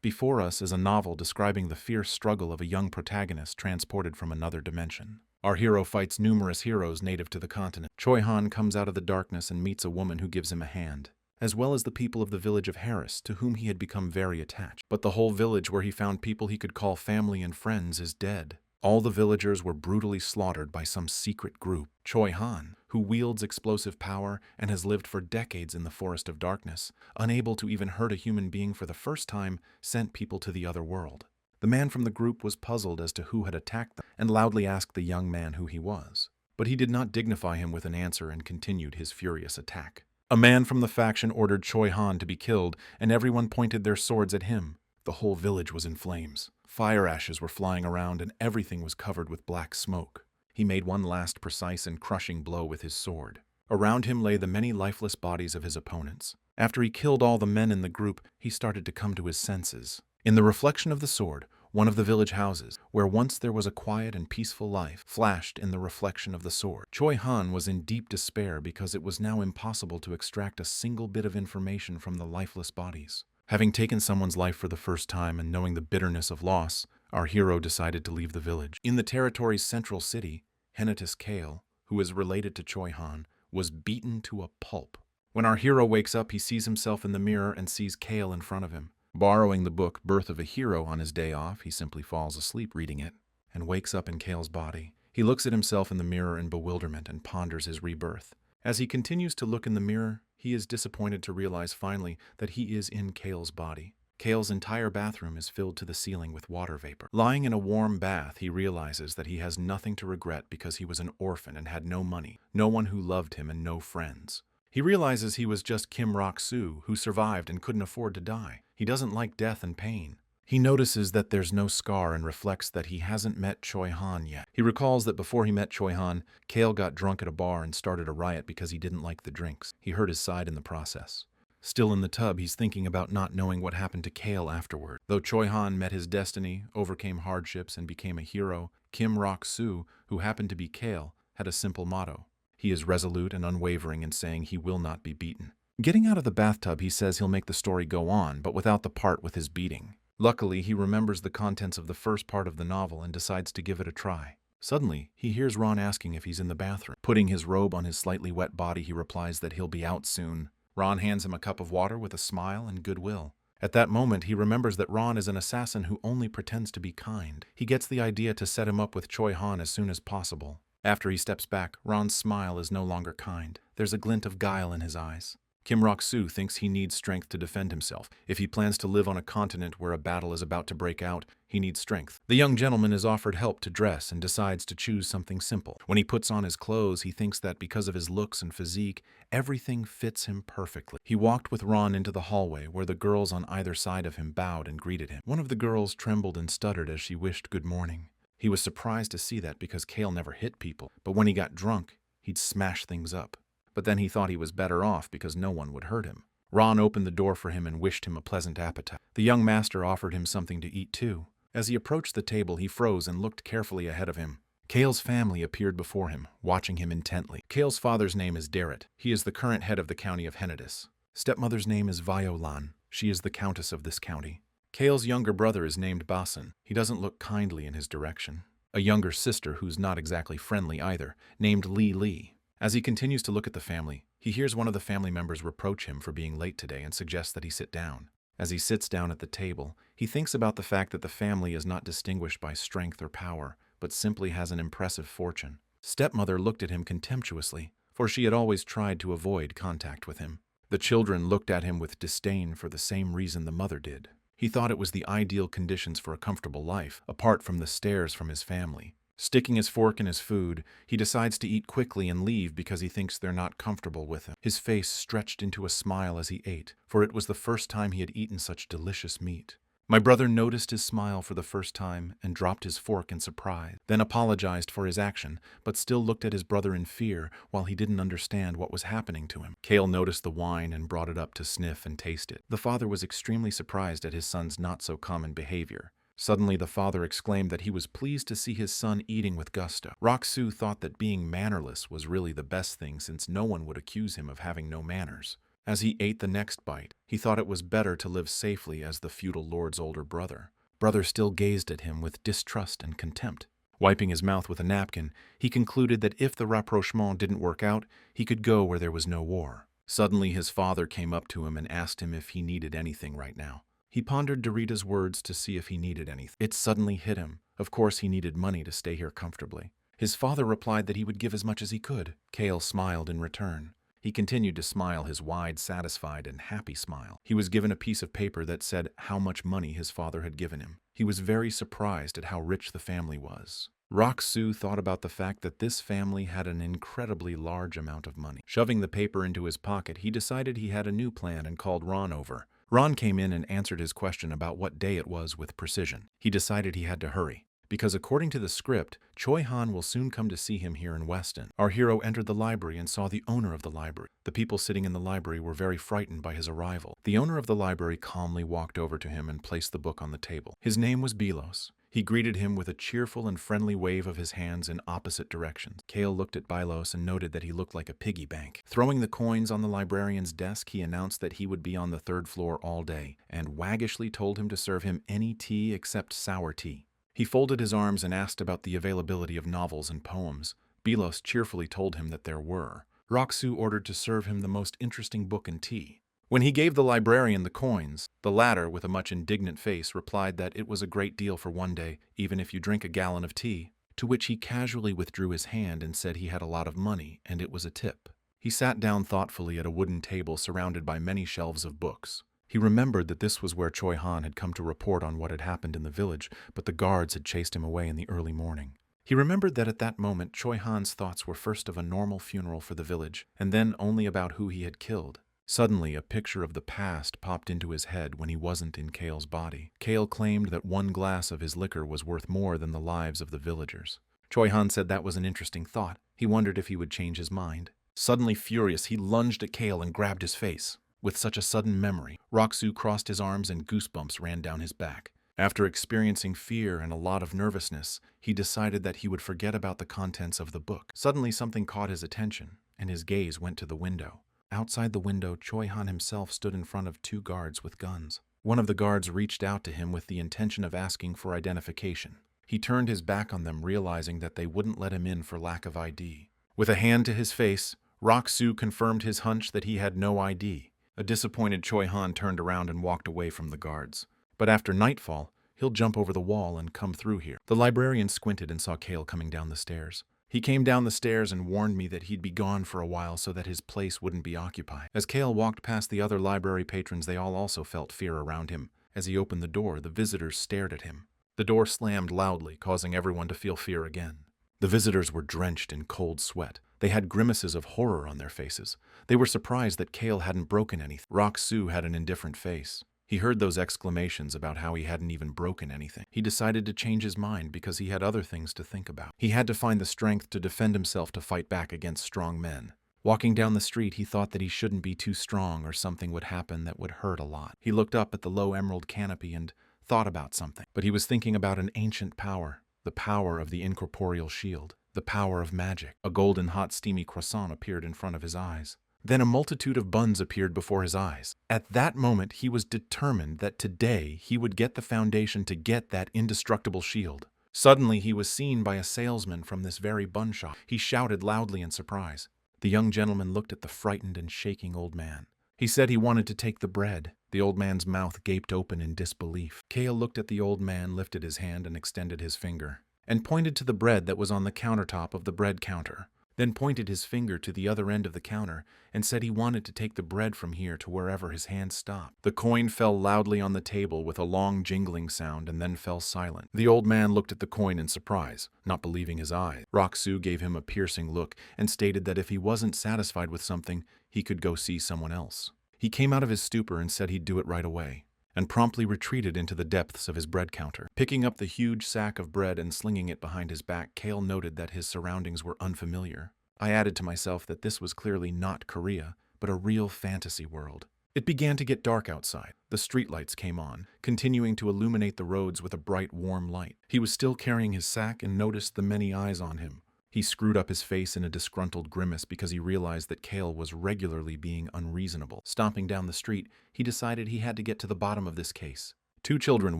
Before us is a novel describing the fierce struggle of a young protagonist transported from another dimension. Our hero fights numerous heroes native to the continent. Choi Han comes out of the darkness and meets a woman who gives him a hand, as well as the people of the village of Harris, to whom he had become very attached. But the whole village where he found people he could call family and friends is dead. All the villagers were brutally slaughtered by some secret group. Choi Han, who wields explosive power and has lived for decades in the Forest of Darkness, unable to even hurt a human being for the first time, sent people to the other world. The man from the group was puzzled as to who had attacked them and loudly asked the young man who he was. But he did not dignify him with an answer and continued his furious attack. A man from the faction ordered Choi Han to be killed, and everyone pointed their swords at him. The whole village was in flames. Fire ashes were flying around and everything was covered with black smoke. He made one last precise and crushing blow with his sword. Around him lay the many lifeless bodies of his opponents. After he killed all the men in the group, he started to come to his senses. In the reflection of the sword, one of the village houses, where once there was a quiet and peaceful life, flashed in the reflection of the sword. Choi Han was in deep despair because it was now impossible to extract a single bit of information from the lifeless bodies. Having taken someone's life for the first time and knowing the bitterness of loss, our hero decided to leave the village. In the territory's central city, Hennetus Kale, who is related to Choi Han, was beaten to a pulp. When our hero wakes up, he sees himself in the mirror and sees Kale in front of him. Borrowing the book Birth of a Hero on his day off, he simply falls asleep reading it and wakes up in Kale's body. He looks at himself in the mirror in bewilderment and ponders his rebirth. As he continues to look in the mirror, he is disappointed to realize finally that he is in Kale's body. Kale's entire bathroom is filled to the ceiling with water vapor. Lying in a warm bath, he realizes that he has nothing to regret because he was an orphan and had no money, no one who loved him, and no friends. He realizes he was just Kim Rok-soo, who survived and couldn't afford to die. He doesn't like death and pain. He notices that there's no scar and reflects that he hasn't met Choi Han yet. He recalls that before he met Choi Han, Kale got drunk at a bar and started a riot because he didn't like the drinks. He hurt his side in the process. Still in the tub, he's thinking about not knowing what happened to Kale afterward. Though Choi Han met his destiny, overcame hardships, and became a hero, Kim Rok-soo, who happened to be Kale, had a simple motto. He is resolute and unwavering in saying he will not be beaten. Getting out of the bathtub, he says he'll make the story go on, but without the part with his beating. Luckily, he remembers the contents of the first part of the novel and decides to give it a try. Suddenly, he hears Ron asking if he's in the bathroom. Putting his robe on his slightly wet body, he replies that he'll be out soon. Ron hands him a cup of water with a smile and goodwill. At that moment, he remembers that Ron is an assassin who only pretends to be kind. He gets the idea to set him up with Choi Han as soon as possible. After he steps back, Ron's smile is no longer kind. There's a glint of guile in his eyes. Kim Rok-soo thinks he needs strength to defend himself. If he plans to live on a continent where a battle is about to break out, he needs strength. The young gentleman is offered help to dress and decides to choose something simple. When he puts on his clothes, he thinks that because of his looks and physique, everything fits him perfectly. He walked with Ron into the hallway where the girls on either side of him bowed and greeted him. One of the girls trembled and stuttered as she wished good morning. He was surprised to see that because Kale never hit people, but when he got drunk, he'd smash things up. But then he thought he was better off because no one would hurt him. Ron opened the door for him and wished him a pleasant appetite. The young master offered him something to eat too. As he approached the table, he froze and looked carefully ahead of him. Kale's family appeared before him, watching him intently. Kale's father's name is Darrett. He is the current head of the county of Hennetus. Stepmother's name is Violan. She is the countess of this county. Kale's younger brother is named Basan. He doesn't look kindly in his direction. A younger sister who's not exactly friendly either, named Lee. As he continues to look at the family, he hears one of the family members reproach him for being late today and suggests that he sit down. As he sits down at the table, he thinks about the fact that the family is not distinguished by strength or power, but simply has an impressive fortune. Stepmother looked at him contemptuously, for she had always tried to avoid contact with him. The children looked at him with disdain for the same reason the mother did. He thought it was the ideal conditions for a comfortable life, apart from the stares from his family. Sticking his fork in his food, he decides to eat quickly and leave because he thinks they're not comfortable with him. His face stretched into a smile as he ate, for it was the first time he had eaten such delicious meat. My brother noticed his smile for the first time and dropped his fork in surprise, then apologized for his action, but still looked at his brother in fear while he didn't understand what was happening to him. Kale noticed the wine and brought it up to sniff and taste it. The father was extremely surprised at his son's not-so-common behavior. Suddenly the father exclaimed that he was pleased to see his son eating with gusto. Rok-soo thought that being mannerless was really the best thing since no one would accuse him of having no manners. As he ate the next bite, he thought it was better to live safely as the feudal lord's older brother. Brother still gazed at him with distrust and contempt. Wiping his mouth with a napkin, he concluded that if the rapprochement didn't work out, he could go where there was no war. Suddenly his father came up to him and asked him if he needed anything right now. He pondered Dorita's words to see if he needed anything. It suddenly hit him. Of course he needed money to stay here comfortably. His father replied that he would give as much as he could. Kale smiled in return. He continued to smile his wide, satisfied, and happy smile. He was given a piece of paper that said how much money his father had given him. He was very surprised at how rich the family was. Rock-Soo thought about the fact that this family had an incredibly large amount of money. Shoving the paper into his pocket, he decided he had a new plan and called Ron over. Ron came in and answered his question about what day it was with precision. He decided he had to hurry, because according to the script, Choi Han will soon come to see him here in Weston. Our hero entered the library and saw the owner of the library. The people sitting in the library were very frightened by his arrival. The owner of the library calmly walked over to him and placed the book on the table. His name was Bilos. He greeted him with a cheerful and friendly wave of his hands in opposite directions. Kale looked at Bilos and noted that he looked like a piggy bank. Throwing the coins on the librarian's desk, he announced that he would be on the third floor all day, and waggishly told him to serve him any tea except sour tea. He folded his arms and asked about the availability of novels and poems. Bilos cheerfully told him that there were. Rock-Soo ordered to serve him the most interesting book and tea. When he gave the librarian the coins, the latter, with a much indignant face, replied that it was a great deal for one day, even if you drink a gallon of tea, to which he casually withdrew his hand and said he had a lot of money and it was a tip. He sat down thoughtfully at a wooden table surrounded by many shelves of books. He remembered that this was where Choi Han had come to report on what had happened in the village, but the guards had chased him away in the early morning. He remembered that at that moment Choi Han's thoughts were first of a normal funeral for the village, and then only about who he had killed. Suddenly, a picture of the past popped into his head when he wasn't in Kale's body. Kale claimed that one glass of his liquor was worth more than the lives of the villagers. Choi Han said that was an interesting thought. He wondered if he would change his mind. Suddenly furious, he lunged at Kale and grabbed his face. With such a sudden memory, Rock-Soo crossed his arms and goosebumps ran down his back. After experiencing fear and a lot of nervousness, he decided that he would forget about the contents of the book. Suddenly something caught his attention, and his gaze went to the window. Outside the window, Choi Han himself stood in front of two guards with guns. One of the guards reached out to him with the intention of asking for identification. He turned his back on them, realizing that they wouldn't let him in for lack of ID. With a hand to his face, Rock-Soo confirmed his hunch that he had no ID. A disappointed Choi Han turned around and walked away from the guards. But after nightfall, he'll jump over the wall and come through here. The librarian squinted and saw Kale coming down the stairs. He came down the stairs and warned me that he'd be gone for a while so that his place wouldn't be occupied. As Kale walked past the other library patrons, they all also felt fear around him. As he opened the door, the visitors stared at him. The door slammed loudly, causing everyone to feel fear again. The visitors were drenched in cold sweat. They had grimaces of horror on their faces. They were surprised that Kale hadn't broken anything. Rock-Soo had an indifferent face. He heard those exclamations about how he hadn't even broken anything. He decided to change his mind because he had other things to think about. He had to find the strength to defend himself to fight back against strong men. Walking down the street, he thought that he shouldn't be too strong or something would happen that would hurt a lot. He looked up at the low emerald canopy and thought about something. But he was thinking about an ancient power, the power of the incorporeal shield, the power of magic. A golden hot steamy croissant appeared in front of his eyes. Then a multitude of buns appeared before his eyes. At that moment, he was determined that today he would get the foundation to get that indestructible shield. Suddenly, he was seen by a salesman from this very bun shop. He shouted loudly in surprise. The young gentleman looked at the frightened and shaking old man. He said he wanted to take the bread. The old man's mouth gaped open in disbelief. Kale looked at the old man, lifted his hand and extended his finger, and pointed to the bread that was on the countertop of the bread counter. Then pointed his finger to the other end of the counter and said he wanted to take the bread from here to wherever his hand stopped. The coin fell loudly on the table with a long jingling sound and then fell silent. The old man looked at the coin in surprise, not believing his eyes. Rock-Soo gave him a piercing look and stated that if he wasn't satisfied with something, he could go see someone else. He came out of his stupor and said he'd do it right away, and promptly retreated into the depths of his bread counter. Picking up the huge sack of bread and slinging it behind his back, Kale noted that his surroundings were unfamiliar. I added to myself that this was clearly not Korea, but a real fantasy world. It began to get dark outside. The streetlights came on, continuing to illuminate the roads with a bright, warm light. He was still carrying his sack and noticed the many eyes on him. He screwed up his face in a disgruntled grimace because he realized that Kale was regularly being unreasonable. Stomping down the street, he decided he had to get to the bottom of this case. Two children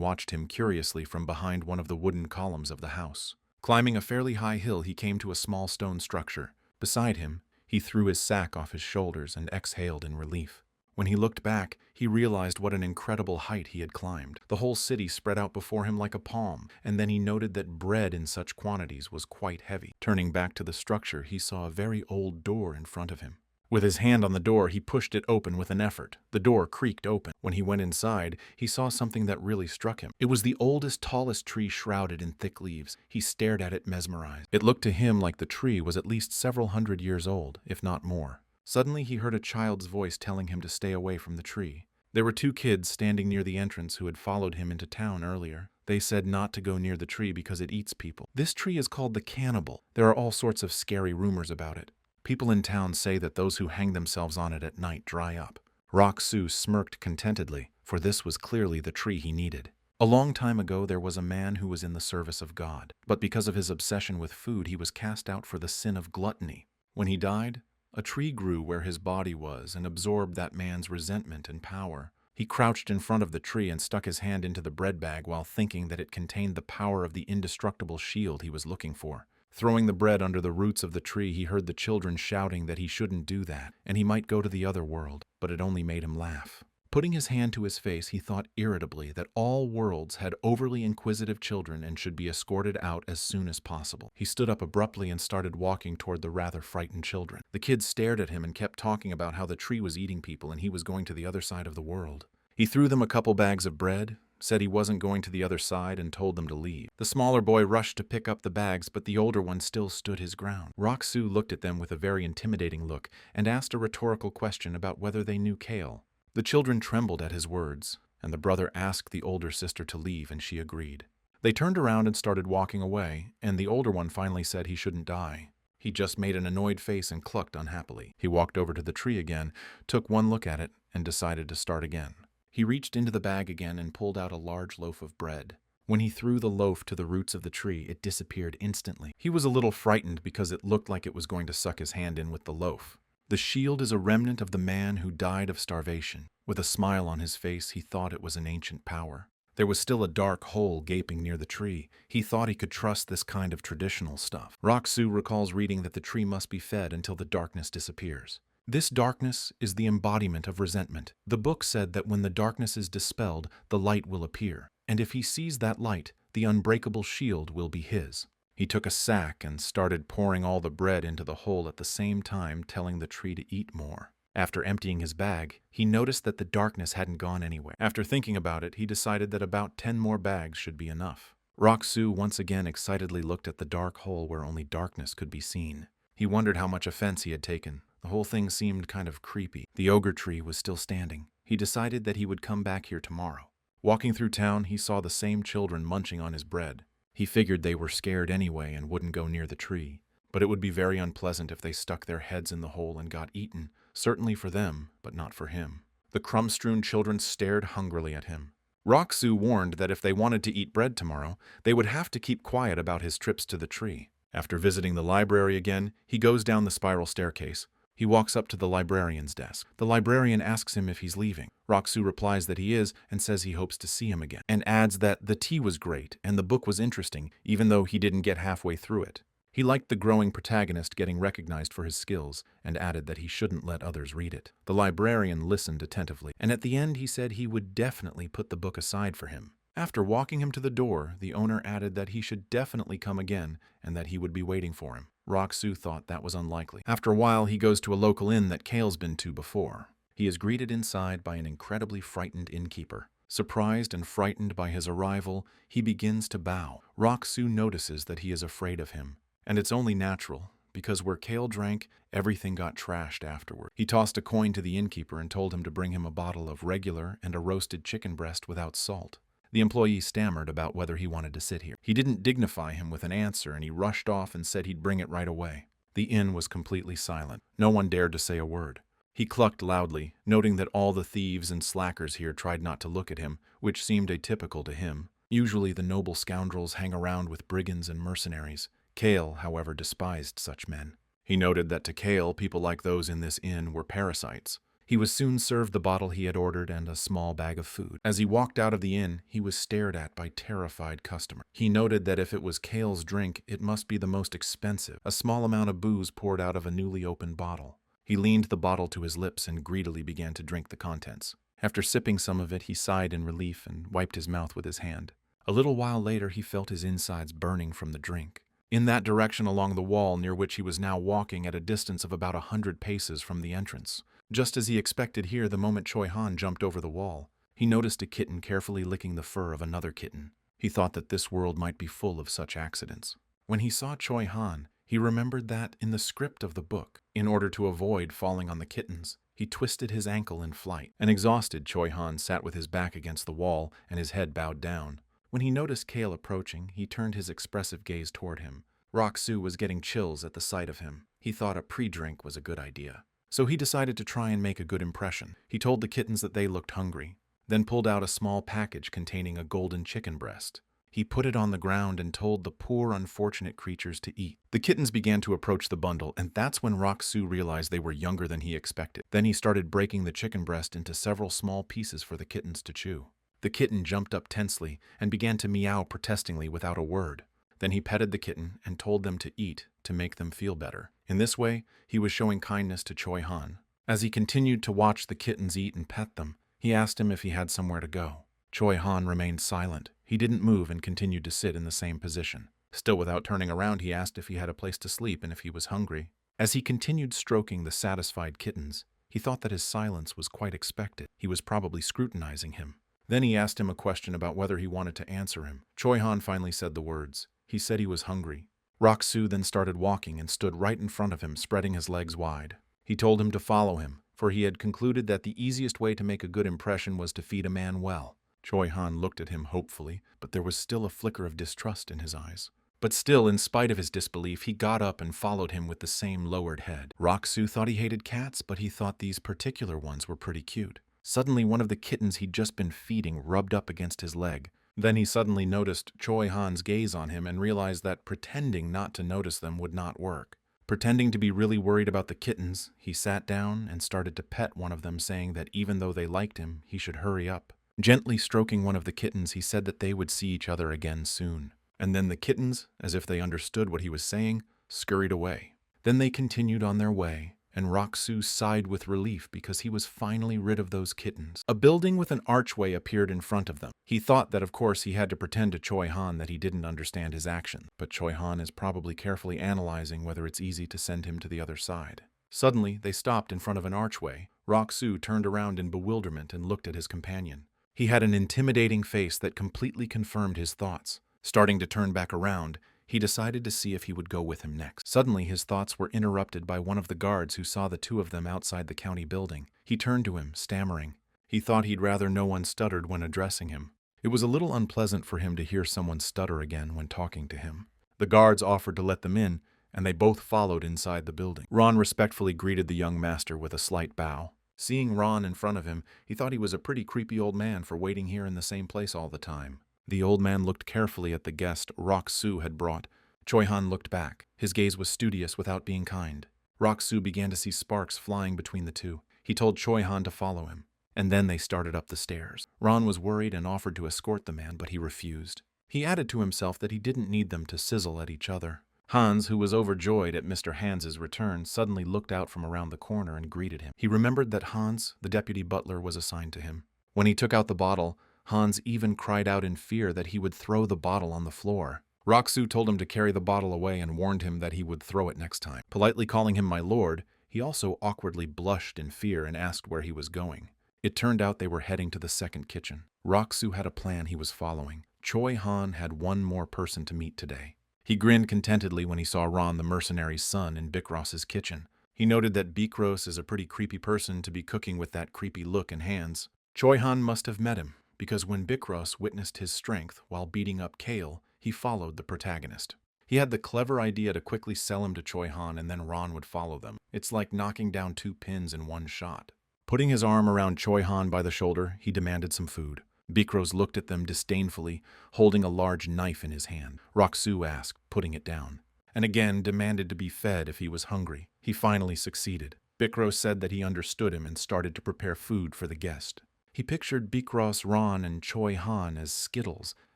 watched him curiously from behind one of the wooden columns of the house. Climbing a fairly high hill, he came to a small stone structure. Beside him, he threw his sack off his shoulders and exhaled in relief. When he looked back, he realized what an incredible height he had climbed. The whole city spread out before him like a palm, and then he noted that bread in such quantities was quite heavy. Turning back to the structure, he saw a very old door in front of him. With his hand on the door, he pushed it open with an effort. The door creaked open. When he went inside, he saw something that really struck him. It was the oldest, tallest tree shrouded in thick leaves. He stared at it mesmerized. It looked to him like the tree was at least several hundred years old, if not more. Suddenly, he heard a child's voice telling him to stay away from the tree. There were two kids standing near the entrance who had followed him into town earlier. They said not to go near the tree because it eats people. This tree is called the cannibal. There are all sorts of scary rumors about it. People in town say that those who hang themselves on it at night dry up. Rock-Soo smirked contentedly, for this was clearly the tree he needed. A long time ago, there was a man who was in the service of God, but because of his obsession with food, he was cast out for the sin of gluttony. When he died, a tree grew where his body was and absorbed that man's resentment and power. He crouched in front of the tree and stuck his hand into the bread bag while thinking that it contained the power of the indestructible shield he was looking for. Throwing the bread under the roots of the tree, he heard the children shouting that he shouldn't do that, and he might go to the other world, but it only made him laugh. Putting his hand to his face, he thought irritably that all worlds had overly inquisitive children and should be escorted out as soon as possible. He stood up abruptly and started walking toward the rather frightened children. The kids stared at him and kept talking about how the tree was eating people and he was going to the other side of the world. He threw them a couple bags of bread, said he wasn't going to the other side, and told them to leave. The smaller boy rushed to pick up the bags, but the older one still stood his ground. Rock-Soo looked at them with a very intimidating look and asked a rhetorical question about whether they knew Kale. The children trembled at his words, and the brother asked the older sister to leave, and she agreed. They turned around and started walking away, and the older one finally said he shouldn't die. He just made an annoyed face and clucked unhappily. He walked over to the tree again, took one look at it, and decided to start again. He reached into the bag again and pulled out a large loaf of bread. When he threw the loaf to the roots of the tree, it disappeared instantly. He was a little frightened because it looked like it was going to suck his hand in with the loaf. The shield is a remnant of the man who died of starvation. With a smile on his face, he thought it was an ancient power. There was still a dark hole gaping near the tree. He thought he could trust this kind of traditional stuff. Rock-Soo recalls reading that the tree must be fed until the darkness disappears. This darkness is the embodiment of resentment. The book said that when the darkness is dispelled, the light will appear, and if he sees that light, the unbreakable shield will be his. He took a sack and started pouring all the bread into the hole at the same time, telling the tree to eat more. After emptying his bag, he noticed that the darkness hadn't gone anywhere. After thinking about it, he decided that about 10 more bags should be enough. Rock-Soo once again excitedly looked at the dark hole where only darkness could be seen. He wondered how much offense he had taken. The whole thing seemed kind of creepy. The ogre tree was still standing. He decided that he would come back here tomorrow. Walking through town, he saw the same children munching on his bread. He figured they were scared anyway and wouldn't go near the tree. But it would be very unpleasant if they stuck their heads in the hole and got eaten, certainly for them, but not for him. The crumb-strewn children stared hungrily at him. Rock-Soo warned that if they wanted to eat bread tomorrow, they would have to keep quiet about his trips to the tree. After visiting the library again, he goes down the spiral staircase. He walks up to the librarian's desk. The librarian asks him if he's leaving. Rock-Soo replies that he is and says he hopes to see him again, and adds that the tea was great and the book was interesting, even though he didn't get halfway through it. He liked the growing protagonist getting recognized for his skills, and added that he shouldn't let others read it. The librarian listened attentively, and at the end he said he would definitely put the book aside for him. After walking him to the door, the owner added that he should definitely come again and that he would be waiting for him. Rock-Soo thought that was unlikely. After a while, he goes to a local inn that Kale's been to before. He is greeted inside by an incredibly frightened innkeeper. Surprised and frightened by his arrival, he begins to bow. Rock-Soo notices that he is afraid of him, and it's only natural, because where Kale drank, everything got trashed afterward. He tossed a coin to the innkeeper and told him to bring him a bottle of regular and a roasted chicken breast without salt. The employee stammered about whether he wanted to sit here. He didn't dignify him with an answer, and he rushed off and said he'd bring it right away. The inn was completely silent. No one dared to say a word. He clucked loudly, noting that all the thieves and slackers here tried not to look at him, which seemed atypical to him. Usually the noble scoundrels hang around with brigands and mercenaries. Kale, however, despised such men. He noted that to Kale, people like those in this inn were parasites. He was soon served the bottle he had ordered and a small bag of food. As he walked out of the inn, he was stared at by terrified customers. He noted that if it was Kale's drink, it must be the most expensive, a small amount of booze poured out of a newly opened bottle. He leaned the bottle to his lips and greedily began to drink the contents. After sipping some of it, he sighed in relief and wiped his mouth with his hand. A little while later, he felt his insides burning from the drink. In that direction along the wall near which he was now walking at a distance of about 100 paces from the entrance. Just as he expected here, the moment Choi Han jumped over the wall, he noticed a kitten carefully licking the fur of another kitten. He thought that this world might be full of such accidents. When he saw Choi Han, he remembered that, in the script of the book, in order to avoid falling on the kittens, he twisted his ankle in flight. An exhausted Choi Han sat with his back against the wall and his head bowed down. When he noticed Kale approaching, he turned his expressive gaze toward him. Rock-Soo was getting chills at the sight of him. He thought a pre-drink was a good idea. So he decided to try and make a good impression. He told the kittens that they looked hungry, then pulled out a small package containing a golden chicken breast. He put it on the ground and told the poor, unfortunate creatures to eat. The kittens began to approach the bundle, and that's when Rock-Soo realized they were younger than he expected. Then he started breaking the chicken breast into several small pieces for the kittens to chew. The kitten jumped up tensely and began to meow protestingly without a word. Then he petted the kitten and told them to eat to make them feel better. In this way, he was showing kindness to Choi Han. As he continued to watch the kittens eat and pet them, he asked him if he had somewhere to go. Choi Han remained silent. He didn't move and continued to sit in the same position. Still without turning around, he asked if he had a place to sleep and if he was hungry. As he continued stroking the satisfied kittens, he thought that his silence was quite expected. He was probably scrutinizing him. Then he asked him a question about whether he wanted to answer him. Choi Han finally said the words. He said he was hungry. Rock-Soo then started walking and stood right in front of him, spreading his legs wide. He told him to follow him, for he had concluded that the easiest way to make a good impression was to feed a man well. Choi Han looked at him hopefully, but there was still a flicker of distrust in his eyes. But still, in spite of his disbelief, he got up and followed him with the same lowered head. Rock-Soo thought he hated cats, but he thought these particular ones were pretty cute. Suddenly, one of the kittens he'd just been feeding rubbed up against his leg. Then he suddenly noticed Choi Han's gaze on him and realized that pretending not to notice them would not work. Pretending to be really worried about the kittens, he sat down and started to pet one of them, saying that even though they liked him, he should hurry up. Gently stroking one of the kittens, he said that they would see each other again soon. And then the kittens, as if they understood what he was saying, scurried away. Then they continued on their way, and Rock-Soo sighed with relief because he was finally rid of those kittens. A building with an archway appeared in front of them. He thought that of course he had to pretend to Choi Han that he didn't understand his action, but Choi Han is probably carefully analyzing whether it's easy to send him to the other side. Suddenly, they stopped in front of an archway. Rock-Soo turned around in bewilderment and looked at his companion. He had an intimidating face that completely confirmed his thoughts. Starting to turn back around, he decided to see if he would go with him next. Suddenly, his thoughts were interrupted by one of the guards who saw the two of them outside the county building. He turned to him, stammering. He thought he'd rather no one stuttered when addressing him. It was a little unpleasant for him to hear someone stutter again when talking to him. The guards offered to let them in, and they both followed inside the building. Ron respectfully greeted the young master with a slight bow. Seeing Ron in front of him, he thought he was a pretty creepy old man for waiting here in the same place all the time. The old man looked carefully at the guest Rock-Soo had brought. Choi Han looked back. His gaze was studious without being kind. Rock-Soo began to see sparks flying between the two. He told Choi Han to follow him, and then they started up the stairs. Ron was worried and offered to escort the man, but he refused. He added to himself that he didn't need them to sizzle at each other. Hans, who was overjoyed at Mr. Hans's return, suddenly looked out from around the corner and greeted him. He remembered that Hans, the deputy butler, was assigned to him. When he took out the bottle, Hans even cried out in fear that he would throw the bottle on the floor. Rock-Soo told him to carry the bottle away and warned him that he would throw it next time. Politely calling him my lord, he also awkwardly blushed in fear and asked where he was going. It turned out they were heading to the second kitchen. Rock-Soo had a plan he was following. Choi Han had one more person to meet today. He grinned contentedly when he saw Ron, the mercenary's son, in Bikros' kitchen. He noted that Bikros is a pretty creepy person to be cooking with that creepy look and hands. Choi Han must have met him, because when Bikros witnessed his strength while beating up Kale, he followed the protagonist. He had the clever idea to quickly sell him to Choi Han and then Ron would follow them. It's like knocking down two pins in one shot. Putting his arm around Choi Han by the shoulder, he demanded some food. Bikros looked at them disdainfully, holding a large knife in his hand. Rock-Soo asked, putting it down. and again demanded to be fed if he was hungry. He finally succeeded. Bikros said that he understood him and started to prepare food for the guest. He pictured Bikros, Ron, and Choi Han as Skittles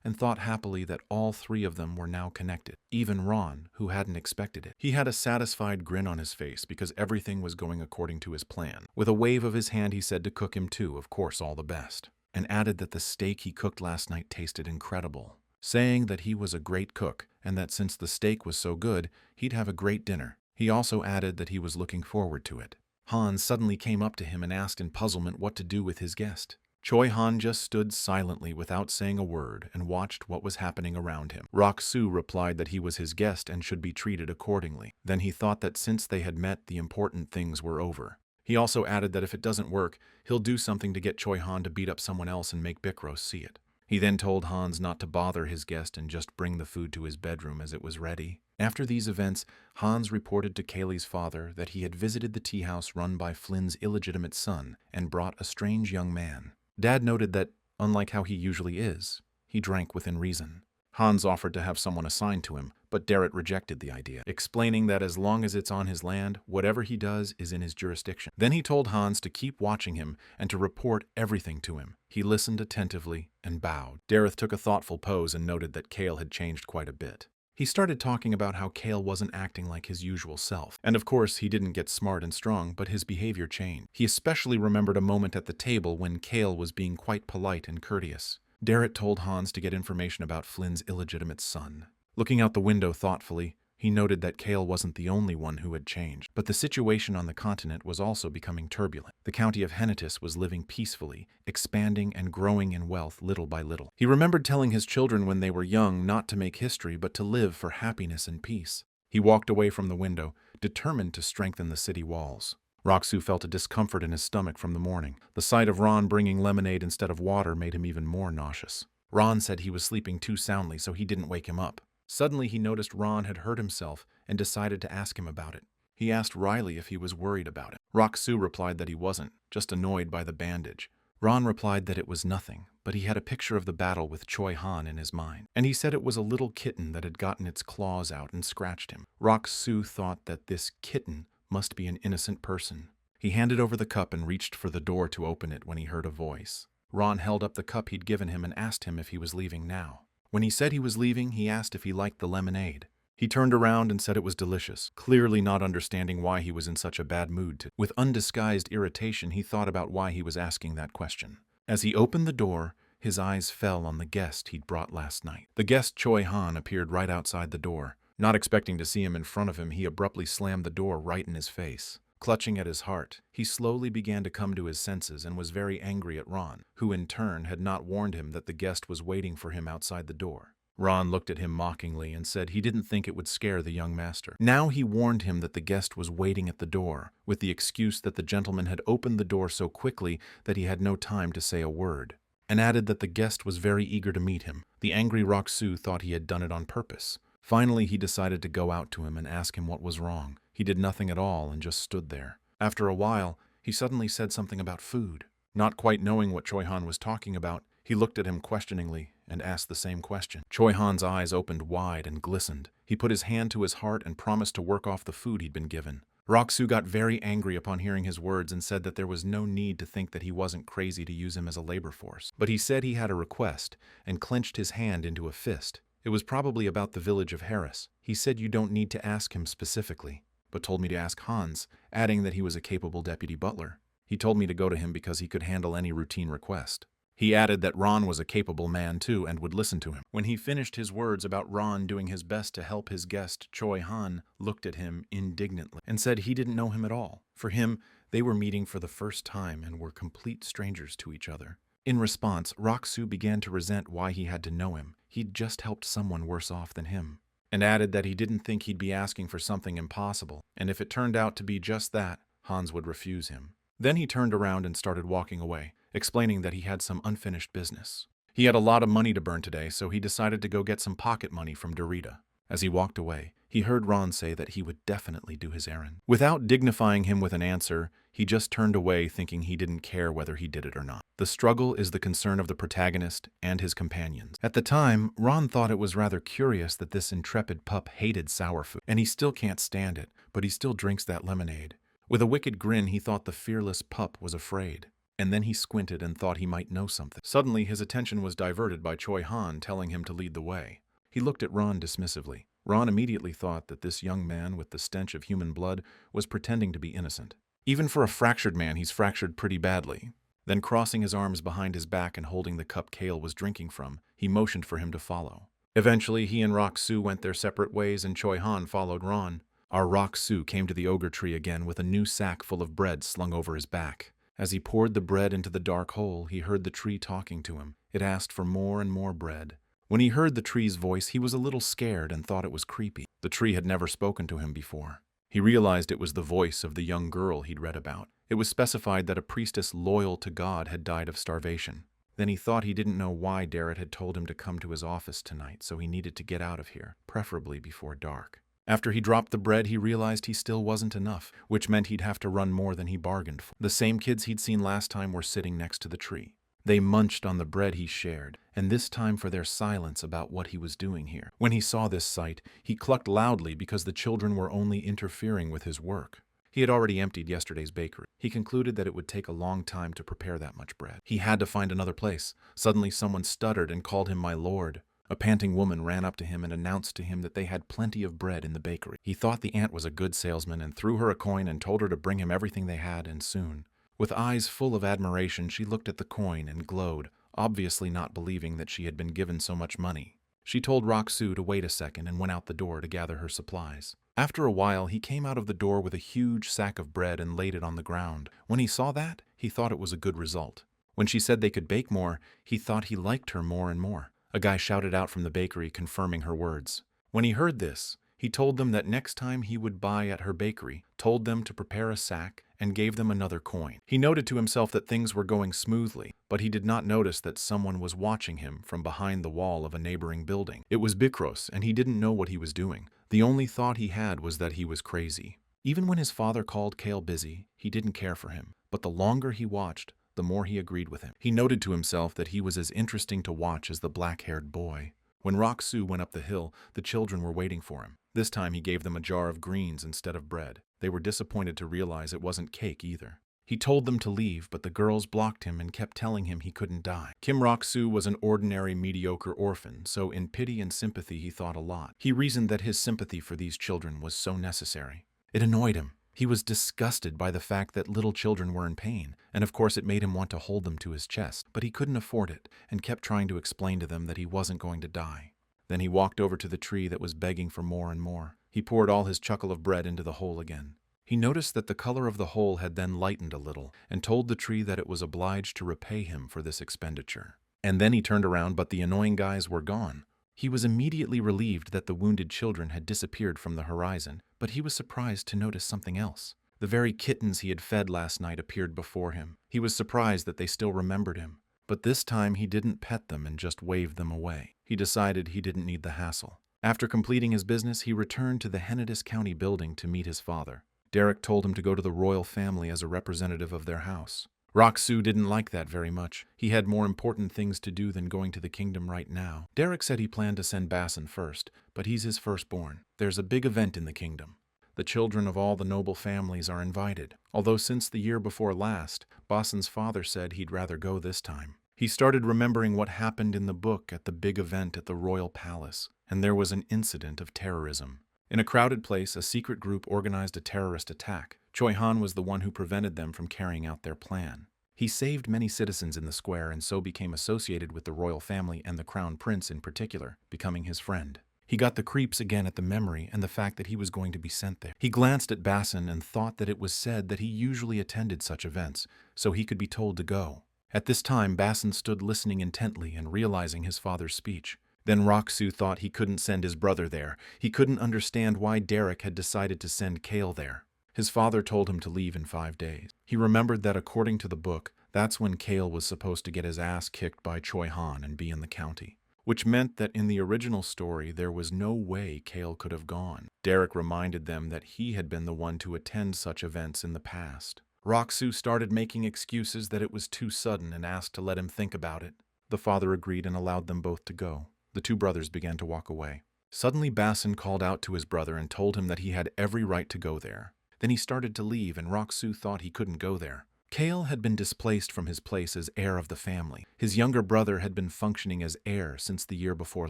and thought happily that all three of them were now connected, even Ron, who hadn't expected it. He had a satisfied grin on his face because everything was going according to his plan. With a wave of his hand, he said to cook him too, of course, all the best, and added that the steak he cooked last night tasted incredible, saying that he was a great cook and that since the steak was so good, he'd have a great dinner. He also added that he was looking forward to it. Han suddenly came up to him and asked in puzzlement what to do with his guest. Choi Han just stood silently without saying a word and watched what was happening around him. Rock-soo replied that he was his guest and should be treated accordingly. Then he thought that since they had met, the important things were over. He also added that if it doesn't work, he'll do something to get Choi Han to beat up someone else and make Bikros see it. He then told Hans not to bother his guest and just bring the food to his bedroom as it was ready. After these events, Hans reported to Kaylee's father that he had visited the tea house run by Flynn's illegitimate son and brought a strange young man. Dad noted that, unlike how he usually is, he drank within reason. Hans offered to have someone assigned to him, but Darrett rejected the idea, explaining that as long as it's on his land, whatever he does is in his jurisdiction. Then he told Hans to keep watching him and to report everything to him. He listened attentively and bowed. Dareth took a thoughtful pose and noted that Kale had changed quite a bit. He started talking about how Kale wasn't acting like his usual self. And of course, he didn't get smart and strong, but his behavior changed. He especially remembered a moment at the table when Kale was being quite polite and courteous. Darrett told Hans to get information about Flynn's illegitimate son. Looking out the window thoughtfully, he noted that Kale wasn't the only one who had changed, but the situation on the continent was also becoming turbulent. The county of Hennetis was living peacefully, expanding and growing in wealth little by little. He remembered telling his children when they were young not to make history but to live for happiness and peace. He walked away from the window, determined to strengthen the city walls. Rock-soo felt a discomfort in his stomach from the morning. The sight of Ron bringing lemonade instead of water made him even more nauseous. Ron said he was sleeping too soundly, so he didn't wake him up. Suddenly, he noticed Ron had hurt himself and decided to ask him about it. He asked Riley if he was worried about it. Rock-soo replied that he wasn't, just annoyed by the bandage. Ron replied that it was nothing, but he had a picture of the battle with Choi Han in his mind, and he said it was a little kitten that had gotten its claws out and scratched him. Rock-soo thought that this kitten must be an innocent person. He handed over the cup and reached for the door to open it when he heard a voice. Ron held up the cup he'd given him and asked him if he was leaving now. When he said he was leaving, he asked if he liked the lemonade. He turned around and said it was delicious, clearly not understanding why he was in such a bad mood. With undisguised irritation, he thought about why he was asking that question. As he opened the door, his eyes fell on the guest he'd brought last night. The guest Choi Han appeared right outside the door. Not expecting to see him in front of him, he abruptly slammed the door right in his face. Clutching at his heart, he slowly began to come to his senses and was very angry at Ron, who in turn had not warned him that the guest was waiting for him outside the door. Ron looked at him mockingly and said he didn't think it would scare the young master. Now he warned him that the guest was waiting at the door, with the excuse that the gentleman had opened the door so quickly that he had no time to say a word, and added that the guest was very eager to meet him. The angry Rock-soo thought he had done it on purpose. Finally, he decided to go out to him and ask him what was wrong. He did nothing at all and just stood there. After a while, he suddenly said something about food. Not quite knowing what Choi Han was talking about, he looked at him questioningly and asked the same question. Choi Han's eyes opened wide and glistened. He put his hand to his heart and promised to work off the food he'd been given. Rock-soo got very angry upon hearing his words and said that there was no need to think that he wasn't crazy to use him as a labor force. But he said he had a request and clenched his hand into a fist. It was probably about the village of Harris. He said you don't need to ask him specifically, but told me to ask Hans, adding that he was a capable deputy butler. He told me to go to him because he could handle any routine request. He added that Ron was a capable man too and would listen to him. When he finished his words about Ron doing his best to help his guest, Choi Han looked at him indignantly and said he didn't know him at all. For him, they were meeting for the first time and were complete strangers to each other. In response, Rock-soo began to resent why he had to know him. He'd just helped someone worse off than him, and added that he didn't think he'd be asking for something impossible, and if it turned out to be just that, Hans would refuse him. Then he turned around and started walking away, explaining that he had some unfinished business. He had a lot of money to burn today, so he decided to go get some pocket money from Dorita. As he walked away, he heard Ron say that he would definitely do his errand. Without dignifying him with an answer, he just turned away thinking he didn't care whether he did it or not. The struggle is the concern of the protagonist and his companions. At the time, Ron thought it was rather curious that this intrepid pup hated sour food, and he still can't stand it, but he still drinks that lemonade. With a wicked grin, he thought the fearless pup was afraid. And then he squinted and thought he might know something. Suddenly, his attention was diverted by Choi Han telling him to lead the way. He looked at Ron dismissively. Ron immediately thought that this young man with the stench of human blood was pretending to be innocent. Even for a fractured man, he's fractured pretty badly. Then, crossing his arms behind his back and holding the cup Kale was drinking from, he motioned for him to follow. Eventually, he and Rock-Soo went their separate ways and Choi Han followed Ron. Our Rock-Soo came to the ogre tree again with a new sack full of bread slung over his back. As he poured the bread into the dark hole, he heard the tree talking to him. It asked for more and more bread. When he heard the tree's voice, he was a little scared and thought it was creepy. The tree had never spoken to him before. He realized it was the voice of the young girl he'd read about. It was specified that a priestess loyal to God had died of starvation. Then he thought he didn't know why Darrett had told him to come to his office tonight, so he needed to get out of here, preferably before dark. After he dropped the bread, he realized he still wasn't enough, which meant he'd have to run more than he bargained for. The same kids he'd seen last time were sitting next to the tree. They munched on the bread he shared, and this time for their silence about what he was doing here. When he saw this sight, he clucked loudly because the children were only interfering with his work. He had already emptied yesterday's bakery. He concluded that it would take a long time to prepare that much bread. He had to find another place. Suddenly someone stuttered and called him my lord. A panting woman ran up to him and announced to him that they had plenty of bread in the bakery. He thought the aunt was a good salesman and threw her a coin and told her to bring him everything they had, and soon. With eyes full of admiration, she looked at the coin and glowed, obviously not believing that she had been given so much money. She told Rock-Soo to wait a second and went out the door to gather her supplies. After a while, he came out of the door with a huge sack of bread and laid it on the ground. When he saw that, he thought it was a good result. When she said they could bake more, he thought he liked her more and more. A guy shouted out from the bakery, confirming her words. When he heard this, he told them that next time he would buy at her bakery, told them to prepare a sack, and gave them another coin. He noted to himself that things were going smoothly, but he did not notice that someone was watching him from behind the wall of a neighboring building. It was Bikros, and he didn't know what he was doing. The only thought he had was that he was crazy. Even when his father called Kale busy, he didn't care for him, but the longer he watched, the more he agreed with him. He noted to himself that he was as interesting to watch as the black-haired boy. When Rock-Soo went up the hill, the children were waiting for him. This time he gave them a jar of greens instead of bread. They were disappointed to realize it wasn't cake either. He told them to leave, but the girls blocked him and kept telling him he couldn't die. Kim Rock-Soo was an ordinary, mediocre orphan, so in pity and sympathy he thought a lot. He reasoned that his sympathy for these children was so necessary. It annoyed him. He was disgusted by the fact that little children were in pain, and of course it made him want to hold them to his chest, but he couldn't afford it, and kept trying to explain to them that he wasn't going to die. Then he walked over to the tree that was begging for more and more. He poured all his chuckle of bread into the hole again. He noticed that the color of the hole had then lightened a little, and told the tree that it was obliged to repay him for this expenditure. And then he turned around, but the annoying guys were gone. He was immediately relieved that the wounded children had disappeared from the horizon, but he was surprised to notice something else. The very kittens he had fed last night appeared before him. He was surprised that they still remembered him. But this time he didn't pet them and just waved them away. He decided he didn't need the hassle. After completing his business, he returned to the Hennedis County building to meet his father. Derek told him to go to the royal family as a representative of their house. Rock-Soo didn't like that very much. He had more important things to do than going to the kingdom right now. Derek said he planned to send Basin first, but he's his firstborn. There's a big event in the kingdom. The children of all the noble families are invited, although since the year before last, Basin's father said he'd rather go this time. He started remembering what happened in the book at the big event at the royal palace, and there was an incident of terrorism. In a crowded place, a secret group organized a terrorist attack. Choi Han was the one who prevented them from carrying out their plan. He saved many citizens in the square and so became associated with the royal family and the crown prince in particular, becoming his friend. He got the creeps again at the memory and the fact that he was going to be sent there. He glanced at Basin and thought that it was said that he usually attended such events, so he could be told to go. At this time, Basin stood listening intently and realizing his father's speech. Then Rock-Soo thought he couldn't send his brother there. He couldn't understand why Derek had decided to send Kale there. His father told him to leave in 5 days. He remembered that according to the book, that's when Kale was supposed to get his ass kicked by Choi Han and be in the county. which meant that in the original story there was no way Kale could have gone. Derek reminded them that he had been the one to attend such events in the past. Roxu started making excuses that it was too sudden and asked to let him think about it. The father agreed and allowed them both to go. The two brothers began to walk away. Suddenly Basin called out to his brother and told him that he had every right to go there. Then he started to leave and Roxu thought he couldn't go there. Kale had been displaced from his place as heir of the family. His younger brother had been functioning as heir since the year before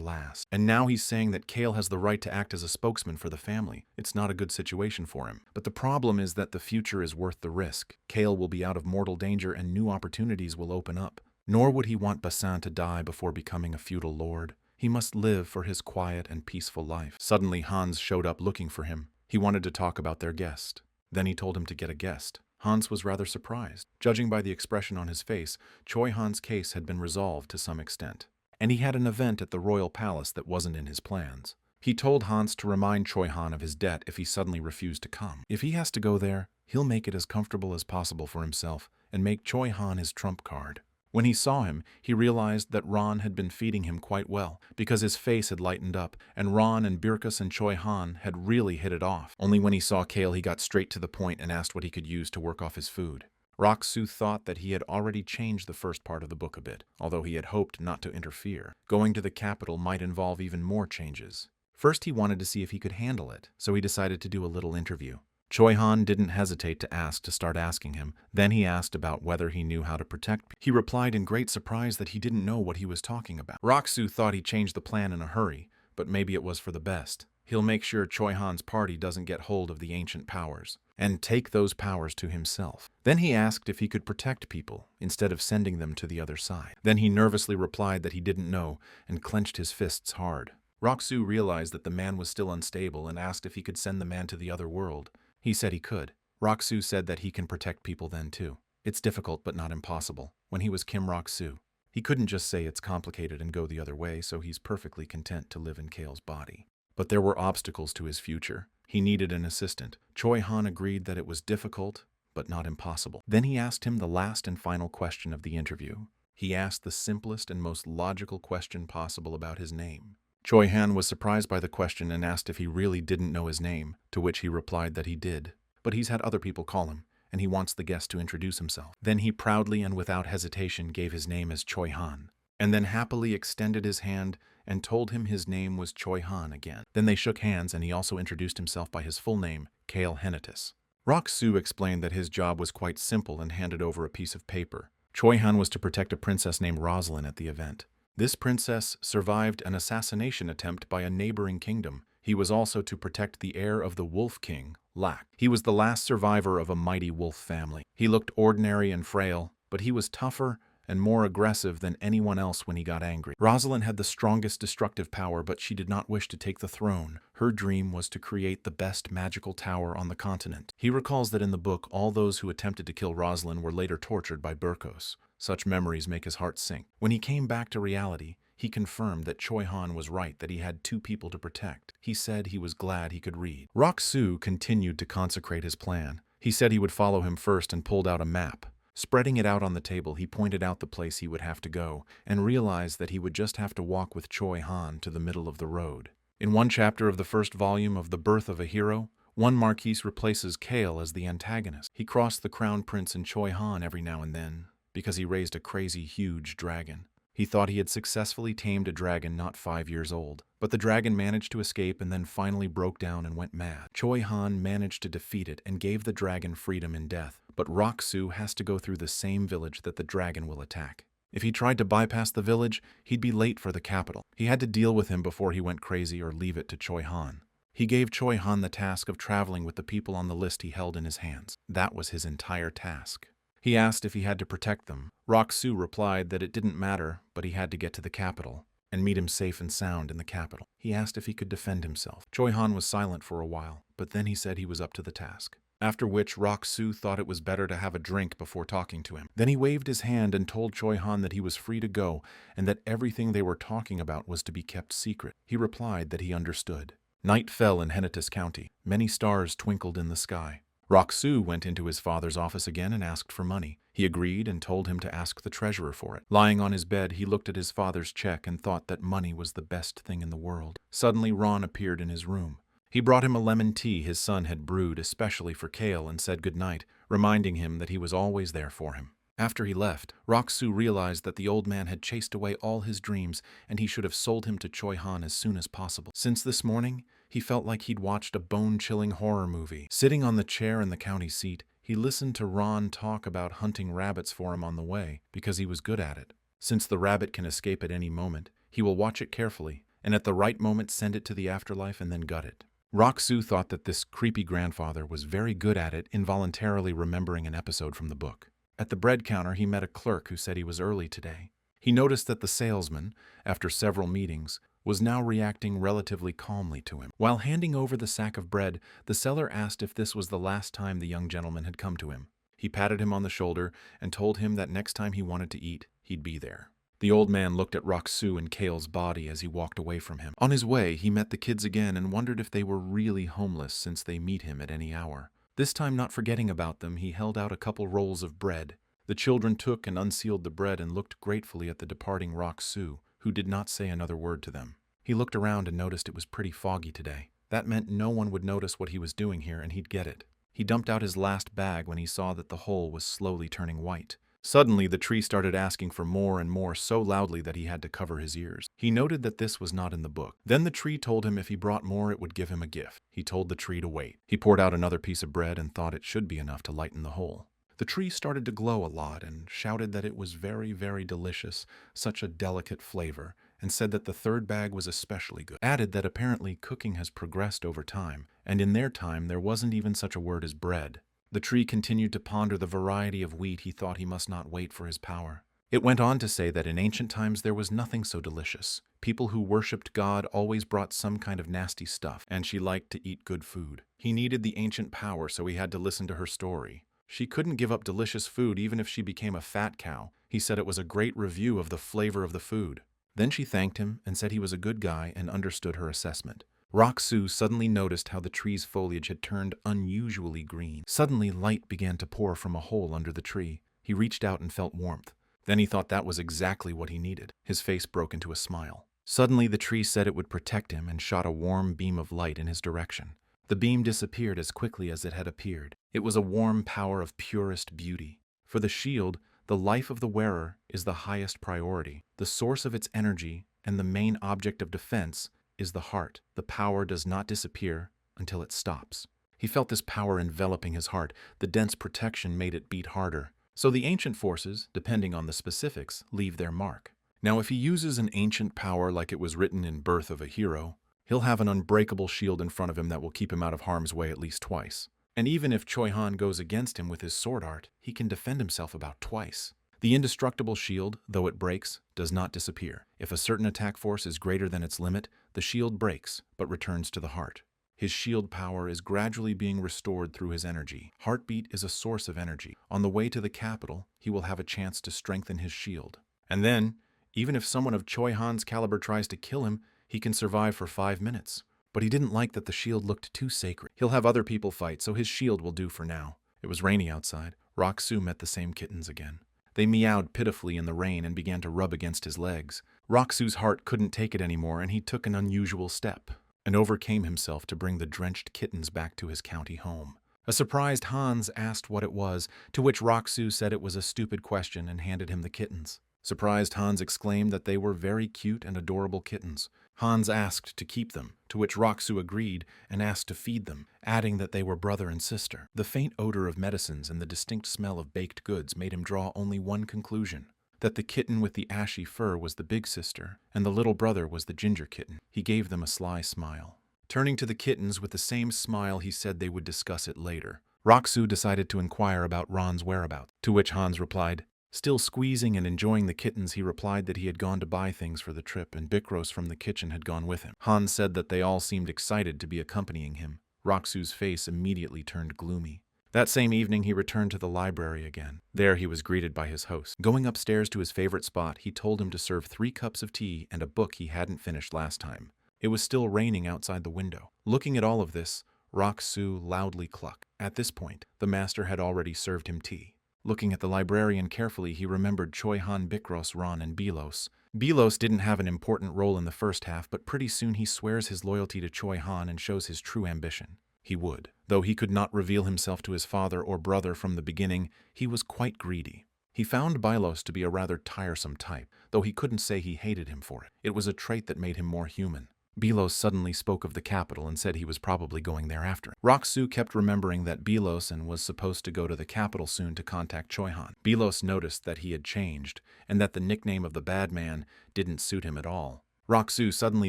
last. And now he's saying that Kale has the right to act as a spokesman for the family. It's not a good situation for him. But the problem is that the future is worth the risk. Kale will be out of mortal danger and new opportunities will open up. Nor would he want Basin to die before becoming a feudal lord. He must live for his quiet and peaceful life. Suddenly Hans showed up looking for him. He wanted to talk about their guest. Then he told him to get a guest. Hans was rather surprised. Judging by the expression on his face, Choi Han's case had been resolved to some extent. And he had an event at the royal palace that wasn't in his plans. He told Hans to remind Choi Han of his debt if he suddenly refused to come. If he has to go there, he'll make it as comfortable as possible for himself and make Choi Han his trump card. When he saw him, he realized that Ron had been feeding him quite well, because his face had lightened up, and Ron and Birkus and Choi Han had really hit it off. Only when he saw Kale he got straight to the point and asked what he could use to work off his food. Roxu thought that he had already changed the first part of the book a bit, although he had hoped not to interfere. Going to the capital might involve even more changes. First he wanted to see if he could handle it, so he decided to do a little interview. Choi Han didn't hesitate to start asking him. Then he asked about whether he knew how to protect people. He replied in great surprise that he didn't know what he was talking about. Roxu thought he changed the plan in a hurry, but maybe it was for the best. He'll make sure Choi Han's party doesn't get hold of the ancient powers, and take those powers to himself. Then he asked if he could protect people, instead of sending them to the other side. Then he nervously replied that he didn't know, and clenched his fists hard. Roxu realized that the man was still unstable and asked if he could send the man to the other world. He said he could. Roxu said that he can protect people then too. It's difficult but not impossible. When he was Kim Roxu, he couldn't just say it's complicated and go the other way, so he's perfectly content to live in Kale's body. But there were obstacles to his future. He needed an assistant. Choi Han agreed that it was difficult but not impossible. Then he asked him the last and final question of the interview. He asked the simplest and most logical question possible about his name. Choi Han was surprised by the question and asked if he really didn't know his name, to which he replied that he did. But he's had other people call him, and he wants the guest to introduce himself. Then he proudly and without hesitation gave his name as Choi Han, and then happily extended his hand and told him his name was Choi Han again. Then they shook hands and he also introduced himself by his full name, Kale Henitus. Roxu explained that his job was quite simple and handed over a piece of paper. Choi Han was to protect a princess named Rosalind at the event. This princess survived an assassination attempt by a neighboring kingdom. He was also to protect the heir of the Wolf King, Lak. He was the last survivor of a mighty wolf family. He looked ordinary and frail, but he was tougher and more aggressive than anyone else when he got angry. Rosalind had the strongest destructive power, but she did not wish to take the throne. Her dream was to create the best magical tower on the continent. He recalls that in the book, all those who attempted to kill Rosalind were later tortured by Birkos. Such memories make his heart sink. When he came back to reality, he confirmed that Choi Han was right, that he had two people to protect. He said he was glad he could read. Roxu continued to consecrate his plan. He said he would follow him first and pulled out a map. Spreading it out on the table, he pointed out the place he would have to go, and realized that he would just have to walk with Choi Han to the middle of the road. In one chapter of the first volume of The Birth of a Hero, one marquise replaces Kale as the antagonist. He crossed the crown prince and Choi Han every now and then, because he raised a crazy, huge dragon. He thought he had successfully tamed a dragon not 5 years old, but the dragon managed to escape and then finally broke down and went mad. Choi Han managed to defeat it and gave the dragon freedom in death, but Roxu has to go through the same village that the dragon will attack. If he tried to bypass the village, he'd be late for the capital. He had to deal with him before he went crazy or leave it to Choi Han. He gave Choi Han the task of traveling with the people on the list he held in his hands. That was his entire task. He asked if he had to protect them. Roxu replied that it didn't matter, but he had to get to the capital and meet him safe and sound in the capital. He asked if he could defend himself. Choi Han was silent for a while, but then he said he was up to the task. After which, Roxu thought it was better to have a drink before talking to him. Then he waved his hand and told Choi Han that he was free to go and that everything they were talking about was to be kept secret. He replied that he understood. Night fell in Henitus County. Many stars twinkled in the sky. Rock-soo went into his father's office again and asked for money. He agreed and told him to ask the treasurer for it. Lying on his bed, he looked at his father's check and thought that money was the best thing in the world. Suddenly, Ron appeared in his room. He brought him a lemon tea his son had brewed especially for Kale and said goodnight, reminding him that he was always there for him. After he left, Rock-soo realized that the old man had chased away all his dreams and he should have sold him to Choi-han as soon as possible. Since this morning, he felt like he'd watched a bone-chilling horror movie. Sitting on the chair in the county seat, he listened to Ron talk about hunting rabbits for him on the way because he was good at it. Since the rabbit can escape at any moment, he will watch it carefully and at the right moment send it to the afterlife and then gut it. Rock-soo thought that this creepy grandfather was very good at it, involuntarily remembering an episode from the book. At the bread counter, he met a clerk who said he was early today. He noticed that the salesman, after several meetings, was now reacting relatively calmly to him. While handing over the sack of bread, the seller asked if this was the last time the young gentleman had come to him. He patted him on the shoulder and told him that next time he wanted to eat, he'd be there. The old man looked at Rock-soo and Kale's body as he walked away from him. On his way, he met the kids again and wondered if they were really homeless since they meet him at any hour. This time, not forgetting about them, he held out a couple rolls of bread. The children took and unsealed the bread and looked gratefully at the departing Rock-soo, who did not say another word to them. He looked around and noticed it was pretty foggy today. That meant no one would notice what he was doing here and he'd get it. He dumped out his last bag when he saw that the hole was slowly turning white. Suddenly, the tree started asking for more and more so loudly that he had to cover his ears. He noted that this was not in the book. Then the tree told him if he brought more, it would give him a gift. He told the tree to wait. He poured out another piece of bread and thought it should be enough to lighten the hole. The tree started to glow a lot and shouted that it was very, very delicious, such a delicate flavor, and said that the third bag was especially good. Added that apparently cooking has progressed over time, and in their time there wasn't even such a word as bread. The tree continued to ponder the variety of wheat he thought he must not wait for his power. It went on to say that in ancient times there was nothing so delicious. People who worshipped God always brought some kind of nasty stuff, and she liked to eat good food. He needed the ancient power, so he had to listen to her story. She couldn't give up delicious food even if she became a fat cow. He said it was a great review of the flavor of the food. Then she thanked him and said he was a good guy and understood her assessment. Rock-soo suddenly noticed how the tree's foliage had turned unusually green. Suddenly, light began to pour from a hole under the tree. He reached out and felt warmth. Then he thought that was exactly what he needed. His face broke into a smile. Suddenly, the tree said it would protect him and shot a warm beam of light in his direction. The beam disappeared as quickly as it had appeared. It was a warm power of purest beauty. For the shield, the life of the wearer is the highest priority. The source of its energy and the main object of defense is the heart. The power does not disappear until it stops. He felt this power enveloping his heart. The dense protection made it beat harder. So the ancient forces, depending on the specifics, leave their mark. Now, if he uses an ancient power like it was written in Birth of a Hero, he'll have an unbreakable shield in front of him that will keep him out of harm's way at least twice. And even if Choi-han goes against him with his sword art, he can defend himself about twice. The indestructible shield, though it breaks, does not disappear. If a certain attack force is greater than its limit, the shield breaks, but returns to the heart. His shield power is gradually being restored through his energy. Heartbeat is a source of energy. On the way to the capital, he will have a chance to strengthen his shield. And then, even if someone of Choi-han's caliber tries to kill him, he can survive for 5 minutes. But he didn't like that the shield looked too sacred. He'll have other people fight, so his shield will do for now. It was rainy outside. Rock-soo met the same kittens again. They meowed pitifully in the rain and began to rub against his legs. Rock-soo's heart couldn't take it anymore, and he took an unusual step and overcame himself to bring the drenched kittens back to his county home. A surprised Hans asked what it was, to which Rock-soo said it was a stupid question and handed him the kittens. Surprised Hans exclaimed that they were very cute and adorable kittens. Hans asked to keep them, to which Rock-soo agreed and asked to feed them, adding that they were brother and sister. The faint odor of medicines and the distinct smell of baked goods made him draw only one conclusion, that the kitten with the ashy fur was the big sister, and the little brother was the ginger kitten. He gave them a sly smile. Turning to the kittens with the same smile, he said they would discuss it later. Rock-soo decided to inquire about Ron's whereabouts, to which Hans replied, still squeezing and enjoying the kittens, he replied that he had gone to buy things for the trip and Bikros from the kitchen had gone with him. Hans said that they all seemed excited to be accompanying him. Rock-soo's face immediately turned gloomy. That same evening, he returned to the library again. There he was greeted by his host. Going upstairs to his favorite spot, he told him to serve 3 cups of tea and a book he hadn't finished last time. It was still raining outside the window. Looking at all of this, Rock-soo loudly clucked. At this point, the master had already served him tea. Looking at the librarian carefully, he remembered Choi-han, Bikros, Ron, and Belos. Belos didn't have an important role in the first half, but pretty soon he swears his loyalty to Choi-han and shows his true ambition. He would. Though he could not reveal himself to his father or brother from the beginning, he was quite greedy. He found Belos to be a rather tiresome type, though he couldn't say he hated him for it. It was a trait that made him more human. Belos suddenly spoke of the capital and said he was probably going there after him. Rock-soo kept remembering that Belos and was supposed to go to the capital soon to contact Choi-han. Belos noticed that he had changed, and that the nickname of the bad man didn't suit him at all. Rock-soo suddenly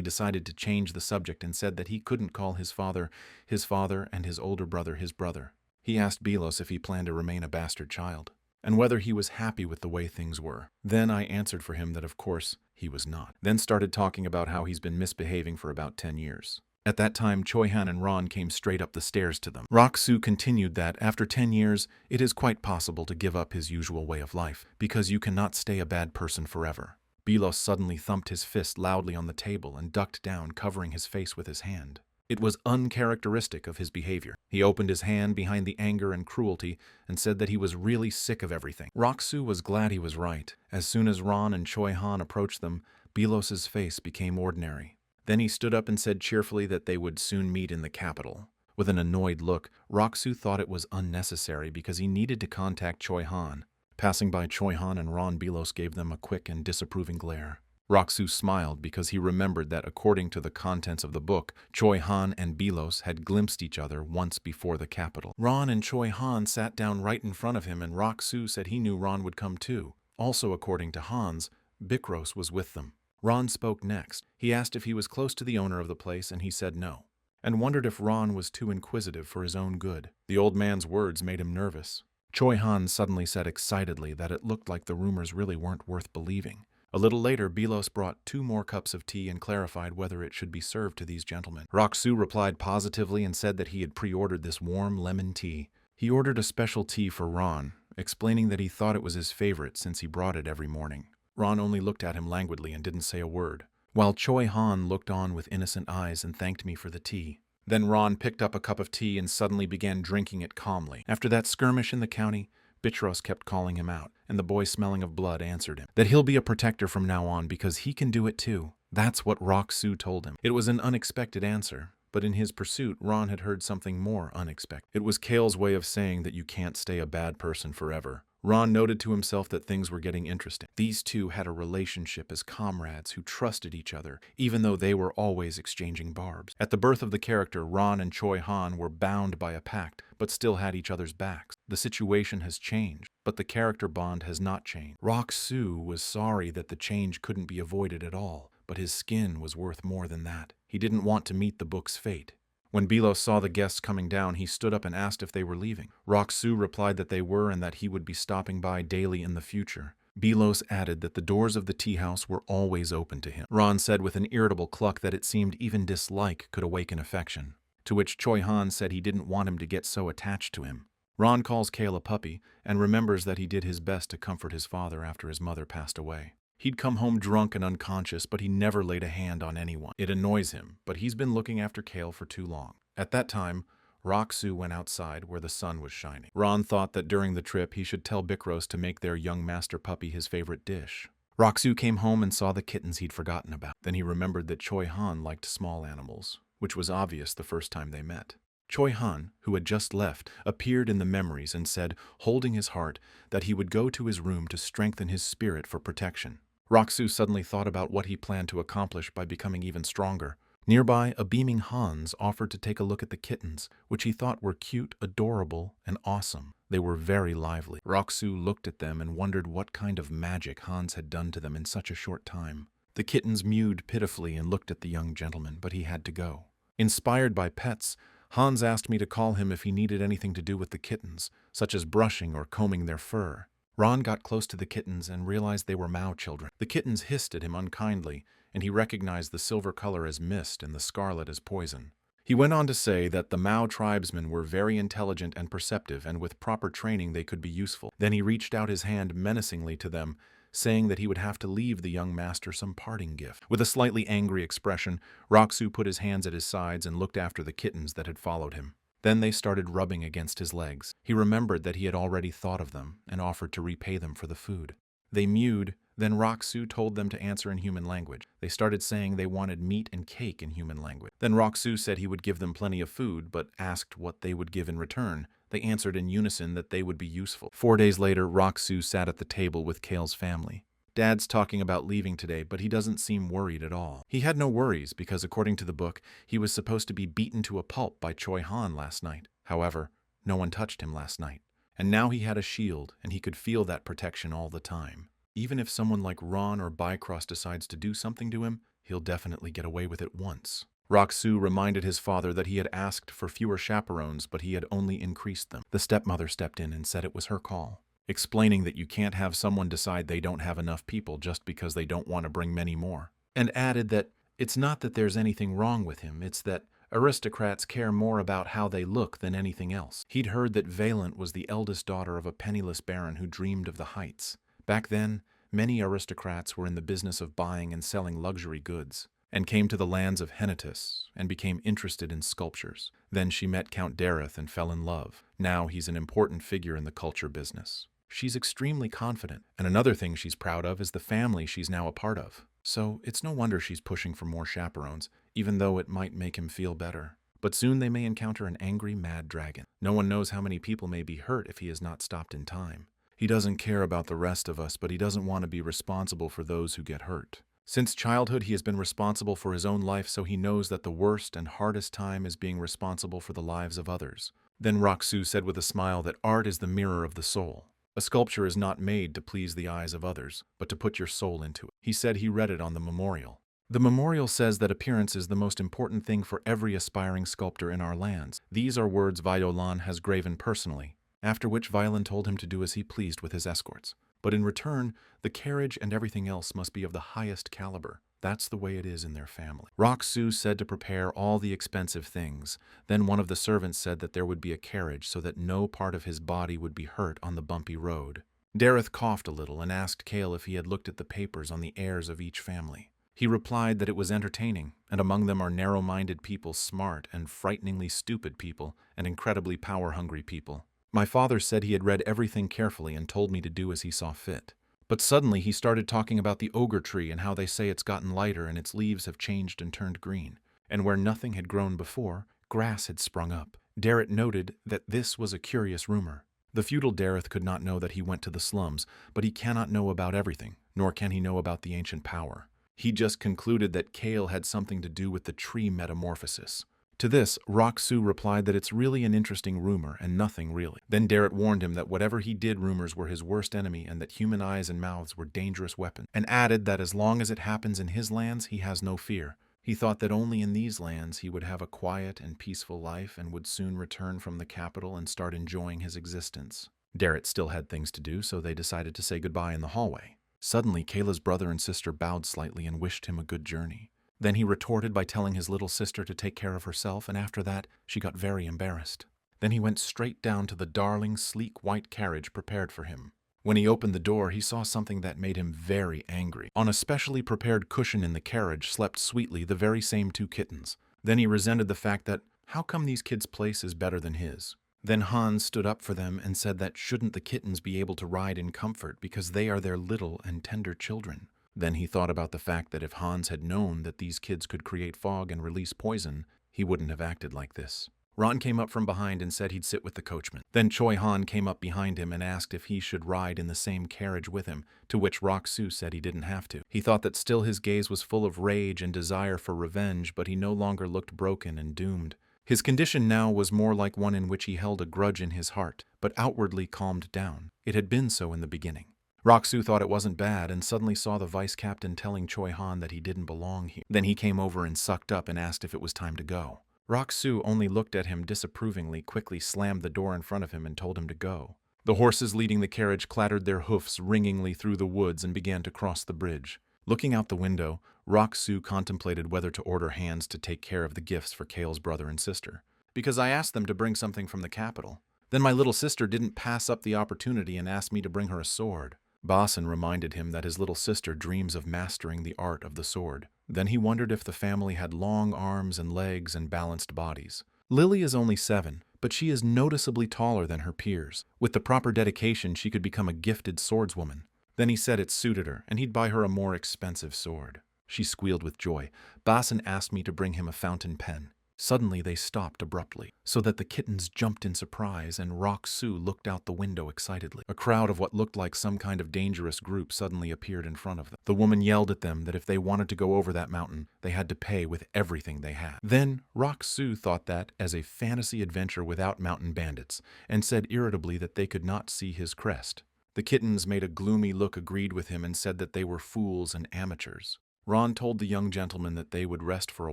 decided to change the subject and said that he couldn't call his father, and his older brother his brother. He asked Belos if he planned to remain a bastard child, and whether he was happy with the way things were. Then I answered for him that of course he was not. Then started talking about how he's been misbehaving for about 10 years. At that time, Choi-han and Ron came straight up the stairs to them. Rock-soo continued that after 10 years, it is quite possible to give up his usual way of life, because you cannot stay a bad person forever. Belos suddenly thumped his fist loudly on the table and ducked down, covering his face with his hand. It was uncharacteristic of his behavior. He opened his hand behind the anger and cruelty and said that he was really sick of everything. Rock-soo was glad he was right. As soon as Ron and Choi-han approached them, Belos's face became ordinary. Then he stood up and said cheerfully that they would soon meet in the capital. With an annoyed look, Rock-soo thought it was unnecessary because he needed to contact Choi-han. Passing by Choi-han and Ron, Belos gave them a quick and disapproving glare. Rock-soo smiled because he remembered that according to the contents of the book, Choi-han and Belos had glimpsed each other once before the capital. Ron and Choi-han sat down right in front of him, and Rock-soo said he knew Ron would come too. Also, according to Hans, Bikros was with them. Ron spoke next. He asked if he was close to the owner of the place, and he said no, and wondered if Ron was too inquisitive for his own good. The old man's words made him nervous. Choi-han suddenly said excitedly that it looked like the rumors really weren't worth believing. A little later, Belos brought 2 more cups of tea and clarified whether it should be served to these gentlemen. Rock-soo replied positively and said that he had pre-ordered this warm lemon tea. He ordered a special tea for Ron, explaining that he thought it was his favorite since he brought it every morning. Ron only looked at him languidly and didn't say a word, while Choi-han looked on with innocent eyes and thanked me for the tea. Then Ron picked up a cup of tea and suddenly began drinking it calmly. After that skirmish in the county, Bikros kept calling him out, and the boy smelling of blood answered him that he'll be a protector from now on because he can do it too. That's what Rock-soo told him. It was an unexpected answer, but in his pursuit, Ron had heard something more unexpected. It was Kale's way of saying that you can't stay a bad person forever. Ron noted to himself that things were getting interesting. These two had a relationship as comrades who trusted each other, even though they were always exchanging barbs. At the birth of the character, Ron and Choi-han were bound by a pact, but still had each other's backs. The situation has changed, but the character bond has not changed. Rock-soo was sorry that the change couldn't be avoided at all, but his skin was worth more than that. He didn't want to meet the book's fate. When Belos saw the guests coming down, he stood up and asked if they were leaving. Rock-soo replied that they were and that he would be stopping by daily in the future. Belos added that the doors of the tea house were always open to him. Ron said with an irritable cluck that it seemed even dislike could awaken affection, to which Choi-han said he didn't want him to get so attached to him. Ron calls Kale a puppy and remembers that he did his best to comfort his father after his mother passed away. He'd come home drunk and unconscious, but he never laid a hand on anyone. It annoys him, but he's been looking after Kale for too long. At that time, Rock-soo went outside where the sun was shining. Ron thought that during the trip he should tell Bikros to make their young master puppy his favorite dish. Rock-soo came home and saw the kittens he'd forgotten about. Then he remembered that Choi-han liked small animals, which was obvious the first time they met. Choi-han, who had just left, appeared in the memories and said, holding his heart, that he would go to his room to strengthen his spirit for protection. Rock-soo suddenly thought about what he planned to accomplish by becoming even stronger. Nearby, a beaming Hans offered to take a look at the kittens, which he thought were cute, adorable, and awesome. They were very lively. Rock-soo looked at them and wondered what kind of magic Hans had done to them in such a short time. The kittens mewed pitifully and looked at the young gentleman, but he had to go. Inspired by pets, Hans asked me to call him if he needed anything to do with the kittens, such as brushing or combing their fur. Ron got close to the kittens and realized they were Mao children. The kittens hissed at him unkindly, and he recognized the silver color as mist and the scarlet as poison. He went on to say that the Mao tribesmen were very intelligent and perceptive, and with proper training they could be useful. Then he reached out his hand menacingly to them, saying that he would have to leave the young master some parting gift. With a slightly angry expression, Rock-soo put his hands at his sides and looked after the kittens that had followed him. Then they started rubbing against his legs. He remembered that he had already thought of them and offered to repay them for the food. They mewed, then Rock-Soo told them to answer in human language. They started saying they wanted meat and cake in human language. Then Rock-Soo said he would give them plenty of food, but asked what they would give in return. They answered in unison that they would be useful. 4 days later, Rock-Soo sat at the table with Kale's family. Dad's talking about leaving today, but he doesn't seem worried at all. He had no worries because, according to the book, he was supposed to be beaten to a pulp by Choi Han last night. However, no one touched him last night. And now he had a shield, and he could feel that protection all the time. Even if someone like Ron or Bycross decides to do something to him, he'll definitely get away with it once. Rock-Soo reminded his father that he had asked for fewer chaperones, but he had only increased them. The stepmother stepped in and said it was her call, explaining that you can't have someone decide they don't have enough people just because they don't want to bring many more, and added that it's not that there's anything wrong with him, it's that aristocrats care more about how they look than anything else. He'd heard that Valent was the eldest daughter of a penniless baron who dreamed of the heights. Back then, many aristocrats were in the business of buying and selling luxury goods, and came to the lands of Hennetus and became interested in sculptures. Then she met Count Dareth and fell in love. Now he's an important figure in the culture business. She's extremely confident, and another thing she's proud of is the family she's now a part of. So it's no wonder she's pushing for more chaperones, even though it might make him feel better. But soon they may encounter an angry, mad dragon. No one knows how many people may be hurt if he is not stopped in time. He doesn't care about the rest of us, but he doesn't want to be responsible for those who get hurt. Since childhood, he has been responsible for his own life, so he knows that the worst and hardest time is being responsible for the lives of others. Then Rock-Soo said with a smile that art is the mirror of the soul. A sculpture is not made to please the eyes of others, but to put your soul into it. He said he read it on the memorial. The memorial says that appearance is the most important thing for every aspiring sculptor in our lands. These are words Violan has graven personally, after which Violin told him to do as he pleased with his escorts. But in return, the carriage and everything else must be of the highest caliber. That's the way it is in their family. Rock-Soo said to prepare all the expensive things. Then one of the servants said that there would be a carriage so that no part of his body would be hurt on the bumpy road. Dareth coughed a little and asked Kale if he had looked at the papers on the heirs of each family. He replied that it was entertaining, and among them are narrow-minded people, smart and frighteningly stupid people, and incredibly power-hungry people. My father said he had read everything carefully and told me to do as he saw fit. But suddenly he started talking about the ogre tree and how they say it's gotten lighter and its leaves have changed and turned green. And where nothing had grown before, grass had sprung up. Dareth noted that this was a curious rumor. The feudal Dareth could not know that he went to the slums, but he cannot know about everything, nor can he know about the ancient power. He just concluded that Kale had something to do with the tree metamorphosis. To this, Rock-Soo replied that it's really an interesting rumor and nothing really. Then Dareth warned him that whatever he did, rumors were his worst enemy and that human eyes and mouths were dangerous weapons, and added that as long as it happens in his lands, he has no fear. He thought that only in these lands he would have a quiet and peaceful life and would soon return from the capital and start enjoying his existence. Dareth still had things to do, so they decided to say goodbye in the hallway. Suddenly, Kayla's brother and sister bowed slightly and wished him a good journey. Then he retorted by telling his little sister to take care of herself, and after that, she got very embarrassed. Then he went straight down to the darling, sleek white carriage prepared for him. When he opened the door, he saw something that made him very angry. On a specially prepared cushion in the carriage slept sweetly the very same 2 kittens. Then he resented the fact that, how come these kids' place is better than his? Then Hans stood up for them and said that shouldn't the kittens be able to ride in comfort because they are their little and tender children? Then he thought about the fact that if Hans had known that these kids could create fog and release poison, he wouldn't have acted like this. Ron came up from behind and said he'd sit with the coachman. Then Choi Han came up behind him and asked if he should ride in the same carriage with him, to which Rock-Soo said he didn't have to. He thought that still his gaze was full of rage and desire for revenge, but he no longer looked broken and doomed. His condition now was more like one in which he held a grudge in his heart, but outwardly calmed down. It had been so in the beginning. Rock-Soo thought it wasn't bad and suddenly saw the vice captain telling Choi Han that he didn't belong here. Then he came over and sucked up and asked if it was time to go. Rock-Soo only looked at him disapprovingly, quickly slammed the door in front of him and told him to go. The horses leading the carriage clattered their hoofs ringingly through the woods and began to cross the bridge. Looking out the window, Rock-Soo contemplated whether to order hands to take care of the gifts for Kale's brother and sister. Because I asked them to bring something from the capital. Then my little sister didn't pass up the opportunity and asked me to bring her a sword. Basen reminded him that his little sister dreams of mastering the art of the sword. Then he wondered if the family had long arms and legs and balanced bodies. Lily is only 7, but she is noticeably taller than her peers. With the proper dedication, she could become a gifted swordswoman. Then he said it suited her, and he'd buy her a more expensive sword. She squealed with joy. Basin asked me to bring him a fountain pen. Suddenly they stopped abruptly, so that the kittens jumped in surprise and Rock-Soo looked out the window excitedly. A crowd of what looked like some kind of dangerous group suddenly appeared in front of them. The woman yelled at them that if they wanted to go over that mountain, they had to pay with everything they had. Then Rock-Soo thought that as a fantasy adventure without mountain bandits, and said irritably that they could not see his crest. The kittens made a gloomy look, agreed with him, and said that they were fools and amateurs. Ron told the young gentleman that they would rest for a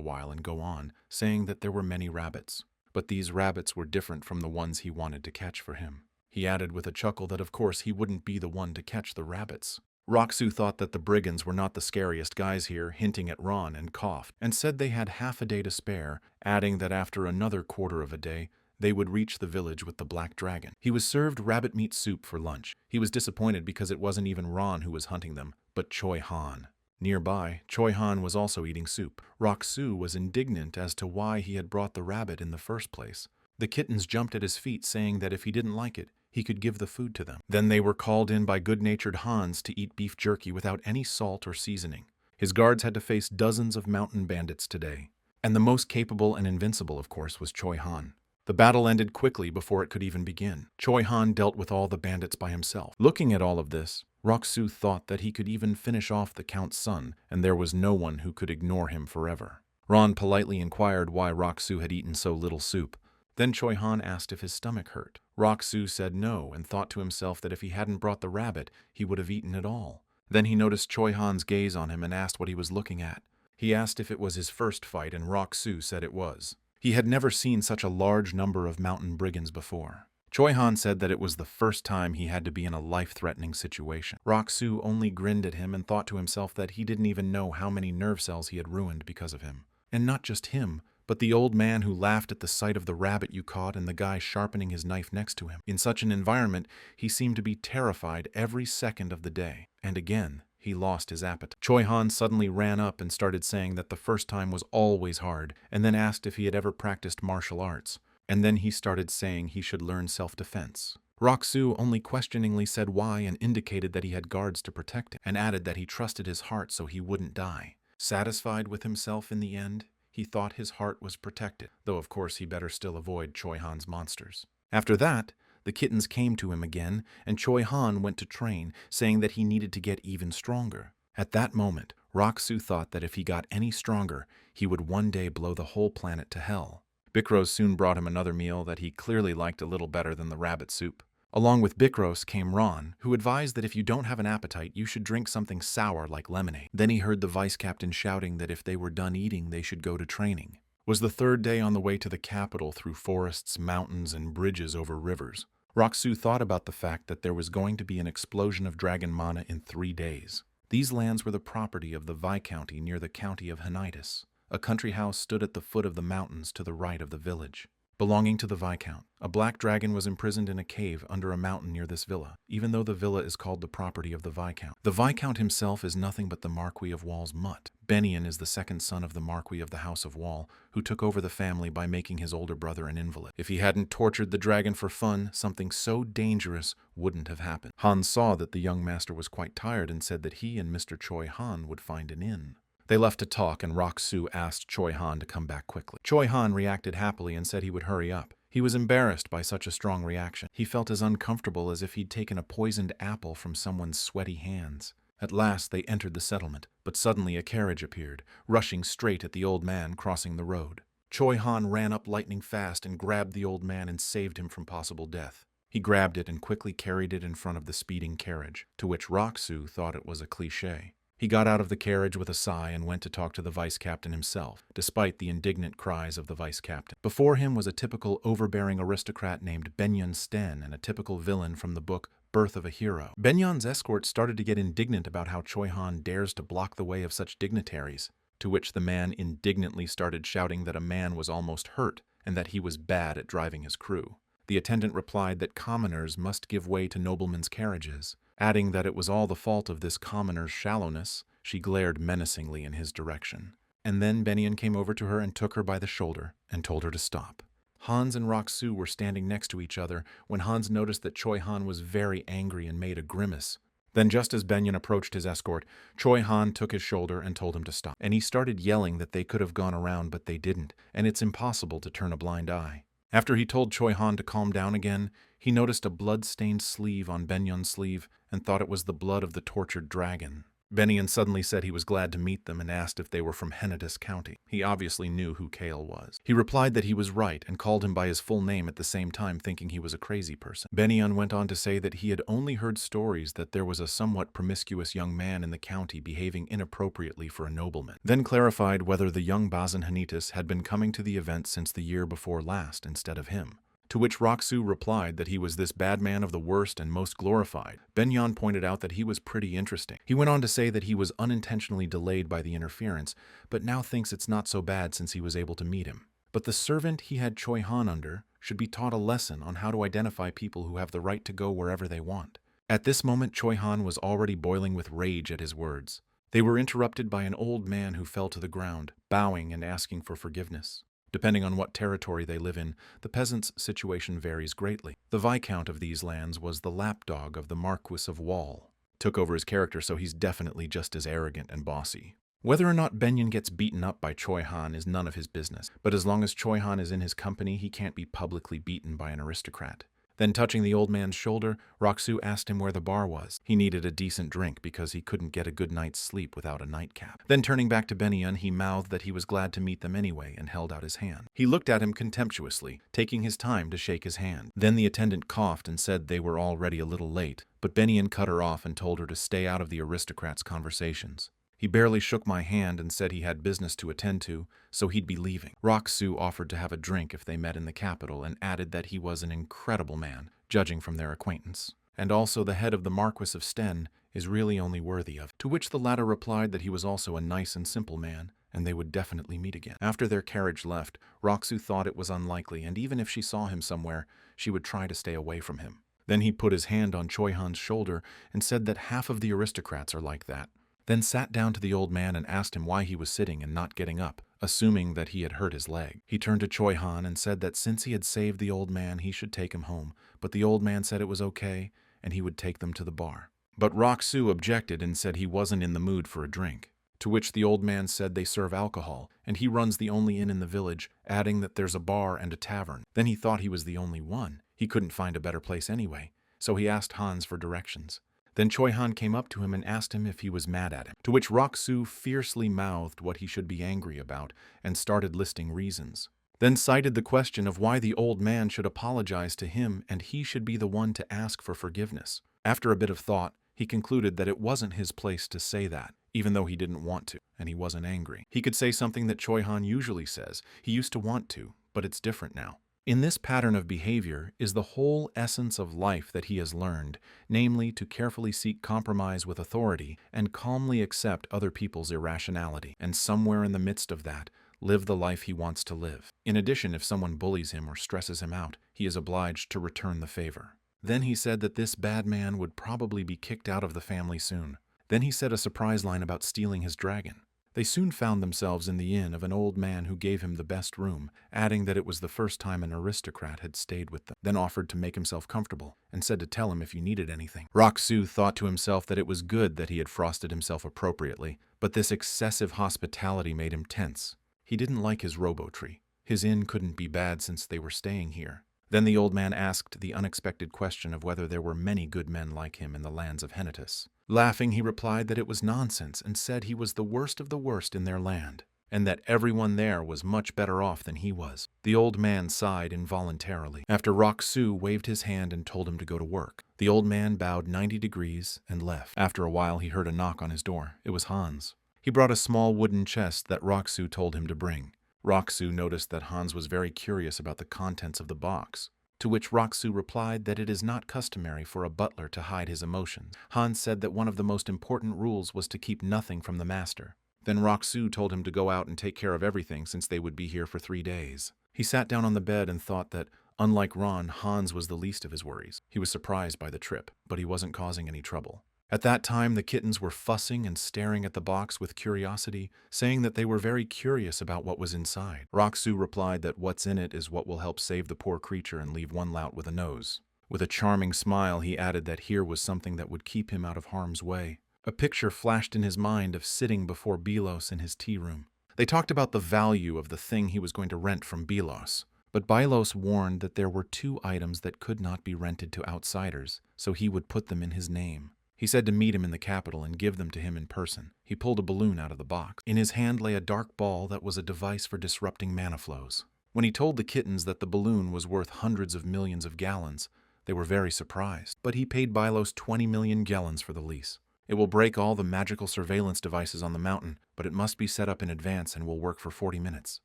while and go on, saying that there were many rabbits. But these rabbits were different from the ones he wanted to catch for him. He added with a chuckle that of course he wouldn't be the one to catch the rabbits. Rock-Soo thought that the brigands were not the scariest guys here, hinting at Ron, and coughed, and said they had half a day to spare, adding that after another quarter of a day, they would reach the village with the Black Dragon. He was served rabbit meat soup for lunch. He was disappointed because it wasn't even Ron who was hunting them, but Choi Han. Nearby, Choi Han was also eating soup. Rock-Soo was indignant as to why he had brought the rabbit in the first place. The kittens jumped at his feet, saying that if he didn't like it, he could give the food to them. Then they were called in by good-natured Hans to eat beef jerky without any salt or seasoning. His guards had to face dozens of mountain bandits today. And the most capable and invincible, of course, was Choi Han. The battle ended quickly before it could even begin. Choi Han dealt with all the bandits by himself. Looking at all of this, Rock-Soo thought that he could even finish off the Count's son, and there was no one who could ignore him forever. Ron politely inquired why Rock-Soo had eaten so little soup. Then Choi Han asked if his stomach hurt. Rock-Soo said no, and thought to himself that if he hadn't brought the rabbit, he would have eaten it all. Then he noticed Choi Han's gaze on him and asked what he was looking at. He asked if it was his first fight, and Rock-Soo said it was. He had never seen such a large number of mountain brigands before. Choi Han said that it was the first time he had to be in a life-threatening situation. Rock-Soo only grinned at him and thought to himself that he didn't even know how many nerve cells he had ruined because of him. And not just him, but the old man who laughed at the sight of the rabbit you caught and the guy sharpening his knife next to him. In such an environment, he seemed to be terrified every second of the day. And again, he lost his appetite. Choi Han suddenly ran up and started saying that the first time was always hard, and then asked if he had ever practiced martial arts. And then he started saying he should learn self-defense. Rock-Soo only questioningly said why and indicated that he had guards to protect him, and added that he trusted his heart so he wouldn't die. Satisfied with himself in the end, he thought his heart was protected, though of course he better still avoid Choi Han's monsters. After that, the kittens came to him again, and Choi Han went to train, saying that he needed to get even stronger. At that moment, Rock-Soo thought that if he got any stronger, he would one day blow the whole planet to hell. Bikros soon brought him another meal that he clearly liked a little better than the rabbit soup. Along with Bikros came Ron, who advised that if you don't have an appetite, you should drink something sour like lemonade. Then he heard the vice captain shouting that if they were done eating, they should go to training. It was the third day on the way to the capital through forests, mountains, and bridges over rivers. Rock-Soo thought about the fact that there was going to be an explosion of dragon mana in 3 days. These lands were the property of the Viscounty near the county of Hanitis. A country house stood at the foot of the mountains to the right of the village. Belonging to the Viscount, a black dragon was imprisoned in a cave under a mountain near this villa, even though the villa is called the property of the Viscount. The Viscount himself is nothing but the Marquis of Wall's mutt. Bennion is the second son of the Marquis of the House of Wall, who took over the family by making his older brother an invalid. If he hadn't tortured the dragon for fun, something so dangerous wouldn't have happened. Han saw that the young master was quite tired and said that he and Mr. Choi Han would find an inn. They left to talk, and Rock-Soo asked Choi Han to come back quickly. Choi Han reacted happily and said he would hurry up. He was embarrassed by such a strong reaction. He felt as uncomfortable as if he'd taken a poisoned apple from someone's sweaty hands. At last they entered the settlement, but suddenly a carriage appeared, rushing straight at the old man crossing the road. Choi Han ran up lightning fast and grabbed the old man and saved him from possible death. He grabbed it and quickly carried it in front of the speeding carriage, to which Rock-Soo thought it was a cliché. He got out of the carriage with a sigh and went to talk to the vice captain himself, despite the indignant cries of the vice captain. Before him was a typical overbearing aristocrat named Benyon Sten and a typical villain from the book Birth of a Hero. Benyon's escort started to get indignant about how Choi Han dares to block the way of such dignitaries, to which the man indignantly started shouting that a man was almost hurt and that he was bad at driving his crew. The attendant replied that commoners must give way to noblemen's carriages. Adding that it was all the fault of this commoner's shallowness, she glared menacingly in his direction. And then Bennion came over to her and took her by the shoulder and told her to stop. Hans and Rock-soo were standing next to each other when Hans noticed that Choi-han was very angry and made a grimace. Then just as Benyon approached his escort, Choi-han took his shoulder and told him to stop. And he started yelling that they could have gone around but they didn't, and it's impossible to turn a blind eye. After he told Choi-han to calm down again, he noticed a blood-stained sleeve on Benyon's sleeve and thought it was the blood of the tortured dragon. Benyon suddenly said he was glad to meet them and asked if they were from Hennetis County. He obviously knew who Kale was. He replied that he was right and called him by his full name at the same time, thinking he was a crazy person. Benyon went on to say that he had only heard stories that there was a somewhat promiscuous young man in the county behaving inappropriately for a nobleman. Then clarified whether the young Bazin Hanitas had been coming to the event since the year before last instead of him. To which Rock-soo replied that he was this bad man of the worst and most glorified. Benyon pointed out that he was pretty interesting. He went on to say that he was unintentionally delayed by the interference, but now thinks it's not so bad since he was able to meet him. But the servant he had Choi-han under should be taught a lesson on how to identify people who have the right to go wherever they want. At this moment, Choi-han was already boiling with rage at his words. They were interrupted by an old man who fell to the ground, bowing and asking for forgiveness. Depending on what territory they live in, the peasants' situation varies greatly. The viscount of these lands was the lapdog of the Marquis of Wall. Took over his character, so he's definitely just as arrogant and bossy. Whether or not Benyon gets beaten up by Choi-han is none of his business, but as long as Choi-han is in his company, he can't be publicly beaten by an aristocrat. Then touching the old man's shoulder, Rock-soo asked him where the bar was. He needed a decent drink because he couldn't get a good night's sleep without a nightcap. Then turning back to Benyon, he mouthed that he was glad to meet them anyway and held out his hand. He looked at him contemptuously, taking his time to shake his hand. Then the attendant coughed and said they were already a little late, but Benyon cut her off and told her to stay out of the aristocrats' conversations. He barely shook my hand and said he had business to attend to, so he'd be leaving. Rock-soo offered to have a drink if they met in the capital and added that he was an incredible man, judging from their acquaintance. And also the head of the Marquis of Sten is really only worthy of. To which the latter replied that he was also a nice and simple man, and they would definitely meet again. After their carriage left, Rock-soo thought it was unlikely, and even if she saw him somewhere, she would try to stay away from him. Then he put his hand on Choi-han's shoulder and said that half of the aristocrats are like that. Then sat down to the old man and asked him why he was sitting and not getting up, assuming that he had hurt his leg. He turned to Choi-han and said that since he had saved the old man, he should take him home, but the old man said it was okay, and he would take them to the bar. But Rock-soo objected and said he wasn't in the mood for a drink, to which the old man said they serve alcohol, and he runs the only inn in the village, adding that there's a bar and a tavern. Then he thought he was the only one. He couldn't find a better place anyway, so he asked Hans for directions. Then Choi-han came up to him and asked him if he was mad at him, to which Rock-soo fiercely mouthed what he should be angry about and started listing reasons. Then cited the question of why the old man should apologize to him and he should be the one to ask for forgiveness. After a bit of thought, he concluded that it wasn't his place to say that, even though he didn't want to, and he wasn't angry. He could say something that Choi-han usually says. He used to want to, but it's different now. In this pattern of behavior is the whole essence of life that he has learned, namely to carefully seek compromise with authority and calmly accept other people's irrationality, and somewhere in the midst of that, live the life he wants to live. In addition, if someone bullies him or stresses him out, he is obliged to return the favor. Then he said that this bad man would probably be kicked out of the family soon. Then he said a surprise line about stealing his dragon. They soon found themselves in the inn of an old man who gave him the best room, adding that it was the first time an aristocrat had stayed with them, then offered to make himself comfortable, and said to tell him if you needed anything. Rock-soo thought to himself that it was good that he had frosted himself appropriately, but this excessive hospitality made him tense. He didn't like his robo-tree. His inn couldn't be bad since they were staying here. Then the old man asked the unexpected question of whether there were many good men like him in the lands of Hennetis. Laughing, he replied that it was nonsense and said he was the worst of the worst in their land, and that everyone there was much better off than he was. The old man sighed involuntarily, after Rock-soo waved his hand and told him to go to work. The old man bowed 90 degrees and left. After a while, he heard a knock on his door. It was Hans. He brought a small wooden chest that Rock-soo told him to bring. Rock-soo noticed that Hans was very curious about the contents of the box, to which Rock-soo replied that it is not customary for a butler to hide his emotions. Hans said that one of the most important rules was to keep nothing from the master. Then Rock-soo told him to go out and take care of everything since they would be here for 3 days. He sat down on the bed and thought that, unlike Ron, Hans was the least of his worries. He was surprised by the trip, but he wasn't causing any trouble. At that time, the kittens were fussing and staring at the box with curiosity, saying that they were very curious about what was inside. Roxu replied that what's in it is what will help save the poor creature and leave one lout with a nose. With a charming smile, he added that here was something that would keep him out of harm's way. A picture flashed in his mind of sitting before Belos in his tea room. They talked about the value of the thing he was going to rent from Belos, but Belos warned that there were 2 items that could not be rented to outsiders, so he would put them in his name. He said to meet him in the capital and give them to him in person. He pulled a balloon out of the box. In his hand lay a dark ball that was a device for disrupting mana flows. When he told the kittens that the balloon was worth hundreds of millions of gallons, they were very surprised. But he paid Belos 20 million gallons for the lease. It will break all the magical surveillance devices on the mountain, but it must be set up in advance and will work for 40 minutes.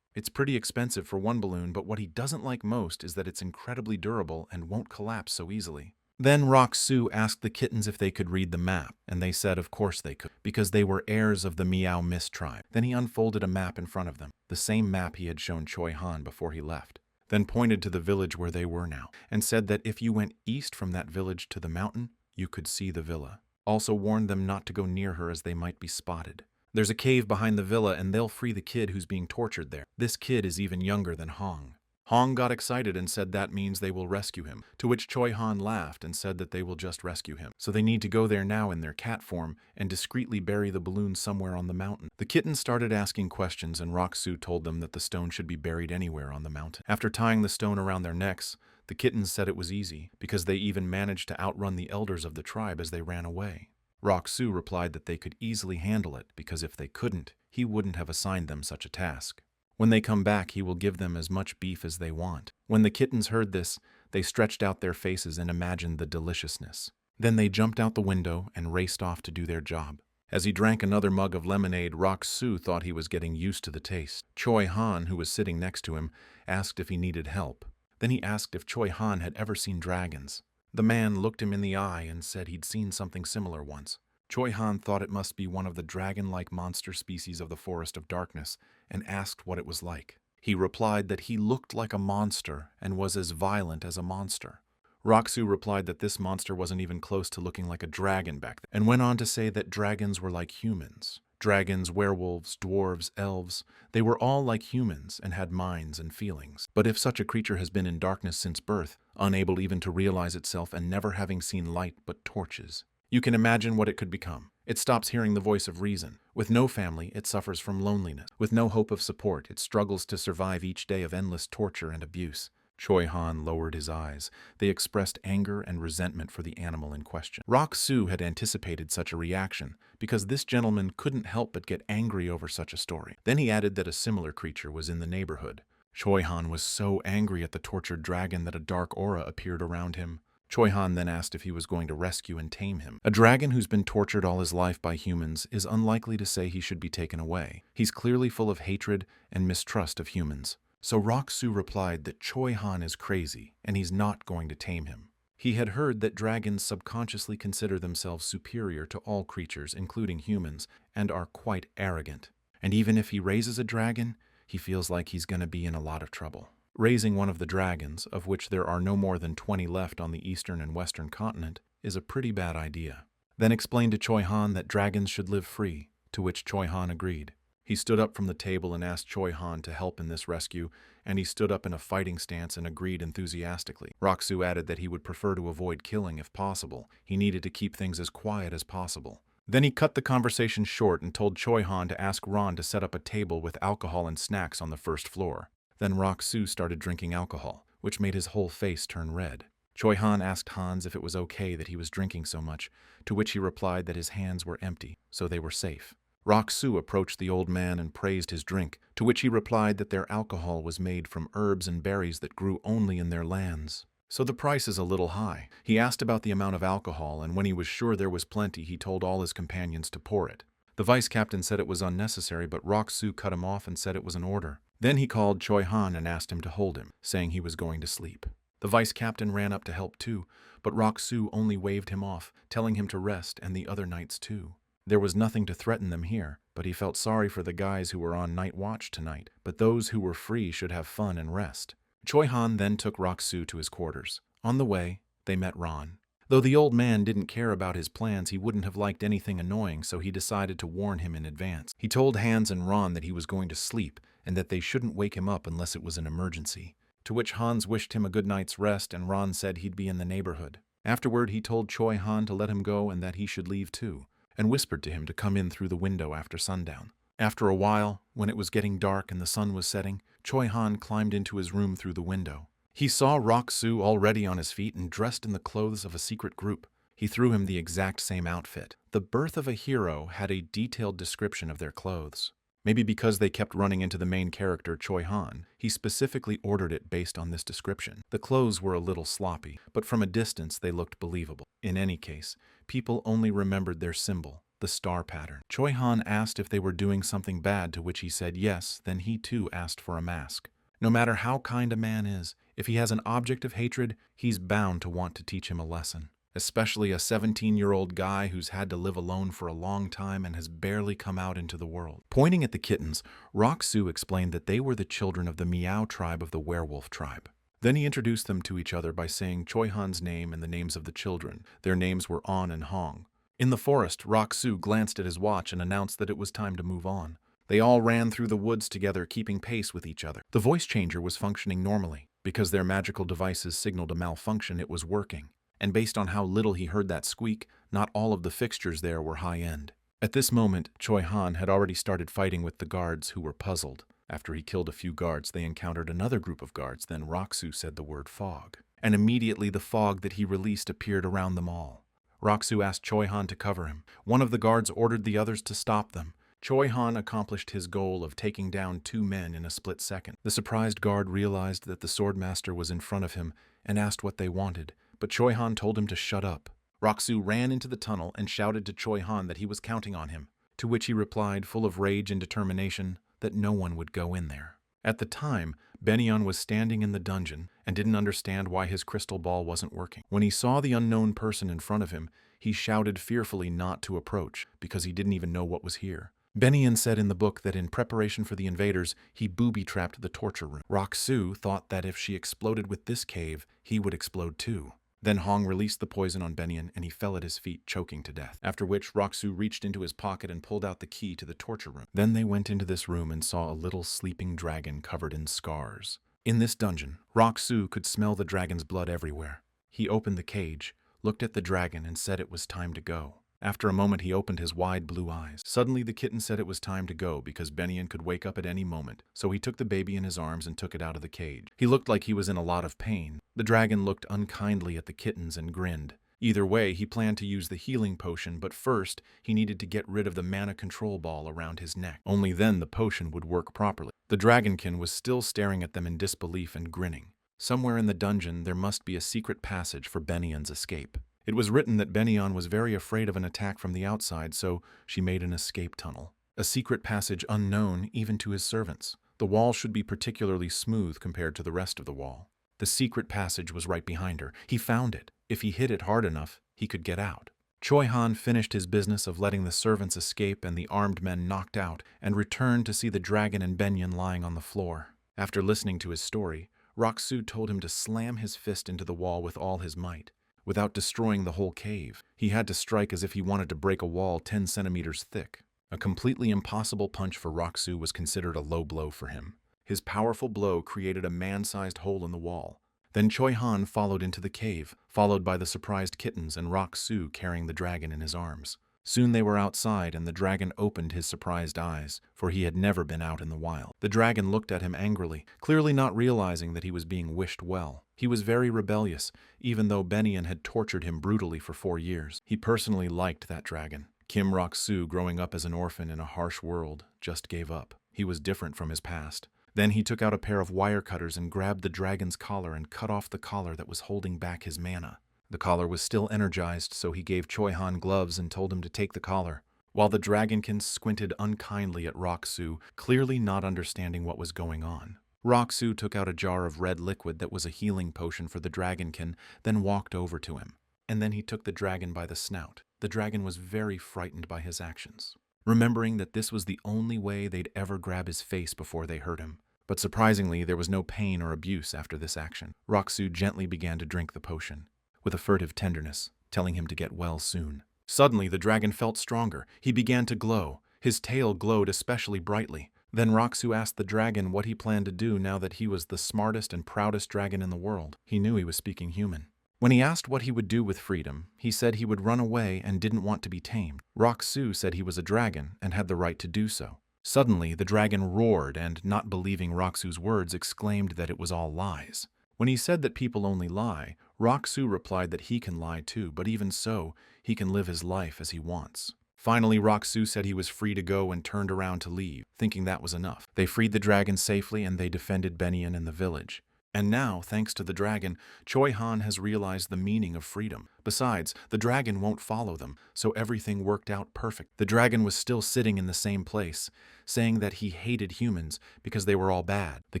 It's pretty expensive for one balloon, but what he doesn't like most is that it's incredibly durable and won't collapse so easily. Then Roxu asked the kittens if they could read the map, and they said of course they could, because they were heirs of the Meow Mist tribe. Then he unfolded a map in front of them, the same map he had shown Choi Han before he left, then pointed to the village where they were now, and said that if you went east from that village to the mountain, you could see the villa. Also warned them not to go near her as they might be spotted. There's a cave behind the villa and they'll free the kid who's being tortured there. This kid is even younger than Hong. Hong got excited and said that means they will rescue him, to which Choi Han laughed and said that they will just rescue him. So they need to go there now in their cat form and discreetly bury the balloon somewhere on the mountain. The kittens started asking questions and Roxu told them that the stone should be buried anywhere on the mountain. After tying the stone around their necks, the kittens said it was easy, because they even managed to outrun the elders of the tribe as they ran away. Roxu replied that they could easily handle it, because if they couldn't, he wouldn't have assigned them such a task. When they come back, he will give them as much beef as they want. When the kittens heard this, they stretched out their faces and imagined the deliciousness. Then they jumped out the window and raced off to do their job. As he drank another mug of lemonade, Roxu thought he was getting used to the taste. Choi Han, who was sitting next to him, asked if he needed help. Then he asked if Choi Han had ever seen dragons. The man looked him in the eye and said he'd seen something similar once. Choi Han thought it must be one of the dragon-like monster species of the Forest of Darkness and asked what it was like. He replied that he looked like a monster and was as violent as a monster. Roxu replied that this monster wasn't even close to looking like a dragon back then, and went on to say that dragons were like humans. Dragons, werewolves, dwarves, elves, they were all like humans and had minds and feelings. But if such a creature has been in darkness since birth, unable even to realize itself and never having seen light but torches, you can imagine what it could become. It stops hearing the voice of reason. With no family, it suffers from loneliness. With no hope of support, it struggles to survive each day of endless torture and abuse. Choi Han lowered his eyes. They expressed anger and resentment for the animal in question. Roxu had anticipated such a reaction, because this gentleman couldn't help but get angry over such a story. Then he added that a similar creature was in the neighborhood. Choi Han was so angry at the tortured dragon that a dark aura appeared around him. Choi Han then asked if he was going to rescue and tame him. A dragon who's been tortured all his life by humans is unlikely to say he should be taken away. He's clearly full of hatred and mistrust of humans. So Roxu replied that Choi Han is crazy and he's not going to tame him. He had heard that dragons subconsciously consider themselves superior to all creatures, including humans, and are quite arrogant. And even if he raises a dragon, he feels like he's going to be in a lot of trouble. Raising one of the dragons, of which there are no more than 20 left on the eastern and western continent, is a pretty bad idea. Then explained to Choi Han that dragons should live free, to which Choi Han agreed. He stood up from the table and asked Choi Han to help in this rescue, and he stood up in a fighting stance and agreed enthusiastically. Roxu added that he would prefer to avoid killing if possible. He needed to keep things as quiet as possible. Then he cut the conversation short and told Choi Han to ask Ron to set up a table with alcohol and snacks on the first floor. Then Roxu started drinking alcohol, which made his whole face turn red. Choi Han asked Hans if it was okay that he was drinking so much, to which he replied that his hands were empty, so they were safe. Roxu approached the old man and praised his drink, to which he replied that their alcohol was made from herbs and berries that grew only in their lands. So the price is a little high. He asked about the amount of alcohol, and when he was sure there was plenty, he told all his companions to pour it. The vice captain said it was unnecessary, but Roxu cut him off and said it was an order. Then he called Choi Han and asked him to hold him, saying he was going to sleep. The vice captain ran up to help too, but Roxu only waved him off, telling him to rest and the other knights too. There was nothing to threaten them here, but he felt sorry for the guys who were on night watch tonight, but those who were free should have fun and rest. Choi Han then took Roxu to his quarters. On the way, they met Ron. Though the old man didn't care about his plans, he wouldn't have liked anything annoying, so he decided to warn him in advance. He told Hans and Ron that he was going to sleep and that they shouldn't wake him up unless it was an emergency. To which Hans wished him a good night's rest, and Ron said he'd be in the neighborhood. Afterward, he told Choi Han to let him go and that he should leave too, and whispered to him to come in through the window after sundown. After a while, when it was getting dark and the sun was setting, Choi Han climbed into his room through the window. He saw Rock-soo already on his feet and dressed in the clothes of a secret group. He threw him the exact same outfit. The Birth of a Hero had a detailed description of their clothes. Maybe because they kept running into the main character, Choi Han, he specifically ordered it based on this description. The clothes were a little sloppy, but from a distance they looked believable. In any case, people only remembered their symbol, the star pattern. Choi Han asked if they were doing something bad, to which he said yes, then he too asked for a mask. No matter how kind a man is, if he has an object of hatred, he's bound to want to teach him a lesson. Especially a 17-year-old guy who's had to live alone for a long time and has barely come out into the world. Pointing at the kittens, Rock-soo explained that they were the children of the Meow tribe of the werewolf tribe. Then he introduced them to each other by saying Choi Han's name and the names of the children. Their names were On and Hong. In the forest, Rock-soo glanced at his watch and announced that it was time to move on. They all ran through the woods together, keeping pace with each other. The voice changer was functioning normally. Because their magical devices signaled a malfunction, it was working. And based on how little he heard that squeak, not all of the fixtures there were high-end. At this moment, Choi Han had already started fighting with the guards, who were puzzled. After he killed a few guards, they encountered another group of guards. Then Rock-soo said the word fog. And immediately the fog that he released appeared around them all. Rock-soo asked Choi Han to cover him. One of the guards ordered the others to stop them. Choi Han accomplished his goal of taking down 2 men in a split second. The surprised guard realized that the swordmaster was in front of him and asked what they wanted, but Choi Han told him to shut up. Rock-soo ran into the tunnel and shouted to Choi Han that he was counting on him, to which he replied, full of rage and determination, that no one would go in there. At the time, Benyon was standing in the dungeon and didn't understand why his crystal ball wasn't working. When he saw the unknown person in front of him, he shouted fearfully not to approach because he didn't even know what was here. Benyon said in the book that in preparation for the invaders, he booby-trapped the torture room. Rock-soo thought that if she exploded with this cave, he would explode too. Then Hong released the poison on Benyon and he fell at his feet, choking to death. After which, Rock-soo reached into his pocket and pulled out the key to the torture room. Then they went into this room and saw a little sleeping dragon covered in scars. In this dungeon, Rock-soo could smell the dragon's blood everywhere. He opened the cage, looked at the dragon, and said it was time to go. After a moment, he opened his wide blue eyes. Suddenly, the kitten said it was time to go because Benyon could wake up at any moment, so he took the baby in his arms and took it out of the cage. He looked like he was in a lot of pain. The dragon looked unkindly at the kittens and grinned. Either way, he planned to use the healing potion, but first, he needed to get rid of the mana control ball around his neck. Only then the potion would work properly. The dragonkin was still staring at them in disbelief and grinning. Somewhere in the dungeon, there must be a secret passage for Benyon's escape. It was written that Benyon was very afraid of an attack from the outside, so she made an escape tunnel. A secret passage unknown even to his servants. The wall should be particularly smooth compared to the rest of the wall. The secret passage was right behind her. He found it. If he hit it hard enough, he could get out. Choi Han finished his business of letting the servants escape and the armed men knocked out, and returned to see the dragon and Benyon lying on the floor. After listening to his story, Rock-soo told him to slam his fist into the wall with all his might. Without destroying the whole cave, he had to strike as if he wanted to break a wall 10 centimeters thick. A completely impossible punch for Rock-soo was considered a low blow for him. His powerful blow created a man-sized hole in the wall. Then Choi Han followed into the cave, followed by the surprised kittens and Rock-soo carrying the dragon in his arms. Soon they were outside, and the dragon opened his surprised eyes, for he had never been out in the wild. The dragon looked at him angrily, clearly not realizing that he was being wished well. He was very rebellious, even though Benyon had tortured him brutally for 4 years. He personally liked that dragon. Kim Rock-soo, growing up as an orphan in a harsh world, just gave up. He was different from his past. Then he took out a pair of wire cutters and grabbed the dragon's collar and cut off the collar that was holding back his mana. The collar was still energized, so he gave Choi Han gloves and told him to take the collar, while the dragonkin squinted unkindly at Rock-soo, clearly not understanding what was going on. Rock-soo took out a jar of red liquid that was a healing potion for the dragonkin, then walked over to him. And then he took the dragon by the snout. The dragon was very frightened by his actions, remembering that this was the only way they'd ever grab his face before they hurt him. But surprisingly, there was no pain or abuse after this action. Rock-soo gently began to drink the potion. with a furtive tenderness, telling him to get well soon. Suddenly, the dragon felt stronger. He began to glow. His tail glowed especially brightly. Then Roxu asked the dragon what he planned to do now that he was the smartest and proudest dragon in the world. He knew he was speaking human. When he asked what he would do with freedom, he said he would run away and didn't want to be tamed. Roxu said he was a dragon and had the right to do so. Suddenly, the dragon roared and, not believing Roxu's words, exclaimed that it was all lies. When he said that people only lie, Roxu replied that he can lie too, but even so, he can live his life as he wants. Finally, Roxu said he was free to go and turned around to leave, thinking that was enough. They freed the dragon safely and they defended Benian and the village. And now, thanks to the dragon, Choi Han has realized the meaning of freedom. Besides, the dragon won't follow them, so everything worked out perfect. The dragon was still sitting in the same place, saying that he hated humans because they were all bad. The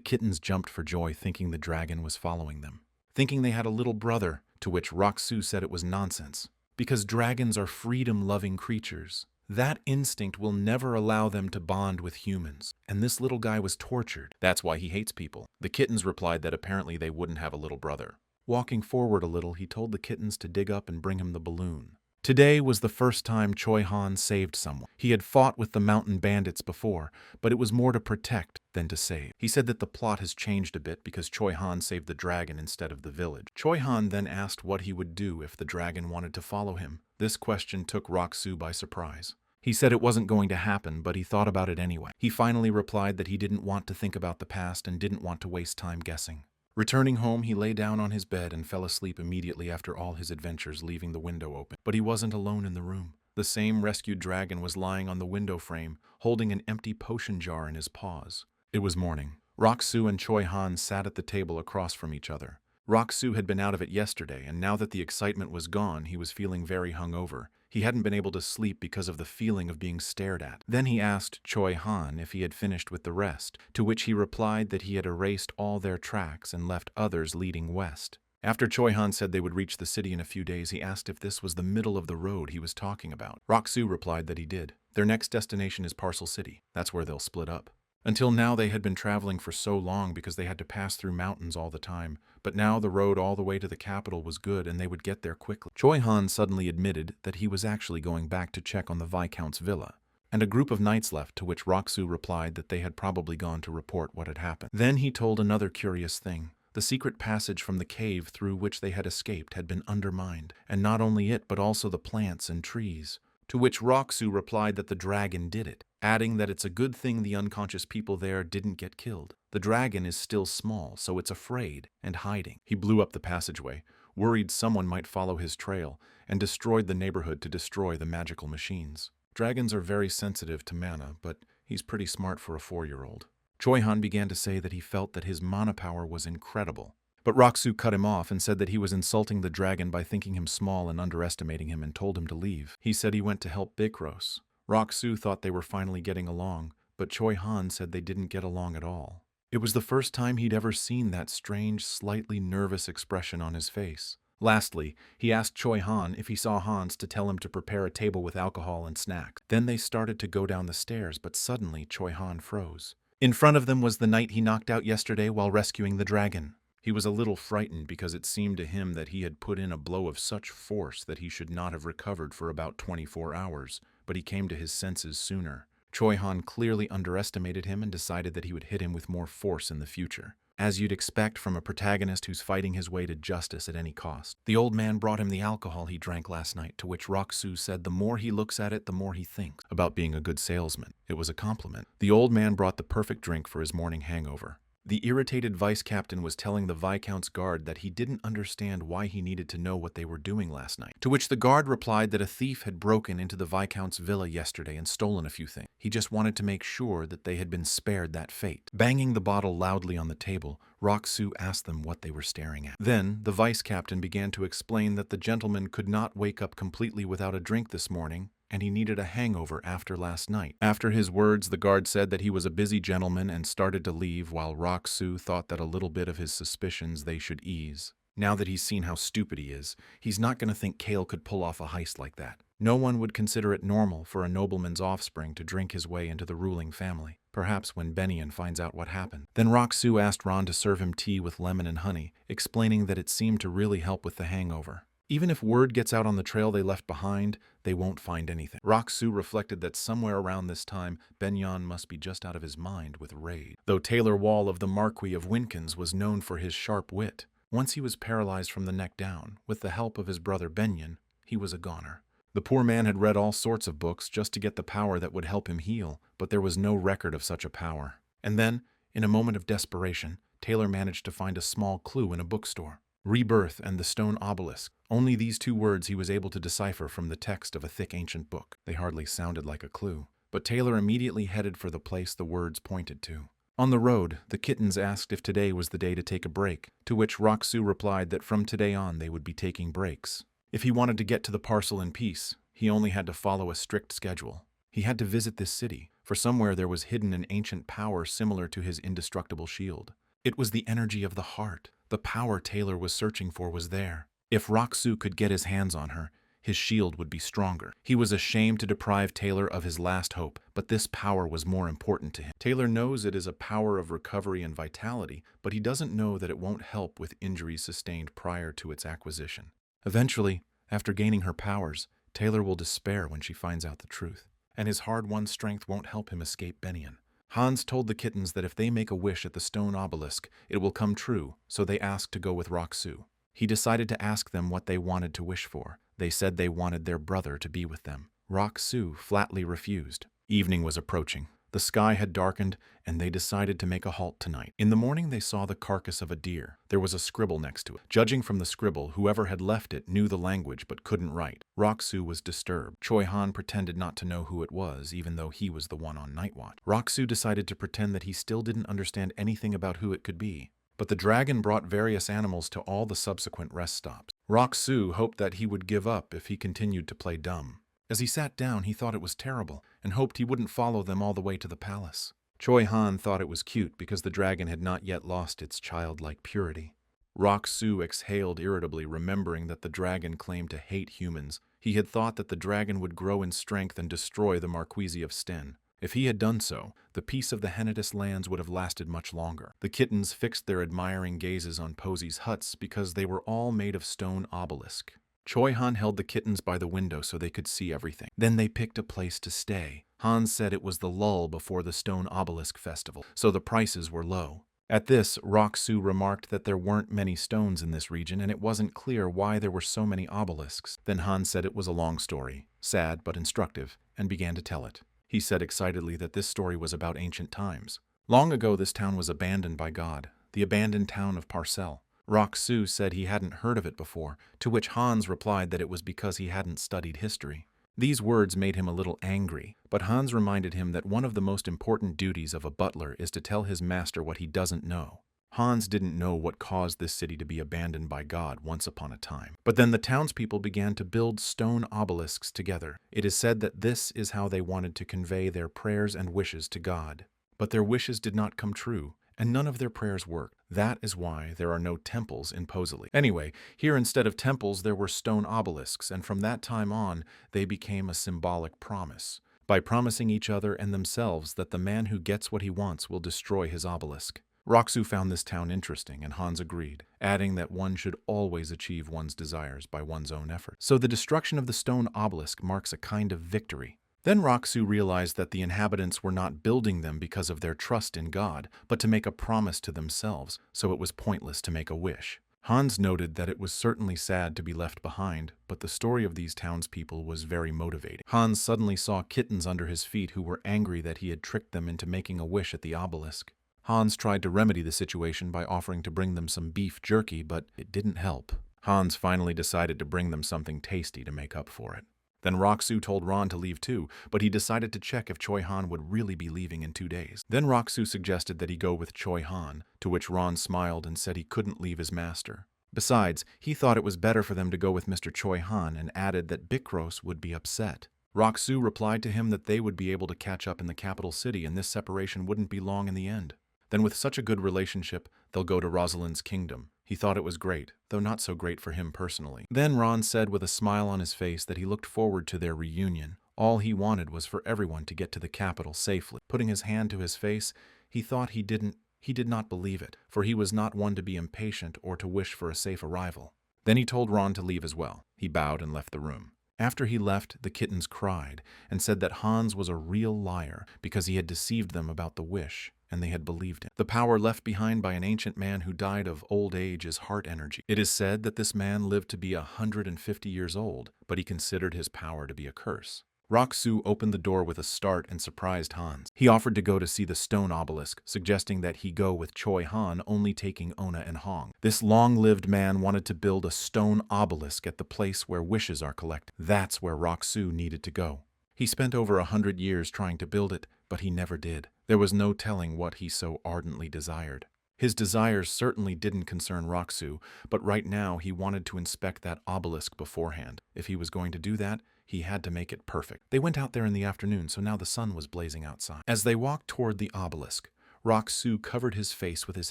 kittens jumped for joy, thinking the dragon was following them, thinking they had a little brother, to which Roxu said it was nonsense. Because dragons are freedom-loving creatures. That instinct will never allow them to bond with humans. And this little guy was tortured. That's why he hates people. The kittens replied that apparently they wouldn't have a little brother. Walking forward a little, he told the kittens to dig up and bring him the balloon. Today was the first time Choi Han saved someone. He had fought with the mountain bandits before, but it was more to protect than to save. He said that the plot has changed a bit because Choi Han saved the dragon instead of the village. Choi Han then asked what he would do if the dragon wanted to follow him. This question took Roxu by surprise. He said it wasn't going to happen, but he thought about it anyway. He finally replied that he didn't want to think about the past and didn't want to waste time guessing. Returning home, he lay down on his bed and fell asleep immediately after all his adventures, leaving the window open. But he wasn't alone in the room. The same rescued dragon was lying on the window frame, holding an empty potion jar in his paws. It was morning. Roxu and Choi Han sat at the table across from each other. Roxu had been out of it yesterday, and now that the excitement was gone, he was feeling very hungover. He hadn't been able to sleep because of the feeling of being stared at. Then he asked Choi Han if he had finished with the rest, to which he replied that he had erased all their tracks and left others leading west. After Choi Han said they would reach the city in a few days, he asked if this was the middle of the road he was talking about. Roxu replied that he did. Their next destination is Parcel City. That's where they'll split up. Until now, they had been traveling for so long because they had to pass through mountains all the time, but now the road all the way to the capital was good and they would get there quickly. Choi Han suddenly admitted that he was actually going back to check on the Viscount's villa, and a group of knights left, to which Roxu replied that they had probably gone to report what had happened. Then he told another curious thing. The secret passage from the cave through which they had escaped had been undermined, and not only it but also the plants and trees. To which Roxu replied that the dragon did it, adding that it's a good thing the unconscious people there didn't get killed. The dragon is still small, so it's afraid and hiding. He blew up the passageway, worried someone might follow his trail, and destroyed the neighborhood to destroy the magical machines. Dragons are very sensitive to mana, but he's pretty smart for a 4-year-old. Choi Han began to say that he felt that his mana power was incredible. But Roxu cut him off and said that he was insulting the dragon by thinking him small and underestimating him, and told him to leave. He said he went to help Bikros. Roxu thought they were finally getting along, but Choi Han said they didn't get along at all. It was the first time he'd ever seen that strange, slightly nervous expression on his face. Lastly, he asked Choi Han if he saw Hans to tell him to prepare a table with alcohol and snacks. Then they started to go down the stairs, but suddenly Choi Han froze. In front of them was the knight he knocked out yesterday while rescuing the dragon. He was a little frightened because it seemed to him that he had put in a blow of such force that he should not have recovered for about 24 hours, but he came to his senses sooner. Choi Han clearly underestimated him and decided that he would hit him with more force in the future, as you'd expect from a protagonist who's fighting his way to justice at any cost. The old man brought him the alcohol he drank last night, to which Roxu said the more he looks at it, the more he thinks about being a good salesman. It was a compliment. The old man brought the perfect drink for his morning hangover. The irritated vice captain was telling the Viscount's guard that he didn't understand why he needed to know what they were doing last night, to which the guard replied that a thief had broken into the Viscount's villa yesterday and stolen a few things. He just wanted to make sure that they had been spared that fate. Banging the bottle loudly on the table, Roxu asked them what they were staring at. Then, the vice captain began to explain that the gentleman could not wake up completely without a drink this morning, and he needed a hangover after last night. After his words, the guard said that he was a busy gentleman and started to leave, while Roxu thought that a little bit of his suspicions they should ease. Now that he's seen how stupid he is, he's not going to think Kale could pull off a heist like that. No one would consider it normal for a nobleman's offspring to drink his way into the ruling family. Perhaps when Benian finds out what happened. Then Roxu asked Ron to serve him tea with lemon and honey, explaining that it seemed to really help with the hangover. Even if word gets out on the trail they left behind, they won't find anything. Rock-Soo reflected that somewhere around this time, Ben-Yan must be just out of his mind with rage. Though Taylor Wall of the Marquis of Winkins was known for his sharp wit, once he was paralyzed from the neck down, with the help of his brother Benyon, he was a goner. The poor man had read all sorts of books just to get the power that would help him heal, but there was no record of such a power. And then, in a moment of desperation, Taylor managed to find a small clue in a bookstore. Rebirth and the stone obelisk. Only these two words he was able to decipher from the text of a thick ancient book. They hardly sounded like a clue, but Taylor immediately headed for the place the words pointed to. On the road, the kittens asked if today was the day to take a break, to which Rock-Soo replied that from today on they would be taking breaks. If he wanted to get to the parcel in peace, he only had to follow a strict schedule. He had to visit this city, for somewhere there was hidden an ancient power similar to his indestructible shield. It was the energy of the heart. The power Taylor was searching for was there. If Rock-Soo could get his hands on her, his shield would be stronger. He was ashamed to deprive Taylor of his last hope, but this power was more important to him. Taylor knows it is a power of recovery and vitality, but he doesn't know that it won't help with injuries sustained prior to its acquisition. Eventually, after gaining her powers, Taylor will despair when she finds out the truth, and his hard-won strength won't help him escape Benyon. Hans told the kittens that if they make a wish at the stone obelisk, it will come true, so they asked to go with Rock-Soo. He decided to ask them what they wanted to wish for. They said they wanted their brother to be with them. Rock-Soo flatly refused. Evening was approaching. The sky had darkened, and they decided to make a halt tonight. In the morning, they saw the carcass of a deer. There was a scribble next to it. Judging from the scribble, whoever had left it knew the language but couldn't write. Rock-Soo was disturbed. Choi-Han pretended not to know who it was, even though he was the one on night watch. Rock-Soo decided to pretend that he still didn't understand anything about who it could be. But the dragon brought various animals to all the subsequent rest stops. Rock-Soo hoped that he would give up if he continued to play dumb. As he sat down, he thought it was terrible, and hoped he wouldn't follow them all the way to the palace. Choi-Han thought it was cute because the dragon had not yet lost its childlike purity. Rock-Soo exhaled irritably, remembering that the dragon claimed to hate humans. He had thought that the dragon would grow in strength and destroy the Marquis of Sten. If he had done so, the peace of the Hennetus lands would have lasted much longer. The kittens fixed their admiring gazes on Posy's huts because they were all made of stone obelisk. Choi-Han held the kittens by the window so they could see everything. Then they picked a place to stay. Hans said it was the lull before the stone obelisk festival, so the prices were low. At this, Rock-Soo remarked that there weren't many stones in this region and it wasn't clear why there were so many obelisks. Then Hans said it was a long story, sad but instructive, and began to tell it. He said excitedly that this story was about ancient times. Long ago, this town was abandoned by God, the abandoned town of Parcel. Rock-Soo said he hadn't heard of it before, to which Hans replied that it was because he hadn't studied history. These words made him a little angry, but Hans reminded him that one of the most important duties of a butler is to tell his master what he doesn't know. Hans didn't know what caused this city to be abandoned by God once upon a time. But then the townspeople began to build stone obelisks together. It is said that this is how they wanted to convey their prayers and wishes to God. But their wishes did not come true, and none of their prayers worked. That is why there are no temples in Posily. Anyway, here instead of temples there were stone obelisks, and from that time on, they became a symbolic promise. By promising each other and themselves that the man who gets what he wants will destroy his obelisk. Rock-Soo found this town interesting, and Hans agreed, adding that one should always achieve one's desires by one's own effort. So the destruction of the stone obelisk marks a kind of victory. Then Rock-Soo realized that the inhabitants were not building them because of their trust in God, but to make a promise to themselves, so it was pointless to make a wish. Hans noted that it was certainly sad to be left behind, but the story of these townspeople was very motivating. Hans suddenly saw kittens under his feet who were angry that he had tricked them into making a wish at the obelisk. Hans tried to remedy the situation by offering to bring them some beef jerky, but it didn't help. Hans finally decided to bring them something tasty to make up for it. Then Rock-Soo told Ron to leave too, but he decided to check if Choi-Han would really be leaving in 2 days. Then Rock-Soo suggested that he go with Choi-Han, to which Ron smiled and said he couldn't leave his master. Besides, he thought it was better for them to go with Mr. Choi-Han and added that Bikros would be upset. Rock-Soo replied to him that they would be able to catch up in the capital city and this separation wouldn't be long in the end. Then with such a good relationship, they'll go to Rosalind's kingdom. He thought it was great, though not so great for him personally. Then Ron said with a smile on his face that he looked forward to their reunion. All he wanted was for everyone to get to the capital safely. Putting his hand to his face, he thought he did not believe it, for he was not one to be impatient or to wish for a safe arrival. Then he told Ron to leave as well. He bowed and left the room. After he left, the kittens cried and said that Hans was a real liar because he had deceived them about the wish, and they had believed him. The power left behind by an ancient man who died of old age is heart energy. It is said that this man lived to be 150 years old, but he considered his power to be a curse. Rock-Soo opened the door with a start and surprised Hans. He offered to go to see the stone obelisk, suggesting that he go with Choi Han, only taking Ona and Hong. This long-lived man wanted to build a stone obelisk at the place where wishes are collected. That's where Rock-Soo needed to go. He spent over 100 years trying to build it, but he never did. There was no telling what he so ardently desired. His desires certainly didn't concern Rock-Soo, but right now he wanted to inspect that obelisk beforehand. If he was going to do that, he had to make it perfect. They went out there in the afternoon, so now the sun was blazing outside. As they walked toward the obelisk, Rock-Soo covered his face with his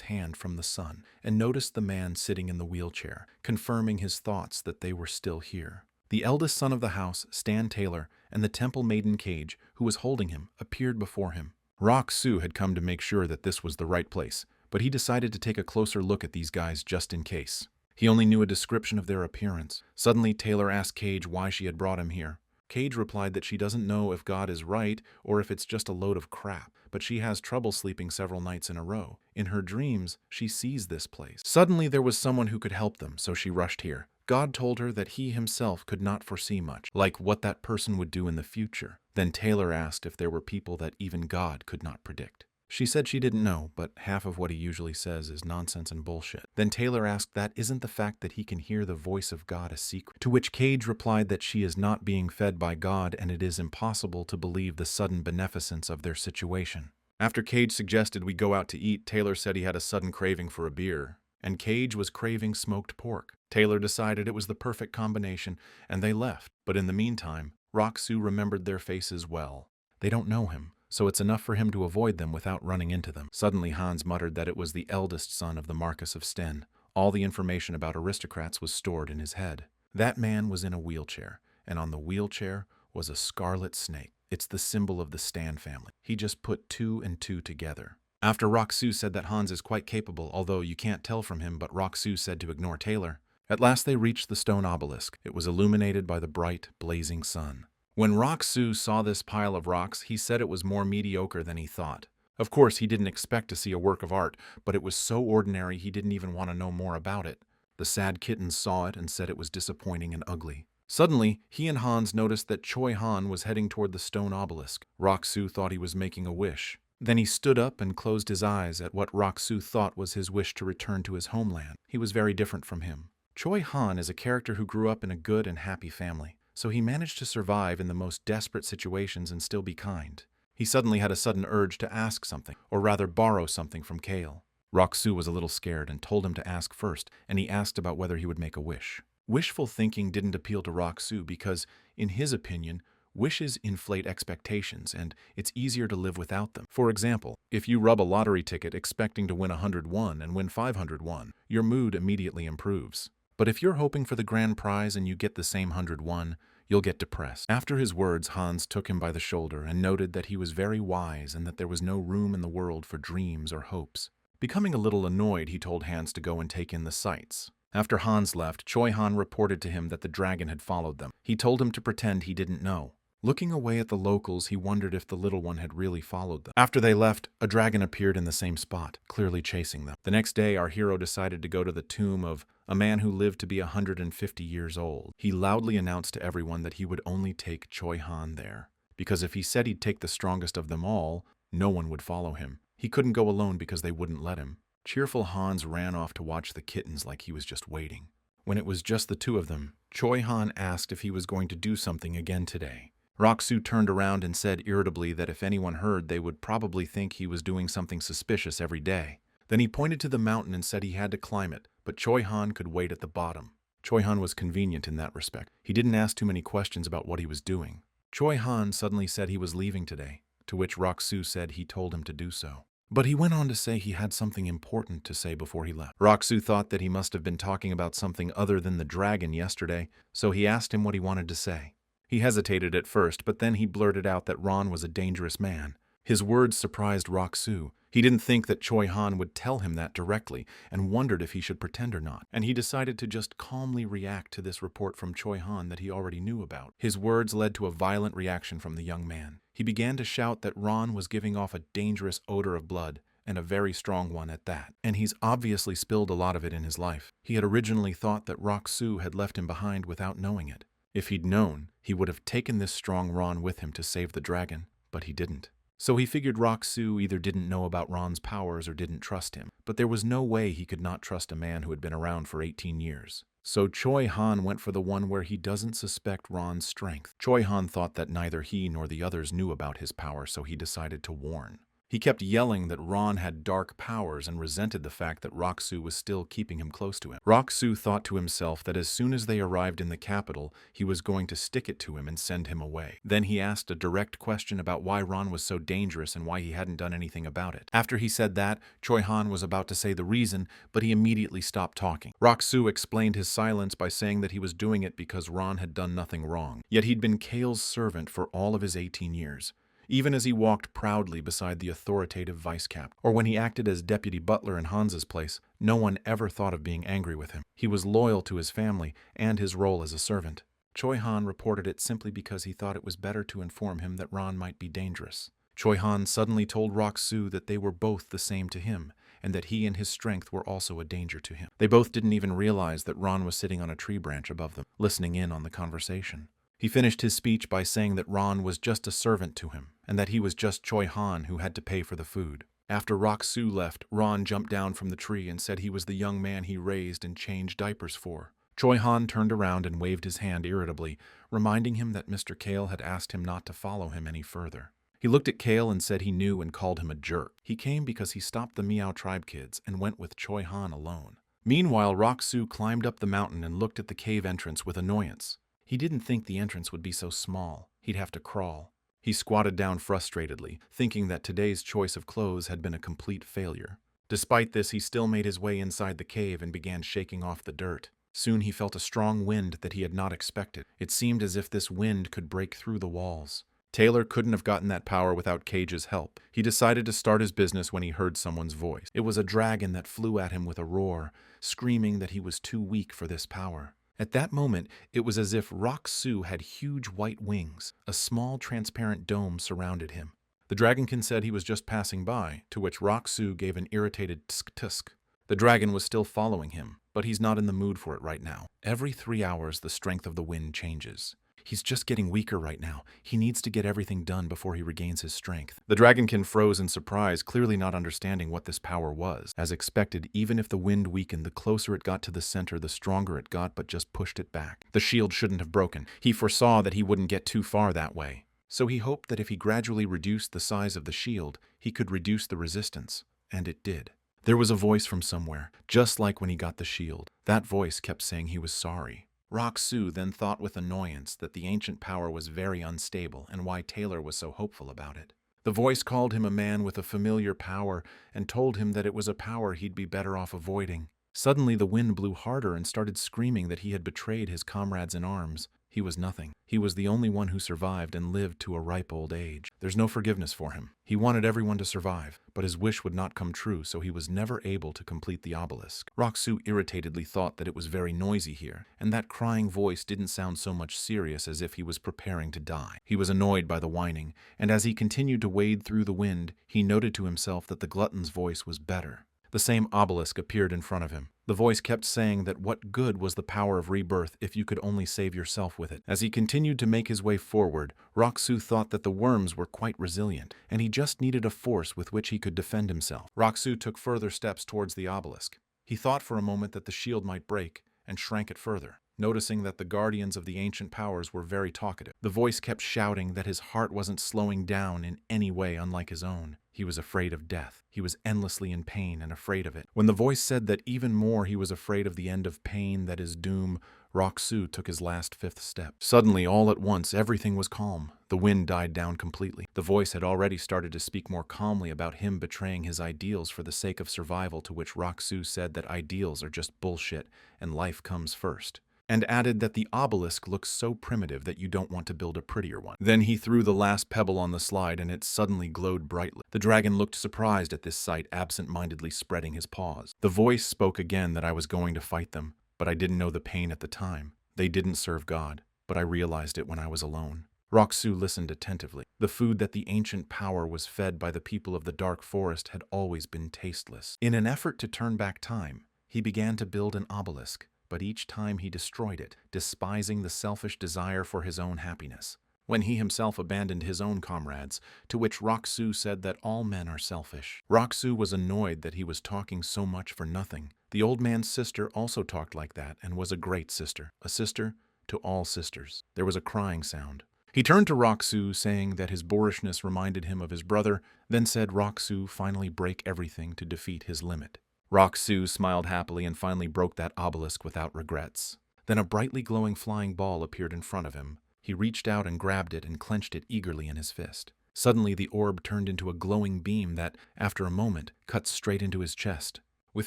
hand from the sun and noticed the man sitting in the wheelchair, confirming his thoughts that they were still here. The eldest son of the house, Stan Taylor, and the temple maiden Cage, who was holding him, appeared before him. Rock-Soo had come to make sure that this was the right place, but he decided to take a closer look at these guys just in case. He only knew a description of their appearance. Suddenly, Taylor asked Cage why she had brought him here. Cage replied that she doesn't know if God is right or if it's just a load of crap, but she has trouble sleeping several nights in a row. In her dreams, she sees this place. Suddenly, there was someone who could help them, so she rushed here. God told her that he himself could not foresee much, like what that person would do in the future. Then Taylor asked if there were people that even God could not predict. She said she didn't know, but half of what he usually says is nonsense and bullshit. Then Taylor asked that isn't the fact that he can hear the voice of God a secret? To which Cage replied that she is not being fed by God and it is impossible to believe the sudden beneficence of their situation. After Cage suggested we go out to eat, Taylor said he had a sudden craving for a beer, and Cage was craving smoked pork. Taylor decided it was the perfect combination, and they left. But in the meantime, Rock-Soo remembered their faces well. They don't know him, so it's enough for him to avoid them without running into them. Suddenly Hans muttered that it was the eldest son of the Marquis of Sten. All the information about aristocrats was stored in his head. That man was in a wheelchair, and on the wheelchair was a scarlet snake. It's the symbol of the Stan family. He just put 2 and 2 together. After Rock-Soo said that Hans is quite capable, although you can't tell from him, but Rock-Soo said to ignore Taylor. At last they reached the stone obelisk. It was illuminated by the bright, blazing sun. When Rock-Soo saw this pile of rocks, he said it was more mediocre than he thought. Of course, he didn't expect to see a work of art, but it was so ordinary he didn't even want to know more about it. The sad kittens saw it and said it was disappointing and ugly. Suddenly, he and Hans noticed that Choi Han was heading toward the stone obelisk. Rock-Soo thought he was making a wish. Then he stood up and closed his eyes at what Rock-Soo thought was his wish to return to his homeland. He was very different from him. Choi Han is a character who grew up in a good and happy family, so he managed to survive in the most desperate situations and still be kind. He suddenly had a sudden urge to ask something, or rather borrow something from Kale. Rock-Soo was a little scared and told him to ask first, and he asked about whether he would make a wish. Wishful thinking didn't appeal to Rock-Soo because, in his opinion, wishes inflate expectations, and it's easier to live without them. For example, if you rub a lottery ticket expecting to win 101 and win 501, your mood immediately improves. But if you're hoping for the grand prize and you get the same 101, you'll get depressed. After his words, Hans took him by the shoulder and noted that he was very wise and that there was no room in the world for dreams or hopes. Becoming a little annoyed, he told Hans to go and take in the sights. After Hans left, Choi Han reported to him that the dragon had followed them. He told him to pretend he didn't know. Looking away at the locals, he wondered if the little one had really followed them. After they left, a dragon appeared in the same spot, clearly chasing them. The next day, our hero decided to go to the tomb of a man who lived to be 150 years old. He loudly announced to everyone that he would only take Choi Han there, because if he said he'd take the strongest of them all, no one would follow him. He couldn't go alone because they wouldn't let him. Cheerful Hans ran off to watch the kittens like he was just waiting. When it was just the two of them, Choi Han asked if he was going to do something again today. Rock-Soo turned around and said irritably that if anyone heard, they would probably think he was doing something suspicious every day. Then he pointed to the mountain and said he had to climb it, but Choi Han could wait at the bottom. Choi Han was convenient in that respect. He didn't ask too many questions about what he was doing. Choi Han suddenly said he was leaving today, to which Rock-Soo said he told him to do so. But he went on to say he had something important to say before he left. Rock-Soo thought that he must have been talking about something other than the dragon yesterday, so he asked him what he wanted to say. He hesitated at first, but then he blurted out that Ron was a dangerous man, His words surprised Rock-soo. He didn't think that Choi-han would tell him that directly and wondered if he should pretend or not. And he decided to just calmly react to this report from Choi-han that he already knew about. His words led to a violent reaction from the young man. He began to shout that Ron was giving off a dangerous odor of blood, and a very strong one at that. And he's obviously spilled a lot of it in his life. He had originally thought that Rock-soo had left him behind without knowing it. If he'd known, he would have taken this strong Ron with him to save the dragon, but he didn't. So he figured Rock-soo either didn't know about Ron's powers or didn't trust him. But there was no way he could not trust a man who had been around for 18 years. So Choi-han went for the one where he doesn't suspect Ron's strength. Choi-han thought that neither he nor the others knew about his power, so he decided to warn. He kept yelling that Ron had dark powers and resented the fact that Rock-soo was still keeping him close to him. Rock-soo thought to himself that as soon as they arrived in the capital, he was going to stick it to him and send him away. Then he asked a direct question about why Ron was so dangerous and why he hadn't done anything about it. After he said that, Choi-han was about to say the reason, but he immediately stopped talking. Rock-soo explained his silence by saying that he was doing it because Ron had done nothing wrong. Yet he'd been Kale's servant for all of his 18 years. Even as he walked proudly beside the authoritative vice-captain, or when he acted as deputy butler in Hansa's place, no one ever thought of being angry with him. He was loyal to his family and his role as a servant. Choi-han reported it simply because he thought it was better to inform him that Ron might be dangerous. Choi-han suddenly told Rock-soo that they were both the same to him, and that he and his strength were also a danger to him. They both didn't even realize that Ron was sitting on a tree branch above them, listening in on the conversation. He finished his speech by saying that Ron was just a servant to him, and that he was just Choi-han who had to pay for the food. After Rock-soo left, Ron jumped down from the tree and said he was the young man he raised and changed diapers for. Choi-han turned around and waved his hand irritably, reminding him that Mr. Kale had asked him not to follow him any further. He looked at Kale and said he knew and called him a jerk. He came because he stopped the Meow tribe kids and went with Choi-han alone. Meanwhile, Rock-soo climbed up the mountain and looked at the cave entrance with annoyance. He didn't think the entrance would be so small. He'd have to crawl. He squatted down frustratedly, thinking that today's choice of clothes had been a complete failure. Despite this, he still made his way inside the cave and began shaking off the dirt. Soon he felt a strong wind that he had not expected. It seemed as if this wind could break through the walls. Taylor couldn't have gotten that power without Cage's help. He decided to start his business when he heard someone's voice. It was a dragon that flew at him with a roar, screaming that he was too weak for this power. At that moment, it was as if Rock-soo had huge white wings. A small, transparent dome surrounded him. The dragonkin said he was just passing by, to which Rock-soo gave an irritated tsk-tsk. The dragon was still following him, but he's not in the mood for it right now. Every 3 hours, the strength of the wind changes. He's just getting weaker right now. He needs to get everything done before he regains his strength. The dragonkin froze in surprise, clearly not understanding what this power was. As expected, even if the wind weakened, the closer it got to the center, the stronger it got, but just pushed it back. The shield shouldn't have broken. He foresaw that he wouldn't get too far that way. So he hoped that if he gradually reduced the size of the shield, he could reduce the resistance. And it did. There was a voice from somewhere, just like when he got the shield. That voice kept saying he was sorry. Rock-soo then thought with annoyance that the ancient power was very unstable and why Taylor was so hopeful about it. The voice called him a man with a familiar power and told him that it was a power he'd be better off avoiding. Suddenly the wind blew harder and started screaming that he had betrayed his comrades in arms. He was nothing. He was the only one who survived and lived to a ripe old age. There's no forgiveness for him. He wanted everyone to survive, but his wish would not come true, so he was never able to complete the obelisk. Rock-soo irritatedly thought that it was very noisy here, and that crying voice didn't sound so much serious as if he was preparing to die. He was annoyed by the whining, and as he continued to wade through the wind, he noted to himself that the glutton's voice was better. The same obelisk appeared in front of him. The voice kept saying that what good was the power of rebirth if you could only save yourself with it. As he continued to make his way forward, Rock-soo thought that the worms were quite resilient, and he just needed a force with which he could defend himself. Rock-soo took further steps towards the obelisk. He thought for a moment that the shield might break, and shrank it further, noticing that the guardians of the ancient powers were very talkative. The voice kept shouting that his heart wasn't slowing down in any way unlike his own. He was afraid of death. He was endlessly in pain and afraid of it. When the voice said that even more he was afraid of the end of pain, that is doom, Rock-soo took his last 5th step. Suddenly, all at once, everything was calm. The wind died down completely. The voice had already started to speak more calmly about him betraying his ideals for the sake of survival, to which Rock-soo said that ideals are just bullshit and life comes first. and added that the obelisk looks so primitive that you don't want to build a prettier one. Then he threw the last pebble on the slide and it suddenly glowed brightly. The dragon looked surprised at this sight, absent-mindedly spreading his paws. The voice spoke again that I was going to fight them, but I didn't know the pain at the time. They didn't serve God, but I realized it when I was alone. Roxu listened attentively. The food that the ancient power was fed by the people of the dark forest had always been tasteless. In an effort to turn back time, he began to build an obelisk, but each time he destroyed it, despising the selfish desire for his own happiness. When he himself abandoned his own comrades, to which Roxu said that all men are selfish. Roxu was annoyed that he was talking so much for nothing. The old man's sister also talked like that and was a great sister, a sister to all sisters. There was a crying sound. He turned to Roxu, saying that his boorishness reminded him of his brother, then said Roxu finally break everything to defeat his limit. Roxu smiled happily and finally broke that obelisk without regrets. Then a brightly glowing flying ball appeared in front of him. He reached out and grabbed it and clenched it eagerly in his fist. Suddenly the orb turned into a glowing beam that, after a moment, cut straight into his chest. With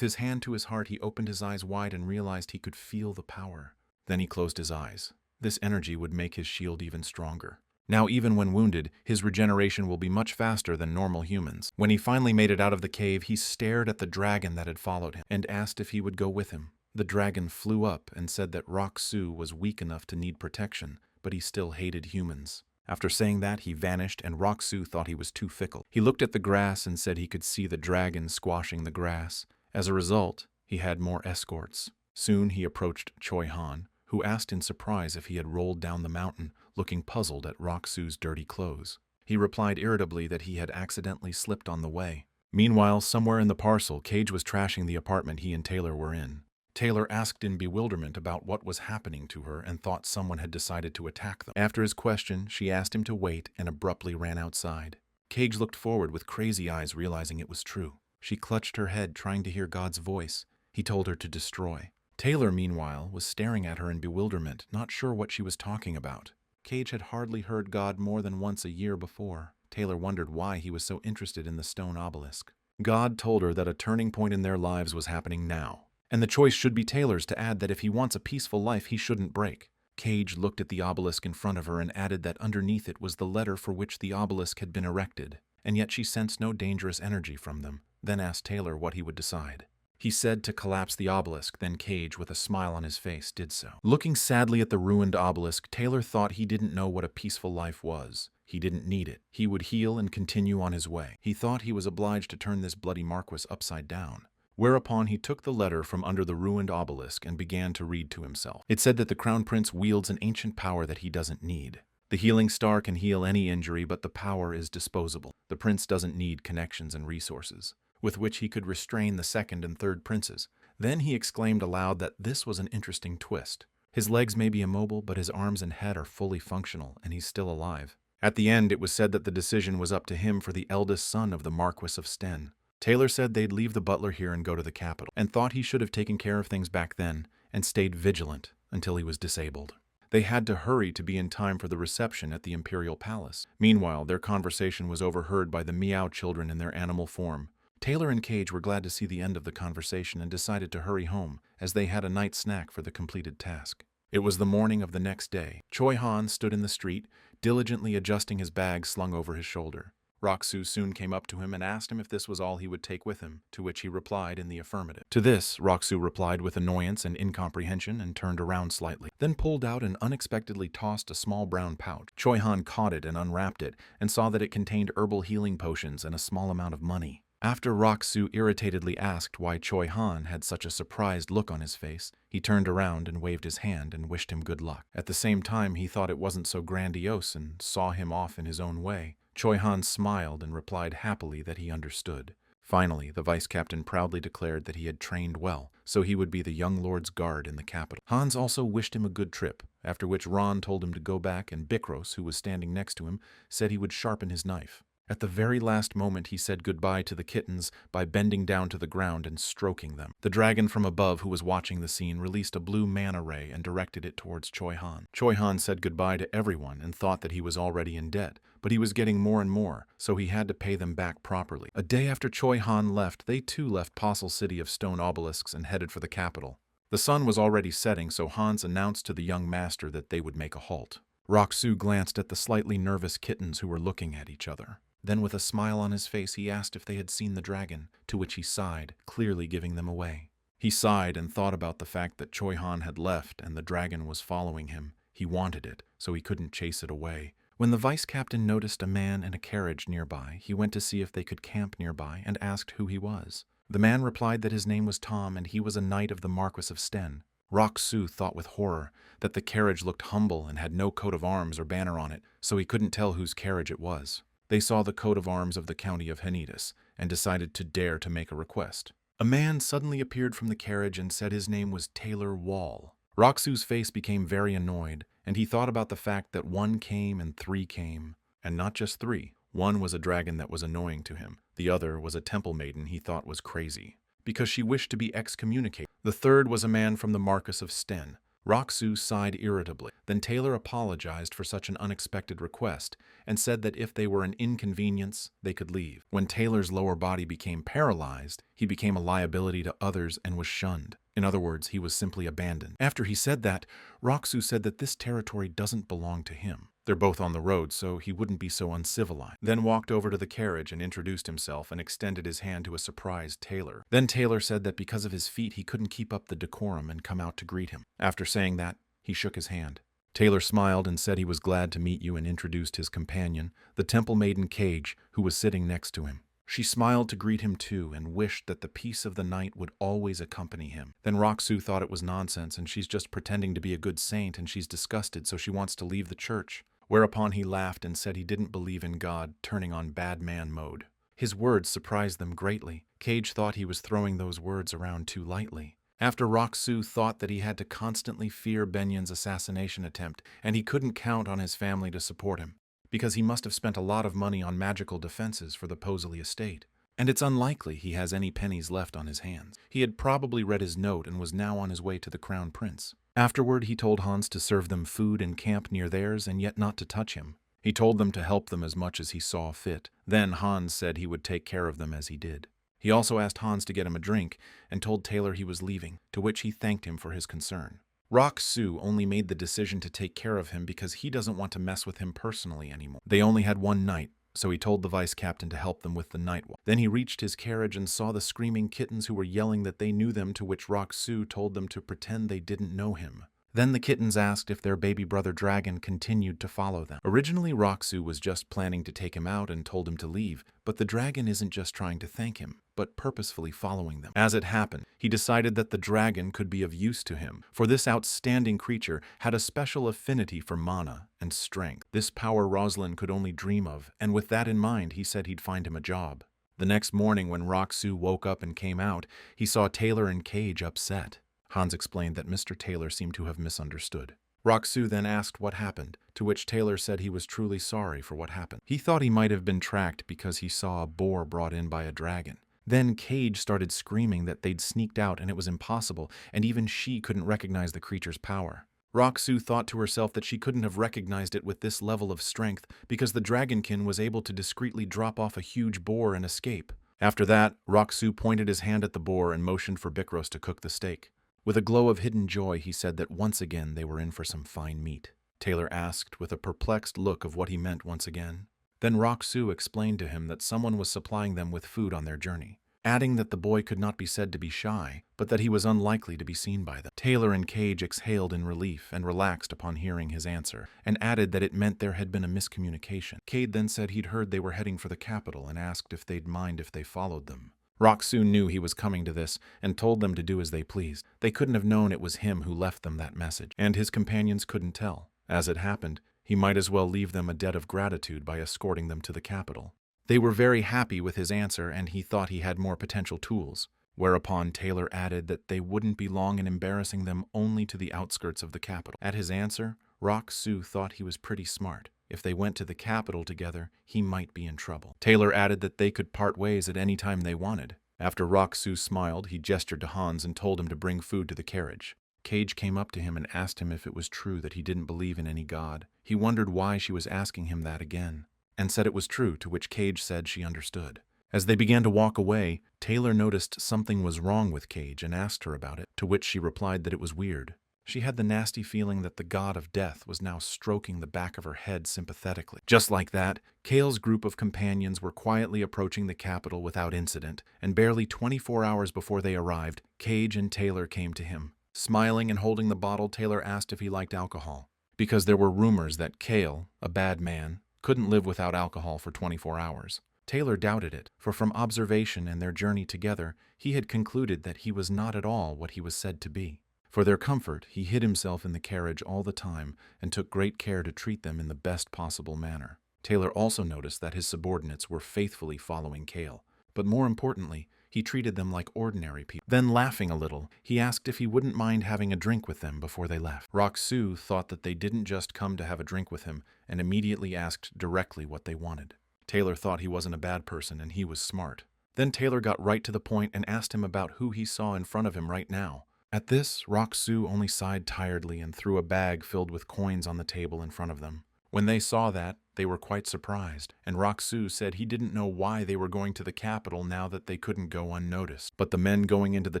his hand to his heart, he opened his eyes wide and realized he could feel the power. Then he closed his eyes. This energy would make his shield even stronger. Now, even when wounded, his regeneration will be much faster than normal humans. When he finally made it out of the cave, he stared at the dragon that had followed him and asked if he would go with him. The dragon flew up and said that Roxu was weak enough to need protection, but he still hated humans. After saying that, he vanished, and Roxu thought he was too fickle. He looked at the grass and said he could see the dragon squashing the grass. As a result, he had more escorts. Soon he approached Choi Han, who asked in surprise if he had rolled down the mountain, looking puzzled at Roxu's dirty clothes. He replied irritably that he had accidentally slipped on the way. Meanwhile, somewhere in the parcel, Cage was trashing the apartment he and Taylor were in. Taylor asked in bewilderment about what was happening to her and thought someone had decided to attack them. After his question, she asked him to wait and abruptly ran outside. Cage looked forward with crazy eyes, realizing it was true. She clutched her head, trying to hear God's voice. He told her to destroy. Taylor, meanwhile, was staring at her in bewilderment, not sure what she was talking about. Cage had hardly heard God more than once a year before. Taylor wondered why he was so interested in the stone obelisk. God told her that a turning point in their lives was happening now, and the choice should be Taylor's to add that if he wants a peaceful life, he shouldn't break. Cage looked at the obelisk in front of her and added that underneath it was the letter for which the obelisk had been erected, and yet she sensed no dangerous energy from them, then asked Taylor what he would decide. He said to collapse the obelisk, then Cage, with a smile on his face, did so. Looking sadly at the ruined obelisk, Taylor thought he didn't know what a peaceful life was. He didn't need it. He would heal and continue on his way. He thought he was obliged to turn this bloody Marquis upside down. Whereupon he took the letter from under the ruined obelisk and began to read to himself. It said that the Crown Prince wields an ancient power that he doesn't need. The healing star can heal any injury, but the power is disposable. The prince doesn't need connections and resources with which he could restrain the second and third princes. Then he exclaimed aloud that this was an interesting twist. His legs may be immobile, but his arms and head are fully functional, and he's still alive. At the end, it was said that the decision was up to him for the eldest son of the Marquis of Sten. Taylor said they'd leave the butler here and go to the capital, and thought he should have taken care of things back then and stayed vigilant until he was disabled. They had to hurry to be in time for the reception at the imperial palace. Meanwhile, their conversation was overheard by the Meow children in their animal form. Taylor and Cage were glad to see the end of the conversation and decided to hurry home, as they had a night snack for the completed task. It was the morning of the next day. Choi Han stood in the street, diligently adjusting his bag slung over his shoulder. Roxu soon came up to him and asked him if this was all he would take with him, to which he replied in the affirmative. To this, Roxu replied with annoyance and incomprehension and turned around slightly, then pulled out and unexpectedly tossed a small brown pouch. Choi Han caught it and unwrapped it, and saw that it contained herbal healing potions and a small amount of money. After Roxu irritatedly asked why Choi Han had such a surprised look on his face, he turned around and waved his hand and wished him good luck. At the same time, he thought it wasn't so grandiose and saw him off in his own way. Choi Han smiled and replied happily that he understood. Finally, the vice-captain proudly declared that he had trained well, so he would be the young lord's guard in the capital. Hans also wished him a good trip, after which Ron told him to go back, and Bikros, who was standing next to him, said he would sharpen his knife. At the very last moment, he said goodbye to the kittens by bending down to the ground and stroking them. The dragon from above, who was watching the scene, released a blue mana ray and directed it towards Choi Han. Choi Han said goodbye to everyone and thought that he was already in debt, but he was getting more and more, so he had to pay them back properly. A day after Choi Han left, they too left Postle City of Stone Obelisks and headed for the capital. The sun was already setting, so Hans announced to the young master that they would make a halt. Roxu glanced at the slightly nervous kittens who were looking at each other. Then with a smile on his face, he asked if they had seen the dragon, to which he sighed, clearly giving them away. He sighed and thought about the fact that Choi-han had left and the dragon was following him. He wanted it, so he couldn't chase it away. When the vice captain noticed a man in a carriage nearby, he went to see if they could camp nearby and asked who he was. The man replied that his name was Tom and he was a knight of the Marquis of Sten. Roxu thought with horror that the carriage looked humble and had no coat of arms or banner on it, so he couldn't tell whose carriage it was. They saw the coat of arms of the county of Henidus and decided to dare to make a request. A man suddenly appeared from the carriage and said his name was Taylor Wall. Roxu's face became very annoyed, and he thought about the fact that 1 came and 3 came. And not just 3. One was a dragon that was annoying to him. The other was a temple maiden he thought was crazy, because she wished to be excommunicated. The third was a man from the Marquis of Sten. Roxu sighed irritably. Then Taylor apologized for such an unexpected request and said that if they were an inconvenience, they could leave. When Taylor's lower body became paralyzed, he became a liability to others and was shunned. In other words, he was simply abandoned. After he said that, Roxu said that this territory doesn't belong to him. They're both on the road, so he wouldn't be so uncivilized. Then walked over to the carriage and introduced himself and extended his hand to a surprised Taylor. Then Taylor said that because of his feet, he couldn't keep up the decorum and come out to greet him. After saying that, he shook his hand. Taylor smiled and said he was glad to meet you and introduced his companion, the temple maiden Cage, who was sitting next to him. She smiled to greet him too and wished that the peace of the night would always accompany him. Then Roxu thought it was nonsense and she's just pretending to be a good saint and she's disgusted, so she wants to leave the church. Whereupon he laughed and said he didn't believe in God, turning on bad man mode. His words surprised them greatly. Cage thought he was throwing those words around too lightly. After Roxu thought that he had to constantly fear Benyan's assassination attempt, and he couldn't count on his family to support him, because he must have spent a lot of money on magical defenses for the Posley estate. And it's unlikely he has any pennies left on his hands. He had probably read his note and was now on his way to the Crown Prince. Afterward, he told Hans to serve them food and camp near theirs and yet not to touch him. He told them to help them as much as he saw fit. Then Hans said he would take care of them as he did. He also asked Hans to get him a drink and told Taylor he was leaving, to which he thanked him for his concern. Roxu only made the decision to take care of him because he doesn't want to mess with him personally anymore. They only had one night, so he told the vice captain to help them with the night walk. Then he reached his carriage and saw the screaming kittens who were yelling that they knew them, to which Roxu told them to pretend they didn't know him. Then the kittens asked if their baby brother dragon continued to follow them. Originally, Roxu was just planning to take him out and told him to leave, but the dragon isn't just trying to thank him, but purposefully following them. As it happened, he decided that the dragon could be of use to him, for this outstanding creature had a special affinity for mana and strength. This power Rosalind could only dream of, and with that in mind, he said he'd find him a job. The next morning, when Roxu woke up and came out, he saw Taylor and Cage upset. Hans explained that Mr. Taylor seemed to have misunderstood. Roxu then asked what happened, to which Taylor said he was truly sorry for what happened. He thought he might have been tracked because he saw a boar brought in by a dragon. Then Cage started screaming that they'd sneaked out and it was impossible, and even she couldn't recognize the creature's power. Roxu thought to herself that she couldn't have recognized it with this level of strength because the dragonkin was able to discreetly drop off a huge boar and escape. After that, Roxu pointed his hand at the boar and motioned for Bikros to cook the steak. With a glow of hidden joy, he said that once again they were in for some fine meat. Taylor asked with a perplexed look of what he meant once again. Then Roxu explained to him that someone was supplying them with food on their journey, adding that the boy could not be said to be shy, but that he was unlikely to be seen by them. Taylor and Cage exhaled in relief and relaxed upon hearing his answer, and added that it meant there had been a miscommunication. Cade then said he'd heard they were heading for the capital and asked if they'd mind if they followed them. Roxu knew he was coming to this and told them to do as they pleased. They couldn't have known it was him who left them that message, and his companions couldn't tell. As it happened, he might as well leave them a debt of gratitude by escorting them to the capital. They were very happy with his answer, and he thought he had more potential tools, whereupon Taylor added that they wouldn't be long in embarrassing them only to the outskirts of the capital. At his answer, Roxu thought he was pretty smart. If they went to the capital together, he might be in trouble. Taylor added that they could part ways at any time they wanted. After Roxu smiled, he gestured to Hans and told him to bring food to the carriage. Cage came up to him and asked him if it was true that he didn't believe in any god. He wondered why she was asking him that again, and said it was true, to which Cage said she understood. As they began to walk away, Taylor noticed something was wrong with Cage and asked her about it, to which she replied that it was weird. She had the nasty feeling that the god of death was now stroking the back of her head sympathetically. Just like that, Kale's group of companions were quietly approaching the capital without incident, and barely 24 hours before they arrived, Cage and Taylor came to him. Smiling and holding the bottle, Taylor asked if he liked alcohol, because there were rumors that Cale, a bad man, couldn't live without alcohol for 24 hours. Taylor doubted it, for from observation and their journey together, he had concluded that he was not at all what he was said to be. For their comfort, he hid himself in the carriage all the time and took great care to treat them in the best possible manner. Taylor also noticed that his subordinates were faithfully following Cale, but more importantly, he treated them like ordinary people. Then, laughing a little, he asked if he wouldn't mind having a drink with them before they left. Roxu thought that they didn't just come to have a drink with him and immediately asked directly what they wanted. Taylor thought he wasn't a bad person and he was smart. Then Taylor got right to the point and asked him about who he saw in front of him right now. At this, Roxu only sighed tiredly and threw a bag filled with coins on the table in front of them. When they saw that, they were quite surprised, and Roxu said he didn't know why they were going to the capital now that they couldn't go unnoticed. But the men going into the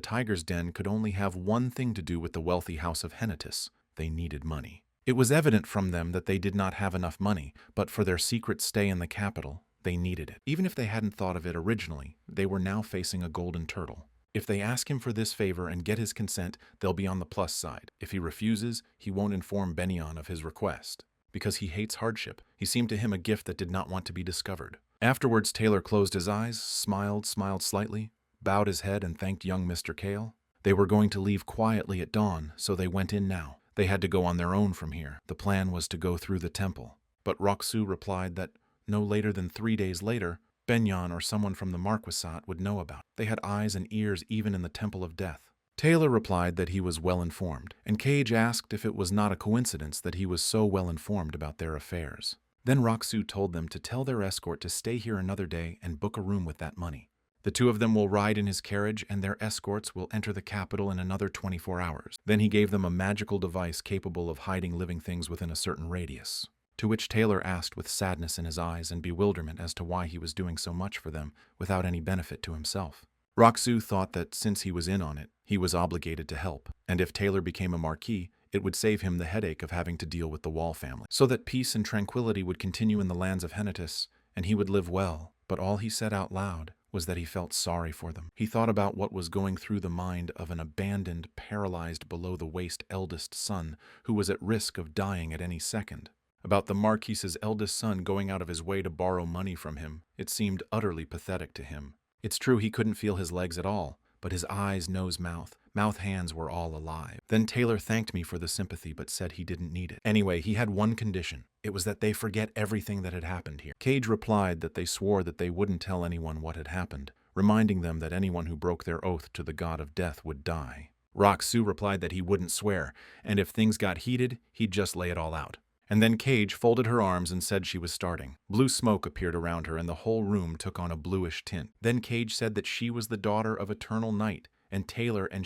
tiger's den could only have one thing to do with the wealthy house of Hennetus. They needed money. It was evident from them that they did not have enough money, but for their secret stay in the capital, they needed it. Even if they hadn't thought of it originally, they were now facing a golden turtle. If they ask him for this favor and get his consent, they'll be on the plus side. If he refuses, he won't inform Benyon of his request. Because he hates hardship, he seemed to him a gift that did not want to be discovered. Afterwards, Taylor closed his eyes, smiled slightly, bowed his head and thanked young Mr. Cale. They were going to leave quietly at dawn, so they went in now. They had to go on their own from here. The plan was to go through the temple. But Roxu replied that no later than 3 days later, Benyon or someone from the Marquisate would know about it. They had eyes and ears even in the Temple of Death. Taylor replied that he was well informed, and Cage asked if it was not a coincidence that he was so well informed about their affairs. Then Roxu told them to tell their escort to stay here another day and book a room with that money. The two of them will ride in his carriage and their escorts will enter the capital in another 24 hours. Then he gave them a magical device capable of hiding living things within a certain radius. To which Taylor asked with sadness in his eyes and bewilderment as to why he was doing so much for them without any benefit to himself. Roxu thought that since he was in on it, he was obligated to help, and if Taylor became a marquis, it would save him the headache of having to deal with the Wall family, so that peace and tranquility would continue in the lands of Hennetus, and he would live well. But all he said out loud was that he felt sorry for them. He thought about what was going through the mind of an abandoned, paralyzed below-the-waist eldest son who was at risk of dying at any second. About the Marquis's eldest son going out of his way to borrow money from him. It seemed utterly pathetic to him. It's true he couldn't feel his legs at all, but his eyes, nose, mouth, hands were all alive. Then Taylor thanked me for the sympathy but said he didn't need it. Anyway, he had one condition. It was that they forget everything that had happened here. Cage replied that they swore that they wouldn't tell anyone what had happened, reminding them that anyone who broke their oath to the god of death would die. Roxu replied that he wouldn't swear, and if things got heated, he'd just lay it all out. And then Cage folded her arms and said she was starting. Blue smoke appeared around her and the whole room took on a bluish tint. Then Cage said that she was the daughter of eternal night, and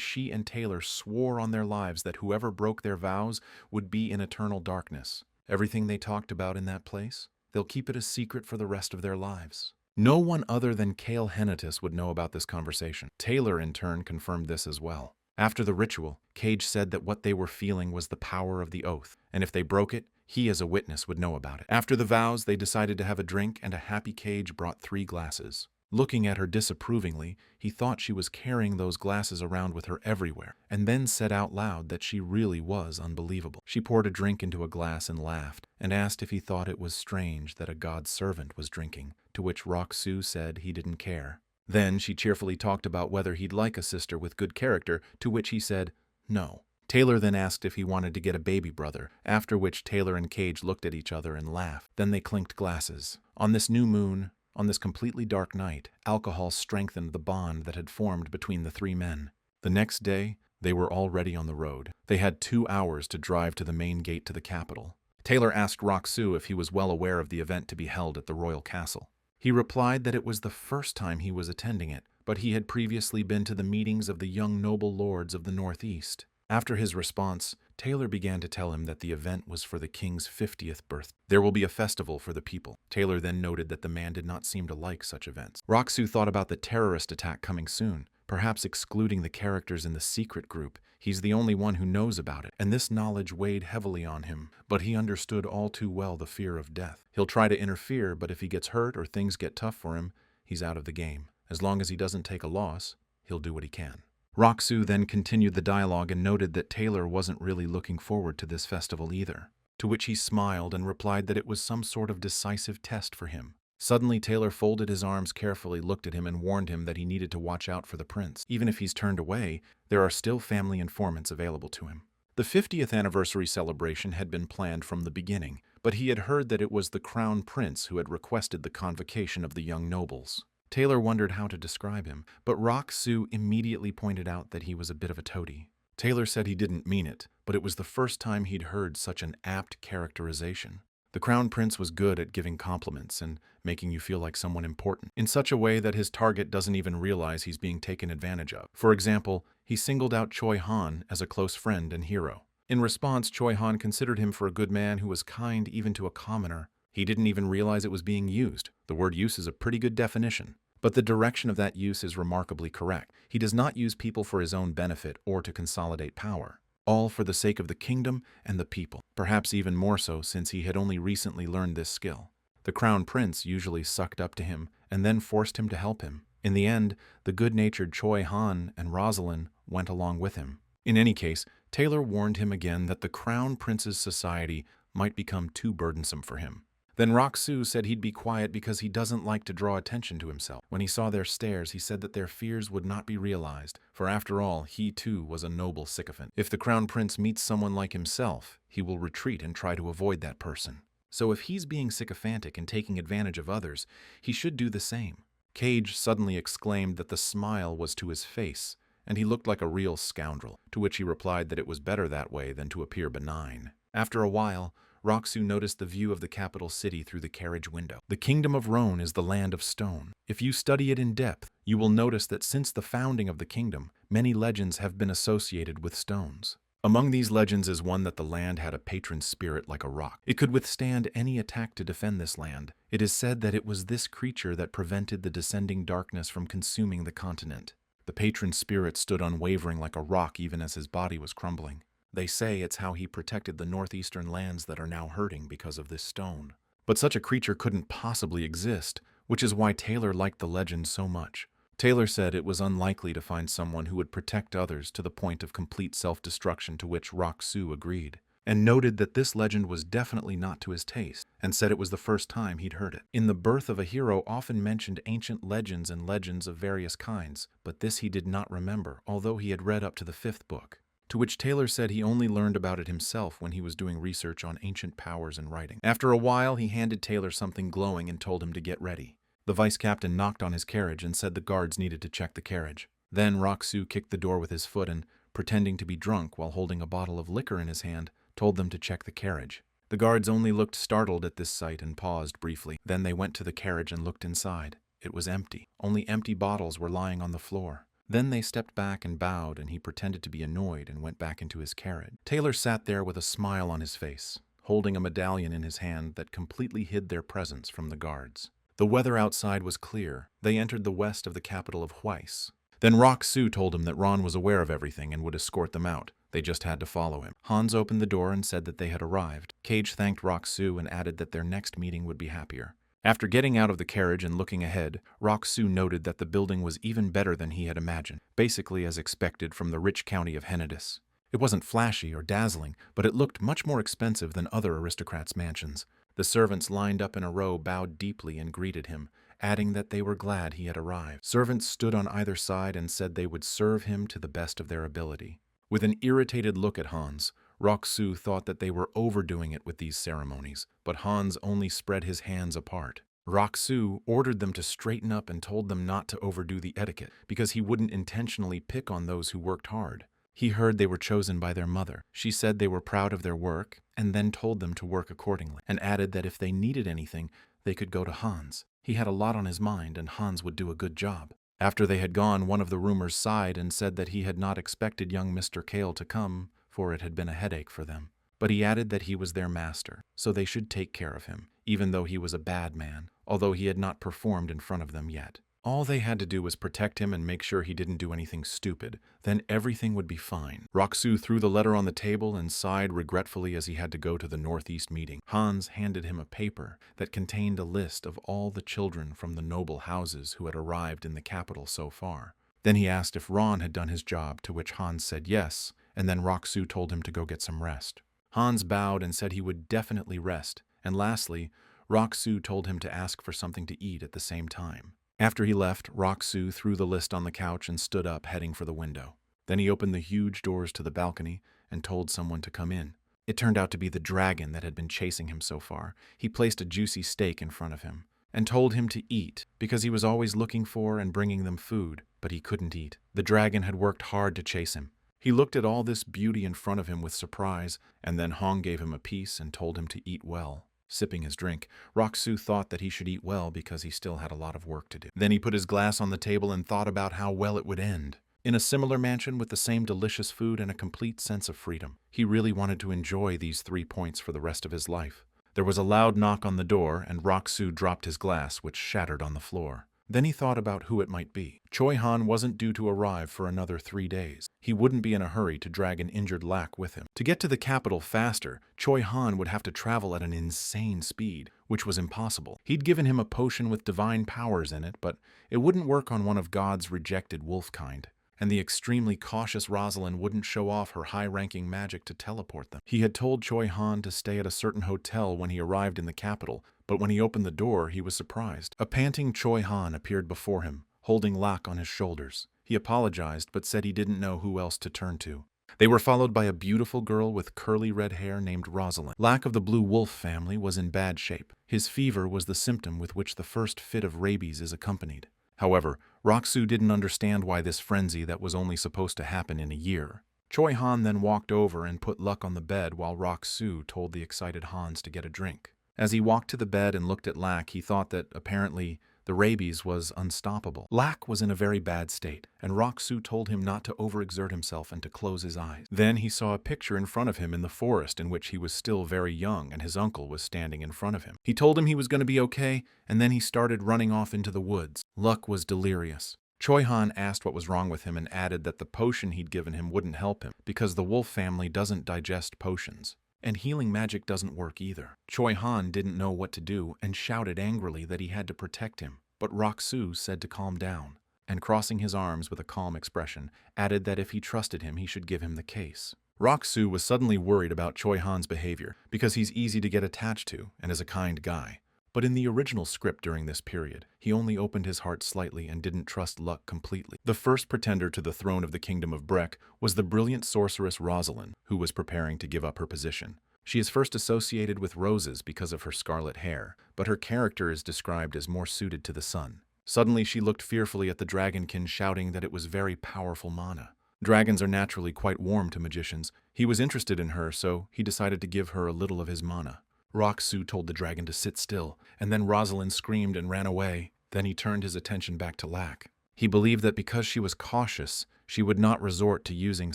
she and Taylor swore on their lives that whoever broke their vows would be in eternal darkness. Everything they talked about in that place, they'll keep it a secret for the rest of their lives. No one other than Cale Hennetus would know about this conversation. Taylor, in turn, confirmed this as well. After the ritual, Cage said that what they were feeling was the power of the oath, and if they broke it, he as a witness would know about it. After the vows, they decided to have a drink, and a happy Cage brought 3 glasses. Looking at her disapprovingly, he thought she was carrying those glasses around with her everywhere, and then said out loud that she really was unbelievable. She poured a drink into a glass and laughed, and asked if he thought it was strange that a god's servant was drinking, to which Roxu said he didn't care. Then she cheerfully talked about whether he'd like a sister with good character, to which he said no. Taylor then asked if he wanted to get a baby brother, after which Taylor and Cage looked at each other and laughed. Then they clinked glasses. On this new moon, on this completely dark night, alcohol strengthened the bond that had formed between the 3 men. The next day, they were already on the road. They had 2 hours to drive to the main gate to the capital. Taylor asked Roxu if he was well aware of the event to be held at the royal castle. He replied that it was the first time he was attending it, but he had previously been to the meetings of the young noble lords of the Northeast. After his response, Taylor began to tell him that the event was for the king's 50th birthday. There will be a festival for the people. Taylor then noted that the man did not seem to like such events. Roxu thought about the terrorist attack coming soon, perhaps excluding the characters in the secret group. He's the only one who knows about it, and this knowledge weighed heavily on him, but he understood all too well the fear of death. He'll try to interfere, but if he gets hurt or things get tough for him, he's out of the game. As long as he doesn't take a loss, he'll do what he can. Roxu then continued the dialogue and noted that Taylor wasn't really looking forward to this festival either, to which he smiled and replied that it was some sort of decisive test for him. Suddenly, Taylor folded his arms carefully, looked at him, and warned him that he needed to watch out for the prince. Even if he's turned away, there are still family informants available to him. The 50th anniversary celebration had been planned from the beginning, but he had heard that it was the crown prince who had requested the convocation of the young nobles. Taylor wondered how to describe him, but Roxu immediately pointed out that he was a bit of a toady. Taylor said he didn't mean it, but it was the first time he'd heard such an apt characterization. The crown prince was good at giving compliments and making you feel like someone important, in such a way that his target doesn't even realize he's being taken advantage of. For example, he singled out Choi Han as a close friend and hero. In response, Choi Han considered him for a good man who was kind even to a commoner. He didn't even realize it was being used. The word use is a pretty good definition, but the direction of that use is remarkably correct. He does not use people for his own benefit or to consolidate power, all for the sake of the kingdom and the people, perhaps even more so since he had only recently learned this skill. The crown prince usually sucked up to him and then forced him to help him. In the end, the good-natured Choi Han and Rosalind went along with him. In any case, Taylor warned him again that the crown prince's society might become too burdensome for him. Then Roxu said he'd be quiet because he doesn't like to draw attention to himself. When he saw their stares, he said that their fears would not be realized, for after all, he too was a noble sycophant. If the crown prince meets someone like himself, he will retreat and try to avoid that person. So if he's being sycophantic and taking advantage of others, he should do the same. Cage suddenly exclaimed that the smile was to his face, and he looked like a real scoundrel, to which he replied that it was better that way than to appear benign. After a while, Roxu noticed the view of the capital city through the carriage window. The kingdom of Roan is the land of stone. If you study it in depth, you will notice that since the founding of the kingdom, many legends have been associated with stones. Among these legends is one that the land had a patron spirit like a rock. It could withstand any attack to defend this land. It is said that it was this creature that prevented the descending darkness from consuming the continent. The patron spirit stood unwavering like a rock even as his body was crumbling. They say it's how he protected the northeastern lands that are now hurting because of this stone. But such a creature couldn't possibly exist, which is why Taylor liked the legend so much. Taylor said it was unlikely to find someone who would protect others to the point of complete self-destruction, to which Roxu agreed, and noted that this legend was definitely not to his taste, and said it was the first time he'd heard it. In The Birth of a Hero often mentioned ancient legends and legends of various kinds, but this he did not remember, although he had read up to the 5th book. To which Taylor said he only learned about it himself when he was doing research on ancient powers and writing. After a while, he handed Taylor something glowing and told him to get ready. The vice captain knocked on his carriage and said the guards needed to check the carriage. Then Roxu kicked the door with his foot and, pretending to be drunk while holding a bottle of liquor in his hand, told them to check the carriage. The guards only looked startled at this sight and paused briefly. Then they went to the carriage and looked inside. It was empty. Only empty bottles were lying on the floor. Then they stepped back and bowed, and he pretended to be annoyed and went back into his carriage. Taylor sat there with a smile on his face, holding a medallion in his hand that completely hid their presence from the guards. The weather outside was clear. They entered the west of the capital of Huais. Then Roxu told him that Ron was aware of everything and would escort them out. They just had to follow him. Hans opened the door and said that they had arrived. Cage thanked Roxu and added that their next meeting would be happier. After getting out of the carriage and looking ahead, Roxu noted that the building was even better than he had imagined, basically as expected from the rich county of Henedis. It wasn't flashy or dazzling, but it looked much more expensive than other aristocrats' mansions. The servants lined up in a row bowed deeply and greeted him, adding that they were glad he had arrived. Servants stood on either side and said they would serve him to the best of their ability. With an irritated look at Hans, Roxu thought that they were overdoing it with these ceremonies, but Hans only spread his hands apart. Roxu ordered them to straighten up and told them not to overdo the etiquette, because he wouldn't intentionally pick on those who worked hard. He heard they were chosen by their mother. She said they were proud of their work, and then told them to work accordingly, and added that if they needed anything, they could go to Hans. He had a lot on his mind, and Hans would do a good job. After they had gone, one of the roomers sighed and said that he had not expected young Mr. Kale to come, for it had been a headache for them. But he added that he was their master, so they should take care of him, even though he was a bad man, although he had not performed in front of them yet. All they had to do was protect him and make sure he didn't do anything stupid. Then everything would be fine. Roxu threw the letter on the table and sighed regretfully as he had to go to the Northeast meeting. Hans handed him a paper that contained a list of all the children from the noble houses who had arrived in the capital so far. Then he asked if Ron had done his job, to which Hans said yes, and then Roxu told him to go get some rest. Hans bowed and said he would definitely rest, and lastly, Roxu told him to ask for something to eat at the same time. After he left, Roxu threw the list on the couch and stood up, heading for the window. Then he opened the huge doors to the balcony and told someone to come in. It turned out to be the dragon that had been chasing him so far. He placed a juicy steak in front of him and told him to eat because he was always looking for and bringing them food, but he couldn't eat. The dragon had worked hard to chase him. He looked at all this beauty in front of him with surprise, and then Hong gave him a piece and told him to eat well. Sipping his drink, Roxu thought that he should eat well because he still had a lot of work to do. Then he put his glass on the table and thought about how well it would end. In a similar mansion with the same delicious food and a complete sense of freedom. He really wanted to enjoy these 3 points for the rest of his life. There was a loud knock on the door, and Roxu dropped his glass, which shattered on the floor. Then he thought about who it might be. Choi Han wasn't due to arrive for another 3 days. He wouldn't be in a hurry to drag an injured Lak with him. To get to the capital faster, Choi Han would have to travel at an insane speed, which was impossible. He'd given him a potion with divine powers in it, but it wouldn't work on one of God's rejected wolf kind. And the extremely cautious Rosalind wouldn't show off her high-ranking magic to teleport them. He had told Choi Han to stay at a certain hotel when he arrived in the capital, but when he opened the door, he was surprised. A panting Choi Han appeared before him, holding Lak on his shoulders. He apologized, but said he didn't know who else to turn to. They were followed by a beautiful girl with curly red hair named Rosalind. Lak of the Blue Wolf family was in bad shape. His fever was the symptom with which the first fit of rabies is accompanied. However, Roxu didn't understand why this frenzy that was only supposed to happen in a year. Choi Han then walked over and put Lak on the bed while Roxu told the excited Hans to get a drink. As he walked to the bed and looked at Lak, he thought that, apparently, the rabies was unstoppable. Lak was in a very bad state, and Roxu told him not to overexert himself and to close his eyes. Then he saw a picture in front of him in the forest in which he was still very young and his uncle was standing in front of him. He told him he was going to be okay, and then he started running off into the woods. Lak was delirious. Choi Han asked what was wrong with him and added that the potion he'd given him wouldn't help him because the wolf family doesn't digest potions. And healing magic doesn't work either. Choi Han didn't know what to do and shouted angrily that he had to protect him, but Roxu said to calm down, and crossing his arms with a calm expression, added that if he trusted him, he should give him the case. Roxu was suddenly worried about Choi Han's behavior because he's easy to get attached to and is a kind guy. But in the original script during this period, he only opened his heart slightly and didn't trust Lak completely. The first pretender to the throne of the Kingdom of Brek was the brilliant sorceress Rosalind, who was preparing to give up her position. She is first associated with roses because of her scarlet hair, but her character is described as more suited to the sun. Suddenly she looked fearfully at the dragonkin, shouting that it was very powerful mana. Dragons are naturally quite warm to magicians. He was interested in her, so he decided to give her a little of his mana. Roxu told the dragon to sit still, and then Rosalind screamed and ran away. Then he turned his attention back to Lak. He believed that because she was cautious, she would not resort to using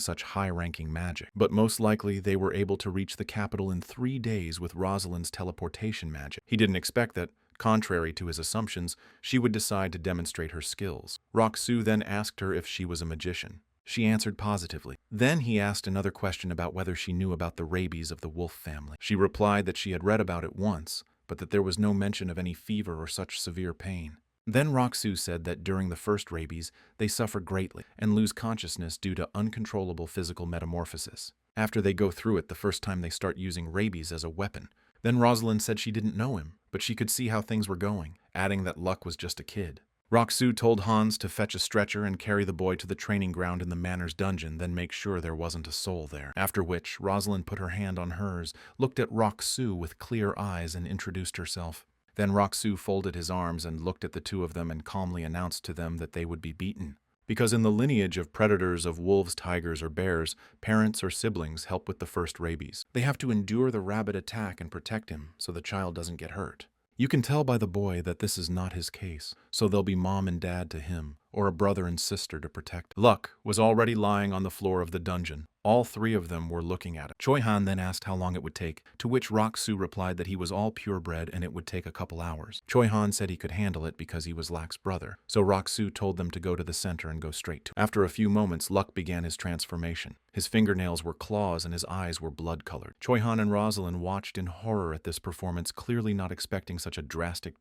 such high-ranking magic. But most likely they were able to reach the capital in 3 days with Rosalind's teleportation magic. He didn't expect that, contrary to his assumptions, she would decide to demonstrate her skills. Roxu then asked her if she was a magician. She answered positively. Then he asked another question about whether she knew about the rabies of the wolf family. She replied that she had read about it once, but that there was no mention of any fever or such severe pain. Then Roxu said that during the first rabies, they suffer greatly and lose consciousness due to uncontrollable physical metamorphosis. After they go through it the first time, they start using rabies as a weapon. Then Rosalind said she didn't know him, but she could see how things were going, adding that Lak was just a kid. Roxu told Hans to fetch a stretcher and carry the boy to the training ground in the manor's dungeon, then make sure there wasn't a soul there. After which, Rosalind put her hand on hers, looked at Roxu with clear eyes, and introduced herself. Then Roxu folded his arms and looked at the two of them and calmly announced to them that they would be beaten. Because in the lineage of predators of wolves, tigers, or bears, parents or siblings help with the first rabies. They have to endure the rabid attack and protect him so the child doesn't get hurt. You can tell by the boy that this is not his case, so they'll be mom and dad to him, or a brother and sister to protect. Luck was already lying on the floor of the dungeon. All three of them were looking at it. Choi Han then asked how long it would take, to which Rock-soo replied that he was all purebred and it would take a couple hours. Choi Han said he could handle it because he was Lak's brother, so Rock-soo told them to go to the center and go straight to it. After a few moments, Luck began his transformation. His fingernails were claws and his eyes were blood-colored. Choi Han and Rosalind watched in horror at this performance, clearly not expecting such a drastic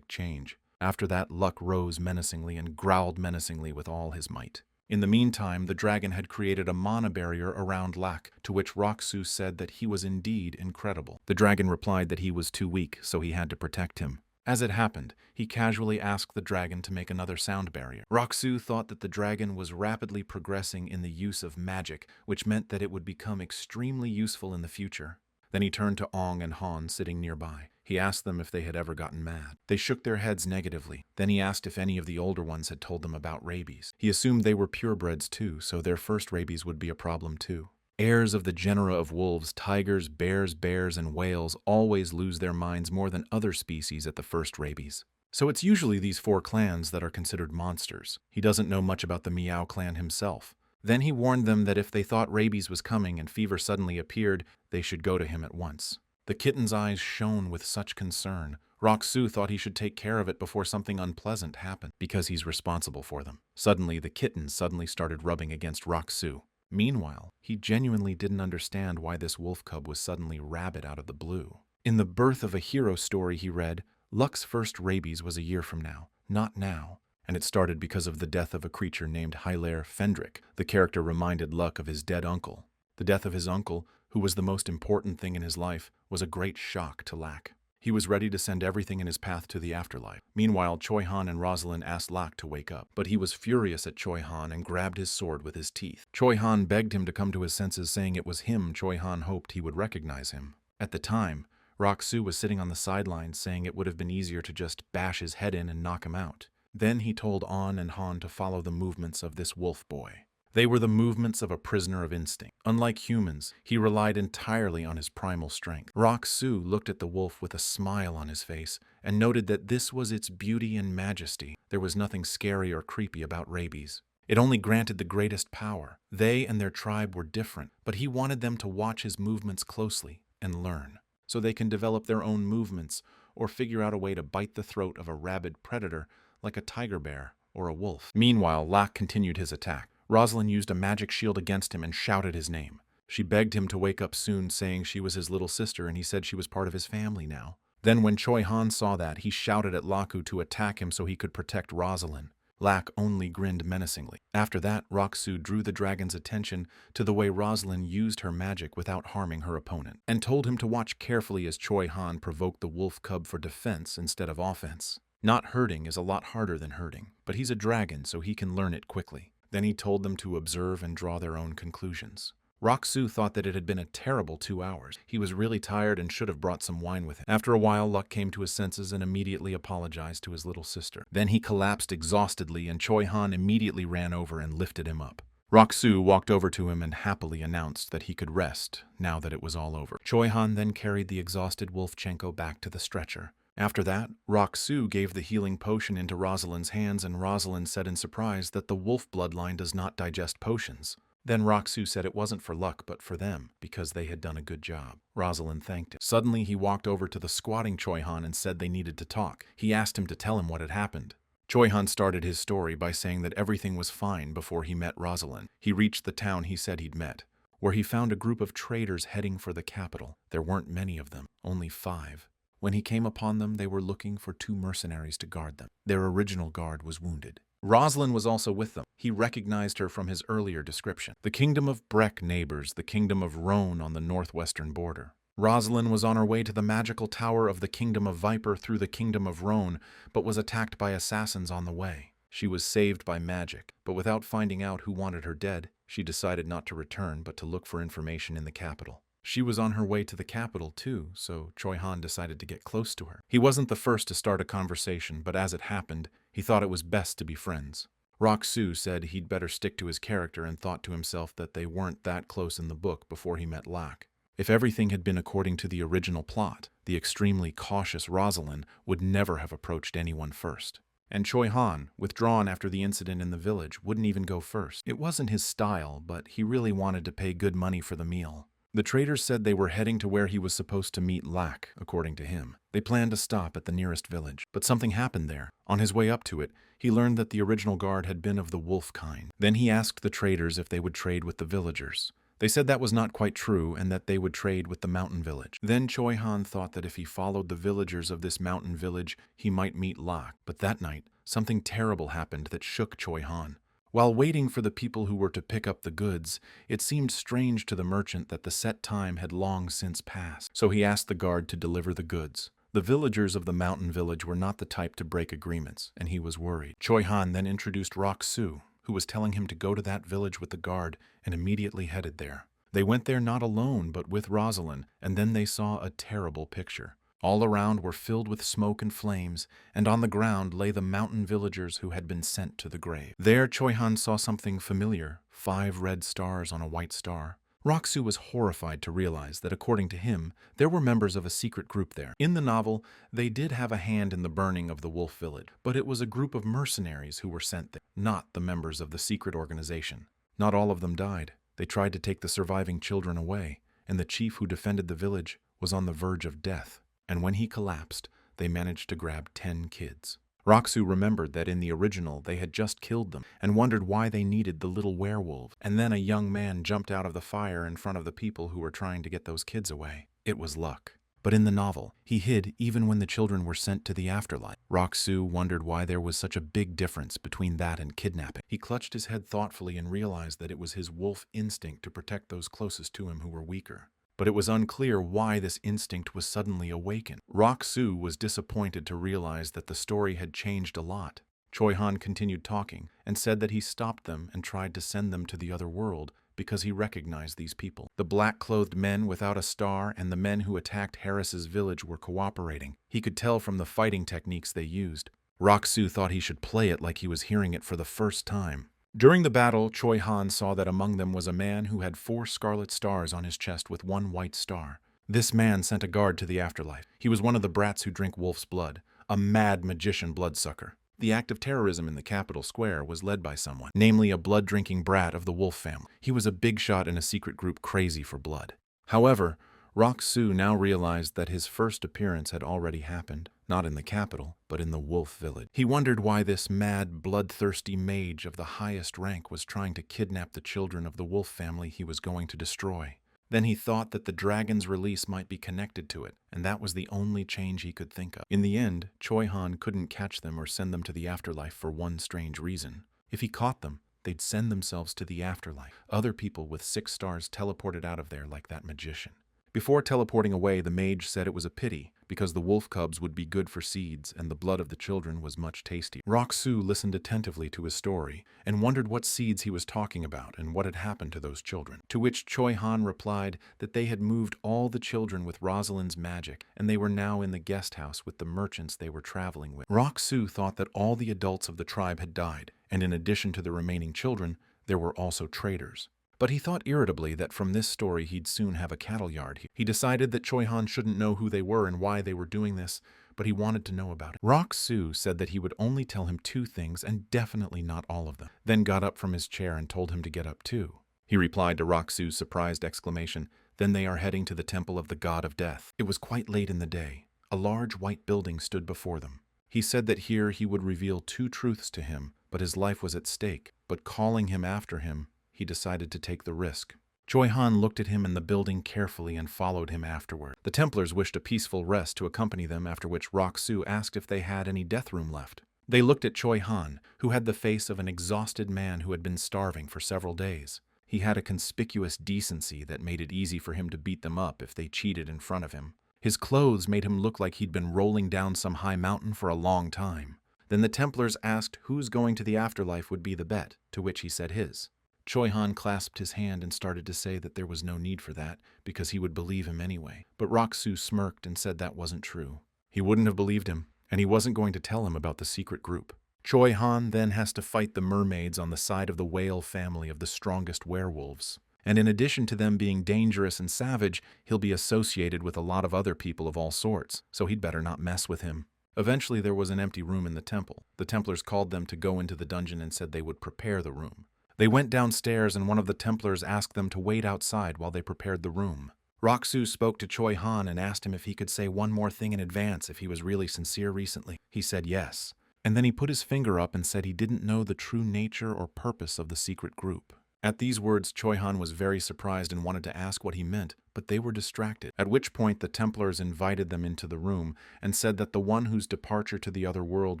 change. After that, Luck rose menacingly and growled menacingly with all his might. In the meantime, the dragon had created a mana barrier around Lak, to which Rock-soo said that he was indeed incredible. The dragon replied that he was too weak, so he had to protect him. As it happened, he casually asked the dragon to make another sound barrier. Rock-soo thought that the dragon was rapidly progressing in the use of magic, which meant that it would become extremely useful in the future. Then he turned to Ong and Han sitting nearby. He asked them if they had ever gotten mad. They shook their heads negatively. Then he asked if any of the older ones had told them about rabies. He assumed they were purebreds too, so their first rabies would be a problem too. Heirs of the genera of wolves, tigers, bears, and whales always lose their minds more than other species at the first rabies. So it's usually these 4 clans that are considered monsters. He doesn't know much about the Meow clan himself. Then he warned them that if they thought rabies was coming and fever suddenly appeared, they should go to him at once. The kitten's eyes shone with such concern. Rock-soo thought he should take care of it before something unpleasant happened, because he's responsible for them. Suddenly, the kitten started rubbing against Rock-soo. Meanwhile, he genuinely didn't understand why this wolf cub was suddenly rabid out of the blue. In The Birth of a Hero story he read, Luck's first rabies was a year from now, not now. And it started because of the death of a creature named Hilaire Fendrick. The character reminded Luck of his dead uncle. The death of his uncle, who was the most important thing in his life, was a great shock to Lak. He was ready to send everything in his path to the afterlife. Meanwhile, Choi Han and Rosalind asked Lak to wake up, but he was furious at Choi Han and grabbed his sword with his teeth. Choi Han begged him to come to his senses, saying it was him. Choi Han hoped he would recognize him. At the time, Rock-soo was sitting on the sidelines saying it would have been easier to just bash his head in and knock him out. Then he told On and Han to follow the movements of this wolf boy. They were the movements of a prisoner of instinct. Unlike humans, he relied entirely on his primal strength. Rock-soo looked at the wolf with a smile on his face and noted that this was its beauty and majesty. There was nothing scary or creepy about rabies. It only granted the greatest power. They and their tribe were different, but he wanted them to watch his movements closely and learn, so they can develop their own movements or figure out a way to bite the throat of a rabid predator like a tiger bear or a wolf. Meanwhile, Lak continued his attack. Rosalind used a magic shield against him and shouted his name. She begged him to wake up soon, saying she was his little sister and he said she was part of his family now. Then when Choi Han saw that, he shouted at Laku to attack him so he could protect Rosalind. Lak only grinned menacingly. After that, Rock-soo drew the dragon's attention to the way Rosalind used her magic without harming her opponent, and told him to watch carefully as Choi Han provoked the wolf cub for defense instead of offense. Not hurting is a lot harder than hurting, but he's a dragon so he can learn it quickly. Then he told them to observe and draw their own conclusions. Rock-soo thought that it had been a terrible 2 hours. He was really tired and should have brought some wine with him. After a while, Luck came to his senses and immediately apologized to his little sister. Then he collapsed exhaustedly and Choi Han immediately ran over and lifted him up. Rock-soo walked over to him and happily announced that he could rest now that it was all over. Choi Han then carried the exhausted Wolfchenko back to the stretcher. After that, Rock-soo gave the healing potion into Rosalind's hands and Rosalind said in surprise that the wolf bloodline does not digest potions. Then Rock-soo said it wasn't for Luck but for them, because they had done a good job. Rosalind thanked him. Suddenly he walked over to the squatting Choi Han and said they needed to talk. He asked him to tell him what had happened. Choi Han started his story by saying that everything was fine before he met Rosalind. He reached the town he said he'd met, where he found a group of traders heading for the capital. There weren't many of them, only 5. When he came upon them, they were looking for 2 mercenaries to guard them. Their original guard was wounded. Rosalind was also with them. He recognized her from his earlier description. The kingdom of Breck neighbors the kingdom of Rhone on the northwestern border. Rosalind was on her way to the magical tower of the kingdom of Viper through the kingdom of Rhone, but was attacked by assassins on the way. She was saved by magic, but without finding out who wanted her dead, she decided not to return but to look for information in the capital. She was on her way to the capital too, so Choi Han decided to get close to her. He wasn't the first to start a conversation, but as it happened, he thought it was best to be friends. Rock-soo said he'd better stick to his character and thought to himself that they weren't that close in the book before he met Lak. If everything had been according to the original plot, the extremely cautious Rosalind would never have approached anyone first. And Choi Han, withdrawn after the incident in the village, wouldn't even go first. It wasn't his style, but he really wanted to pay good money for the meal. The traders said they were heading to where he was supposed to meet Lak, according to him. They planned to stop at the nearest village, but something happened there. On his way up to it, he learned that the original guard had been of the wolf kind. Then he asked the traders if they would trade with the villagers. They said that was not quite true and that they would trade with the mountain village. Then Choi Han thought that if he followed the villagers of this mountain village, he might meet Lak. But that night, something terrible happened that shook Choi Han. While waiting for the people who were to pick up the goods, it seemed strange to the merchant that the set time had long since passed. So he asked the guard to deliver the goods. The villagers of the mountain village were not the type to break agreements, and he was worried. Choi Han then introduced Rock-soo, who was telling him to go to that village with the guard, and immediately headed there. They went there not alone, but with Rosalind, and then they saw a terrible picture. All around were filled with smoke and flames, and on the ground lay the mountain villagers who had been sent to the grave. There Choi Han saw something familiar, 5 red stars on a white star. Rock-soo was horrified to realize that, according to him, there were members of a secret group there. In the novel, they did have a hand in the burning of the wolf village, but it was a group of mercenaries who were sent there, not the members of the secret organization. Not all of them died. They tried to take the surviving children away, and the chief who defended the village was on the verge of death. And when he collapsed, they managed to grab 10 kids. Rock-soo remembered that in the original they had just killed them and wondered why they needed the little werewolf. And then a young man jumped out of the fire in front of the people who were trying to get those kids away. It was luck. But in the novel, he hid even when the children were sent to the afterlife. Rock-soo wondered why there was such a big difference between that and kidnapping. He clutched his head thoughtfully and realized that it was his wolf instinct to protect those closest to him who were weaker. But it was unclear why this instinct was suddenly awakened. Rock-soo was disappointed to realize that the story had changed a lot. Choi Han continued talking and said that he stopped them and tried to send them to the other world because he recognized these people. The black-clothed men without a star and the men who attacked Harris's village were cooperating. He could tell from the fighting techniques they used. Rock-soo thought he should play it like he was hearing it for the first time. During the battle, Choi Han saw that among them was a man who had 4 scarlet stars on his chest with 1 white star. This man sent a guard to the afterlife. He was one of the brats who drink wolf's blood, a mad magician bloodsucker. The act of terrorism in the capital square was led by someone, namely a blood-drinking brat of the wolf family. He was a big shot in a secret group crazy for blood. However, Rock-soo now realized that his first appearance had already happened, not in the capital, but in the wolf village. He wondered why this mad, bloodthirsty mage of the highest rank was trying to kidnap the children of the wolf family he was going to destroy. Then he thought that the dragon's release might be connected to it, and that was the only change he could think of. In the end, Choi Han couldn't catch them or send them to the afterlife for one strange reason. If he caught them, they'd send themselves to the afterlife. Other people with 6 stars teleported out of there like that magician. Before teleporting away, the mage said it was a pity, because the wolf cubs would be good for seeds and the blood of the children was much tastier. Rock-soo listened attentively to his story and wondered what seeds he was talking about and what had happened to those children. To which Choi Han replied that they had moved all the children with Rosalind's magic and they were now in the guest house with the merchants they were traveling with. Rock-soo thought that all the adults of the tribe had died, and in addition to the remaining children, there were also traders. But he thought irritably that from this story he'd soon have a cattle yard. He decided that Choi Han shouldn't know who they were and why they were doing this, but he wanted to know about it. Rock-soo said that he would only tell him 2 things and definitely not all of them, then got up from his chair and told him to get up too. He replied to Rock-soo's surprised exclamation, "Then they are heading to the temple of the god of death." It was quite late in the day. A large white building stood before them. He said that here he would reveal 2 truths to him, but his life was at stake. But calling him after him, he decided to take the risk. Choi Han looked at him in the building carefully and followed him afterward. The Templars wished a peaceful rest to accompany them, after which Rock-soo asked if they had any death room left. They looked at Choi Han, who had the face of an exhausted man who had been starving for several days. He had a conspicuous decency that made it easy for him to beat them up if they cheated in front of him. His clothes made him look like he'd been rolling down some high mountain for a long time. Then the Templars asked whose going to the afterlife would be the bet, to which he said his. Choi Han clasped his hand and started to say that there was no need for that, because he would believe him anyway. But Rock-soo smirked and said that wasn't true. He wouldn't have believed him, and he wasn't going to tell him about the secret group. Choi Han then has to fight the mermaids on the side of the whale family of the strongest werewolves. And in addition to them being dangerous and savage, he'll be associated with a lot of other people of all sorts, so he'd better not mess with him. Eventually there was an empty room in the temple. The Templars called them to go into the dungeon and said they would prepare the room. They went downstairs and one of the Templars asked them to wait outside while they prepared the room. Roxu spoke to Choi Han and asked him if he could say one more thing in advance if he was really sincere recently. He said yes. And then he put his finger up and said he didn't know the true nature or purpose of the secret group. At these words, Choi Han was very surprised and wanted to ask what he meant, but they were distracted, at which point the Templars invited them into the room and said that the one whose departure to the other world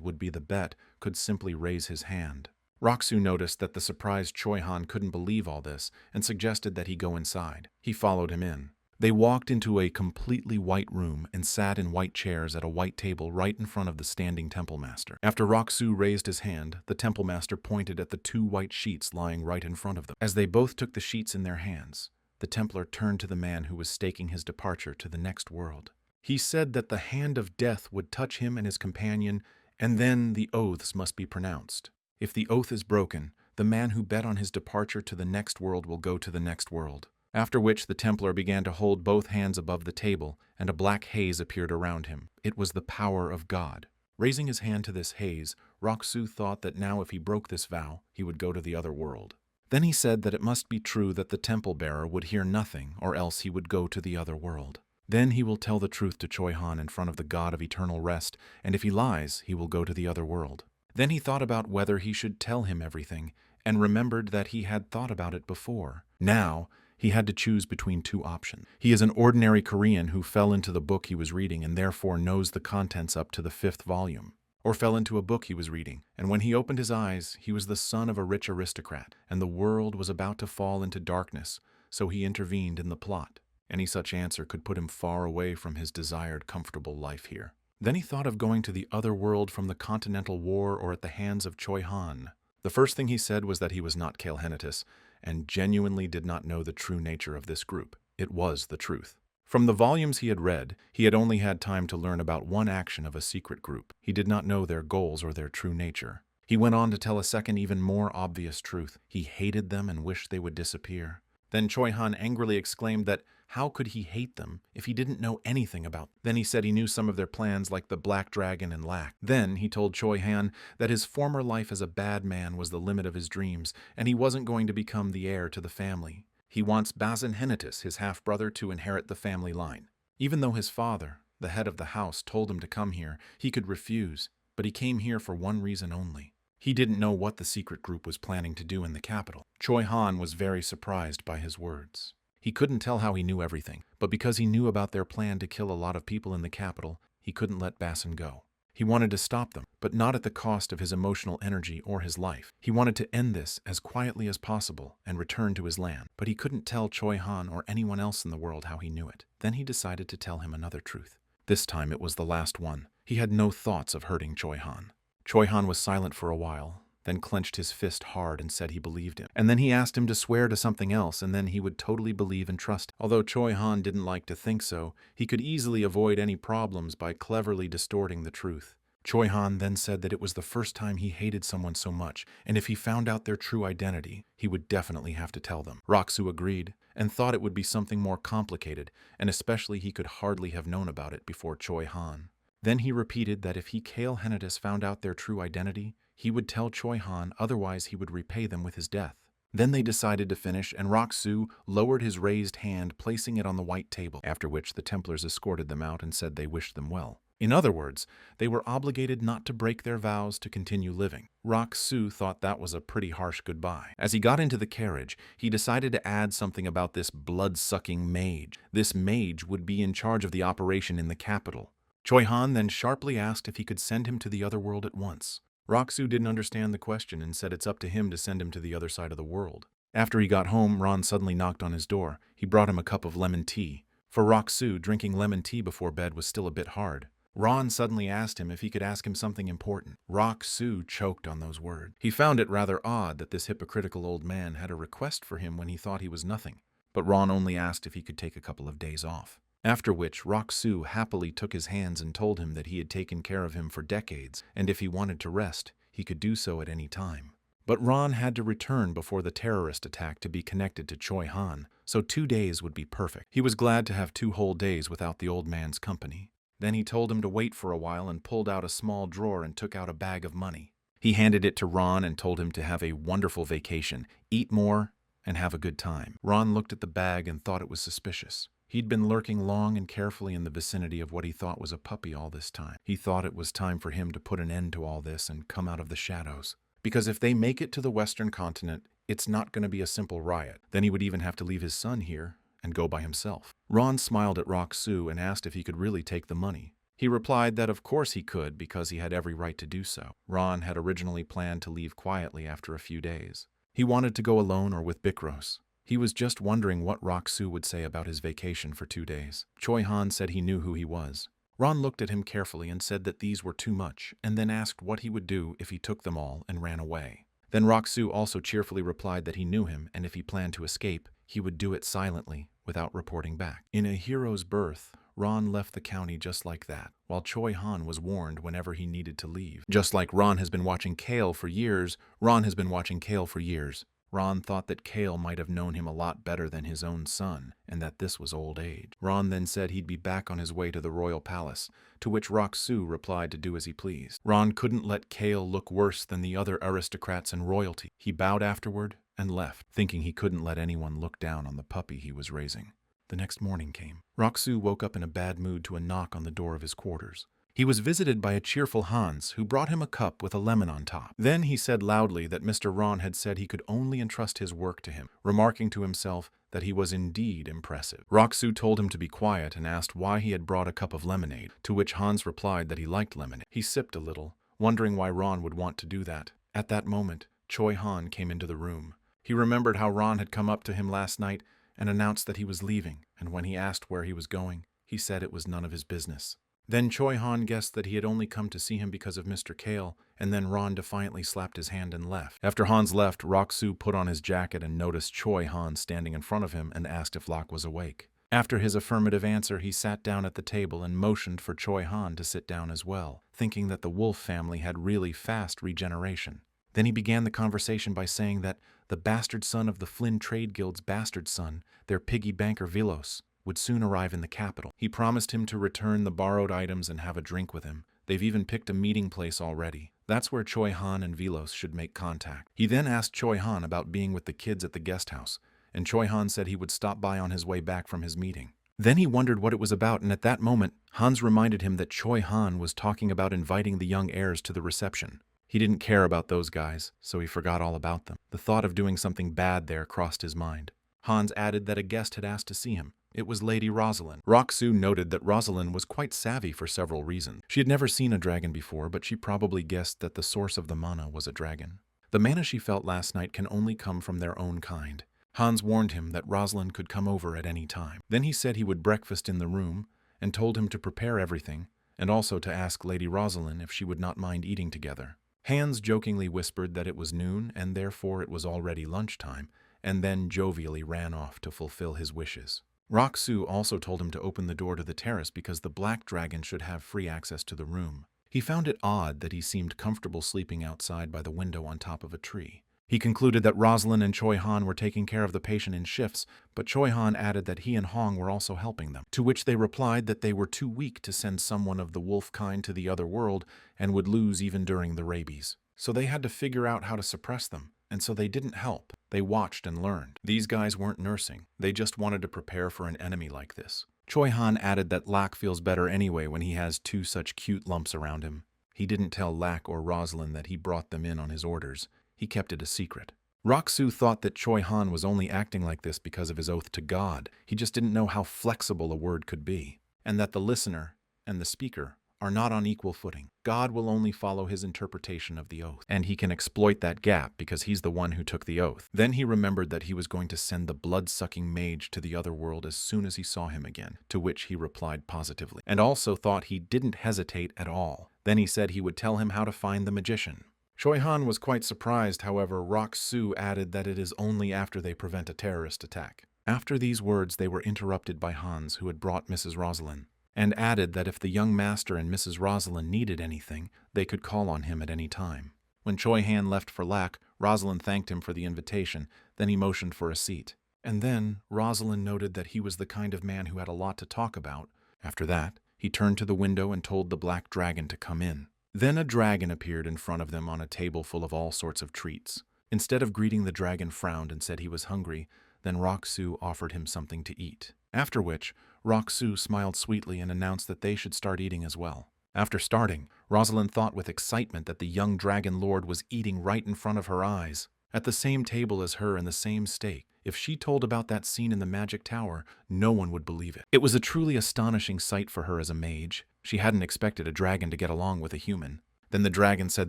would be the bet could simply raise his hand. Roxu noticed that the surprised Choi Han couldn't believe all this and suggested that he go inside. He followed him in. They walked into a completely white room and sat in white chairs at a white table right in front of the standing temple master. After Roxu raised his hand, the temple master pointed at the 2 white sheets lying right in front of them. As they both took the sheets in their hands, the Templar turned to the man who was staking his departure to the next world. He said that the hand of death would touch him and his companion, and then the oaths must be pronounced. If the oath is broken, the man who bet on his departure to the next world will go to the next world. After which the Templar began to hold both hands above the table, and a black haze appeared around him. It was the power of God. Raising his hand to this haze, Roxu thought that now if he broke this vow, he would go to the other world. Then he said that it must be true that the temple bearer would hear nothing, or else he would go to the other world. Then he will tell the truth to Choi Han in front of the God of eternal rest, and if he lies, he will go to the other world. Then he thought about whether he should tell him everything, and remembered that he had thought about it before. Now, he had to choose between 2 options. He is an ordinary Korean who fell into the book he was reading and therefore knows the contents up to the 5th volume. Or fell into a book he was reading, and when he opened his eyes, he was the son of a rich aristocrat, and the world was about to fall into darkness, so he intervened in the plot. Any such answer could put him far away from his desired comfortable life here. Then he thought of going to the other world from the Continental War or at the hands of Choi Han. The first thing he said was that he was not Kaelhenitis, and genuinely did not know the true nature of this group. It was the truth. From the volumes he had read, he had only had time to learn about one action of a secret group. He did not know their goals or their true nature. He went on to tell a second, even more obvious truth. He hated them and wished they would disappear. Then Choi Han angrily exclaimed that how could he hate them if he didn't know anything about them? Then he said he knew some of their plans like the Black Dragon and Lack. Then he told Choi Han that his former life as a bad man was the limit of his dreams, and he wasn't going to become the heir to the family. He wants Basin-Henitus, his half-brother, to inherit the family line. Even though his father, the head of the house, told him to come here, he could refuse, but he came here for one reason only. He didn't know what the secret group was planning to do in the capital. Choi Han was very surprised by his words. He couldn't tell how he knew everything, but because he knew about their plan to kill a lot of people in the capital, he couldn't let Basin go. He wanted to stop them, but not at the cost of his emotional energy or his life. He wanted to end this as quietly as possible and return to his land, but he couldn't tell Choi Han or anyone else in the world how he knew it. Then he decided to tell him another truth. This time it was the last one. He had no thoughts of hurting Choi Han. Choi Han was silent for a while, then clenched his fist hard and said he believed him. And then he asked him to swear to something else, and then he would totally believe and trust. Although Choi Han didn't like to think so, he could easily avoid any problems by cleverly distorting the truth. Choi Han then said that it was the first time he hated someone so much, and if he found out their true identity, he would definitely have to tell them. Roxu agreed, and thought it would be something more complicated, and especially he could hardly have known about it before Choi Han. Then he repeated that if he Kaelhenitus found out their true identity, he would tell Choi Han, otherwise he would repay them with his death. Then they decided to finish, and Roxu lowered his raised hand, placing it on the white table, after which the Templars escorted them out and said they wished them well. In other words, they were obligated not to break their vows to continue living. Roxu thought that was a pretty harsh goodbye. As he got into the carriage, he decided to add something about this blood-sucking mage. This mage would be in charge of the operation in the capital. Choi Han then sharply asked if he could send him to the other world at once. Roxu didn't understand the question and said it's up to him to send him to the other side of the world. After he got home, Ron suddenly knocked on his door. He brought him a cup of lemon tea. For Roxu, drinking lemon tea before bed was still a bit hard. Ron suddenly asked him if he could ask him something important. Roxu choked on those words. He found it rather odd that this hypocritical old man had a request for him when he thought he was nothing, but Ron only asked if he could take a couple of days off. After which, Roxu happily took his hands and told him that he had taken care of him for decades, and if he wanted to rest, he could do so at any time. But Ron had to return before the terrorist attack to be connected to Choi Han, so 2 days would be perfect. He was glad to have 2 whole days without the old man's company. Then he told him to wait for a while and pulled out a small drawer and took out a bag of money. He handed it to Ron and told him to have a wonderful vacation, eat more, and have a good time. Ron looked at the bag and thought it was suspicious. He'd been lurking long and carefully in the vicinity of what he thought was a puppy all this time. He thought it was time for him to put an end to all this and come out of the shadows. Because if they make it to the Western continent, it's not going to be a simple riot. Then he would even have to leave his son here and go by himself. Ron smiled at Rock-Soo and asked if he could really take the money. He replied that of course he could because he had every right to do so. Ron had originally planned to leave quietly after a few days. He wanted to go alone or with Bikros. He was just wondering what Rock-Soo would say about his vacation for 2 days. Choi Han said he knew who he was. Ron looked at him carefully and said that these were too much, and then asked what he would do if he took them all and ran away. Then Rock-Soo also cheerfully replied that he knew him, and if he planned to escape, he would do it silently, without reporting back. In A Hero's Birth, Ron left the county just like that, while Choi Han was warned whenever he needed to leave. Just like Ron has been watching Kale for years, Ron has been watching Kale for years. Ron thought that Kale might have known him a lot better than his own son, and that this was old age. Ron then said he'd be back on his way to the royal palace, to which Rock-Soo replied to do as he pleased. Ron couldn't let Kale look worse than the other aristocrats and royalty. He bowed afterward and left, thinking he couldn't let anyone look down on the puppy he was raising. The next morning came. Rock-Soo woke up in a bad mood to a knock on the door of his quarters. He was visited by a cheerful Hans, who brought him a cup with a lemon on top. Then he said loudly that Mr. Ron had said he could only entrust his work to him, remarking to himself that he was indeed impressive. Rock-Soo told him to be quiet and asked why he had brought a cup of lemonade, to which Hans replied that he liked lemonade. He sipped a little, wondering why Ron would want to do that. At that moment, Choi Han came into the room. He remembered how Ron had come up to him last night and announced that he was leaving, and when he asked where he was going, he said it was none of his business. Then Choi Han guessed that he had only come to see him because of Mr. Kale, and then Ron defiantly slapped his hand and left. After Hans left, Rock-Soo put on his jacket and noticed Choi Han standing in front of him and asked if Locke was awake. After his affirmative answer, he sat down at the table and motioned for Choi Han to sit down as well, thinking that the Wolf family had really fast regeneration. Then he began the conversation by saying that the bastard son of the Flynn Trade Guild's bastard son, their piggy banker Vilos, would soon arrive in the capital. He promised him to return the borrowed items and have a drink with him. They've even picked a meeting place already. That's where Choi Han and Vilos should make contact. He then asked Choi Han about being with the kids at the guest house, and Choi Han said he would stop by on his way back from his meeting. Then he wondered what it was about, and at that moment, Hans reminded him that Choi Han was talking about inviting the young heirs to the reception. He didn't care about those guys, so he forgot all about them. The thought of doing something bad there crossed his mind. Hans added that a guest had asked to see him. It was Lady Rosalind. Rock-Soo noted that Rosalind was quite savvy for several reasons. She had never seen a dragon before, but she probably guessed that the source of the mana was a dragon. The mana she felt last night can only come from their own kind. Hans warned him that Rosalind could come over at any time. Then he said he would breakfast in the room and told him to prepare everything, and also to ask Lady Rosalind if she would not mind eating together. Hans jokingly whispered that it was noon and therefore it was already lunchtime, and then jovially ran off to fulfill his wishes. Rock-Soo also told him to open the door to the terrace because the black dragon should have free access to the room. He found it odd that he seemed comfortable sleeping outside by the window on top of a tree. He concluded that Rosalind and Choi Han were taking care of the patient in shifts, but Choi Han added that he and Hong were also helping them, to which they replied that they were too weak to send someone of the wolf kind to the other world and would lose even during the rabies. So they had to figure out how to suppress them, and so they didn't help. They watched and learned. These guys weren't nursing. They just wanted to prepare for an enemy like this. Choi Han added that Lak feels better anyway when he has 2 such cute lumps around him. He didn't tell Lak or Rosalind that he brought them in on his orders. He kept it a secret. Rock-Soo thought that Choi Han was only acting like this because of his oath to God. He just didn't know how flexible a word could be, and that the listener and the speaker are not on equal footing. God will only follow his interpretation of the oath, and he can exploit that gap because he's the one who took the oath. Then he remembered that he was going to send the blood-sucking mage to the other world as soon as he saw him again, to which he replied positively, and also thought he didn't hesitate at all. Then he said he would tell him how to find the magician. Choi Han was quite surprised, however. Rock-Soo added that it is only after they prevent a terrorist attack. After these words, they were interrupted by Hans, who had brought Mrs. Rosalind, and added that if the young master and Mrs. Rosalind needed anything, they could call on him at any time. When Choi Han left for Lak, Rosalind thanked him for the invitation, then he motioned for a seat. And then Rosalind noted that he was the kind of man who had a lot to talk about. After that, He turned to the window and told the black dragon to come in. Then a dragon appeared in front of them on a table full of all sorts of treats. Instead of greeting, the dragon frowned and said he was hungry. Then Rock-Soo offered him something to eat. After which, Rock-Soo smiled sweetly and announced that they should start eating as well. After starting, Rosalind thought with excitement that the young dragon lord was eating right in front of her eyes, at the same table as her and the same steak. If she told about that scene in the magic tower, no one would believe it. It was a truly astonishing sight for her as a mage. She hadn't expected a dragon to get along with a human. Then the dragon said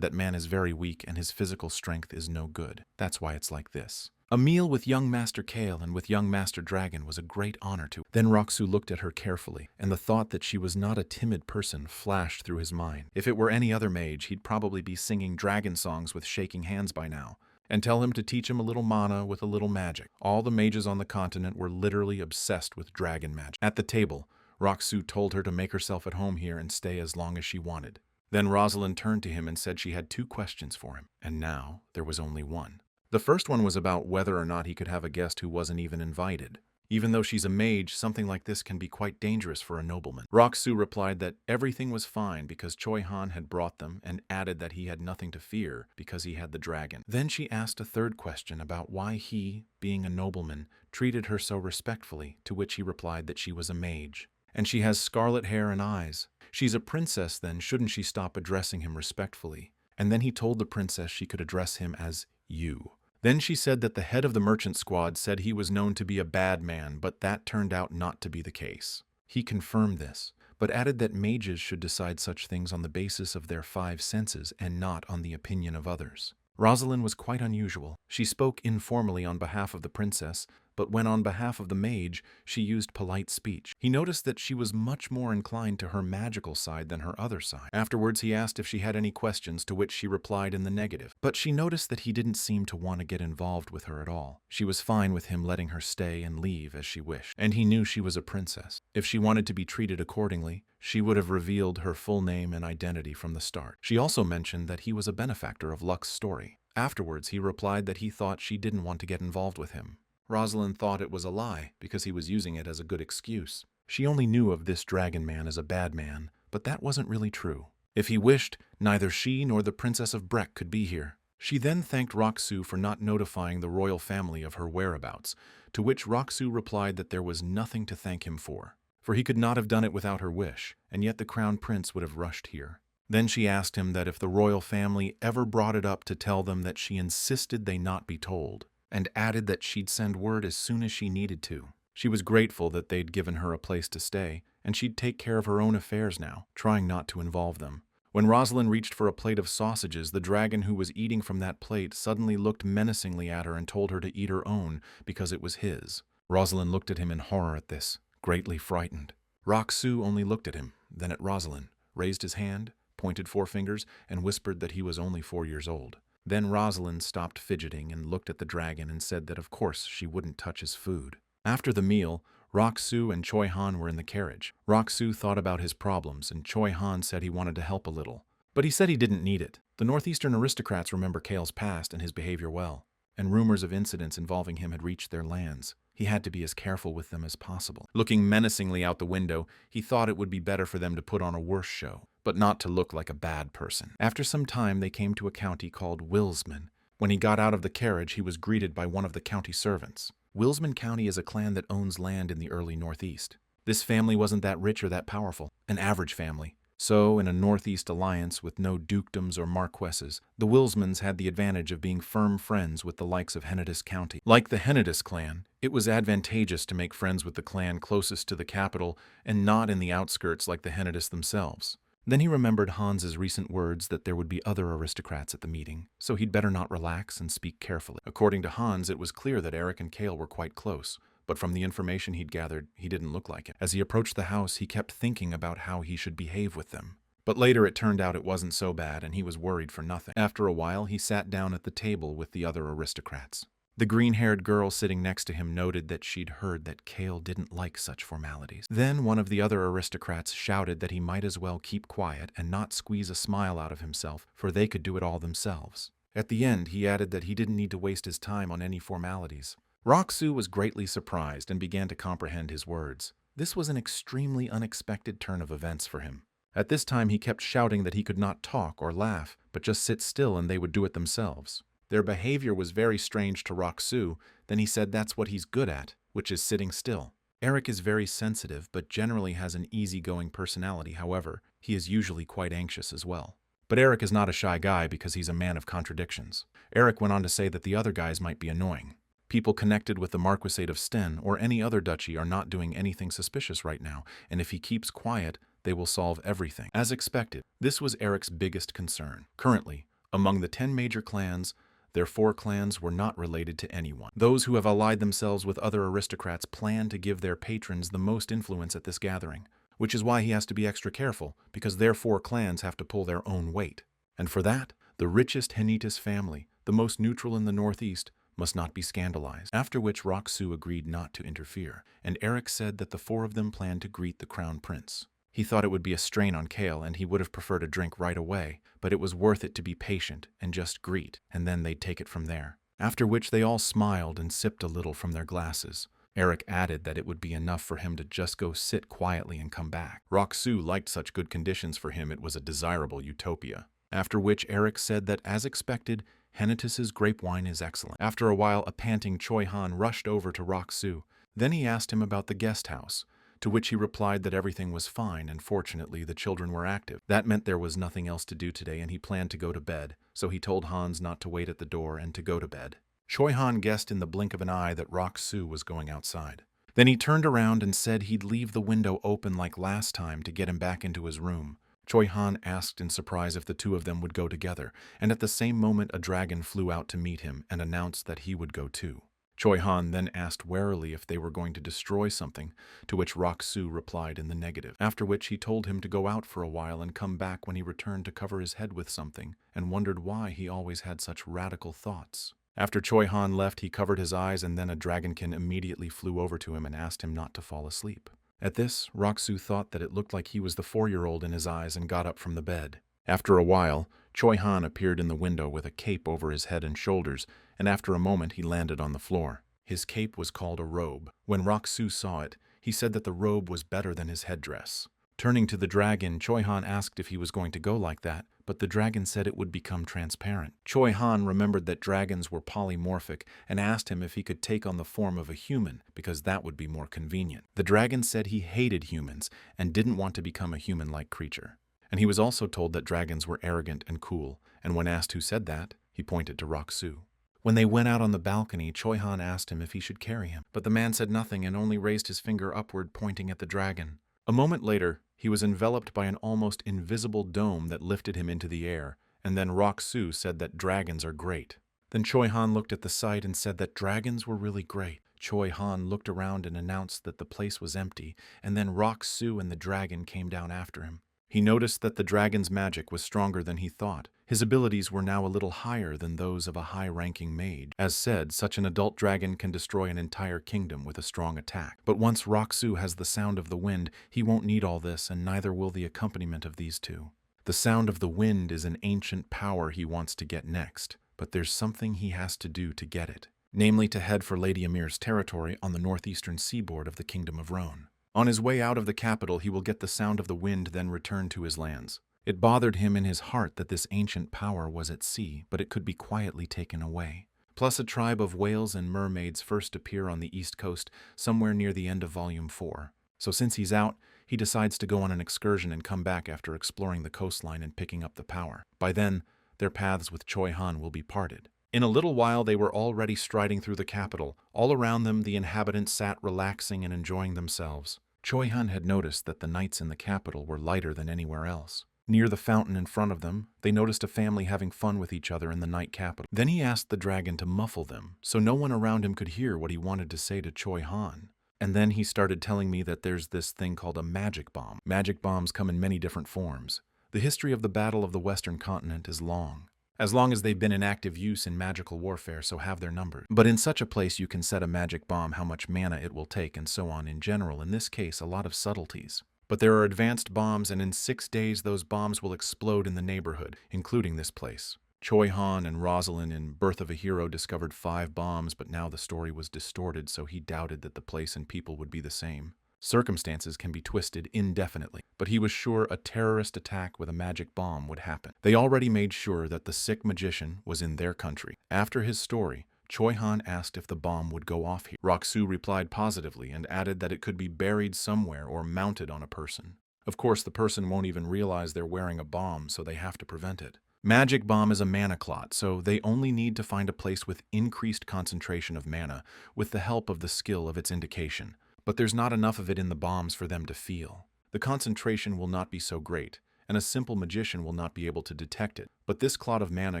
that man is very weak and his physical strength is no good. That's why it's like this. A meal with young Master Kale and with young Master Dragon was a great honor to her. Then Rock-Soo looked at her carefully, and the thought that she was not a timid person flashed through his mind. If it were any other mage, he'd probably be singing dragon songs with shaking hands by now, and tell him to teach him a little mana with a little magic. All the mages on the continent were literally obsessed with dragon magic. At the table, Rock-Soo told her to make herself at home here and stay as long as she wanted. Then Rosalind turned to him and said she had 2 questions for him, and now there was only one. The first one was about whether or not he could have a guest who wasn't even invited. Even though she's a mage, something like this can be quite dangerous for a nobleman. Rock-Soo replied that everything was fine because Choi Han had brought them, and added that he had nothing to fear because he had the dragon. Then she asked a third question about why he, being a nobleman, treated her so respectfully, to which he replied that she was a mage. And she has scarlet hair and eyes. She's a princess, then shouldn't she stop addressing him respectfully? And then he told the princess she could address him as you. Then she said that the head of the merchant squad said he was known to be a bad man, but that turned out not to be the case. He confirmed this, but added that mages should decide such things on the basis of their 5 senses and not on the opinion of others. Rosalind was quite unusual. She spoke informally on behalf of the princess, but when on behalf of the mage, she used polite speech. He noticed that she was much more inclined to her magical side than her other side. Afterwards, he asked if she had any questions, to which she replied in the negative. But she noticed that he didn't seem to want to get involved with her at all. She was fine with him letting her stay and leave as she wished, and he knew she was a princess. If she wanted to be treated accordingly, she would have revealed her full name and identity from the start. She also mentioned that he was a benefactor of Luck's story. Afterwards, he replied that he thought she didn't want to get involved with him. Rosalind thought it was a lie, because he was using it as a good excuse. She only knew of this dragon man as a bad man, but that wasn't really true. If he wished, neither she nor the Princess of Breck could be here. She then thanked Rock-Soo for not notifying the royal family of her whereabouts, to which Rock-Soo replied that there was nothing to thank him for he could not have done it without her wish, and yet the crown prince would have rushed here. Then she asked him that if the royal family ever brought it up to tell them that she insisted they not be told, and added that she'd send word as soon as she needed to. She was grateful that they'd given her a place to stay, and she'd take care of her own affairs now, trying not to involve them. When Rosalind reached for a plate of sausages, the dragon who was eating from that plate suddenly looked menacingly at her and told her to eat her own because it was his. Rosalind looked at him in horror at this, greatly frightened. Rock-Soo only looked at him, then at Rosalind, raised his hand, pointed 4 fingers, and whispered that he was only 4 years old. Then Rosalind stopped fidgeting and looked at the dragon and said that of course she wouldn't touch his food. After the meal, Rock-Soo and Choi Han were in the carriage. Rock-Soo thought about his problems, and Choi Han said he wanted to help a little. But he said he didn't need it. The northeastern aristocrats remember Kale's past and his behavior well, and rumors of incidents involving him had reached their lands. He had to be as careful with them as possible. Looking menacingly out the window, he thought it would be better for them to put on a worse show, but not to look like a bad person. After some time, they came to a county called Wilsman. When he got out of the carriage, he was greeted by one of the county servants. Wilsman County is a clan that owns land in the early Northeast. This family wasn't that rich or that powerful, an average family. So, in a Northeast alliance with no dukedoms or marquesses, the Wilsmans had the advantage of being firm friends with the likes of Henedis County. Like the Henedis clan, it was advantageous to make friends with the clan closest to the capital and not in the outskirts like the Henedis themselves. Then he remembered Hans's recent words that there would be other aristocrats at the meeting, so he'd better not relax and speak carefully. According to Hans, it was clear that Eric and Kale were quite close, but from the information he'd gathered, he didn't look like it. As he approached the house, he kept thinking about how he should behave with them. But later it turned out it wasn't so bad, and he was worried for nothing. After a while, he sat down at the table with the other aristocrats. The green-haired girl sitting next to him noted that she'd heard that Kale didn't like such formalities. Then one of the other aristocrats shouted that he might as well keep quiet and not squeeze a smile out of himself, for they could do it all themselves. At the end, he added that he didn't need to waste his time on any formalities. Rock-Soo was greatly surprised and began to comprehend his words. This was an extremely unexpected turn of events for him. At this time he kept shouting that he could not talk or laugh, but just sit still and they would do it themselves. Their behavior was very strange to Rock-soo. Then he said that's what he's good at, which is sitting still. Eric is very sensitive but generally has an easygoing personality. However, he is usually quite anxious as well. But Eric is not a shy guy because he's a man of contradictions. Eric went on to say that the other guys might be annoying. People connected with the Marquisate of Sten or any other duchy are not doing anything suspicious right now, and if he keeps quiet, they will solve everything. As expected, this was Eric's biggest concern. Currently, among the 10 major clans, their 4 clans were not related to anyone. Those who have allied themselves with other aristocrats plan to give their patrons the most influence at this gathering, which is why he has to be extra careful, because their 4 clans have to pull their own weight. And for that, the richest Henitas family, the most neutral in the northeast, must not be scandalized. After which Rock-soo agreed not to interfere, and Eric said that the 4 of them planned to greet the crown prince. He thought it would be a strain on Kale and he would have preferred a drink right away, but it was worth it to be patient and just greet, and then they'd take it from there. After which they all smiled and sipped a little from their glasses. Eric added that it would be enough for him to just go sit quietly and come back. Rock-soo liked such good conditions for him. It was a desirable utopia. After which Eric said that, as expected, Henitas's grape wine is excellent. After a while, a panting Choi-han rushed over to Rock-soo. Then he asked him about the guest house, to which he replied that everything was fine and fortunately the children were active. That meant there was nothing else to do today and he planned to go to bed, so he told Hans not to wait at the door and to go to bed. Choi-han guessed in the blink of an eye that Rock-soo was going outside. Then he turned around and said he'd leave the window open like last time to get him back into his room. Choi-han asked in surprise if the 2 of them would go together, and at the same moment a dragon flew out to meet him and announced that he would go too. Choi-han then asked warily if they were going to destroy something, to which Rock-soo replied in the negative, after which he told him to go out for a while and come back when he returned to cover his head with something, and wondered why he always had such radical thoughts. After Choi-han left, he covered his eyes and then a dragonkin immediately flew over to him and asked him not to fall asleep. At this, Rock-soo thought that it looked like he was the 4-year-old in his eyes and got up from the bed. After a while, Choi-han appeared in the window with a cape over his head and shoulders, and after a moment he landed on the floor. His cape was called a robe. When Rock-soo saw it, he said that the robe was better than his headdress. Turning to the dragon, Choi-han asked if he was going to go like that, but the dragon said it would become transparent. Choi-han remembered that dragons were polymorphic and asked him if he could take on the form of a human, because that would be more convenient. The dragon said he hated humans and didn't want to become a human-like creature. And he was also told that dragons were arrogant and cool, and when asked who said that, he pointed to Rock-soo. When they went out on the balcony, Choi-han asked him if he should carry him, but the man said nothing and only raised his finger upward, pointing at the dragon. A moment later, he was enveloped by an almost invisible dome that lifted him into the air, and then Rock-soo said that dragons are great. Then Choi-han looked at the sight and said that dragons were really great. Choi-han looked around and announced that the place was empty, and then Rock-soo and the dragon came down after him. He noticed that the dragon's magic was stronger than he thought. His abilities were now a little higher than those of a high-ranking mage. As said, such an adult dragon can destroy an entire kingdom with a strong attack. But once Rock-soo has the sound of the wind, he won't need all this, and neither will the accompaniment of these 2. The sound of the wind is an ancient power he wants to get next, but there's something he has to do to get it, namely to head for Lady Amir's territory on the northeastern seaboard of the Kingdom of Roan. On his way out of the capital, he will get the sound of the wind, then return to his lands. It bothered him in his heart that this ancient power was at sea, but it could be quietly taken away. Plus, a tribe of whales and mermaids first appear on the east coast, somewhere near the end of Volume 4. So since he's out, he decides to go on an excursion and come back after exploring the coastline and picking up the power. By then, their paths with Choi-han will be parted. In a little while, they were already striding through the capital. All around them, the inhabitants sat relaxing and enjoying themselves. Choi-han had noticed that the nights in the capital were lighter than anywhere else. Near the fountain in front of them, they noticed a family having fun with each other in the night capital. Then he asked the dragon to muffle them, so no one around him could hear what he wanted to say to Choi-han. And then he started telling me that there's this thing called a magic bomb. Magic bombs come in many different forms. The history of the Battle of the Western Continent is long. As long as they've been in active use in magical warfare, so have their numbers. But in such a place you can set a magic bomb, how much mana it will take, and so on. In general, in this case, a lot of subtleties. But there are advanced bombs, and in 6 days those bombs will explode in the neighborhood, including this place. Choi-han and Rosalind in Birth of a Hero discovered 5 bombs, but now the story was distorted, so he doubted that the place and people would be the same. Circumstances can be twisted indefinitely, but he was sure a terrorist attack with a magic bomb would happen. They already made sure that the sick magician was in their country. After his story, Choi Han asked if the bomb would go off here. Rock-soo replied positively and added that it could be buried somewhere or mounted on a person. Of course, the person won't even realize they're wearing a bomb, so they have to prevent it. Magic bomb is a mana clot, so they only need to find a place with increased concentration of mana with the help of the skill of its indication. But there's not enough of it in the bombs for them to feel. The concentration will not be so great, and a simple magician will not be able to detect it. But this clot of mana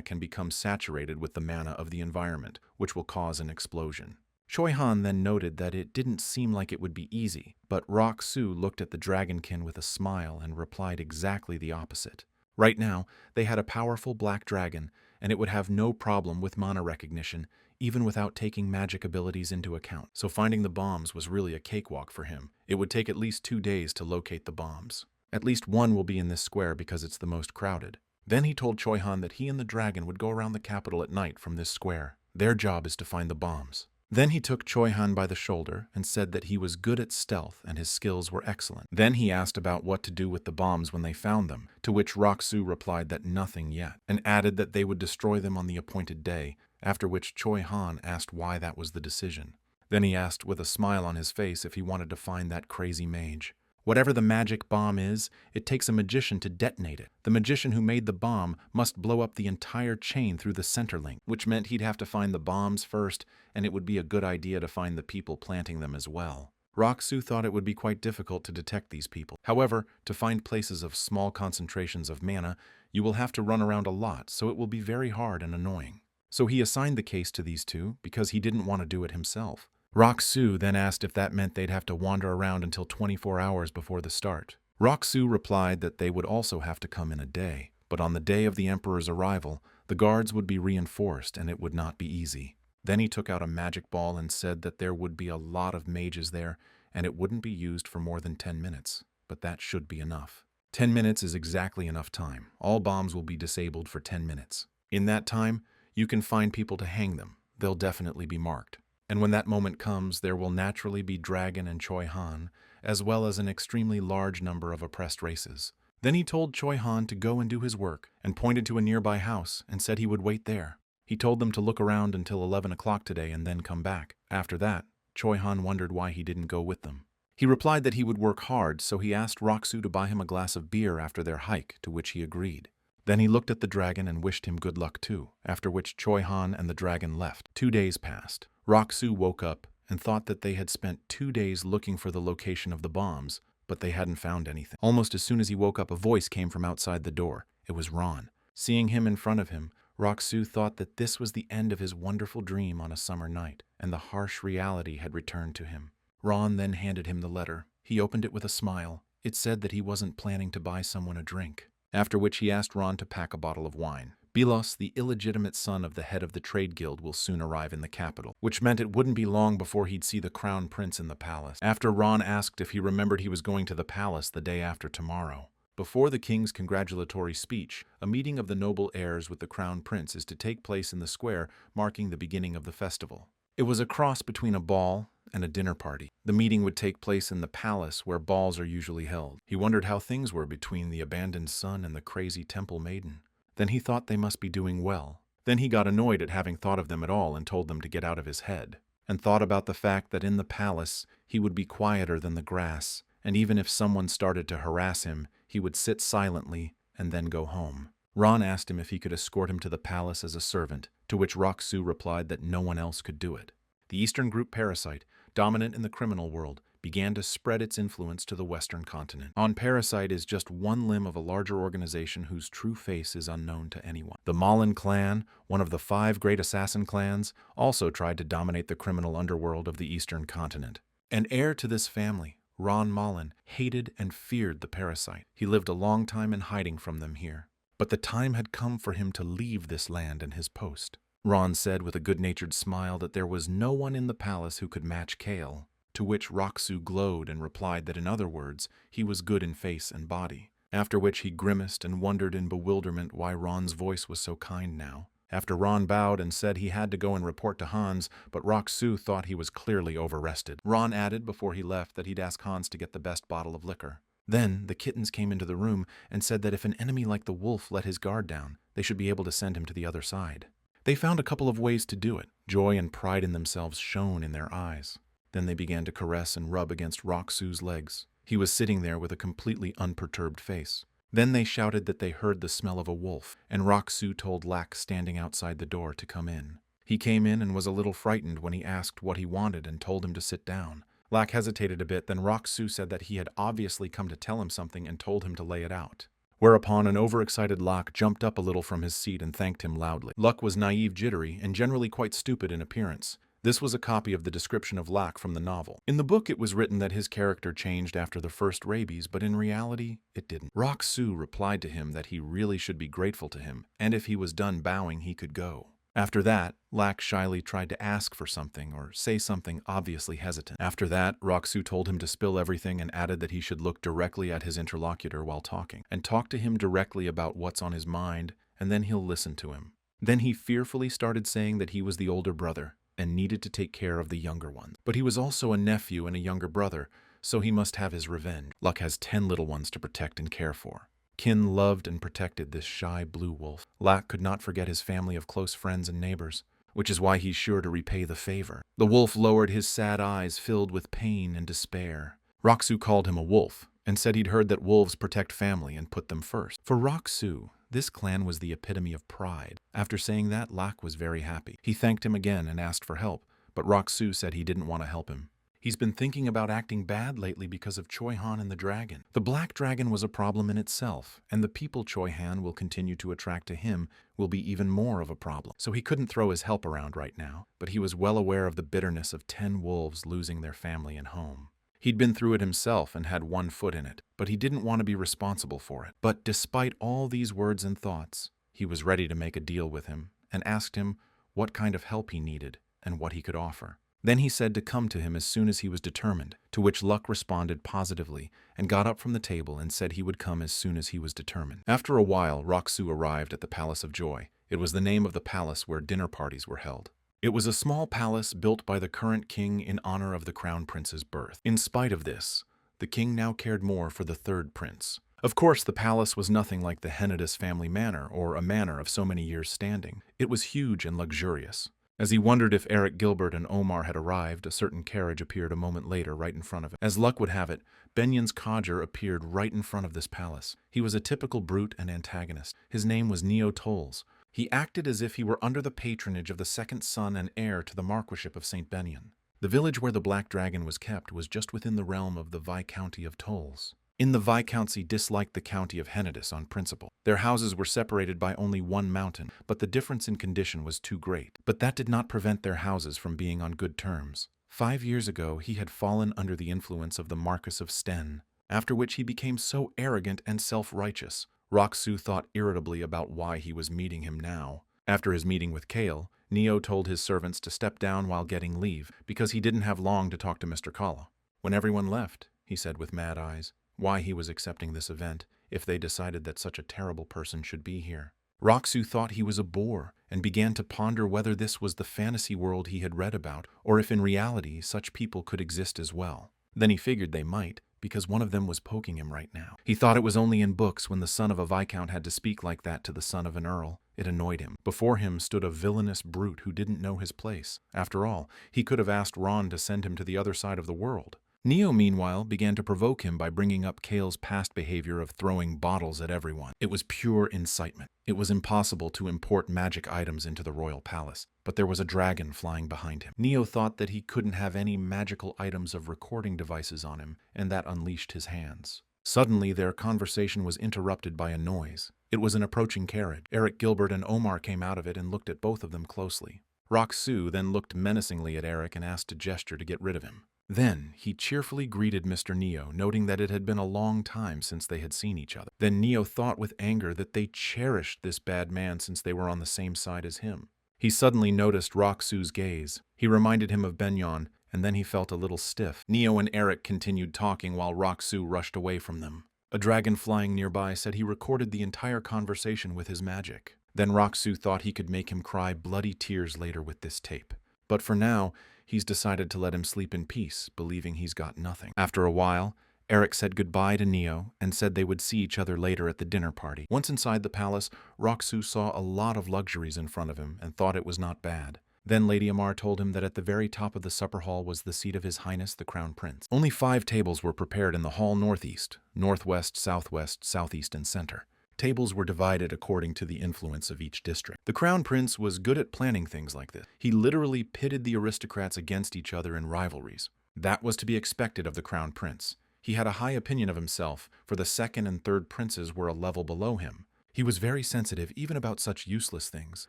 can become saturated with the mana of the environment, which will cause an explosion. Choi Han then noted that it didn't seem like it would be easy, but Rock-soo looked at the dragonkin with a smile and replied exactly the opposite. Right now, they had a powerful black dragon, and it would have no problem with mana recognition, even without taking magic abilities into account. So finding the bombs was really a cakewalk for him. It would take at least 2 days to locate the bombs. At least one will be in this square because it's the most crowded. Then he told Choi Han that he and the dragon would go around the capital at night from this square. Their job is to find the bombs. Then he took Choi Han by the shoulder and said that he was good at stealth and his skills were excellent. Then he asked about what to do with the bombs when they found them, to which Rock-soo replied that nothing yet, and added that they would destroy them on the appointed day, after which Choi Han asked why that was the decision. Then he asked with a smile on his face if he wanted to find that crazy mage. Whatever the magic bomb is, it takes a magician to detonate it. The magician who made the bomb must blow up the entire chain through the center link, which meant he'd have to find the bombs first, and it would be a good idea to find the people planting them as well. Rock-soo thought it would be quite difficult to detect these people. However, to find places of small concentrations of mana, you will have to run around a lot, so it will be very hard and annoying. So he assigned the case to these two because he didn't want to do it himself. Rock-soo then asked if that meant they'd have to wander around until 24 hours before the start. Rock-soo replied that they would also have to come in a day, but on the day of the emperor's arrival, the guards would be reinforced and it would not be easy. Then he took out a magic ball and said that there would be a lot of mages there and it wouldn't be used for more than 10 minutes, but that should be enough. 10 minutes is exactly enough time. All bombs will be disabled for 10 minutes. In that time, you can find people to hang them. They'll definitely be marked. And when that moment comes, there will naturally be Dragon and Choi Han, as well as an extremely large number of oppressed races. Then he told Choi Han to go and do his work, and pointed to a nearby house, and said he would wait there. He told them to look around until 11 o'clock today and then come back. After that, Choi Han wondered why he didn't go with them. He replied that he would work hard, so he asked Rock-soo to buy him a glass of beer after their hike, to which he agreed. Then he looked at the dragon and wished him good luck too, after which Choi Han and the dragon left. 2 days passed. Rock-soo woke up and thought that they had spent 2 days looking for the location of the bombs, but they hadn't found anything. Almost as soon as he woke up, a voice came from outside the door. It was Ron. Seeing him in front of him, Rock-soo thought that this was the end of his wonderful dream on a summer night, and the harsh reality had returned to him. Ron then handed him the letter. He opened it with a smile. It said that he wasn't planning to buy someone a drink. After which he asked Ron to pack a bottle of wine. Bilos, the illegitimate son of the head of the trade guild, will soon arrive in the capital, which meant it wouldn't be long before he'd see the crown prince in the palace. After Ron asked if he remembered he was going to the palace the day after tomorrow. Before the king's congratulatory speech, a meeting of the noble heirs with the crown prince is to take place in the square, marking the beginning of the festival. It was a cross between a ball and a dinner party. The meeting would take place in the palace where balls are usually held. He wondered how things were between the abandoned son and the crazy temple maiden. Then he thought they must be doing well. Then he got annoyed at having thought of them at all and told them to get out of his head, and thought about the fact that in the palace he would be quieter than the grass, and even if someone started to harass him, he would sit silently and then go home. Ron asked him if he could escort him to the palace as a servant, to which Rock-soo replied that no one else could do it. The Eastern group Parasite, dominant in the criminal world, began to spread its influence to the Western continent. Parasite is just one limb of a larger organization whose true face is unknown to anyone. The Malin clan, one of the 5 great assassin clans, also tried to dominate the criminal underworld of the Eastern continent. An heir to this family, Ron Malin, hated and feared the Parasite. He lived a long time in hiding from them here. But the time had come for him to leave this land and his post. Ron said with a good-natured smile that there was no one in the palace who could match Kale, to which Rock-soo glowed and replied that in other words, he was good in face and body. After which he grimaced and wondered in bewilderment why Ron's voice was so kind now. After Ron bowed and said he had to go and report to Hans, but Rock-Soo thought he was clearly overrested. Ron added before he left that he'd ask Hans to get the best bottle of liquor. Then the kittens came into the room and said that if an enemy like the wolf let his guard down, they should be able to send him to the other side. They found a couple of ways to do it. Joy and pride in themselves shone in their eyes. Then they began to caress and rub against Rock-Soo's legs. He was sitting there with a completely unperturbed face. Then they shouted that they heard the smell of a wolf, and Rock-Soo told Lak standing outside the door to come in. He came in and was a little frightened when he asked what he wanted and told him to sit down. Lak hesitated a bit, then Rock-Soo said that he had obviously come to tell him something and told him to lay it out. Whereupon an overexcited Lak jumped up a little from his seat and thanked him loudly. Lak was naive, jittery, and generally quite stupid in appearance. This was a copy of the description of Lak from the novel. In the book it was written that his character changed after the first rabies, but in reality, it didn't. Rock-Soo replied to him that he really should be grateful to him, and if he was done bowing he could go. After that, Lak shyly tried to ask for something or say something obviously hesitant. After that, Rock-Soo told him to spill everything and added that he should look directly at his interlocutor while talking, and talk to him directly about what's on his mind, and then he'll listen to him. Then he fearfully started saying that he was the older brother, and needed to take care of the younger ones. But he was also a nephew and a younger brother, so he must have his revenge. Lak has 10 little ones to protect and care for. Kin loved and protected this shy blue wolf. Lak could not forget his family of close friends and neighbors, which is why he's sure to repay the favor. The wolf lowered his sad eyes filled with pain and despair. Rock-Soo called him a wolf, and said he'd heard that wolves protect family and put them first. For Rock-Soo, this clan was the epitome of pride. After saying that, Lak was very happy. He thanked him again and asked for help, but Rock-Soo said he didn't want to help him. He's been thinking about acting bad lately because of Choi-Han and the dragon. The black dragon was a problem in itself, and the people Choi-Han will continue to attract to him will be even more of a problem. So he couldn't throw his help around right now, but he was well aware of the bitterness of 10 wolves losing their family and home. He'd been through it himself and had one foot in it, but he didn't want to be responsible for it. But despite all these words and thoughts, he was ready to make a deal with him and asked him what kind of help he needed and what he could offer. Then he said to come to him as soon as he was determined, to which Luck responded positively and got up from the table and said he would come as soon as he was determined. After a while, Rock-Soo arrived at the Palace of Joy. It was the name of the palace where dinner parties were held. It was a small palace built by the current king in honor of the crown prince's birth. In spite of this, the king now cared more for the third prince. Of course, the palace was nothing like the Hennidas family manor or a manor of so many years' standing. It was huge and luxurious. As he wondered if Eric Gilbert and Omar had arrived, a certain carriage appeared a moment later right in front of him. As luck would have it, Benyan's codger appeared right in front of this palace. He was a typical brute and antagonist. His name was Neo Tolls. He acted as if he were under the patronage of the second son and heir to the Marquiship of St. Benyan. The village where the Black Dragon was kept was just within the realm of the Viscounty of Tolls. In the Viscountcy disliked the county of Hennidas on principle. Their houses were separated by only one mountain, but the difference in condition was too great. But that did not prevent their houses from being on good terms. 5 years ago, he had fallen under the influence of the Marquis of Sten, after which he became so arrogant and self-righteous. Rock-Soo thought irritably about why he was meeting him now. After his meeting with Kale, Neo told his servants to step down while getting leave, because he didn't have long to talk to Mr. Kala. When everyone left, he said with mad eyes, why he was accepting this event, if they decided that such a terrible person should be here. Rock-Soo thought he was a bore, and began to ponder whether this was the fantasy world he had read about, or if in reality such people could exist as well. Then he figured they might, because one of them was poking him right now. He thought it was only in books when the son of a viscount had to speak like that to the son of an earl. It annoyed him. Before him stood a villainous brute who didn't know his place. After all, he could have asked Ron to send him to the other side of the world. Neo, meanwhile, began to provoke him by bringing up Kale's past behavior of throwing bottles at everyone. It was pure incitement. It was impossible to import magic items into the royal palace, but there was a dragon flying behind him. Neo thought that he couldn't have any magical items of recording devices on him, and that unleashed his hands. Suddenly, their conversation was interrupted by a noise. It was an approaching carriage. Eric Gilbert and Omar came out of it and looked at both of them closely. Rock-Soo then looked menacingly at Eric and asked to gesture to get rid of him. Then he cheerfully greeted Mr. Neo, noting that it had been a long time since they had seen each other. Then Neo thought with anger that they cherished this bad man since they were on the same side as him. He suddenly noticed Rock-Soo's gaze. He reminded him of Benyan, and then he felt a little stiff. Neo and Eric continued talking while Rock-Soo rushed away from them. A dragon flying nearby said he recorded the entire conversation with his magic. Then Roxu thought he could make him cry bloody tears later with this tape. But for now, he's decided to let him sleep in peace, believing he's got nothing. After a while, Eric said goodbye to Neo and said they would see each other later at the dinner party. Once inside the palace, Roxu saw a lot of luxuries in front of him and thought it was not bad. Then Lady Amar told him that at the very top of the supper hall was the seat of His Highness the Crown Prince. Only 5 tables were prepared in the hall northeast, northwest, southwest, southeast, and center. Tables were divided according to the influence of each district. The Crown Prince was good at planning things like this. He literally pitted the aristocrats against each other in rivalries. That was to be expected of the Crown Prince. He had a high opinion of himself, for the second and third princes were a level below him. He was very sensitive even about such useless things.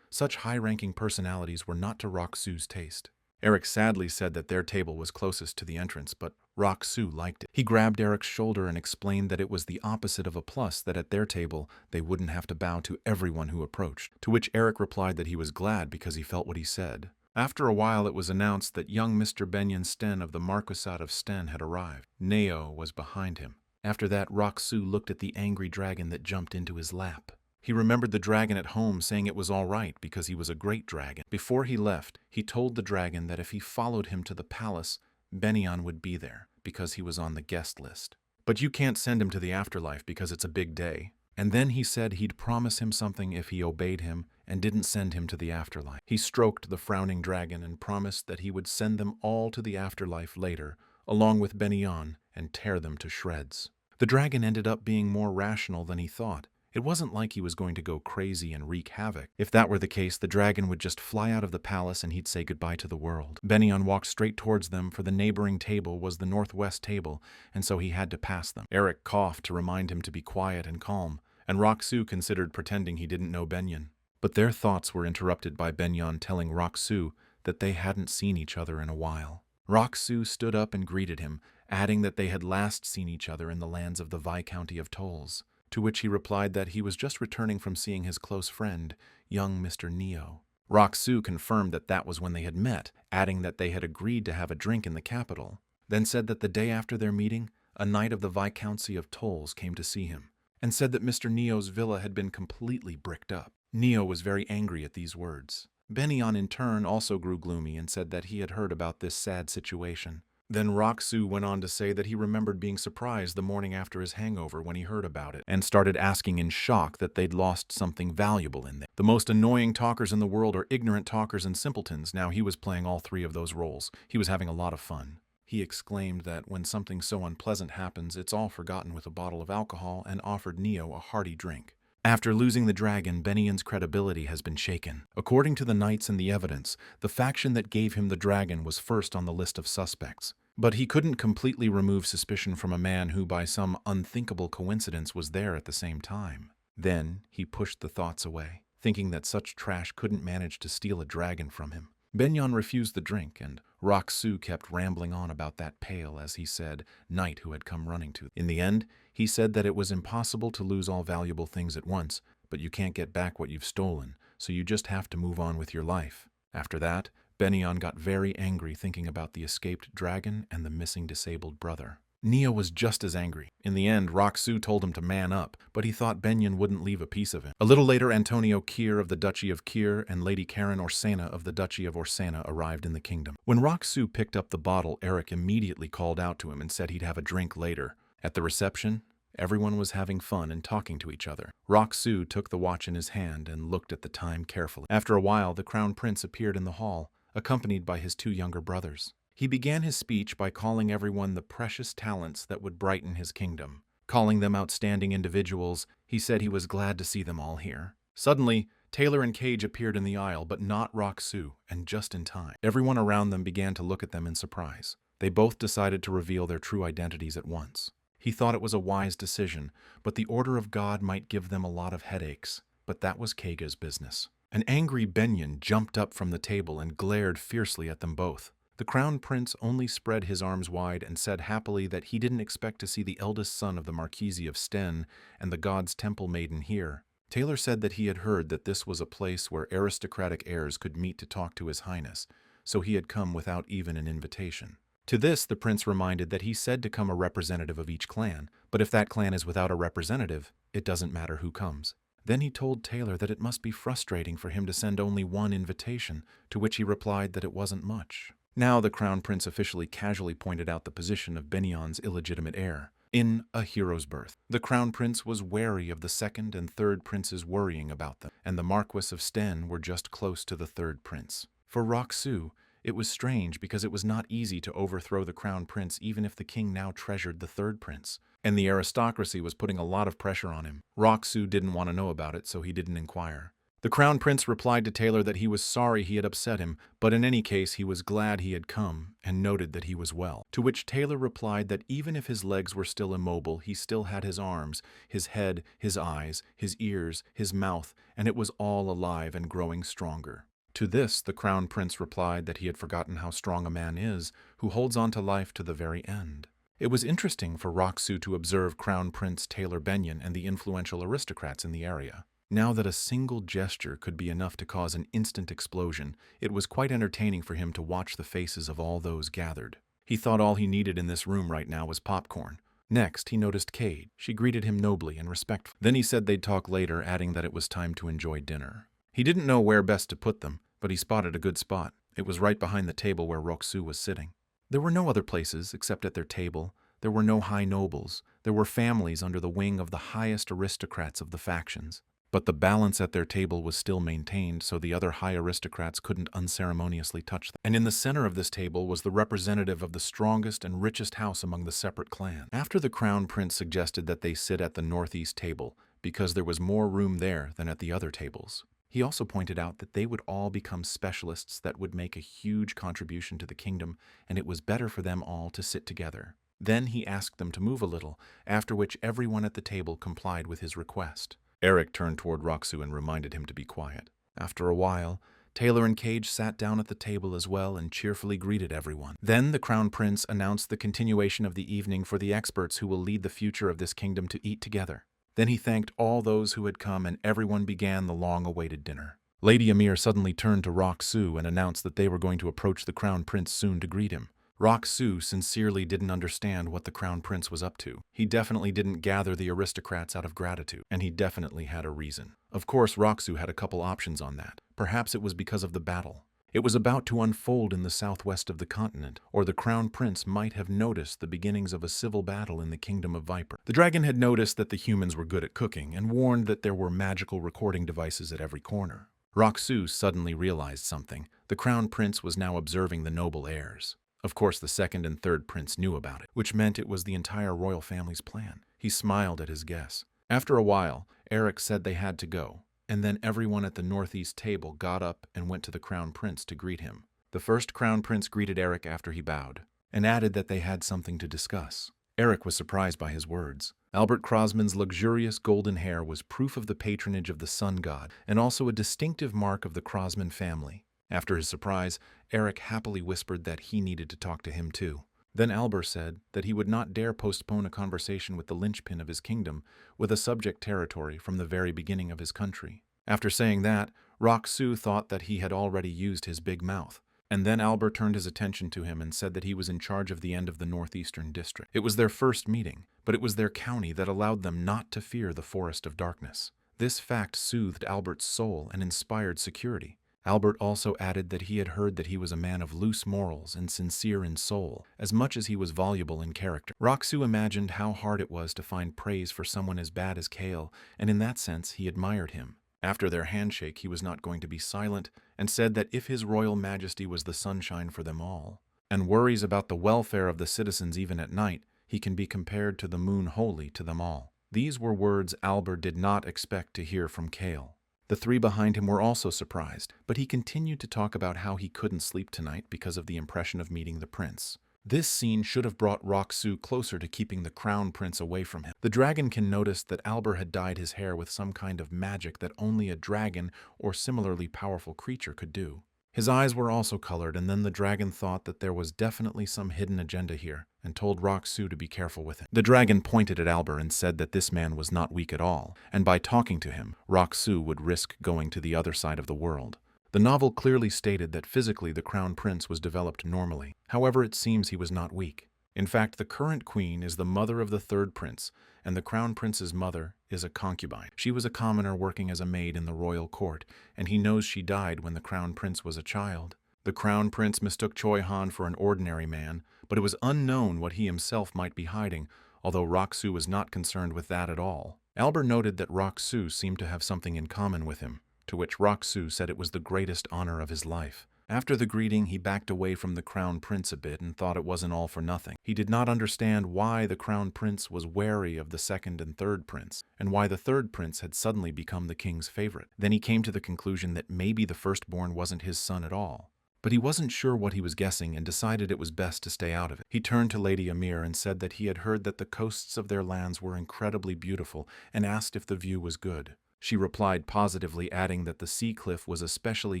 Such high-ranking personalities were not to Roxu's taste. Eric sadly said that their table was closest to the entrance, but Roxu liked it. He grabbed Eric's shoulder and explained that it was the opposite of a plus, that at their table they wouldn't have to bow to everyone who approached, to which Eric replied that he was glad because he felt what he said. After a while, it was announced that young Mr. Benyon Sten of the Marquisate of Sten had arrived. Neo was behind him. After that, Roxu looked at the angry dragon that jumped into his lap. He remembered the dragon at home saying it was all right because he was a great dragon. Before he left, he told the dragon that if he followed him to the palace, Benyon would be there because he was on the guest list. But you can't send him to the afterlife because it's a big day. And then he said he'd promise him something if he obeyed him and didn't send him to the afterlife. He stroked the frowning dragon and promised that he would send them all to the afterlife later, along with Benyon, and tear them to shreds. The dragon ended up being more rational than he thought. It wasn't like he was going to go crazy and wreak havoc. If that were the case, the dragon would just fly out of the palace and he'd say goodbye to the world. Benyon walked straight towards them, for the neighboring table was the northwest table, and so he had to pass them. Eric coughed to remind him to be quiet and calm, and Roxu considered pretending he didn't know Benyon. But their thoughts were interrupted by Benyon telling Roxu that they hadn't seen each other in a while. Roxu stood up and greeted him, adding that they had last seen each other in the lands of the Viscounty of Tolls, to which he replied that he was just returning from seeing his close friend, young Mr. Neo. Roxu confirmed that that was when they had met, adding that they had agreed to have a drink in the capital, then said that the day after their meeting, a knight of the Viscounty of Tolls came to see him, and said that Mr. Neo's villa had been completely bricked up. Neo was very angry at these words. Benyon in turn also grew gloomy and said that he had heard about this sad situation. Then Roxu went on to say that he remembered being surprised the morning after his hangover when he heard about it, and started asking in shock that they'd lost something valuable in there. The most annoying talkers in the world are ignorant talkers and simpletons. Now he was playing all 3 of those roles. He was having a lot of fun. He exclaimed that when something so unpleasant happens, it's all forgotten with a bottle of alcohol, and offered Neo a hearty drink. After losing the dragon, Benyon's credibility has been shaken. According to the knights and the evidence, the faction that gave him the dragon was first on the list of suspects. But he couldn't completely remove suspicion from a man who, by some unthinkable coincidence, was there at the same time. Then he pushed the thoughts away, thinking that such trash couldn't manage to steal a dragon from him. Benyon refused the drink, and Roxu kept rambling on about that pale, as he said, knight who had come running to them. In the end, he said that it was impossible to lose all valuable things at once, but you can't get back what you've stolen, so you just have to move on with your life. After that, Benyon got very angry thinking about the escaped dragon and the missing disabled brother. Neo was just as angry. In the end, Roxu told him to man up, but he thought Benyon wouldn't leave a piece of him. A little later, Antonio Kier of the Duchy of Kier and Lady Karen Orsena of the Duchy of Orsena arrived in the kingdom. When Roxu picked up the bottle, Eric immediately called out to him and said he'd have a drink later. At the reception, everyone was having fun and talking to each other. Roxu took the watch in his hand and looked at the time carefully. After a while, the crown prince appeared in the hall, accompanied by his 2 younger brothers. He began his speech by calling everyone the precious talents that would brighten his kingdom. Calling them outstanding individuals, he said he was glad to see them all here. Suddenly, Taylor and Cage appeared in the aisle, but not Roxu, and just in time. Everyone around them began to look at them in surprise. They both decided to reveal their true identities at once. He thought it was a wise decision, but the order of God might give them a lot of headaches. But that was Kaga's business. An angry Benyon jumped up from the table and glared fiercely at them both. The crown prince only spread his arms wide and said happily that he didn't expect to see the eldest son of the Marquise of Sten and the God's Temple maiden here. Taylor said that he had heard that this was a place where aristocratic heirs could meet to talk to His Highness, so he had come without even an invitation. To this, the prince reminded that he said to come a representative of each clan, but if that clan is without a representative, it doesn't matter who comes. Then he told Taylor that it must be frustrating for him to send only one invitation, to which he replied that it wasn't much. Now the Crown Prince officially casually pointed out the position of Benion's illegitimate heir. In A Hero's Birth, the Crown Prince was wary of the second and third princes worrying about them, and the Marquis of Sten were just close to the third prince. For Rock-Soo, it was strange because it was not easy to overthrow the Crown Prince even if the king now treasured the third prince, and the aristocracy was putting a lot of pressure on him. Rock-Soo didn't want to know about it, so he didn't inquire. The Crown Prince replied to Taylor that he was sorry he had upset him, but in any case he was glad he had come, and noted that he was well. To which Taylor replied that even if his legs were still immobile, he still had his arms, his head, his eyes, his ears, his mouth, and it was all alive and growing stronger. To this, the Crown Prince replied that he had forgotten how strong a man is, who holds on to life to the very end. It was interesting for Rock-Soo to observe Crown Prince Taylor Benyon and the influential aristocrats in the area. Now that a single gesture could be enough to cause an instant explosion, it was quite entertaining for him to watch the faces of all those gathered. He thought all he needed in this room right now was popcorn. Next, he noticed Cade. She greeted him nobly and respectfully. Then he said they'd talk later, adding that it was time to enjoy dinner. He didn't know where best to put them, but he spotted a good spot. It was right behind the table where Rock-Soo was sitting. There were no other places except at their table. There were no high nobles. There were families under the wing of the highest aristocrats of the factions. But the balance at their table was still maintained, so the other high aristocrats couldn't unceremoniously touch them. And in the center of this table was the representative of the strongest and richest house among the separate clans. After the Crown Prince suggested that they sit at the northeast table, because there was more room there than at the other tables. He also pointed out that they would all become specialists that would make a huge contribution to the kingdom, and it was better for them all to sit together. Then he asked them to move a little, after which everyone at the table complied with his request. Eric turned toward Rock-Soo and reminded him to be quiet. After a while, Taylor and Cage sat down at the table as well and cheerfully greeted everyone. Then the Crown Prince announced the continuation of the evening for the experts who will lead the future of this kingdom to eat together. Then he thanked all those who had come and everyone began the long-awaited dinner. Lady Amir suddenly turned to Rock-Soo and announced that they were going to approach the Crown Prince soon to greet him. Rock-Soo sincerely didn't understand what the Crown Prince was up to. He definitely didn't gather the aristocrats out of gratitude, and he definitely had a reason. Of course, Rock-Soo had a couple options on that. Perhaps it was because of the battle. It was about to unfold in the southwest of the continent, or the Crown Prince might have noticed the beginnings of a civil battle in the Kingdom of Viper. The dragon had noticed that the humans were good at cooking and warned that there were magical recording devices at every corner. Rock-Soo suddenly realized something. The Crown Prince was now observing the noble heirs. Of course, the second and third prince knew about it, which meant it was the entire royal family's plan. He smiled at his guess. After a while, Eric said they had to go, and then everyone at the northeast table got up and went to the Crown Prince to greet him. The first Crown Prince greeted Eric after he bowed, and added that they had something to discuss. Eric was surprised by his words. Albert Crosman's luxurious golden hair was proof of the patronage of the sun god, and also a distinctive mark of the Crosman family. After his surprise, Eric happily whispered that he needed to talk to him too. Then Albert said that he would not dare postpone a conversation with the linchpin of his kingdom with a subject territory from the very beginning of his country. After saying that, Rock-Soo thought that he had already used his big mouth. And then Albert turned his attention to him and said that he was in charge of the end of the northeastern district. It was their first meeting, but it was their county that allowed them not to fear the Forest of Darkness. This fact soothed Albert's soul and inspired security. Albert also added that he had heard that he was a man of loose morals and sincere in soul, as much as he was voluble in character. Rock-Soo imagined how hard it was to find praise for someone as bad as Kale, and in that sense he admired him. After their handshake, he was not going to be silent, and said that if His Royal Majesty was the sunshine for them all, and worries about the welfare of the citizens even at night, he can be compared to the moon holy to them all. These were words Albert did not expect to hear from Kale. The three behind him were also surprised, but he continued to talk about how he couldn't sleep tonight because of the impression of meeting the prince. This scene should have brought Rock-Soo closer to keeping the Crown Prince away from him. The dragonkin noticed that Albert had dyed his hair with some kind of magic that only a dragon or similarly powerful creature could do. His eyes were also colored, and then the dragon thought that there was definitely some hidden agenda here, and told Rock-Soo to be careful with him. The dragon pointed at Albert and said that this man was not weak at all, and by talking to him, Rock-Soo would risk going to the other side of the world. The novel clearly stated that physically the Crown Prince was developed normally. However, it seems he was not weak. In fact, the current queen is the mother of the third prince, and the crown prince's mother is a concubine. She was a commoner working as a maid in the royal court, and he knows she died when the crown prince was a child. The crown prince mistook Choi Han for an ordinary man, but it was unknown what he himself might be hiding, although Rock-soo was not concerned with that at all. Albert noted that Rock-soo seemed to have something in common with him, to which Rock-soo said it was the greatest honor of his life. After the greeting, he backed away from the crown prince a bit and thought it wasn't all for nothing. He did not understand why the crown prince was wary of the second and third prince, and why the third prince had suddenly become the king's favorite. Then he came to the conclusion that maybe the firstborn wasn't his son at all. But he wasn't sure what he was guessing and decided it was best to stay out of it. He turned to Lady Amir and said that he had heard that the coasts of their lands were incredibly beautiful and asked if the view was good. She replied positively, adding that the sea cliff was especially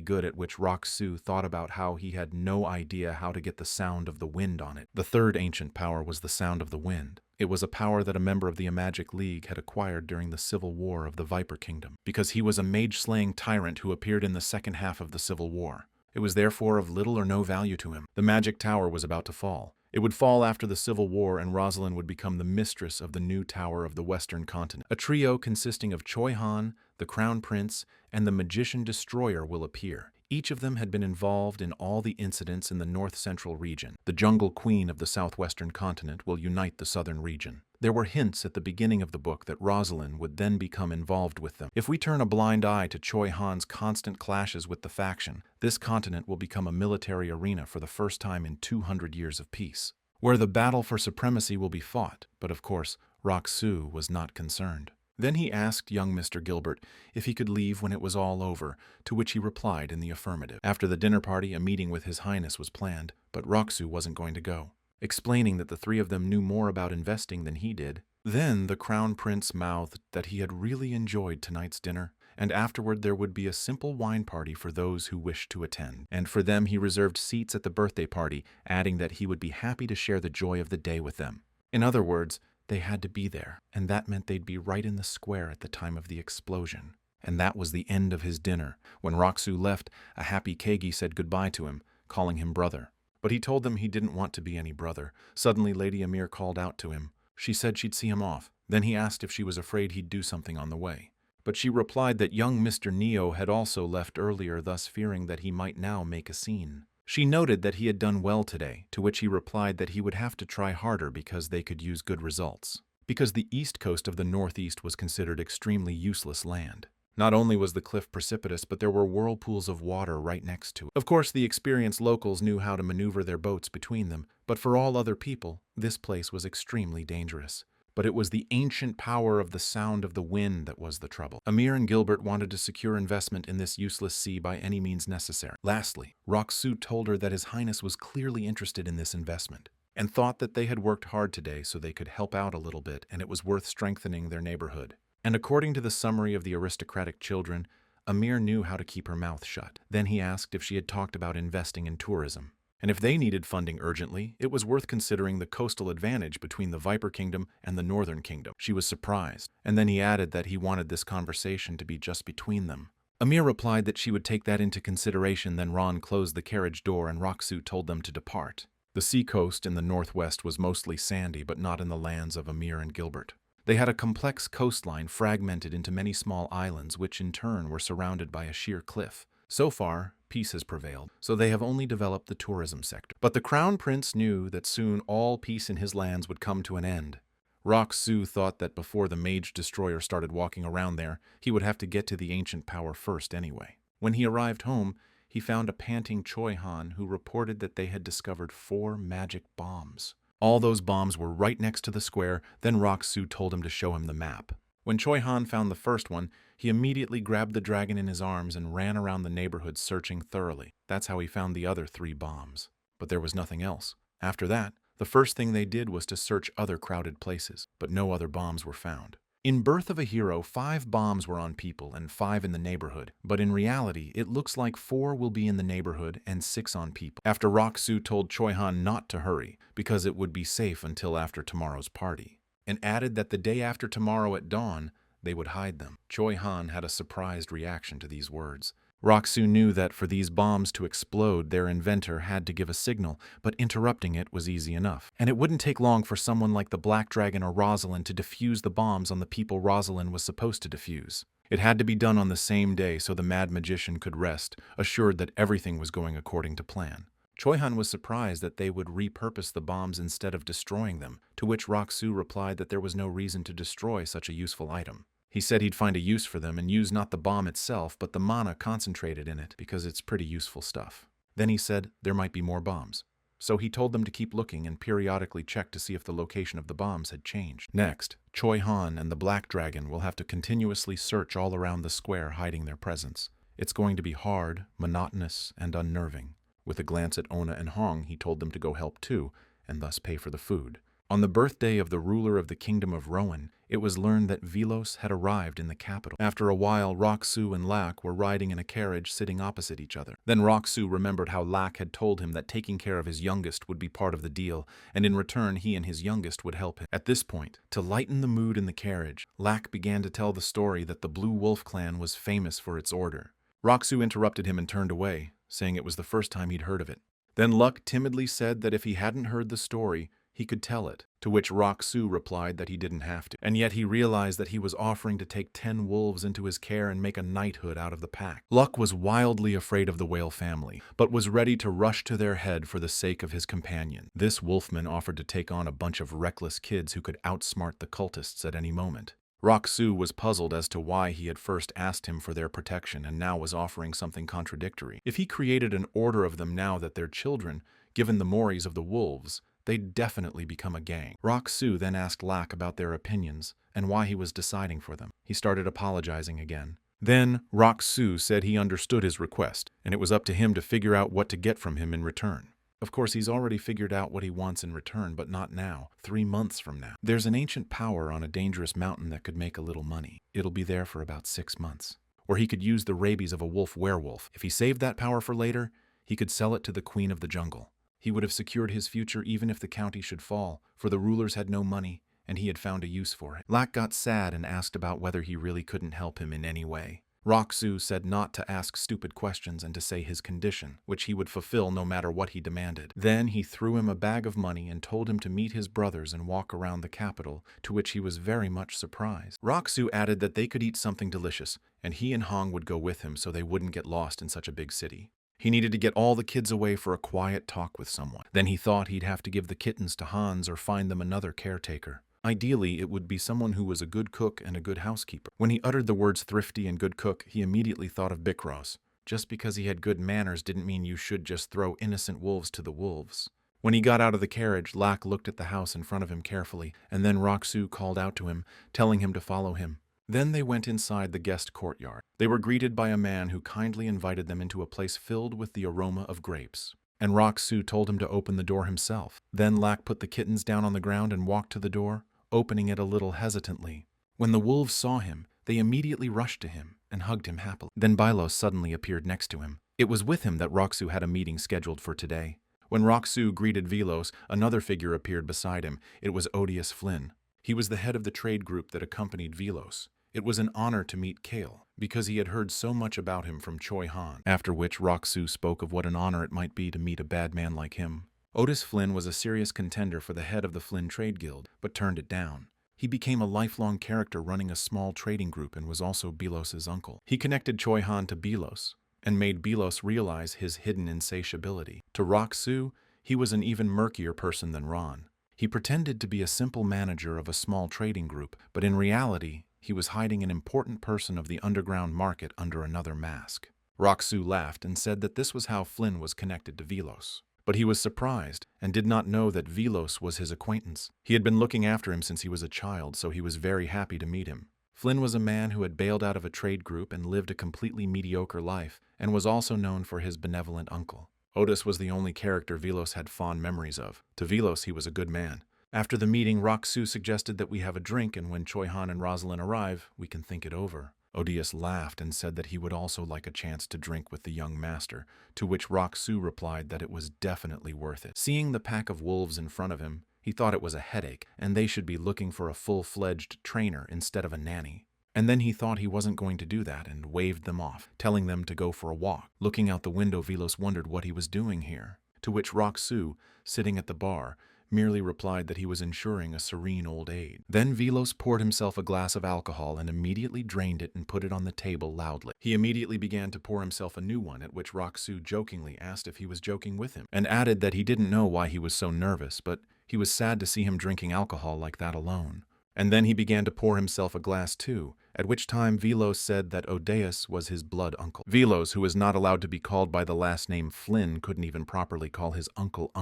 good, at which Rock-soo thought about how he had no idea how to get the sound of the wind on it. The third ancient power was the sound of the wind. It was a power that a member of the Amagic League had acquired during the Civil War of the Viper Kingdom, because he was a mage-slaying tyrant who appeared in the second half of the Civil War. It was therefore of little or no value to him. The magic tower was about to fall. It would fall after the Civil War, and Rosalind would become the mistress of the new tower of the Western continent. A trio consisting of Choi Han, the Crown Prince, and the Magician Destroyer will appear. Each of them had been involved in all the incidents in the north-central region. The Jungle Queen of the southwestern continent will unite the southern region. There were hints at the beginning of the book that Rosalind would then become involved with them. If we turn a blind eye to Choi Han's constant clashes with the faction, this continent will become a military arena for the first time in 200 years of peace, where the battle for supremacy will be fought. But of course, Rock-soo was not concerned. Then he asked young Mr. Gilbert if he could leave when it was all over, to which he replied in the affirmative. After the dinner party, a meeting with His Highness was planned, but Rock-soo wasn't going to go, explaining that the three of them knew more about investing than he did. Then the Crown Prince mouthed that he had really enjoyed tonight's dinner, and afterward there would be a simple wine party for those who wished to attend. And for them he reserved seats at the birthday party, adding that he would be happy to share the joy of the day with them. In other words, they had to be there, and that meant they'd be right in the square at the time of the explosion. And that was the end of his dinner. When Rock-soo left, a happy Kagi said goodbye to him, calling him brother. But he told them he didn't want to be any brother. Suddenly Lady Amir called out to him. She said she'd see him off. Then he asked if she was afraid he'd do something on the way. But she replied that young Mr. Neo had also left earlier, thus fearing that he might now make a scene. She noted that he had done well today, to which he replied that he would have to try harder because they could use good results. Because the east coast of the northeast was considered extremely useless land. Not only was the cliff precipitous, but there were whirlpools of water right next to it. Of course, the experienced locals knew how to maneuver their boats between them, but for all other people, this place was extremely dangerous. But it was the ancient power of the sound of the wind that was the trouble. Amir and Gilbert wanted to secure investment in this useless sea by any means necessary. Lastly, Rock-soo told her that His Highness was clearly interested in this investment, and thought that they had worked hard today so they could help out a little bit, and it was worth strengthening their neighborhood. And according to the summary of the aristocratic children, Amir knew how to keep her mouth shut. Then he asked if she had talked about investing in tourism. And if they needed funding urgently, it was worth considering the coastal advantage between the Viper Kingdom and the Northern Kingdom. She was surprised, and then he added that he wanted this conversation to be just between them. Amir replied that she would take that into consideration. Then Ron closed the carriage door and Rock-soo told them to depart. The seacoast in the northwest was mostly sandy, but not in the lands of Amir and Gilbert. They had a complex coastline fragmented into many small islands, which in turn were surrounded by a sheer cliff. So far, peace has prevailed, so they have only developed the tourism sector. But the Crown Prince knew that soon all peace in his lands would come to an end. Rock-soo thought that before the Mage Destroyer started walking around there, he would have to get to the ancient power first anyway. When he arrived home, he found a panting Choi Han who reported that they had discovered 4 magic bombs. All those bombs were right next to the square. Then Rock-soo told him to show him the map. When Choi Han found the first one, he immediately grabbed the dragon in his arms and ran around the neighborhood searching thoroughly. That's how he found the other 3 bombs. But there was nothing else. After that, the first thing they did was to search other crowded places, but no other bombs were found. In Birth of a Hero, 5 bombs were on people and 5 in the neighborhood, but in reality, it looks like 4 will be in the neighborhood and 6 on people. After Rock-soo told Choi Han not to hurry, because it would be safe until after tomorrow's party, and added that the day after tomorrow at dawn, they would hide them. Choi Han had a surprised reaction to these words. Roxu knew that for these bombs to explode, their inventor had to give a signal, but interrupting it was easy enough. And it wouldn't take long for someone like the Black Dragon or Rosalind to defuse the bombs on the people Rosalind was supposed to defuse. It had to be done on the same day so the Mad Magician could rest, assured that everything was going according to plan. Choi-han was surprised that they would repurpose the bombs instead of destroying them, to which Roxu replied that there was no reason to destroy such a useful item. He said he'd find a use for them and use not the bomb itself, but the mana concentrated in it, because it's pretty useful stuff. Then he said there might be more bombs. So he told them to keep looking and periodically check to see if the location of the bombs had changed. Next, Choi-han and the Black Dragon will have to continuously search all around the square, hiding their presence. It's going to be hard, monotonous, and unnerving. With a glance at Ona and Hong, he told them to go help too, and thus pay for the food. On the birthday of the ruler of the kingdom of Rowan, it was learned that Velos had arrived in the capital. After a while, Roxu and Lak were riding in a carriage sitting opposite each other. Then Roxu remembered how Lak had told him that taking care of his youngest would be part of the deal, and in return he and his youngest would help him. At this point, to lighten the mood in the carriage, Lak began to tell the story that the Blue Wolf clan was famous for its order. Roxu interrupted him and turned away, saying it was the first time he'd heard of it. Then Luck timidly said that if he hadn't heard the story, he could tell it, to which Roxu replied that he didn't have to. And yet he realized that he was offering to take 10 wolves into his care and make a knighthood out of the pack. Luck was wildly afraid of the whale family, but was ready to rush to their head for the sake of his companion. This wolfman offered to take on a bunch of reckless kids who could outsmart the cultists at any moment. Roxu was puzzled as to why he had first asked him for their protection and now was offering something contradictory. If he created an order of them now that they're children, given the mores of the wolves, they'd definitely become a gang. Roxu then asked Lak about their opinions and why he was deciding for them. He started apologizing again. Then Roxu said he understood his request, and it was up to him to figure out what to get from him in return. Of course, he's already figured out what he wants in return, but not now, 3 months from now. There's an ancient power on a dangerous mountain that could make a little money. It'll be there for about 6 months. Or he could use the rabies of a wolf-werewolf. If he saved that power for later, he could sell it to the queen of the jungle. He would have secured his future even if the county should fall, for the rulers had no money, and he had found a use for it. Lak got sad and asked about whether he really couldn't help him in any way. Roxu said not to ask stupid questions and to say his condition, which he would fulfill no matter what he demanded. Then he threw him a bag of money and told him to meet his brothers and walk around the capital, to which he was very much surprised. Roxu added that they could eat something delicious, and he and Hong would go with him so they wouldn't get lost in such a big city. He needed to get all the kids away for a quiet talk with someone. Then he thought he'd have to give the kittens to Hans or find them another caretaker. Ideally, it would be someone who was a good cook and a good housekeeper. When he uttered the words thrifty and good cook, he immediately thought of Bikros. Just because he had good manners didn't mean you should just throw innocent wolves to the wolves. When he got out of the carriage, Lak looked at the house in front of him carefully, and then Roxu called out to him, telling him to follow him. Then they went inside the guest courtyard. They were greeted by a man who kindly invited them into a place filled with the aroma of grapes. And Roxu told him to open the door himself. Then Lak put the kittens down on the ground and walked to the door, opening it a little hesitantly. When the wolves saw him, they immediately rushed to him and hugged him happily. Then Bilos suddenly appeared next to him. It was with him that Roxu had a meeting scheduled for today. When Roxu greeted Velos, another figure appeared beside him. It was Odious Flynn. He was the head of the trade group that accompanied Velos. It was an honor to meet Kale, because he had heard so much about him from Choi-han, after which Roxu spoke of what an honor it might be to meet a bad man like him. Otis Flynn was a serious contender for the head of the Flynn Trade Guild, but turned it down. He became a lifelong character running a small trading group and was also Belos' uncle. He connected Choi-han to Belos, and made Belos realize his hidden insatiability. To Roxu, he was an even murkier person than Ron. He pretended to be a simple manager of a small trading group, but in reality, he was hiding an important person of the underground market under another mask. Roxu laughed and said that this was how Flynn was connected to Velos. But he was surprised and did not know that Velos was his acquaintance. He had been looking after him since he was a child, so he was very happy to meet him. Flynn was a man who had bailed out of a trade group and lived a completely mediocre life, and was also known for his benevolent uncle. Otis was the only character Velos had fond memories of. To Velos, he was a good man. After the meeting, Roxu suggested that we have a drink, and when Choi-han and Rosalind arrive, we can think it over. Odious laughed and said that he would also like a chance to drink with the young master, to which Roxu replied that it was definitely worth it. Seeing the pack of wolves in front of him, he thought it was a headache, and they should be looking for a full-fledged trainer instead of a nanny. And then he thought he wasn't going to do that and waved them off, telling them to go for a walk. Looking out the window, Velos wondered what he was doing here, to which Roxu, sitting at the bar, merely replied that he was ensuring a serene old age. Then Velos poured himself a glass of alcohol and immediately drained it and put it on the table loudly. He immediately began to pour himself a new one, at which Roxu jokingly asked if he was joking with him, and added that he didn't know why he was so nervous, but he was sad to see him drinking alcohol like that alone. And then he began to pour himself a glass too, at which time Velos said that Odeus was his blood uncle. Velos, who was not allowed to be called by the last name Flynn, couldn't even properly call his uncle.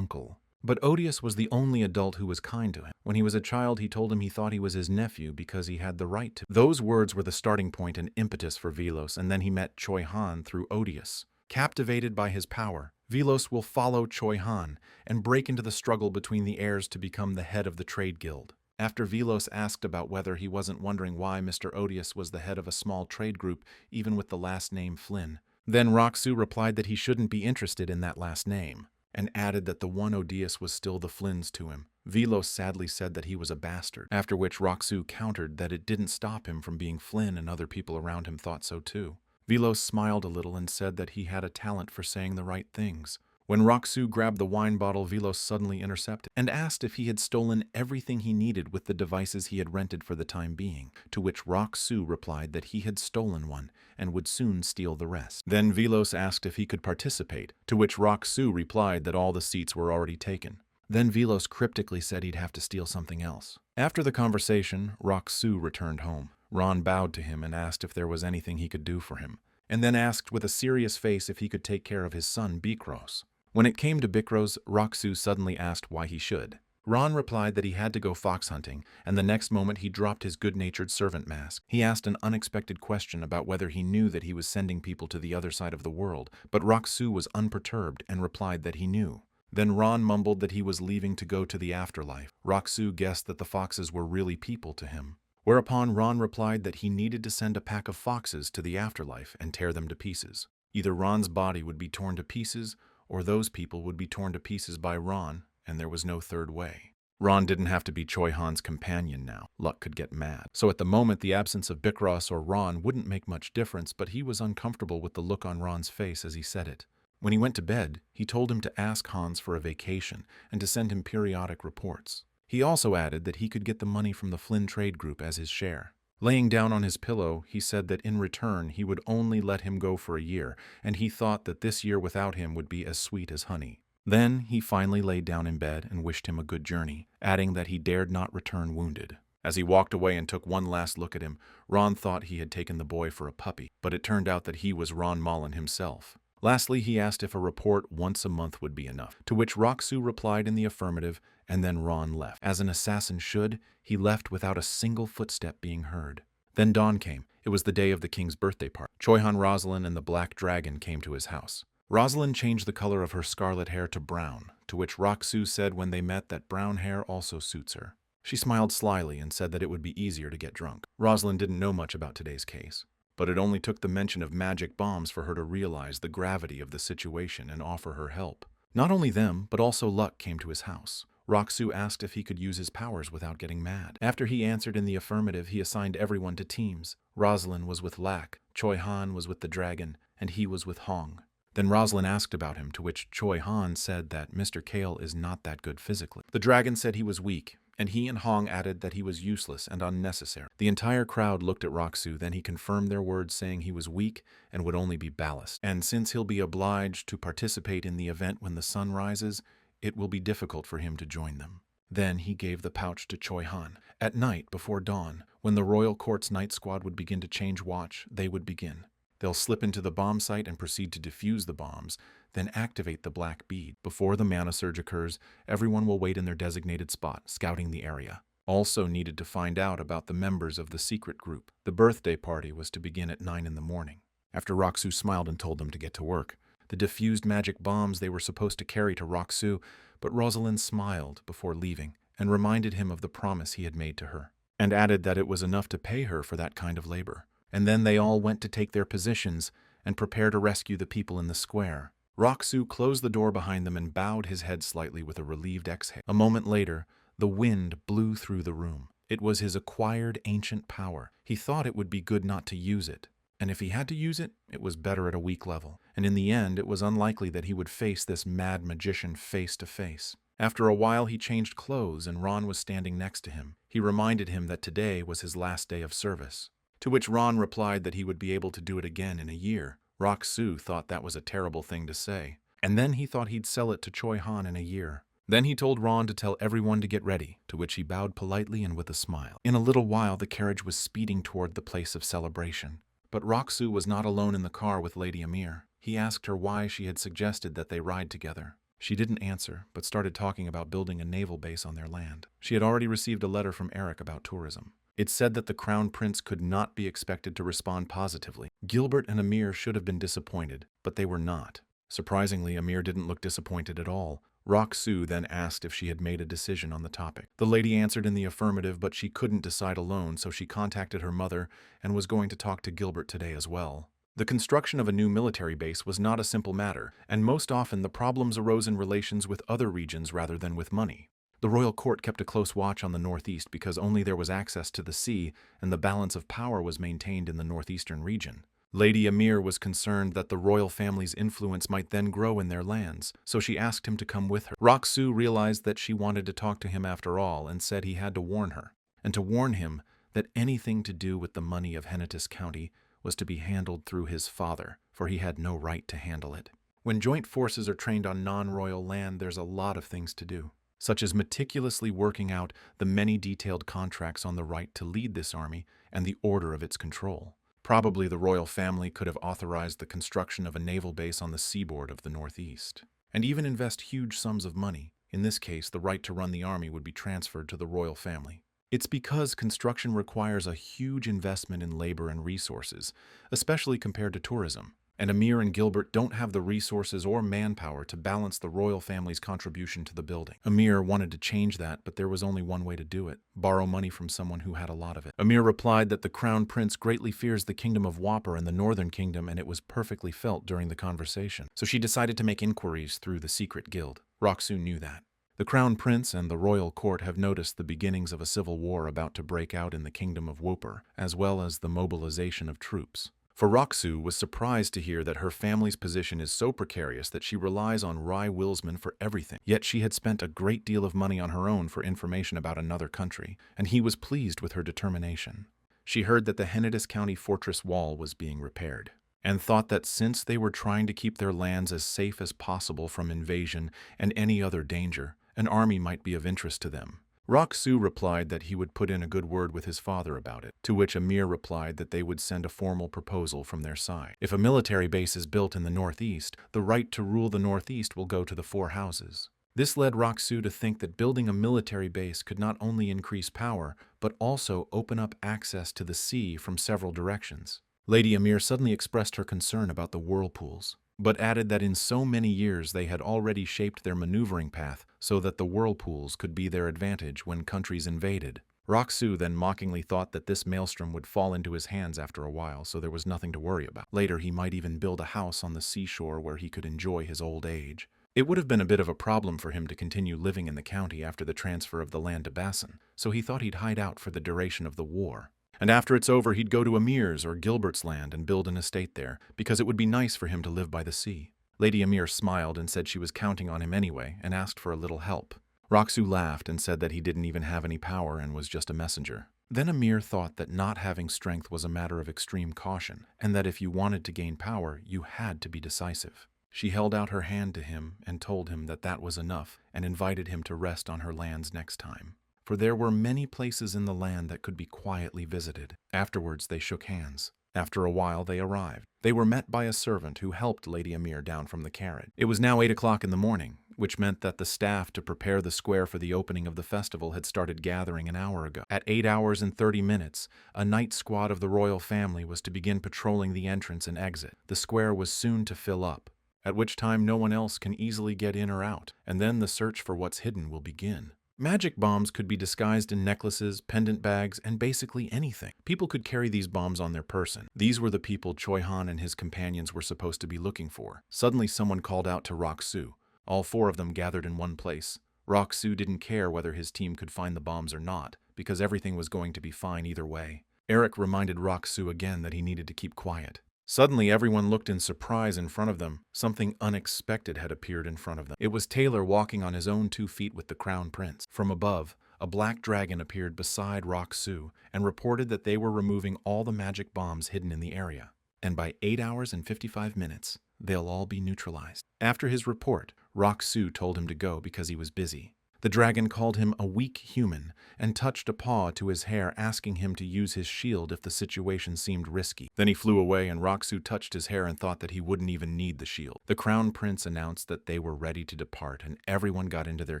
But Odious was the only adult who was kind to him. When he was a child, he told him he thought he was his nephew because he had the right to. Those words were the starting point and impetus for Velos, and then he met Choi Han through Odious. Captivated by his power, Velos will follow Choi Han and break into the struggle between the heirs to become the head of the trade guild. After Velos asked about whether he wasn't wondering why Mr. Odious was the head of a small trade group, even with the last name Flynn, then Roxu replied that he shouldn't be interested in that last name, and added that the one Odious was still the Flynns to him. Velos sadly said that he was a bastard, after which Roxu countered that it didn't stop him from being Flynn and other people around him thought so too. Velos smiled a little and said that he had a talent for saying the right things. When Roxu grabbed the wine bottle, Velos suddenly intercepted and asked if he had stolen everything he needed with the devices he had rented for the time being, to which Roxu replied that he had stolen one and would soon steal the rest. Then Velos asked if he could participate, to which Roxu replied that all the seats were already taken. Then Velos cryptically said he'd have to steal something else. After the conversation, Roxu returned home. Ron bowed to him and asked if there was anything he could do for him, and then asked with a serious face if he could take care of his son Bikros. When it came to Bikros, Roxu suddenly asked why he should. Ron replied that he had to go fox hunting, and the next moment he dropped his good-natured servant mask. He asked an unexpected question about whether he knew that he was sending people to the other side of the world, but Roxu was unperturbed and replied that he knew. Then Ron mumbled that he was leaving to go to the afterlife. Roxu guessed that the foxes were really people to him. Whereupon Ron replied that he needed to send a pack of foxes to the afterlife and tear them to pieces. Either Ron's body would be torn to pieces, or those people would be torn to pieces by Ron, and there was no third way. Ron didn't have to be Choi Han's companion now. Luck could get mad. So at the moment, the absence of Bikros or Ron wouldn't make much difference, but he was uncomfortable with the look on Ron's face as he said it. When he went to bed, he told him to ask Hans for a vacation and to send him periodic reports. He also added that he could get the money from the Flynn Trade Group as his share. Laying down on his pillow, he said that in return he would only let him go for a year, and he thought that this year without him would be as sweet as honey. Then he finally laid down in bed and wished him a good journey, adding that he dared not return wounded. As he walked away and took one last look at him, Ron thought he had taken the boy for a puppy, but it turned out that he was Ron Mullen himself. Lastly, he asked if a report once a month would be enough, to which Roxu replied in the affirmative, and then Ron left. As an assassin should, he left without a single footstep being heard. Then dawn came. It was the day of the king's birthday party. Choi Han, Rosalind, and the Black Dragon came to his house. Rosalind changed the color of her scarlet hair to brown, to which Roxu said when they met that brown hair also suits her. She smiled slyly and said that it would be easier to get drunk. Rosalind didn't know much about today's case, but it only took the mention of magic bombs for her to realize the gravity of the situation and offer her help. Not only them, but also Luck came to his house. Roxu asked if he could use his powers without getting mad. After he answered in the affirmative, he assigned everyone to teams. Rosalind was with Lack, Choi Han was with the dragon, and he was with Hong. Then Rosalind asked about him, to which Choi Han said that Mr. Kale is not that good physically. The dragon said he was weak, and he and Hong added that he was useless and unnecessary. The entire crowd looked at Roxu, then he confirmed their words saying he was weak and would only be ballast. And since he'll be obliged to participate in the event when the sun rises, it will be difficult for him to join them. Then he gave the pouch to Choi Han. At night, before dawn, when the royal court's night squad would begin to change watch, they would begin. They'll slip into the bomb site and proceed to defuse the bombs, then activate the black bead. Before the mana surge occurs, everyone will wait in their designated spot, scouting the area. Also needed to find out about the members of the secret group. The birthday party was to begin at 9 in the morning. After Roxu smiled and told them to get to work, the diffused magic bombs they were supposed to carry to Roxu, but Rosalind smiled before leaving and reminded him of the promise he had made to her, and added that it was enough to pay her for that kind of labor. And then they all went to take their positions and prepare to rescue the people in the square. Roxu closed the door behind them and bowed his head slightly with a relieved exhale. A moment later, the wind blew through the room. It was his acquired ancient power. He thought it would be good not to use it. And if he had to use it, it was better at a weak level. And in the end, it was unlikely that he would face this mad magician face to face. After a while, he changed clothes and Ron was standing next to him. He reminded him that today was his last day of service. To which Ron replied that he would be able to do it again in a year. Rock-Soo thought that was a terrible thing to say. And then he thought he'd sell it to Choi Han in a year. Then he told Ron to tell everyone to get ready, to which he bowed politely and with a smile. In a little while, the carriage was speeding toward the place of celebration. But Rock-Soo was not alone in the car with Lady Amir. He asked her why she had suggested that they ride together. She didn't answer, but started talking about building a naval base on their land. She had already received a letter from Eric about tourism. It said that the Crown Prince could not be expected to respond positively. Gilbert and Amir should have been disappointed, but they were not. Surprisingly, Amir didn't look disappointed at all. Rock-Soo then asked if she had made a decision on the topic. The lady answered in the affirmative, but she couldn't decide alone, so she contacted her mother and was going to talk to Gilbert today as well. The construction of a new military base was not a simple matter, and most often the problems arose in relations with other regions rather than with money. The royal court kept a close watch on the northeast because only there was access to the sea and the balance of power was maintained in the northeastern region. Lady Amir was concerned that the royal family's influence might then grow in their lands, so she asked him to come with her. Rock-Soo realized that she wanted to talk to him after all and said he had to warn her, and to warn him that anything to do with the money of Hennetis County was to be handled through his father, for he had no right to handle it. When joint forces are trained on non-royal land, there's a lot of things to do, such as meticulously working out the many detailed contracts on the right to lead this army and the order of its control. Probably the royal family could have authorized the construction of a naval base on the seaboard of the Northeast, and even invest huge sums of money. In this case, the right to run the army would be transferred to the royal family. It's because construction requires a huge investment in labor and resources, especially compared to tourism. And Amir and Gilbert don't have the resources or manpower to balance the royal family's contribution to the building. Amir wanted to change that, but there was only one way to do it: borrow money from someone who had a lot of it. Amir replied that the Crown Prince greatly fears the Kingdom of Whopper and the Northern Kingdom, and it was perfectly felt during the conversation. So she decided to make inquiries through the secret guild. Rock-Soo knew that. The Crown Prince and the royal court have noticed the beginnings of a civil war about to break out in the Kingdom of Whopper, as well as the mobilization of troops. For Rock-Soo was surprised to hear that her family's position is so precarious that she relies on Rai Wilsman for everything. Yet she had spent a great deal of money on her own for information about another country, and he was pleased with her determination. She heard that the Hennetis County fortress wall was being repaired, and thought that since they were trying to keep their lands as safe as possible from invasion and any other danger, an army might be of interest to them. Rock-Soo replied that he would put in a good word with his father about it, to which Amir replied that they would send a formal proposal from their side. If a military base is built in the Northeast, the right to rule the Northeast will go to the four houses. This led Rock-Soo to think that building a military base could not only increase power, but also open up access to the sea from several directions. Lady Amir suddenly expressed her concern about the whirlpools, but added that in so many years they had already shaped their maneuvering path so that the whirlpools could be their advantage when countries invaded. Rock-Soo then mockingly thought that this maelstrom would fall into his hands after a while, so there was nothing to worry about. Later he might even build a house on the seashore where he could enjoy his old age. It would have been a bit of a problem for him to continue living in the county after the transfer of the land to Bassan, so he thought he'd hide out for the duration of the war. And after it's over, he'd go to Amir's or Gilbert's land and build an estate there, because it would be nice for him to live by the sea. Lady Amir smiled and said she was counting on him anyway, and asked for a little help. Rock-Soo laughed and said that he didn't even have any power and was just a messenger. Then Amir thought that not having strength was a matter of extreme caution, and that if you wanted to gain power, you had to be decisive. She held out her hand to him and told him that that was enough, and invited him to rest on her lands next time. For there were many places in the land that could be quietly visited. Afterwards they shook hands. After a while they arrived. They were met by a servant who helped Lady Amir down from the carriage. It was now 8 o'clock in the morning, which meant that the staff to prepare the square for the opening of the festival had started gathering an hour ago. At 8 hours and 30 minutes, a night squad of the royal family was to begin patrolling the entrance and exit. The square was soon to fill up, at which time no one else can easily get in or out, and then the search for what's hidden will begin. Magic bombs could be disguised in necklaces, pendant bags, and basically anything. People could carry these bombs on their person. These were the people Choi Han and his companions were supposed to be looking for. Suddenly someone called out to Rock-Soo. All 4 of them gathered in one place. Rock-Soo didn't care whether his team could find the bombs or not, because everything was going to be fine either way. Eric reminded Rock-soo again that he needed to keep quiet. Suddenly, everyone looked in surprise in front of them. Something unexpected had appeared in front of them. It was Taylor walking on his own 2 feet with the Crown Prince. From above, a black dragon appeared beside Rock-soo and reported that they were removing all the magic bombs hidden in the area. And by 8 hours and 55 minutes, they'll all be neutralized. After his report, Rock-soo told him to go because he was busy. The dragon called him a weak human and touched a paw to his hair, asking him to use his shield if the situation seemed risky. Then he flew away, and Rock-soo touched his hair and thought that he wouldn't even need the shield. The Crown Prince announced that they were ready to depart, and everyone got into their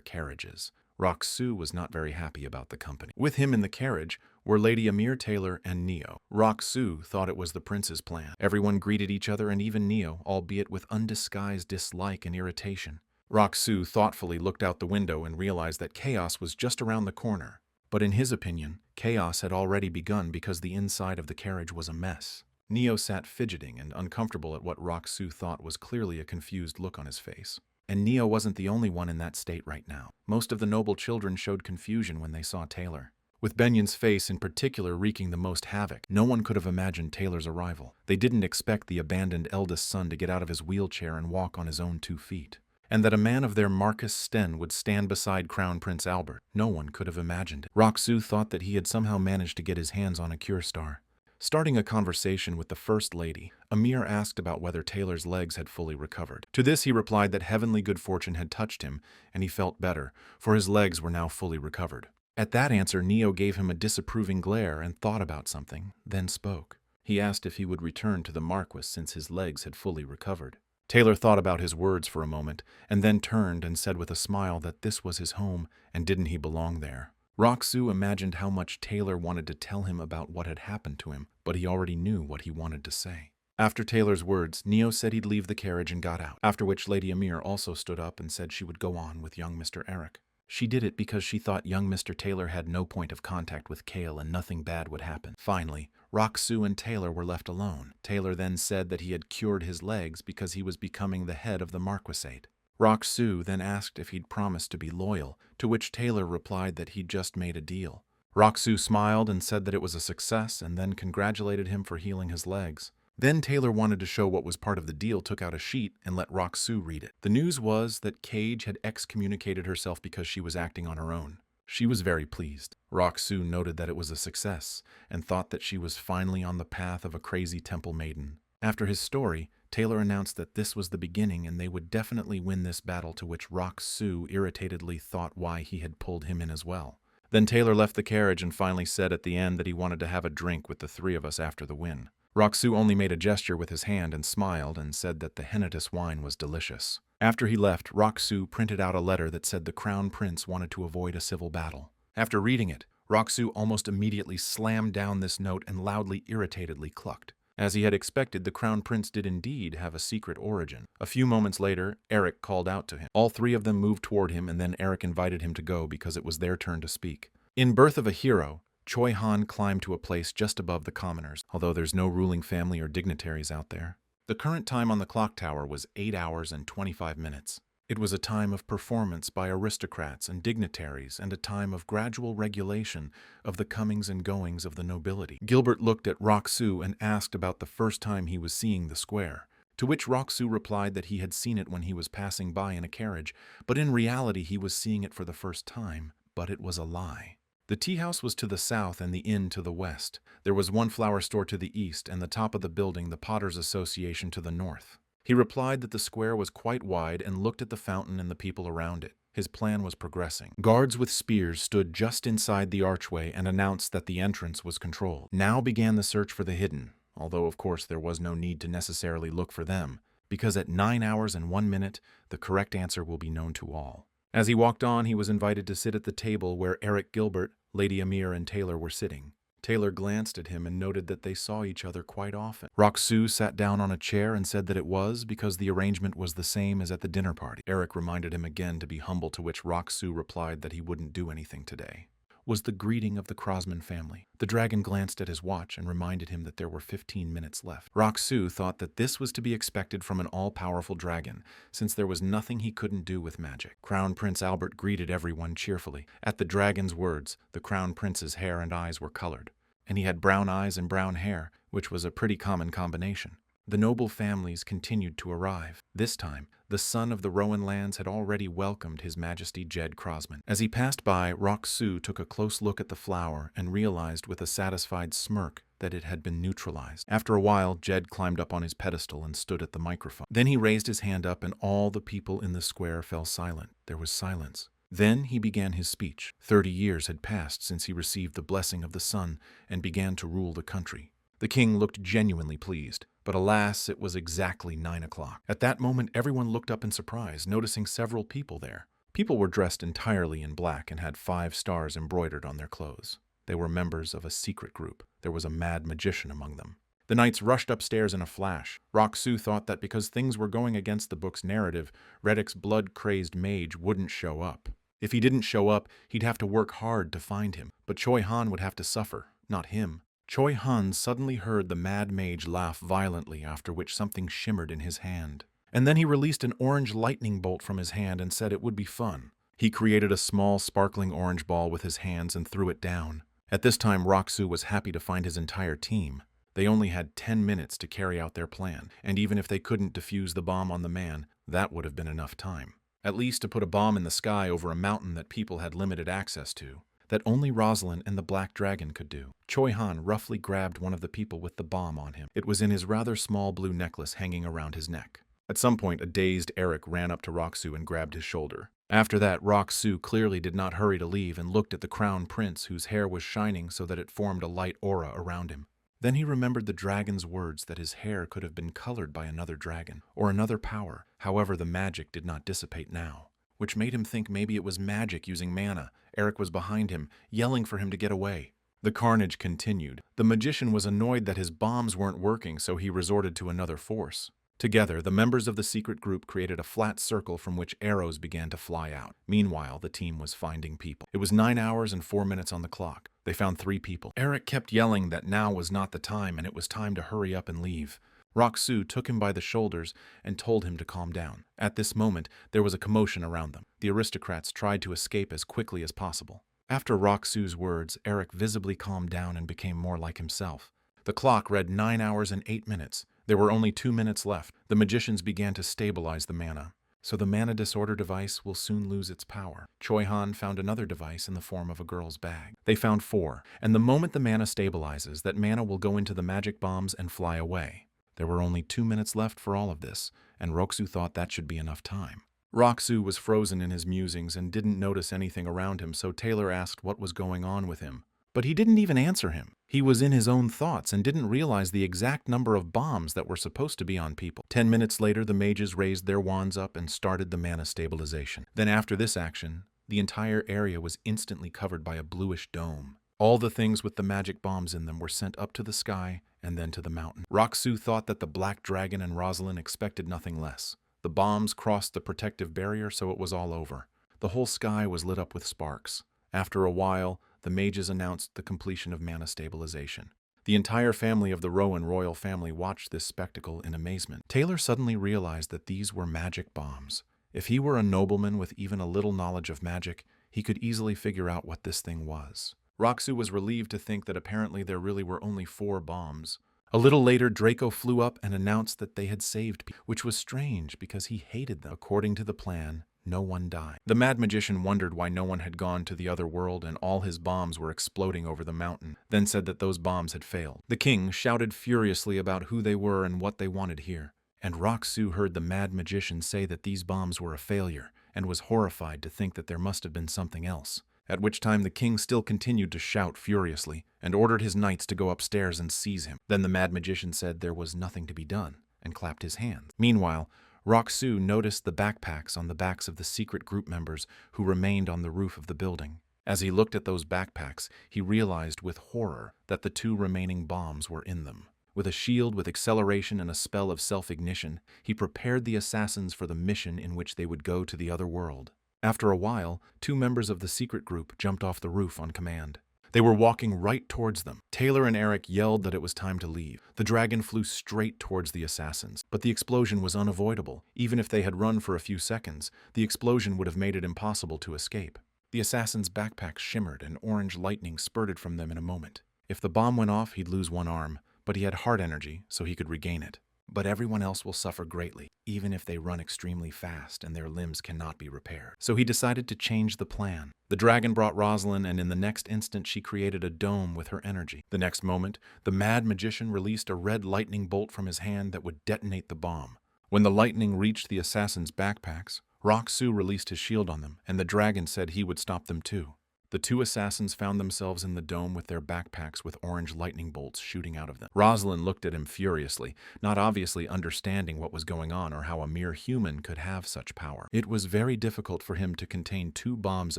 carriages. Rock-soo was not very happy about the company. With him in the carriage were Lady Amir, Taylor, and Neo. Rock-soo thought it was the prince's plan. Everyone greeted each other, and even Neo, albeit with undisguised dislike and irritation. Rock-soo thoughtfully looked out the window and realized that chaos was just around the corner. But in his opinion, chaos had already begun because the inside of the carriage was a mess. Neo sat fidgeting and uncomfortable at what Rock-soo thought was clearly a confused look on his face. And Neo wasn't the only one in that state right now. Most of the noble children showed confusion when they saw Taylor. With Benyen's face in particular wreaking the most havoc, no one could have imagined Taylor's arrival. They didn't expect the abandoned eldest son to get out of his wheelchair and walk on his own 2 feet. And that a man of their Marcus Sten would stand beside Crown Prince Albert. No one could have imagined it. Rock-soo thought that he had somehow managed to get his hands on a cure star. Starting a conversation with the First Lady, Amir asked about whether Taylor's legs had fully recovered. To this he replied that heavenly good fortune had touched him, and he felt better, for his legs were now fully recovered. At that answer, Neo gave him a disapproving glare and thought about something, then spoke. He asked if he would return to the Marquis since his legs had fully recovered. Taylor thought about his words for a moment, and then turned and said with a smile that this was his home, and didn't he belong there. Rock-soo imagined how much Taylor wanted to tell him about what had happened to him, but he already knew what he wanted to say. After Taylor's words, Neo said he'd leave the carriage and got out, after which Lady Amir also stood up and said she would go on with young Mr. Eric. She did it because she thought young Mr. Taylor had no point of contact with Kale and nothing bad would happen. Finally, Rock-soo and Taylor were left alone. Taylor then said that he had cured his legs because he was becoming the head of the Marquisate. Rock-soo then asked if he'd promised to be loyal, to which Taylor replied that he'd just made a deal. Rock-soo smiled and said that it was a success and then congratulated him for healing his legs. Then Taylor wanted to show what was part of the deal, took out a sheet, and let Rock-soo read it. The news was that Cage had excommunicated herself because she was acting on her own. She was very pleased. Rock-soo noted that it was a success, and thought that she was finally on the path of a crazy temple maiden. After his story, Taylor announced that this was the beginning and they would definitely win this battle, to which Rock-soo irritatedly thought why he had pulled him in as well. Then Taylor left the carriage and finally said at the end that he wanted to have a drink with the 3 of us after the win. Rock-soo only made a gesture with his hand and smiled and said that the Hennetus wine was delicious. After he left, Rock-soo printed out a letter that said the Crown Prince wanted to avoid a civil battle. After reading it, Rock-soo almost immediately slammed down this note and loudly, irritatedly clucked. As he had expected, the Crown Prince did indeed have a secret origin. A few moments later, Eric called out to him. All 3 of them moved toward him, and then Eric invited him to go because it was their turn to speak. In Birth of a Hero, Choi Han climbed to a place just above the commoners, although there's no ruling family or dignitaries out there. The current time on the clock tower was 8 hours and 25 minutes. It was a time of performance by aristocrats and dignitaries and a time of gradual regulation of the comings and goings of the nobility. Gilbert looked at Rock-soo and asked about the first time he was seeing the square, to which Rock-soo replied that he had seen it when he was passing by in a carriage, but in reality he was seeing it for the first time, but it was a lie. The tea house was to the south and the inn to the west. There was one flower store to the east and the top of the building, the Potters Association, to the north. He replied that the square was quite wide and looked at the fountain and the people around it. His plan was progressing. Guards with spears stood just inside the archway and announced that the entrance was controlled. Now began the search for the hidden, although of course there was no need to necessarily look for them, because at 9 hours and 1 minute, the correct answer will be known to all. As he walked on, he was invited to sit at the table where Eric Gilbert, Lady Amir, and Taylor were sitting. Taylor glanced at him and noted that they saw each other quite often. Rock-soo sat down on a chair and said that it was because the arrangement was the same as at the dinner party. Eric reminded him again to be humble, to which Rock-soo replied that he wouldn't do anything today. was the greeting of the Crosman family. The dragon glanced at his watch and reminded him that there were 15 minutes left. Roxu thought that this was to be expected from an all-powerful dragon, since there was nothing he couldn't do with magic. Crown Prince Albert greeted everyone cheerfully. At the dragon's words, the Crown Prince's hair and eyes were colored, and he had brown eyes and brown hair, which was a pretty common combination. The noble families continued to arrive. This time, the son of the Rowan lands had already welcomed His Majesty Jed Crosman. As he passed by, Roxu took a close look at the flower and realized with a satisfied smirk that it had been neutralized. After a while, Jed climbed up on his pedestal and stood at the microphone. Then he raised his hand up and all the people in the square fell silent. There was silence. Then he began his speech. 30 years had passed since he received the blessing of the sun and began to rule the country. The king looked genuinely pleased, but alas, it was exactly 9 o'clock. At that moment, everyone looked up in surprise, noticing several people there. People were dressed entirely in black and had 5 stars embroidered on their clothes. They were members of a secret group. There was a mad magician among them. The knights rushed upstairs in a flash. Roxu thought that because things were going against the book's narrative, Reddick's blood-crazed mage wouldn't show up. If he didn't show up, he'd have to work hard to find him. But Choi Han would have to suffer, not him. Choi Han suddenly heard the mad mage laugh violently, after which something shimmered in his hand. And then he released an orange lightning bolt from his hand and said it would be fun. He created a small, sparkling orange ball with his hands and threw it down. At this time, Roxu was happy to find his entire team. They only had 10 minutes to carry out their plan, and even if they couldn't defuse the bomb on the man, that would have been enough time. At least to put a bomb in the sky over a mountain that people had limited access to, that only Rosalind and the Black Dragon could do. Choi Han roughly grabbed one of the people with the bomb on him. It was in his rather small blue necklace hanging around his neck. At some point, a dazed Eric ran up to Roxu and grabbed his shoulder. After that, Roxu clearly did not hurry to leave and looked at the Crown Prince, whose hair was shining so that it formed a light aura around him. Then he remembered the dragon's words that his hair could have been colored by another dragon, or another power. However, the magic did not dissipate now, which made him think maybe it was magic using mana. Eric was behind him, yelling for him to get away. The carnage continued. The magician was annoyed that his bombs weren't working, so he resorted to another force. Together, the members of the secret group created a flat circle from which arrows began to fly out. Meanwhile, the team was finding people. It was 9 hours and 4 minutes on the clock. They found 3 people. Eric kept yelling that now was not the time and it was time to hurry up and leave. Roxu took him by the shoulders and told him to calm down. At this moment, there was a commotion around them. The aristocrats tried to escape as quickly as possible. After Roxu's words, Eric visibly calmed down and became more like himself. The clock read 9 hours and 8 minutes. There were only 2 minutes left. The magicians began to stabilize the mana. So the mana disorder device will soon lose its power. Choi Han found another device in the form of a girl's bag. They found 4, and the moment the mana stabilizes, that mana will go into the magic bombs and fly away. There were only 2 minutes left for all of this, and Roxu thought that should be enough time. Roxu was frozen in his musings and didn't notice anything around him, so Taylor asked what was going on with him. But he didn't even answer him. He was in his own thoughts and didn't realize the exact number of bombs that were supposed to be on people. 10 minutes later, the mages raised their wands up and started the mana stabilization. Then after this action, the entire area was instantly covered by a bluish dome. All the things with the magic bombs in them were sent up to the sky and then to the mountain. Roxu thought that the Black Dragon and Rosalind expected nothing less. The bombs crossed the protective barrier, so it was all over. The whole sky was lit up with sparks. After a while, the mages announced the completion of mana stabilization. The entire family of the Rowan royal family watched this spectacle in amazement. Taylor suddenly realized that these were magic bombs. If he were a nobleman with even a little knowledge of magic, he could easily figure out what this thing was. Roxu was relieved to think that apparently there really were only 4 bombs. A little later, Draco flew up and announced that they had saved people, which was strange because he hated them. According to the plan, no one died. The mad magician wondered why no one had gone to the other world and all his bombs were exploding over the mountain, then said that those bombs had failed. The king shouted furiously about who they were and what they wanted here, and Roxu heard the mad magician say that these bombs were a failure and was horrified to think that there must have been something else. At which time the king still continued to shout furiously and ordered his knights to go upstairs and seize him. Then the mad magician said there was nothing to be done and clapped his hands. Meanwhile, Roxu noticed the backpacks on the backs of the secret group members who remained on the roof of the building. As he looked at those backpacks, he realized with horror that the 2 remaining bombs were in them. With a shield with acceleration and a spell of self-ignition, he prepared the assassins for the mission in which they would go to the other world. After a while, 2 members of the secret group jumped off the roof on command. They were walking right towards them. Taylor and Eric yelled that it was time to leave. The dragon flew straight towards the assassins, but the explosion was unavoidable. Even if they had run for a few seconds, the explosion would have made it impossible to escape. The assassins' backpacks shimmered and orange lightning spurted from them in a moment. If the bomb went off, he'd lose one arm, but he had heart energy, so he could regain it. But everyone else will suffer greatly, even if they run extremely fast and their limbs cannot be repaired. So he decided to change the plan. The dragon brought Rosalind, and in the next instant she created a dome with her energy. The next moment, the mad magician released a red lightning bolt from his hand that would detonate the bomb. When the lightning reached the assassins' backpacks, Rock-Soo released his shield on them, and the dragon said he would stop them too. The 2 assassins found themselves in the dome with their backpacks with orange lightning bolts shooting out of them. Rosalind looked at him furiously, not obviously understanding what was going on or how a mere human could have such power. It was very difficult for him to contain 2 bombs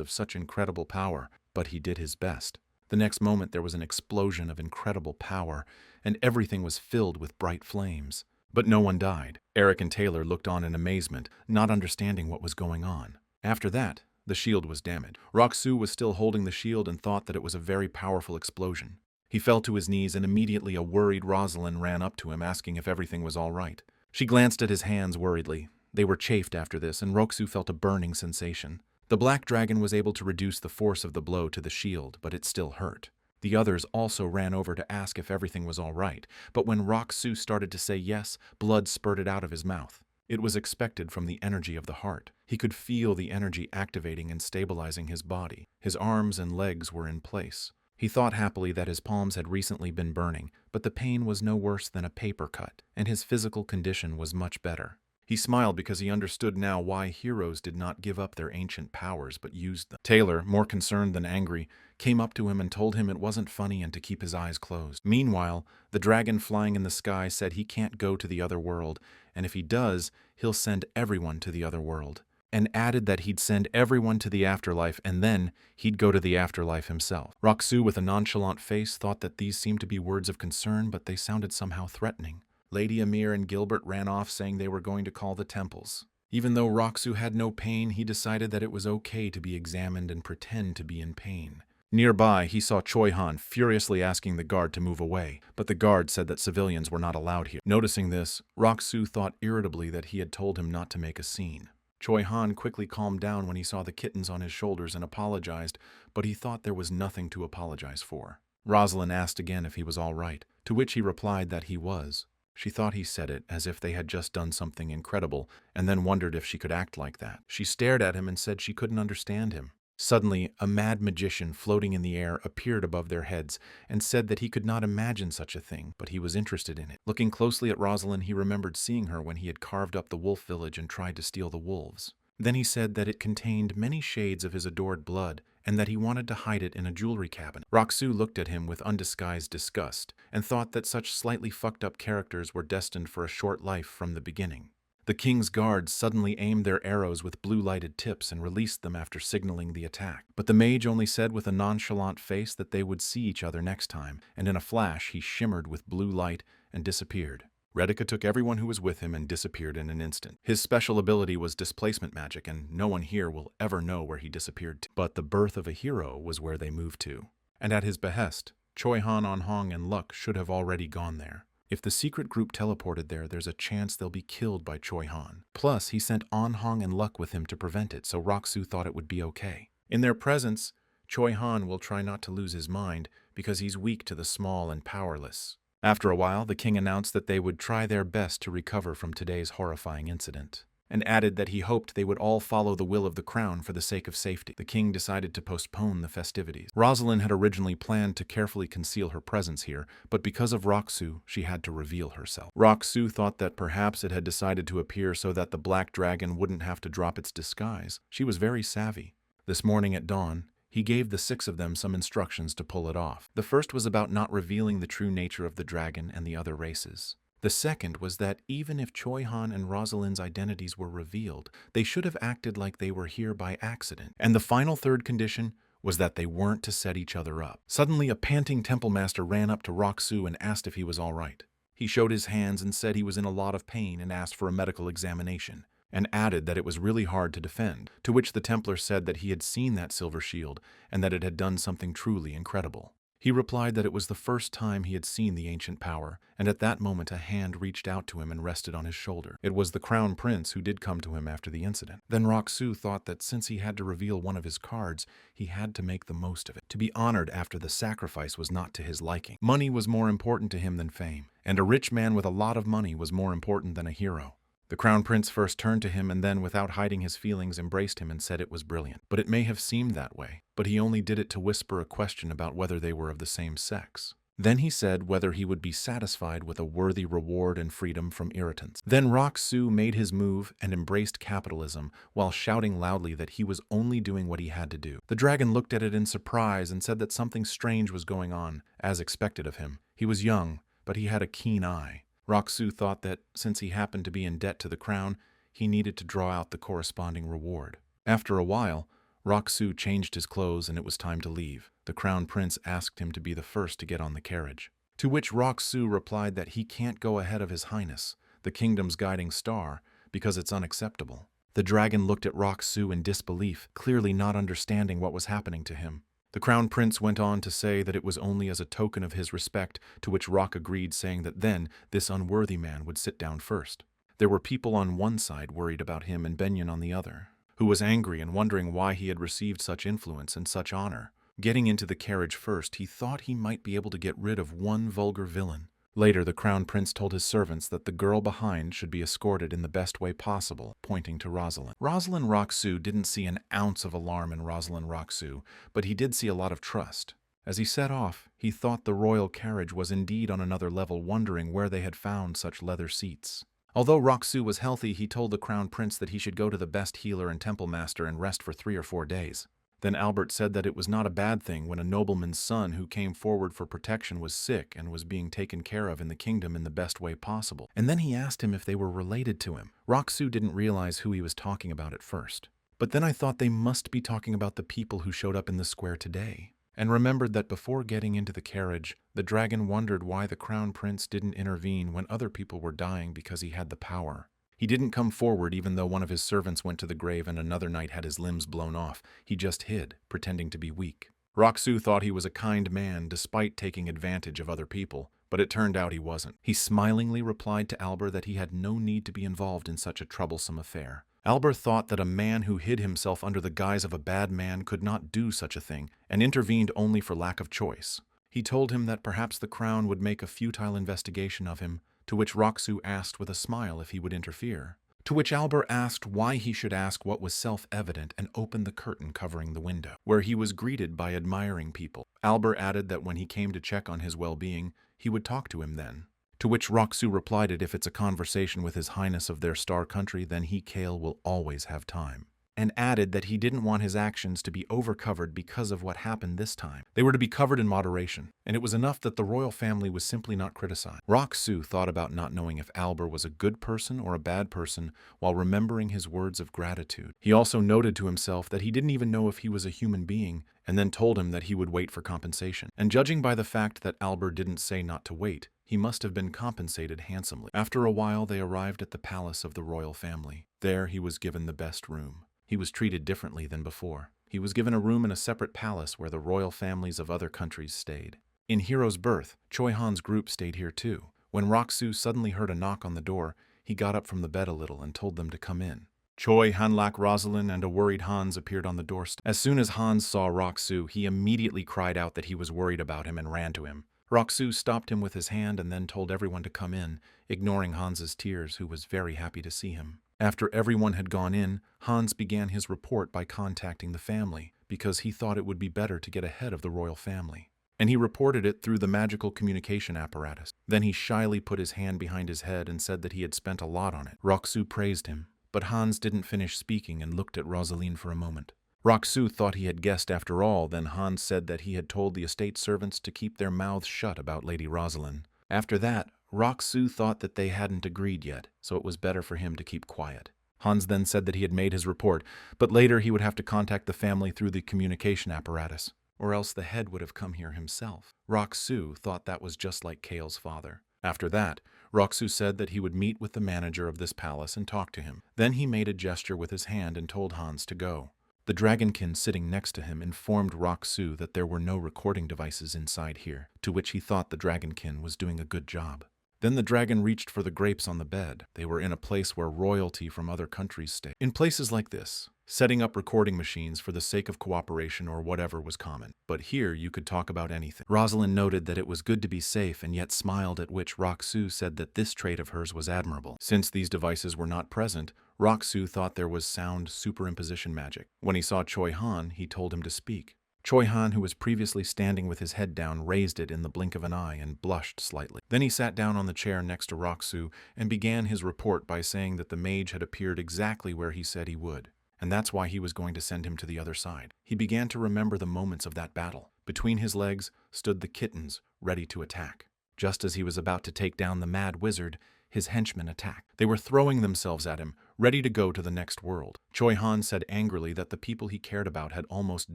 of such incredible power, but he did his best. The next moment there was an explosion of incredible power, and everything was filled with bright flames. But no one died. Eric and Taylor looked on in amazement, not understanding what was going on. After that, the shield was damaged. Rock-Soo was still holding the shield and thought that it was a very powerful explosion. He fell to his knees, and immediately a worried Rosalind ran up to him asking if everything was all right. She glanced at his hands worriedly. They were chafed after this, and Rock-Soo felt a burning sensation. The black dragon was able to reduce the force of the blow to the shield, but it still hurt. The others also ran over to ask if everything was all right, but when Rock-Soo started to say yes, blood spurted out of his mouth. It was expected from the energy of the heart. He could feel the energy activating and stabilizing his body. His arms and legs were in place. He thought happily that his palms had recently been burning, but the pain was no worse than a paper cut, and his physical condition was much better. He smiled because he understood now why heroes did not give up their ancient powers but used them. Taylor, more concerned than angry, came up to him and told him it wasn't funny and to keep his eyes closed. Meanwhile, the dragon flying in the sky said he can't go to the other world, and if he does, he'll send everyone to the other world, and added that he'd send everyone to the afterlife and then he'd go to the afterlife himself. Rock-Soo, with a nonchalant face, thought that these seemed to be words of concern, but they sounded somehow threatening. Lady Amir and Gilbert ran off saying they were going to call the temples. Even though Rock-Soo had no pain, he decided that it was okay to be examined and pretend to be in pain. Nearby, he saw Choi Han furiously asking the guard to move away, but the guard said that civilians were not allowed here. Noticing this, Rock-Soo thought irritably that he had told him not to make a scene. Choi Han quickly calmed down when he saw the kittens on his shoulders and apologized, but he thought there was nothing to apologize for. Rosalind asked again if he was all right, to which he replied that he was. She thought he said it as if they had just done something incredible, and then wondered if she could act like that. She stared at him and said she couldn't understand him. Suddenly, a mad magician floating in the air appeared above their heads and said that he could not imagine such a thing, but he was interested in it. Looking closely at Rosalind, he remembered seeing her when he had carved up the wolf village and tried to steal the wolves. Then he said that it contained many shades of his adored blood, and that he wanted to hide it in a jewelry cabinet. Rock-Soo looked at him with undisguised disgust, and thought that such slightly fucked up characters were destined for a short life from the beginning. The king's guards suddenly aimed their arrows with blue-lighted tips and released them after signaling the attack. But the mage only said with a nonchalant face that they would see each other next time, and in a flash he shimmered with blue light and disappeared. Redika took everyone who was with him and disappeared in an instant. His special ability was displacement magic, and no one here will ever know where he disappeared to. But the birth of a hero was where they moved to. And at his behest, Choi Han, On Hong, and Luck should have already gone there. If the secret group teleported there, there's a chance they'll be killed by Choi Han. Plus, he sent On Hong and Luck with him to prevent it, so Rock-Soo thought it would be okay. In their presence, Choi Han will try not to lose his mind because he's weak to the small and powerless. After a while, the king announced that they would try their best to recover from today's horrifying incident, and added that he hoped they would all follow the will of the crown for the sake of safety. The king decided to postpone the festivities. Rosalind had originally planned to carefully conceal her presence here, but because of Rock-Soo, she had to reveal herself. Rock-Soo thought that perhaps it had decided to appear so that the black dragon wouldn't have to drop its disguise. She was very savvy. This morning at dawn, he gave the 6 of them some instructions to pull it off. The first was about not revealing the true nature of the dragon and the other races. The second was that even if Choi Han and Rosalind's identities were revealed, they should have acted like they were here by accident. And the final third condition was that they weren't to set each other up. Suddenly, a panting temple master ran up to Rock-Soo and asked if he was all right. He showed his hands and said he was in a lot of pain and asked for a medical examination. and added that it was really hard to defend, to which the Templar said that he had seen that silver shield and that it had done something truly incredible. He replied that it was the first time he had seen the ancient power, and at that moment a hand reached out to him and rested on his shoulder. It was the Crown Prince who did come to him after the incident. Then Roxu thought that since he had to reveal one of his cards, he had to make the most of it. To be honored after the sacrifice was not to his liking. Money was more important to him than fame, and a rich man with a lot of money was more important than a hero. The Crown Prince first turned to him and then, without hiding his feelings, embraced him and said it was brilliant. But it may have seemed that way, but he only did it to whisper a question about whether they were of the same sex. Then he said whether he would be satisfied with a worthy reward and freedom from irritants. Then Roxu made his move and embraced capitalism while shouting loudly that he was only doing what he had to do. The dragon looked at it in surprise and said that something strange was going on, as expected of him. He was young, but he had a keen eye. Roxu thought that, since he happened to be in debt to the crown, he needed to draw out the corresponding reward. After a while, Roxu changed his clothes and it was time to leave. The Crown Prince asked him to be the first to get on the carriage, to which Roxu replied that he can't go ahead of His Highness, the kingdom's guiding star, because it's unacceptable. The dragon looked at Roxu in disbelief, clearly not understanding what was happening to him. The Crown Prince went on to say that it was only as a token of his respect, to which Rock agreed, saying that then this unworthy man would sit down first. There were people on one side worried about him and Benyon on the other, who was angry and wondering why he had received such influence and such honor. Getting into the carriage first, he thought he might be able to get rid of one vulgar villain. Later, the Crown Prince told his servants that the girl behind should be escorted in the best way possible, pointing to Rosalind. Rosalind Roxu didn't see an ounce of alarm in Rosalind Roxu, but he did see a lot of trust. As he set off, he thought the royal carriage was indeed on another level, wondering where they had found such leather seats. Although Roxu was healthy, he told the Crown Prince that he should go to the best healer and temple master and rest for 3 or 4 days. Then Albert said that it was not a bad thing when a nobleman's son who came forward for protection was sick and was being taken care of in the kingdom in the best way possible. And then he asked him if they were related to him. Roxu didn't realize who he was talking about at first. But then I thought they must be talking about the people who showed up in the square today, and remembered that before getting into the carriage, the dragon wondered why the Crown Prince didn't intervene when other people were dying because he had the power. He didn't come forward even though one of his servants went to the grave and another knight had his limbs blown off. He just hid, pretending to be weak. Roxu thought he was a kind man despite taking advantage of other people, but it turned out he wasn't. He smilingly replied to Albert that he had no need to be involved in such a troublesome affair. Albert thought that a man who hid himself under the guise of a bad man could not do such a thing, and intervened only for lack of choice. He told him that perhaps the crown would make a futile investigation of him, to which Roxu asked with a smile if he would interfere. To which Albert asked why he should ask what was self-evident and opened the curtain covering the window, where he was greeted by admiring people. Albert added that when he came to check on his well-being, he would talk to him then. To which Roxu replied that if it's a conversation with His Highness of their star country, then he, Kale, will always have time. And added that he didn't want his actions to be overcovered because of what happened this time. They were to be covered in moderation, and it was enough that the royal family was simply not criticized. Roxu thought about not knowing if Albert was a good person or a bad person while remembering his words of gratitude. He also noted to himself that he didn't even know if he was a human being, and then told him that he would wait for compensation. And judging by the fact that Albert didn't say not to wait, he must have been compensated handsomely. After a while, they arrived at the palace of the royal family. There he was given the best room. He was treated differently than before. He was given a room in a separate palace where the royal families of other countries stayed. In Hero's Birth, Choi Han's group stayed here too. When Roxu suddenly heard a knock on the door, he got up from the bed a little and told them to come in. Choi, Hanlak, Rosalind, and a worried Hans appeared on the doorstep. As soon as Hans saw Roxu, he immediately cried out that he was worried about him and ran to him. Roxu stopped him with his hand and then told everyone to come in, ignoring Hans's tears, who was very happy to see him. After everyone had gone in, Hans began his report by contacting the family, because he thought it would be better to get ahead of the royal family. And he reported it through the magical communication apparatus. Then he shyly put his hand behind his head and said that he had spent a lot on it. Roxu praised him, but Hans didn't finish speaking and looked at Rosalind for a moment. Roxu thought he had guessed after all. Then Hans said that he had told the estate servants to keep their mouths shut about Lady Rosalind. After that, Roxu thought that they hadn't agreed yet, so it was better for him to keep quiet. Hans then said that he had made his report, but later he would have to contact the family through the communication apparatus, or else the head would have come here himself. Roxu thought that was just like Kale's father. After that, Roxu said that he would meet with the manager of this palace and talk to him. Then he made a gesture with his hand and told Hans to go. The dragonkin sitting next to him informed Roxu that there were no recording devices inside here, to which he thought the dragonkin was doing a good job. Then the dragon reached for the grapes on the bed. They were in a place where royalty from other countries stayed. In places like this, setting up recording machines for the sake of cooperation or whatever was common. But here you could talk about anything. Rosalind noted that it was good to be safe and yet smiled, at which Roxu said that this trait of hers was admirable. Since these devices were not present, Roxu thought there was sound superimposition magic. When he saw Choi Han, he told him to speak. Choi Han, who was previously standing with his head down, raised it in the blink of an eye and blushed slightly. Then he sat down on the chair next to Roxu and began his report by saying that the mage had appeared exactly where he said he would, and that's why he was going to send him to the other side. He began to remember the moments of that battle. Between his legs stood the kittens, ready to attack. Just as he was about to take down the mad wizard, his henchmen attacked. They were throwing themselves at him, ready to go to the next world. Choi Han said angrily that the people he cared about had almost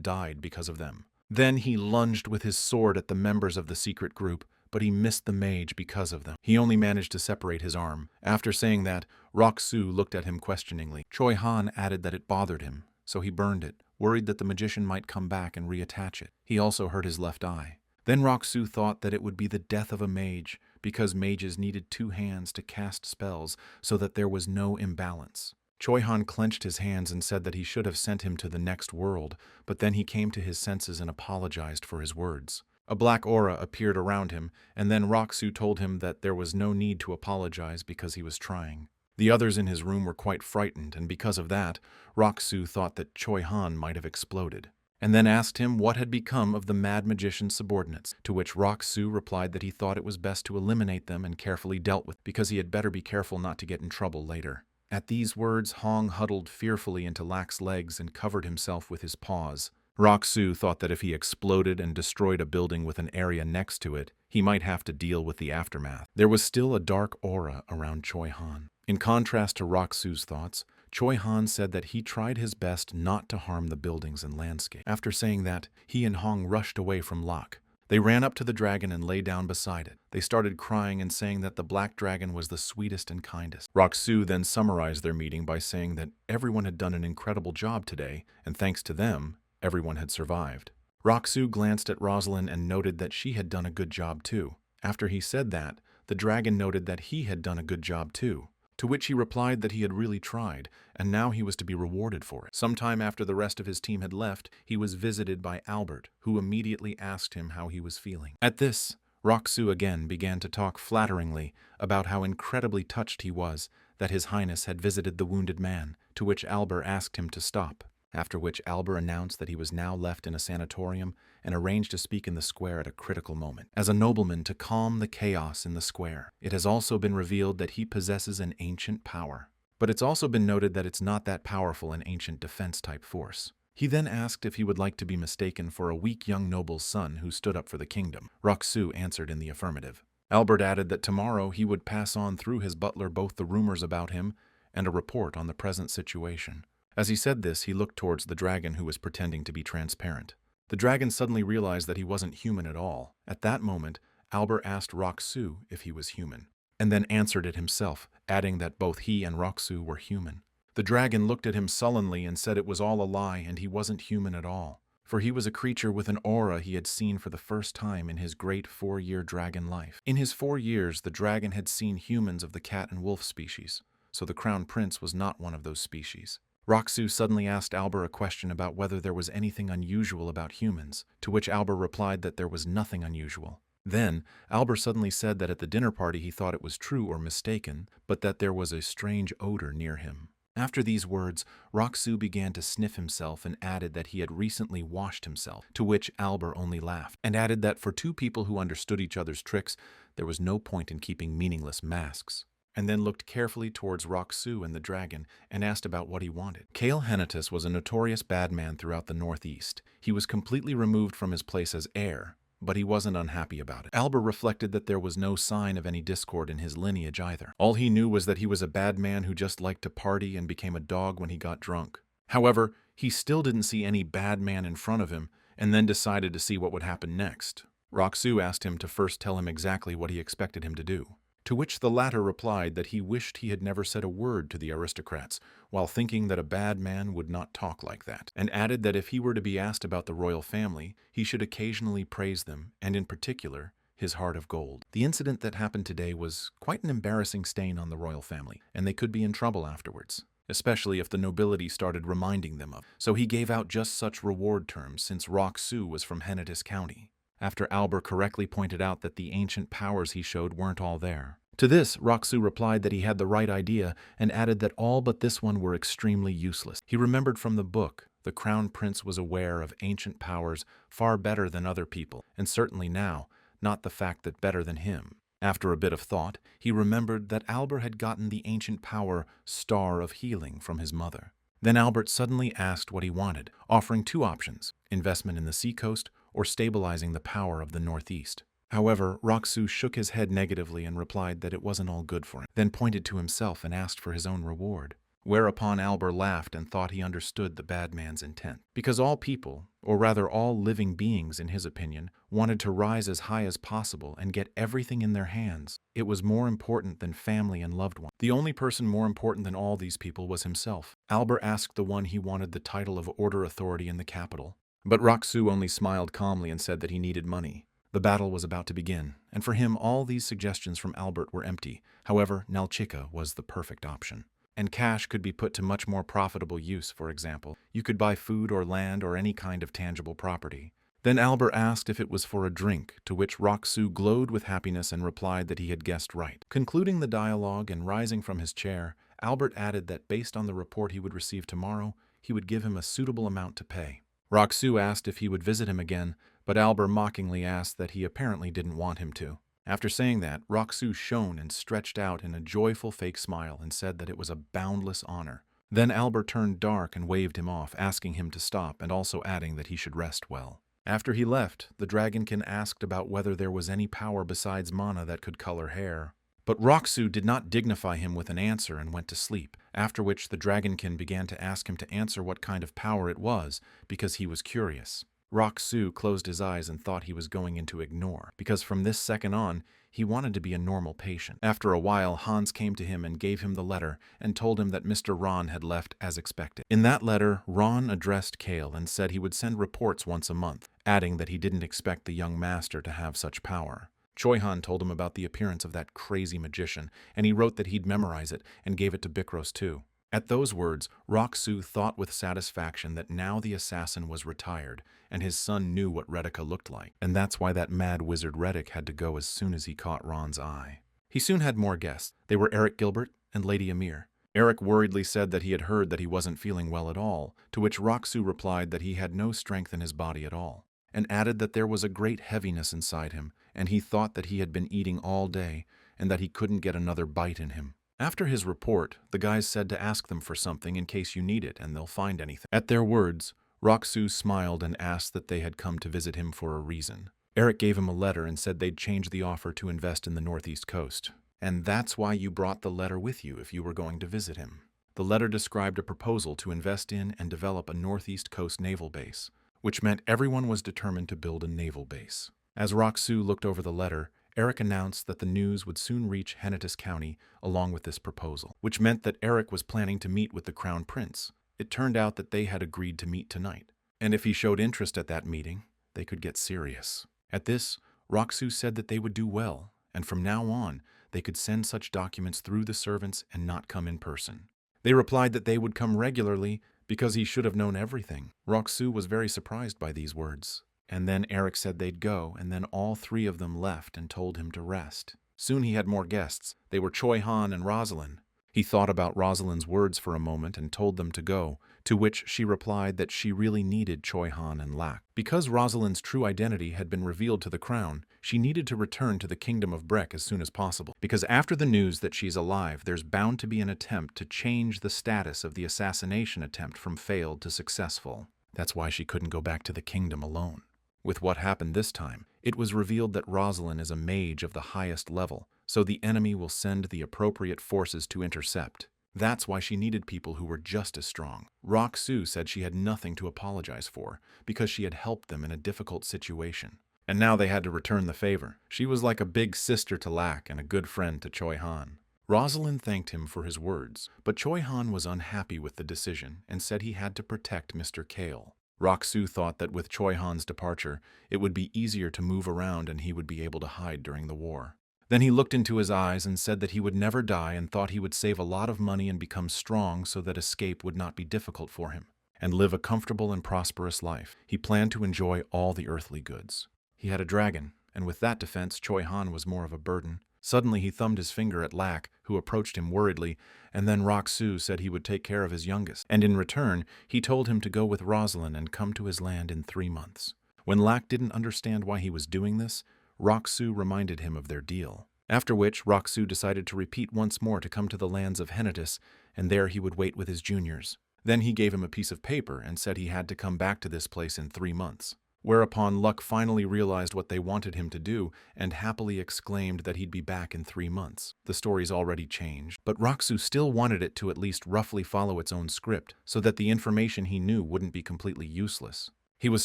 died because of them. Then he lunged with his sword at the members of the secret group, but he missed the mage because of them. He only managed to separate his arm. After saying that, Roxu looked at him questioningly. Choi Han added that it bothered him, so he burned it, worried that the magician might come back and reattach it. He also hurt his left eye. Then Roxu thought that it would be the death of a mage, because mages needed 2 hands to cast spells so that there was no imbalance. Choi Han clenched his hands and said that he should have sent him to the next world, but then he came to his senses and apologized for his words. A black aura appeared around him, and then Roxu told him that there was no need to apologize because he was trying. The others in his room were quite frightened, and because of that, Roxu thought that Choi Han might have exploded, and then asked him what had become of the mad magician's subordinates, to which Roxu replied that he thought it was best to eliminate them and carefully dealt with, because he had better be careful not to get in trouble later. At these words, Hong huddled fearfully into Lak's legs and covered himself with his paws. Roxu thought that if he exploded and destroyed a building with an area next to it, he might have to deal with the aftermath. There was still a dark aura around Choi Han. In contrast to Roxu's thoughts, Choi Han said that he tried his best not to harm the buildings and landscape. After saying that, he and Hong rushed away from Lak. They ran up to the dragon and lay down beside it. They started crying and saying that the black dragon was the sweetest and kindest. Roxu then summarized their meeting by saying that everyone had done an incredible job today, and thanks to them, everyone had survived. Roxu glanced at Rosalind and noted that she had done a good job too. After he said that, the dragon noted that he had done a good job too, to which he replied that he had really tried, and now he was to be rewarded for it. Sometime after the rest of his team had left, he was visited by Albert, who immediately asked him how he was feeling. At this, Roxu again began to talk flatteringly about how incredibly touched he was that His Highness had visited the wounded man, to which Albert asked him to stop. After which Albert announced that he was now left in a sanatorium and arranged to speak in the square at a critical moment, as a nobleman to calm the chaos in the square. It has also been revealed that he possesses an ancient power, but it's also been noted that it's not that powerful an ancient defense-type force. He then asked if he would like to be mistaken for a weak young noble's son who stood up for the kingdom. Roxu answered in the affirmative. Albert added that tomorrow he would pass on through his butler both the rumors about him and a report on the present situation. As he said this, he looked towards the dragon who was pretending to be transparent. The dragon suddenly realized that he wasn't human at all. At that moment, Albert asked Roxu if he was human, and then answered it himself, adding that both he and Roxu were human. The dragon looked at him sullenly and said it was all a lie and he wasn't human at all, for he was a creature with an aura he had seen for the first time in his great 4-year dragon life. In his 4 years, the dragon had seen humans of the cat and wolf species, so the crown prince was not one of those species. Roxu suddenly asked Albert a question about whether there was anything unusual about humans, to which Albert replied that there was nothing unusual. Then, Albert suddenly said that at the dinner party he thought it was true or mistaken, but that there was a strange odor near him. After these words, Roxu began to sniff himself and added that he had recently washed himself, to which Albert only laughed, and added that for 2 people who understood each other's tricks, there was no point in keeping meaningless masks, and then looked carefully towards Roxu and the dragon and asked about what he wanted. Kale Henitus was a notorious bad man throughout the Northeast. He was completely removed from his place as heir, but he wasn't unhappy about it. Albert reflected that there was no sign of any discord in his lineage either. All he knew was that he was a bad man who just liked to party and became a dog when he got drunk. However, he still didn't see any bad man in front of him, and then decided to see what would happen next. Roxu asked him to first tell him exactly what he expected him to do, to which the latter replied that he wished he had never said a word to the aristocrats, while thinking that a bad man would not talk like that, and added that if he were to be asked about the royal family, he should occasionally praise them, and in particular, his heart of gold. The incident that happened today was quite an embarrassing stain on the royal family, and they could be in trouble afterwards, especially if the nobility started reminding them of. So he gave out just such reward terms since Roxu was from Hennetis County, after Albert correctly pointed out that the ancient powers he showed weren't all there. To this, Roxu replied that he had the right idea and added that all but this one were extremely useless. He remembered from the book the Crown Prince was aware of ancient powers far better than other people, and certainly now, not the fact that better than him. After a bit of thought, he remembered that Albert had gotten the ancient power Star of Healing from his mother. Then Albert suddenly asked what he wanted, offering two options: investment in the seacoast or stabilizing the power of the Northeast. However, Roxu shook his head negatively and replied that it wasn't all good for him, then pointed to himself and asked for his own reward. Whereupon Albert laughed and thought he understood the bad man's intent. Because all people, or rather all living beings in his opinion, wanted to rise as high as possible and get everything in their hands. It was more important than family and loved ones. The only person more important than all these people was himself. Albert asked the one he wanted the title of Order Authority in the capital, but Roxu only smiled calmly and said that he needed money. The battle was about to begin, and for him all these suggestions from Albert were empty. However, Nalchika was the perfect option. And cash could be put to much more profitable use. For example, you could buy food or land or any kind of tangible property. Then Albert asked if it was for a drink, to which Roxu glowed with happiness and replied that he had guessed right. Concluding the dialogue and rising from his chair, Albert added that based on the report he would receive tomorrow, he would give him a suitable amount to pay. Roxu asked if he would visit him again, but Albert mockingly asked that he apparently didn't want him to. After saying that, Roxu shone and stretched out in a joyful fake smile and said that it was a boundless honor. Then Albert turned dark and waved him off, asking him to stop and also adding that he should rest well. After he left, the dragonkin asked about whether there was any power besides mana that could color hair. But Roxu did not dignify him with an answer and went to sleep, after which the dragonkin began to ask him to answer what kind of power it was, because he was curious. Roxu closed his eyes and thought he was going into ignore, because from this second on, he wanted to be a normal patient. After a while, Hans came to him and gave him the letter and told him that Mr. Ron had left as expected. In that letter, Ron addressed Kale and said he would send reports once a month, adding that he didn't expect the young master to have such power. Choi-han told him about the appearance of that crazy magician, and he wrote that he'd memorize it and gave it to Bikros too. At those words, Roxu thought with satisfaction that now the assassin was retired, and his son knew what Redika looked like, and that's why that mad wizard Redik had to go as soon as he caught Ron's eye. He soon had more guests. They were Eric Gilbert and Lady Amir. Eric worriedly said that he had heard that he wasn't feeling well at all, to which Roxu replied that he had no strength in his body at all, and added that there was a great heaviness inside him, and he thought that he had been eating all day, and that he couldn't get another bite in him. After his report, the guys said to ask them for something in case you need it and they'll find anything. At their words, Roxu smiled and asked that they had come to visit him for a reason. Eric gave him a letter and said they'd change the offer to invest in the Northeast Coast. And that's why you brought the letter with you if you were going to visit him. The letter described a proposal to invest in and develop a Northeast Coast naval base, which meant everyone was determined to build a naval base. As Roxu looked over the letter, Eric announced that the news would soon reach Hennetis County along with this proposal, which meant that Eric was planning to meet with the Crown Prince. It turned out that they had agreed to meet tonight, and if he showed interest at that meeting, they could get serious. At this, Roxu said that they would do well, and from now on, they could send such documents through the servants and not come in person. They replied that they would come regularly because he should have known everything. Roxu was very surprised by these words. And then Eric said they'd go, and then all three of them left and told him to rest. Soon he had more guests. They were Choi-han and Rosalind. He thought about Rosalind's words for a moment and told them to go, to which she replied that she really needed Choi-han and Lak. Because Rosalind's true identity had been revealed to the crown, she needed to return to the kingdom of Brek as soon as possible. Because after the news that she's alive, there's bound to be an attempt to change the status of the assassination attempt from failed to successful. That's why she couldn't go back to the kingdom alone. With what happened this time, it was revealed that Rosalind is a mage of the highest level, so the enemy will send the appropriate forces to intercept. That's why she needed people who were just as strong. Roxu said she had nothing to apologize for, because she had helped them in a difficult situation. and now they had to return the favor. She was like a big sister to Lack and a good friend to Choi Han. Rosalind thanked him for his words, but Choi Han was unhappy with the decision and said he had to protect Mr. Kale. Rock-soo thought that with Choi Han's departure, it would be easier to move around and he would be able to hide during the war. Then he looked into his eyes and said that he would never die and thought he would save a lot of money and become strong so that escape would not be difficult for him, and live a comfortable and prosperous life. He planned to enjoy all the earthly goods. He had a dragon, and with that defense, Choi Han was more of a burden. Suddenly he thumbed his finger at Lack, who approached him worriedly, and then Rock-soo said he would take care of his youngest, and in return, he told him to go with Rosalind and come to his land in 3 months. When Lack didn't understand why he was doing this, Rock-soo reminded him of their deal. After which, Rock-soo decided to repeat once more to come to the lands of Hennetis, and there he would wait with his juniors. Then he gave him a piece of paper and said he had to come back to this place in 3 months. Whereupon Luck finally realized what they wanted him to do and happily exclaimed that he'd be back in 3 months. The story's already changed, but Rock-soo still wanted it to at least roughly follow its own script so that the information he knew wouldn't be completely useless. He was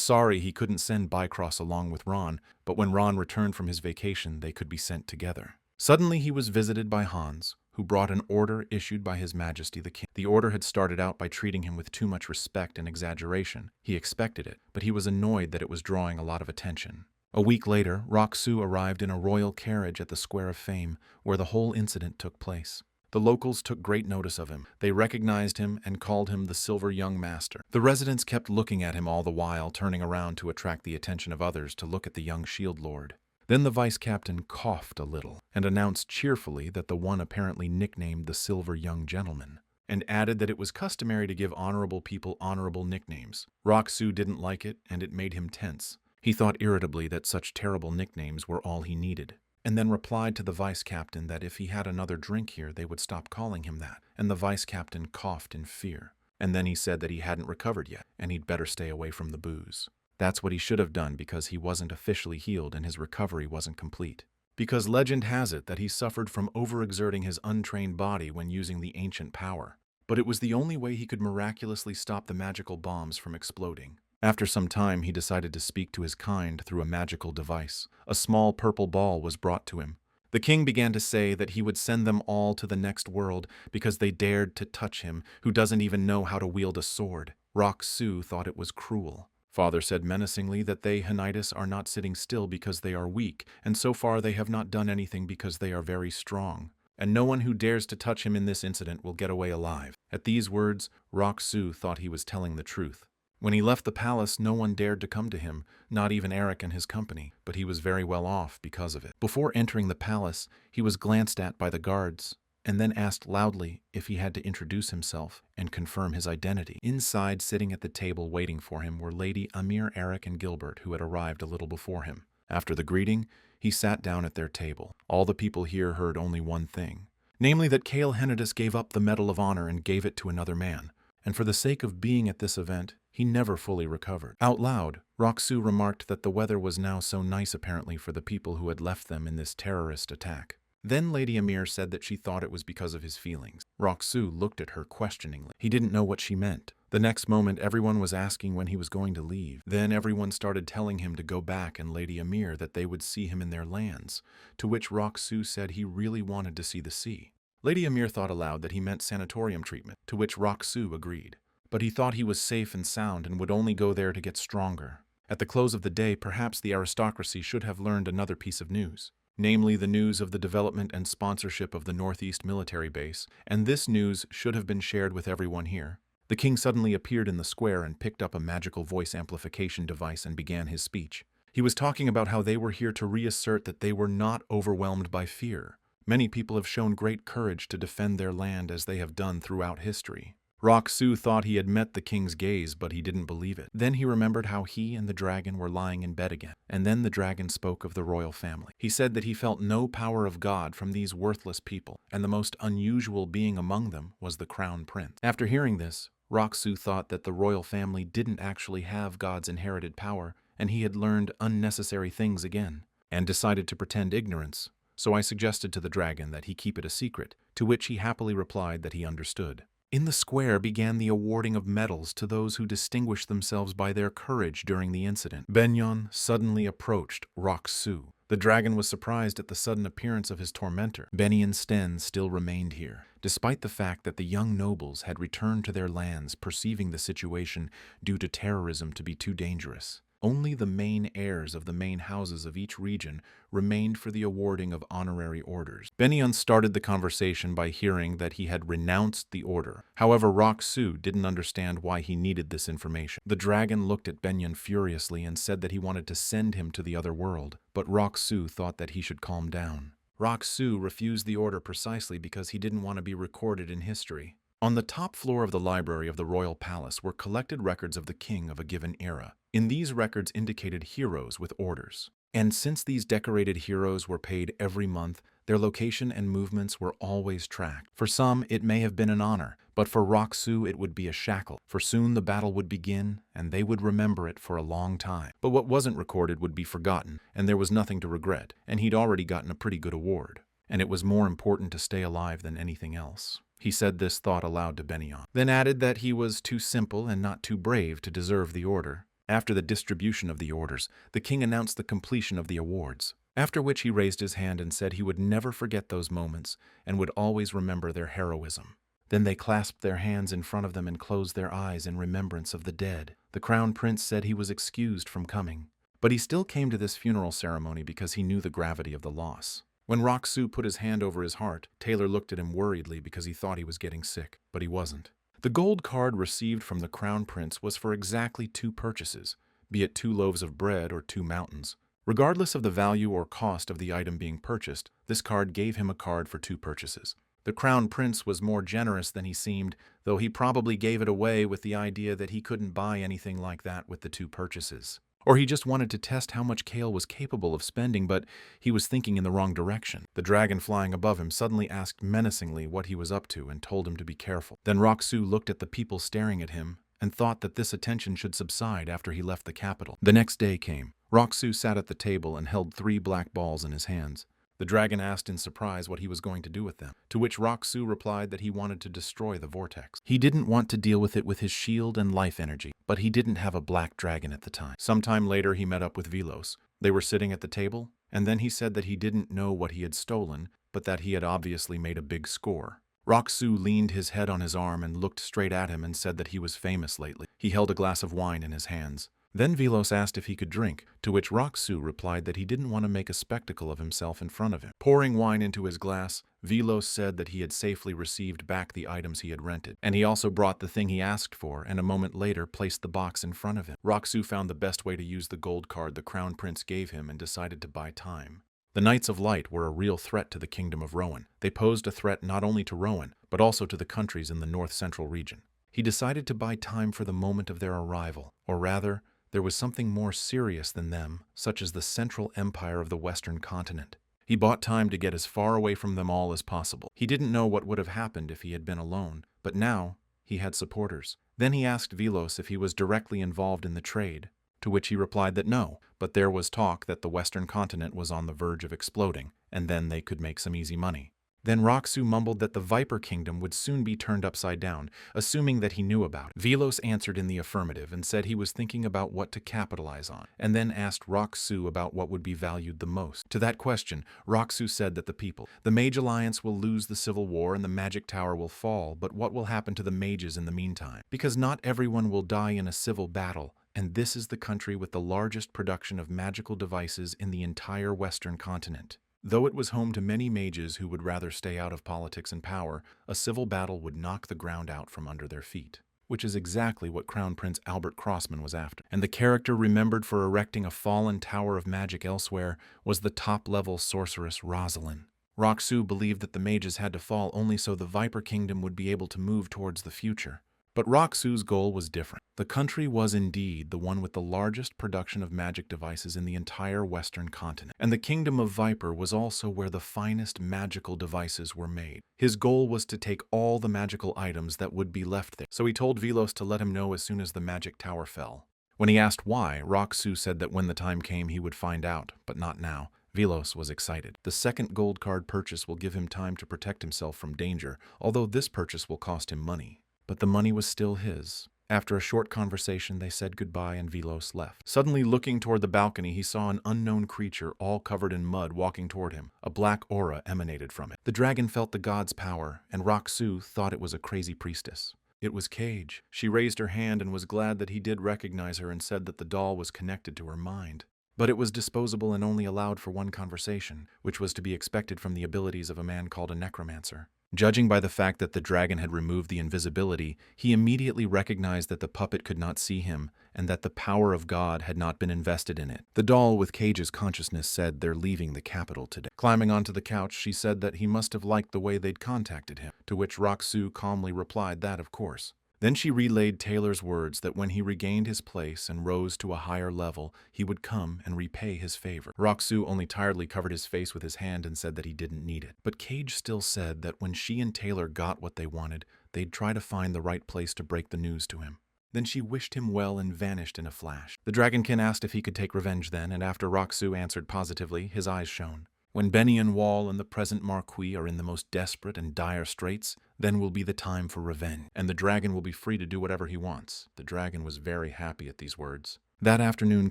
sorry he couldn't send Bycross along with Ron, but when Ron returned from his vacation, they could be sent together. Suddenly he was visited by Hans, who brought an order issued by His Majesty the King. The order had started out by treating him with too much respect and exaggeration. He expected it, but he was annoyed that it was drawing a lot of attention. A week later, Rock-soo arrived in a royal carriage at the Square of Fame, where the whole incident took place. The locals took great notice of him. They recognized him and called him the Silver Young Master. The residents kept looking at him all the while, turning around to attract the attention of others to look at the young Shield Lord. Then the vice captain coughed a little and announced cheerfully that the one apparently nicknamed the Silver Young Gentleman, and added that it was customary to give honorable people honorable nicknames. Rock-soo didn't like it, and it made him tense. He thought irritably that such terrible nicknames were all he needed, and then replied to the vice captain that if he had another drink here, they would stop calling him that, and the vice captain coughed in fear. And then he said that he hadn't recovered yet, and he'd better stay away from the booze. That's what he should have done because he wasn't officially healed and his recovery wasn't complete. Because legend has it that he suffered from overexerting his untrained body when using the ancient power. But it was the only way he could miraculously stop the magical bombs from exploding. After some time, he decided to speak to his kind through a magical device. A small purple ball was brought to him. The king began to say that he would send them all to the next world because they dared to touch him, who doesn't even know how to wield a sword. Rock-soo thought it was cruel. Father said menacingly that they, Hennitis, are not sitting still because they are weak, and so far they have not done anything because they are very strong. And no one who dares to touch him in this incident will get away alive. At these words, Rock-soo thought he was telling the truth. When he left the palace, no one dared to come to him, not even Eric and his company, but he was very well off because of it. Before entering the palace, he was glanced at by the guards, and then asked loudly if he had to introduce himself and confirm his identity. Inside, sitting at the table waiting for him, were Lady Amir, Eric, and Gilbert, who had arrived a little before him. After the greeting, he sat down at their table. All the people here heard only one thing, namely that Kale Hennitis gave up the Medal of Honor and gave it to another man, and for the sake of being at this event, he never fully recovered. Out loud, Rock-soo remarked that the weather was now so nice apparently for the people who had left them in this terrorist attack. Then Lady Amir said that she thought it was because of his feelings. Rock-soo looked at her questioningly. He didn't know what she meant. The next moment, everyone was asking when he was going to leave. Then everyone started telling him to go back, and Lady Amir that they would see him in their lands, to which Rock-soo said he really wanted to see the sea. Lady Amir thought aloud that he meant sanatorium treatment, to which Rock-soo agreed. But he thought he was safe and sound and would only go there to get stronger. At the close of the day, perhaps the aristocracy should have learned another piece of news. Namely the news of the development and sponsorship of the Northeast military base, and this news should have been shared with everyone here. The king suddenly appeared in the square and picked up a magical voice amplification device and began his speech. He was talking about how they were here to reassert that they were not overwhelmed by fear. Many people have shown great courage to defend their land as they have done throughout history. Rock-soo thought he had met the king's gaze, but he didn't believe it. Then he remembered how he and the dragon were lying in bed again. And then the dragon spoke of the royal family. He said that he felt no power of God from these worthless people, and the most unusual being among them was the crown prince. After hearing this, Rock-soo thought that the royal family didn't actually have God's inherited power, and he had learned unnecessary things again, and decided to pretend ignorance. So I suggested to the dragon that he keep it a secret, to which he happily replied that he understood. In the square began the awarding of medals to those who distinguished themselves by their courage during the incident. Benyon suddenly approached Rock-Soo. The dragon was surprised at the sudden appearance of his tormentor. Benny and Sten still remained here, despite the fact that the young nobles had returned to their lands, perceiving the situation due to terrorism to be too dangerous. Only the main heirs of the main houses of each region remained for the awarding of honorary orders. Benyon started the conversation by hearing that he had renounced the order. However, Rock-Soo didn't understand why he needed this information. The dragon looked at Benyon furiously and said that he wanted to send him to the other world, but Rock-Soo thought that he should calm down. Rock-Soo refused the order precisely because he didn't want to be recorded in history. On the top floor of the library of the royal palace were collected records of the king of a given era. In these records indicated heroes with orders. And since these decorated heroes were paid every month, their location and movements were always tracked. For some, it may have been an honor, but for Rock-Soo it would be a shackle, for soon the battle would begin, and they would remember it for a long time. But what wasn't recorded would be forgotten, and there was nothing to regret, and he'd already gotten a pretty good award. And it was more important to stay alive than anything else. He said this thought aloud to Benyon, then added that he was too simple and not too brave to deserve the order. After the distribution of the orders, the king announced the completion of the awards, after which he raised his hand and said he would never forget those moments and would always remember their heroism. Then they clasped their hands in front of them and closed their eyes in remembrance of the dead. The crown prince said he was excused from coming, but he still came to this funeral ceremony because he knew the gravity of the loss. When Rock-Soo put his hand over his heart, Taylor looked at him worriedly because he thought he was getting sick, but he wasn't. The gold card received from the crown prince was for exactly 2 purchases, be it 2 loaves of bread or 2 mountains. Regardless of the value or cost of the item being purchased, this card gave him a card for 2 purchases. The crown prince was more generous than he seemed, though he probably gave it away with the idea that he couldn't buy anything like that with the 2 purchases. Or he just wanted to test how much Kale was capable of spending, but he was thinking in the wrong direction. The dragon flying above him suddenly asked menacingly what he was up to and told him to be careful. Then Rock-Soo looked at the people staring at him and thought that this attention should subside after he left the capital. The next day came. Rock-Soo sat at the table and held 3 black balls in his hands. The dragon asked in surprise what he was going to do with them, to which Rock-Soo replied that he wanted to destroy the vortex. He didn't want to deal with it with his shield and life energy, but he didn't have a black dragon at the time. Sometime later he met up with Velos. They were sitting at the table, and then he said that he didn't know what he had stolen, but that he had obviously made a big score. Rock-Soo leaned his head on his arm and looked straight at him and said that he was famous lately. He held a glass of wine in his hands. Then Velos asked if he could drink, to which Rock-Soo replied that he didn't want to make a spectacle of himself in front of him. Pouring wine into his glass, Velos said that he had safely received back the items he had rented, and he also brought the thing he asked for, and a moment later placed the box in front of him. Rock-Soo found the best way to use the gold card the crown prince gave him and decided to buy time. The Knights of Light were a real threat to the kingdom of Rowan. They posed a threat not only to Rowan, but also to the countries in the north-central region. He decided to buy time for the moment of their arrival, or rather, there was something more serious than them, such as the Central Empire of the Western Continent. He bought time to get as far away from them all as possible. He didn't know what would have happened if he had been alone, but now he had supporters. Then he asked Velos if he was directly involved in the trade, to which he replied that no, but there was talk that the Western Continent was on the verge of exploding, and then they could make some easy money. Then Rock-Soo mumbled that the Viper Kingdom would soon be turned upside down, assuming that he knew about it. Velos answered in the affirmative and said he was thinking about what to capitalize on, and then asked Rock-Soo about what would be valued the most. To that question, Rock-Soo said that the people. The Mage Alliance will lose the Civil War and the Magic Tower will fall, but what will happen to the mages in the meantime? Because not everyone will die in a civil battle, and this is the country with the largest production of magical devices in the entire Western continent. Though it was home to many mages who would rather stay out of politics and power, a civil battle would knock the ground out from under their feet, which is exactly what Crown Prince Albert Crossman was after. And the character remembered for erecting a fallen tower of magic elsewhere was the top-level sorceress Rosalind. Rock-Soo believed that the mages had to fall only so the Viper Kingdom would be able to move towards the future. But Rock-Soo's goal was different. The country was indeed the one with the largest production of magic devices in the entire Western continent, and the Kingdom of Viper was also where the finest magical devices were made. His goal was to take all the magical items that would be left there, so he told Velos to let him know as soon as the magic tower fell. When he asked why, Rock-Soo said that when the time came he would find out, but not now. Velos was excited. The second gold card purchase will give him time to protect himself from danger, although this purchase will cost him money. but the money was still his. After a short conversation, they said goodbye and Velos left. Suddenly, looking toward the balcony, he saw an unknown creature all covered in mud walking toward him. A black aura emanated from it. The dragon felt the god's power, and Roxu thought it was a crazy priestess. It was Cage. She raised her hand and was glad that he did recognize her and said that the doll was connected to her mind. But it was disposable and only allowed for one conversation, which was to be expected from the abilities of a man called a necromancer. Judging by the fact that the dragon had removed the invisibility, he immediately recognized that the puppet could not see him and that the power of God had not been invested in it. The doll with Cage's consciousness said they're leaving the capital today. Climbing onto the couch, she said that he must have liked the way they'd contacted him, to which Roxu calmly replied that, of course. Then she relayed Taylor's words that when he regained his place and rose to a higher level, he would come and repay his favor. Roxu only tiredly covered his face with his hand and said that he didn't need it. But Cage still said that when she and Taylor got what they wanted, they'd try to find the right place to break the news to him. Then she wished him well and vanished in a flash. The Dragonkin asked if he could take revenge then, and after Roxu answered positively, his eyes shone. When Benny and Wall and the present Marquis are in the most desperate and dire straits, then will be the time for revenge, and the dragon will be free to do whatever he wants. The dragon was very happy at these words. That afternoon,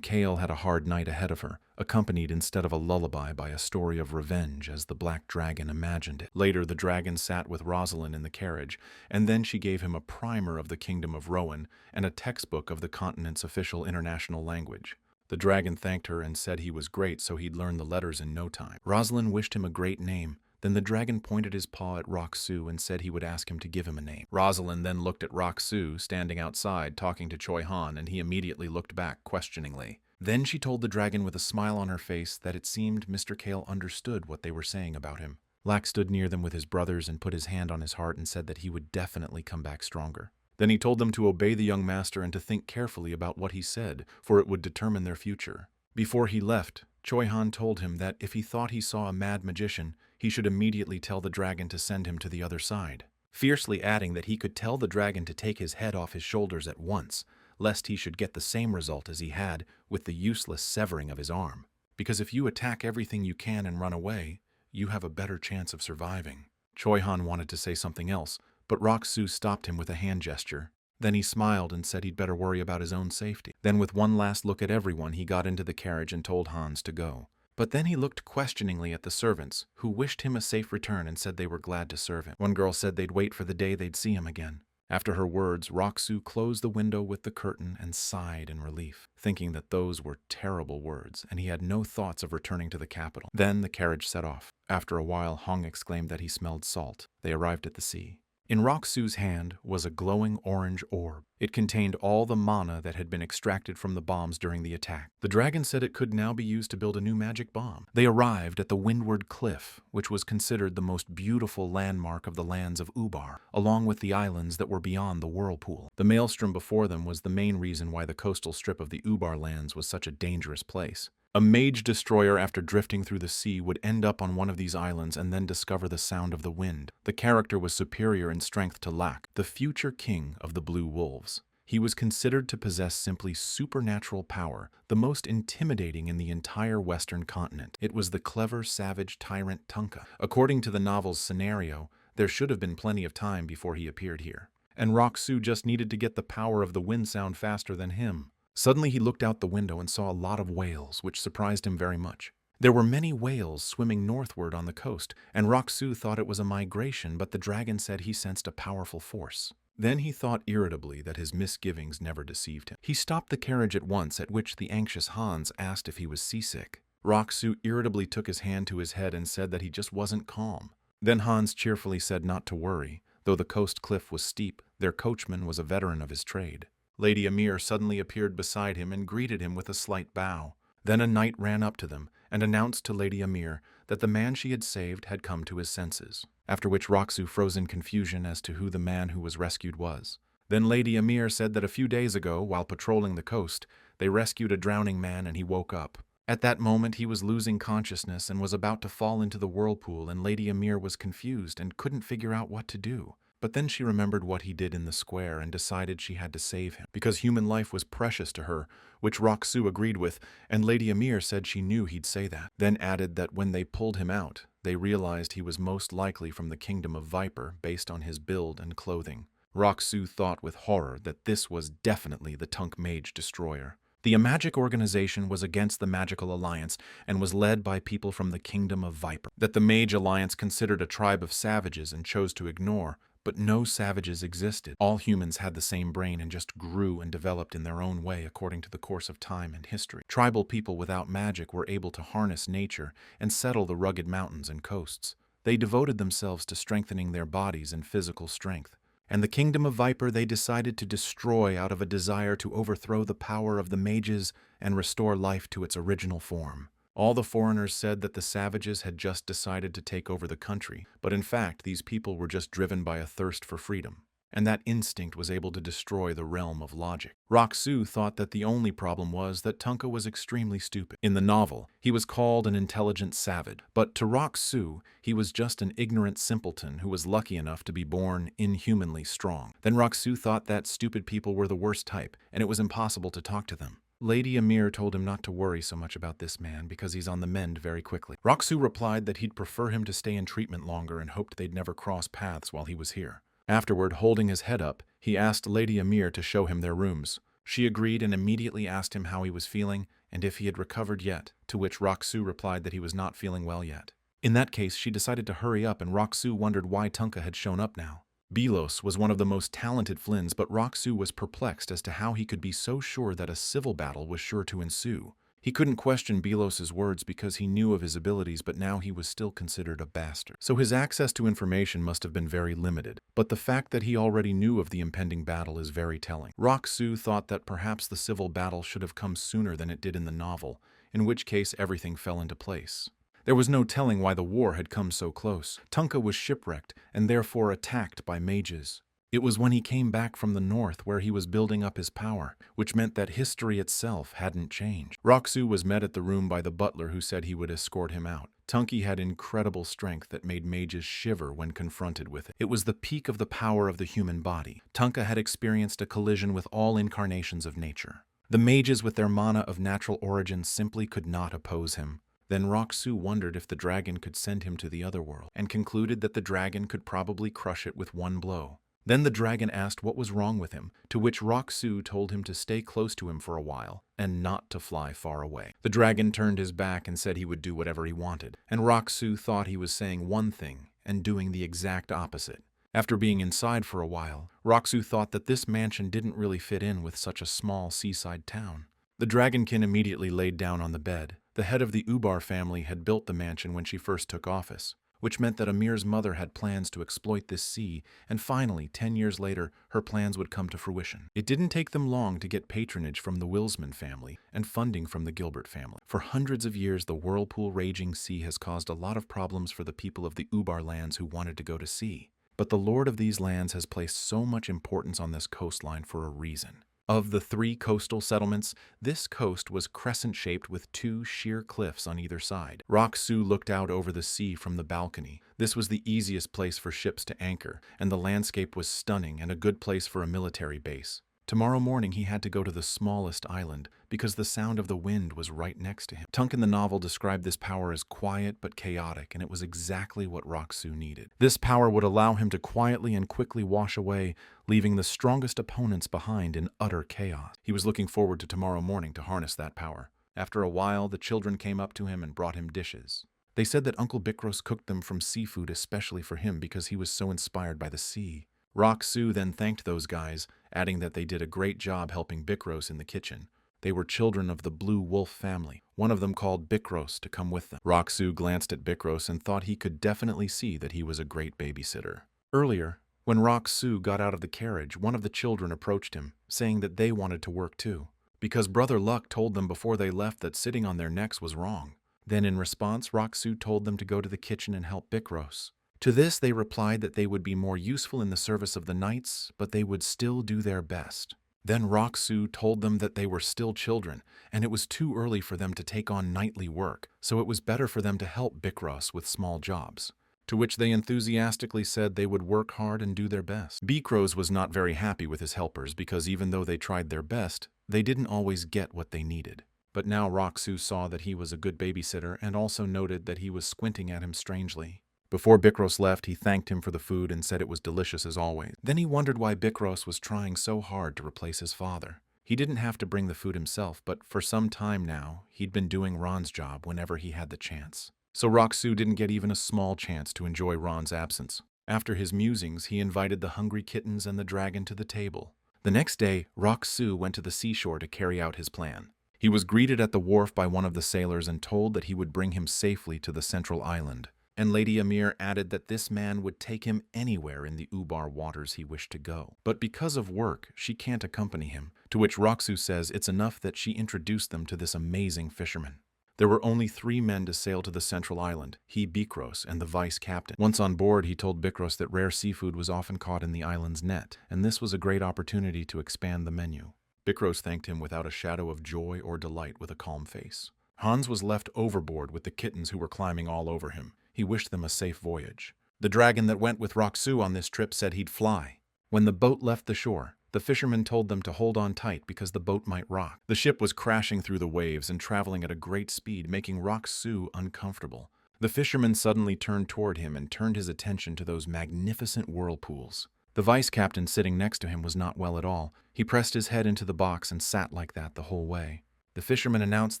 Kale had a hard night ahead of her, accompanied instead of a lullaby by a story of revenge as the black dragon imagined it. Later, the dragon sat with Rosalind in the carriage, and then she gave him a primer of the Kingdom of Rowan and a textbook of the continent's official international language. The dragon thanked her and said he was great, so he'd learn the letters in no time. Rosalind wished him a great name. Then the dragon pointed his paw at Roxu and said he would ask him to give him a name. Rosalind then looked at Roxu, standing outside, talking to Choi Han, and he immediately looked back, questioningly. Then she told the dragon with a smile on her face that it seemed Mr. Kale understood what they were saying about him. Lack stood near them with his brothers and put his hand on his heart and said that he would definitely come back stronger. Then he told them to obey the young master and to think carefully about what he said, for it would determine their future. Before he left, Choi Han told him that if he thought he saw a mad magician, he should immediately tell the dragon to send him to the other side, fiercely adding that he could tell the dragon to take his head off his shoulders at once, lest he should get the same result as he had with the useless severing of his arm. Because if you attack everything you can and run away, you have a better chance of surviving. Choi Han wanted to say something else, but Roxu stopped him with a hand gesture. Then he smiled and said he'd better worry about his own safety. Then with one last look at everyone, he got into the carriage and told Hans to go. But then he looked questioningly at the servants, who wished him a safe return and said they were glad to serve him. One girl said they'd wait for the day they'd see him again. After her words, Roxu closed the window with the curtain and sighed in relief, thinking that those were terrible words, and he had no thoughts of returning to the capital. Then the carriage set off. After a while, Hong exclaimed that he smelled salt. They arrived at the sea. In Roxu's hand was a glowing orange orb. It contained all the mana that had been extracted from the bombs during the attack. The dragon said it could now be used to build a new magic bomb. They arrived at the Windward Cliff, which was considered the most beautiful landmark of the lands of Ubar, along with the islands that were beyond the whirlpool. The maelstrom before them was the main reason why the coastal strip of the Ubar lands was such a dangerous place. A mage destroyer, after drifting through the sea, would end up on one of these islands and then discover the sound of the wind. The character was superior in strength to Lack, the future king of the Blue Wolves. He was considered to possess simply supernatural power, the most intimidating in the entire Western continent. It was the clever, savage tyrant Tunka. According to the novel's scenario, there should have been plenty of time before he appeared here. And Roxu just needed to get the power of the wind sound faster than him. Suddenly he looked out the window and saw a lot of whales, which surprised him very much. There were many whales swimming northward on the coast, and Roxu thought it was a migration, but the dragon said he sensed a powerful force. Then he thought irritably that his misgivings never deceived him. He stopped the carriage at once, at which the anxious Hans asked if he was seasick. Roxu irritably took his hand to his head and said that he just wasn't calm. Then Hans cheerfully said not to worry. Though the coast cliff was steep, their coachman was a veteran of his trade. Lady Amir suddenly appeared beside him and greeted him with a slight bow. Then a knight ran up to them and announced to Lady Amir that the man she had saved had come to his senses, after which Roxu froze in confusion as to who the man who was rescued was. Then Lady Amir said that a few days ago, while patrolling the coast, they rescued a drowning man and he woke up. At that moment he was losing consciousness and was about to fall into the whirlpool, and Lady Amir was confused and couldn't figure out what to do. But then she remembered what he did in the square and decided she had to save him, because human life was precious to her, which Roxu agreed with, and Lady Amir said she knew he'd say that. Then added that when they pulled him out, they realized he was most likely from the kingdom of Viper based on his build and clothing. Roxu thought with horror that this was definitely the Tunk Mage Destroyer. The Magic organization was against the Magical Alliance and was led by people from the Kingdom of Viper, that the Mage Alliance considered a tribe of savages and chose to ignore, but no savages existed. All humans had the same brain and just grew and developed in their own way according to the course of time and history. Tribal people without magic were able to harness nature and settle the rugged mountains and coasts. They devoted themselves to strengthening their bodies and physical strength. And the Kingdom of Viper they decided to destroy out of a desire to overthrow the power of the mages and restore life to its original form. All the foreigners said that the savages had just decided to take over the country, but in fact these people were just driven by a thirst for freedom, and that instinct was able to destroy the realm of logic. Roxu thought that the only problem was that Tunka was extremely stupid. In the novel, he was called an intelligent savage, but to Roxu, he was just an ignorant simpleton who was lucky enough to be born inhumanly strong. Then Roxu thought that stupid people were the worst type, and it was impossible to talk to them. Lady Amir told him not to worry so much about this man because he's on the mend very quickly. Roxu replied that he'd prefer him to stay in treatment longer and hoped they'd never cross paths while he was here. Afterward, holding his head up, he asked Lady Amir to show him their rooms. She agreed and immediately asked him how he was feeling and if he had recovered yet, to which Roxu replied that he was not feeling well yet. In that case, she decided to hurry up and Roxu wondered why Tunka had shown up now. Belos was one of the most talented Flins, but Roxu was perplexed as to how he could be so sure that a civil battle was sure to ensue. He couldn't question Belos's words because he knew of his abilities, but now he was still considered a bastard. So his access to information must have been very limited, but the fact that he already knew of the impending battle is very telling. Roxu thought that perhaps the civil battle should have come sooner than it did in the novel, in which case everything fell into place. There was no telling why the war had come so close. Tunka was shipwrecked and therefore attacked by mages. It was when he came back from the north where he was building up his power, which meant that history itself hadn't changed. Roxu was met at the room by the butler who said he would escort him out. Tunki had incredible strength that made mages shiver when confronted with it. It was the peak of the power of the human body. Tunka had experienced a collision with all incarnations of nature. The mages with their mana of natural origin simply could not oppose him. Then Roxu wondered if the dragon could send him to the other world, and concluded that the dragon could probably crush it with one blow. Then the dragon asked what was wrong with him, to which Roxu told him to stay close to him for a while, and not to fly far away. The dragon turned his back and said he would do whatever he wanted, and Roxu thought he was saying one thing and doing the exact opposite. After being inside for a while, Roxu thought that this mansion didn't really fit in with such a small seaside town. The dragonkin immediately laid down on the bed. The head of the Ubar family had built the mansion when she first took office, which meant that Amir's mother had plans to exploit this sea, and finally, 10 years later, her plans would come to fruition. It didn't take them long to get patronage from the Wilsman family and funding from the Gilbert family. For hundreds of years, the whirlpool-raging sea has caused a lot of problems for the people of the Ubar lands who wanted to go to sea. But the lord of these lands has placed so much importance on this coastline for a reason. Of the 3 coastal settlements, this coast was crescent-shaped with 2 sheer cliffs on either side. Roxu looked out over the sea from the balcony. This was the easiest place for ships to anchor, and the landscape was stunning and a good place for a military base. Tomorrow morning he had to go to the smallest island because the sound of the wind was right next to him. Tunk in the novel described this power as quiet but chaotic, and it was exactly what Roxu needed. This power would allow him to quietly and quickly wash away, leaving the strongest opponents behind in utter chaos. He was looking forward to tomorrow morning to harness that power. After a while, the children came up to him and brought him dishes. They said that Uncle Bikros cooked them from seafood especially for him because he was so inspired by the sea. Roxu then thanked those guys, adding that they did a great job helping Bikros in the kitchen. They were children of the Blue Wolf family. One of them called Bikros to come with them. Roxu glanced at Bikros and thought he could definitely see that he was a great babysitter. Earlier, when Roxu got out of the carriage, one of the children approached him, saying that they wanted to work too, because Brother Luck told them before they left that sitting on their necks was wrong. Then in response, Roxu told them to go to the kitchen and help Bikros. To this they replied that they would be more useful in the service of the knights, but they would still do their best. Then Roxu told them that they were still children, and it was too early for them to take on knightly work, so it was better for them to help Bikros with small jobs. To which they enthusiastically said they would work hard and do their best. Bikros was not very happy with his helpers because even though they tried their best, they didn't always get what they needed. But now Roxu saw that he was a good babysitter and also noted that he was squinting at him strangely. Before Bikros left, he thanked him for the food and said it was delicious as always. Then he wondered why Bikros was trying so hard to replace his father. He didn't have to bring the food himself, but for some time now, he'd been doing Ron's job whenever he had the chance. So Rock-Soo didn't get even a small chance to enjoy Ron's absence. After his musings, he invited the hungry kittens and the dragon to the table. The next day, Rock-Soo went to the seashore to carry out his plan. He was greeted at the wharf by one of the sailors and told that he would bring him safely to the central island. And Lady Amir added that this man would take him anywhere in the Ubar waters he wished to go. But because of work, she can't accompany him, to which Rock-Soo says it's enough that she introduced them to this amazing fisherman. There were only 3 men to sail to the central island, he, Bikros, and the vice captain. Once on board, he told Bikros that rare seafood was often caught in the island's net, and this was a great opportunity to expand the menu. Bikros thanked him without a shadow of joy or delight with a calm face. Hans was left overboard with the kittens who were climbing all over him. He wished them a safe voyage. The dragon that went with Rock-Soo on this trip said he'd fly. When the boat left the shore, the fisherman told them to hold on tight because the boat might rock. The ship was crashing through the waves and traveling at a great speed, making Rock-Soo uncomfortable. The fisherman suddenly turned toward him and turned his attention to those magnificent whirlpools. The vice captain sitting next to him was not well at all. He pressed his head into the box and sat like that the whole way. The fisherman announced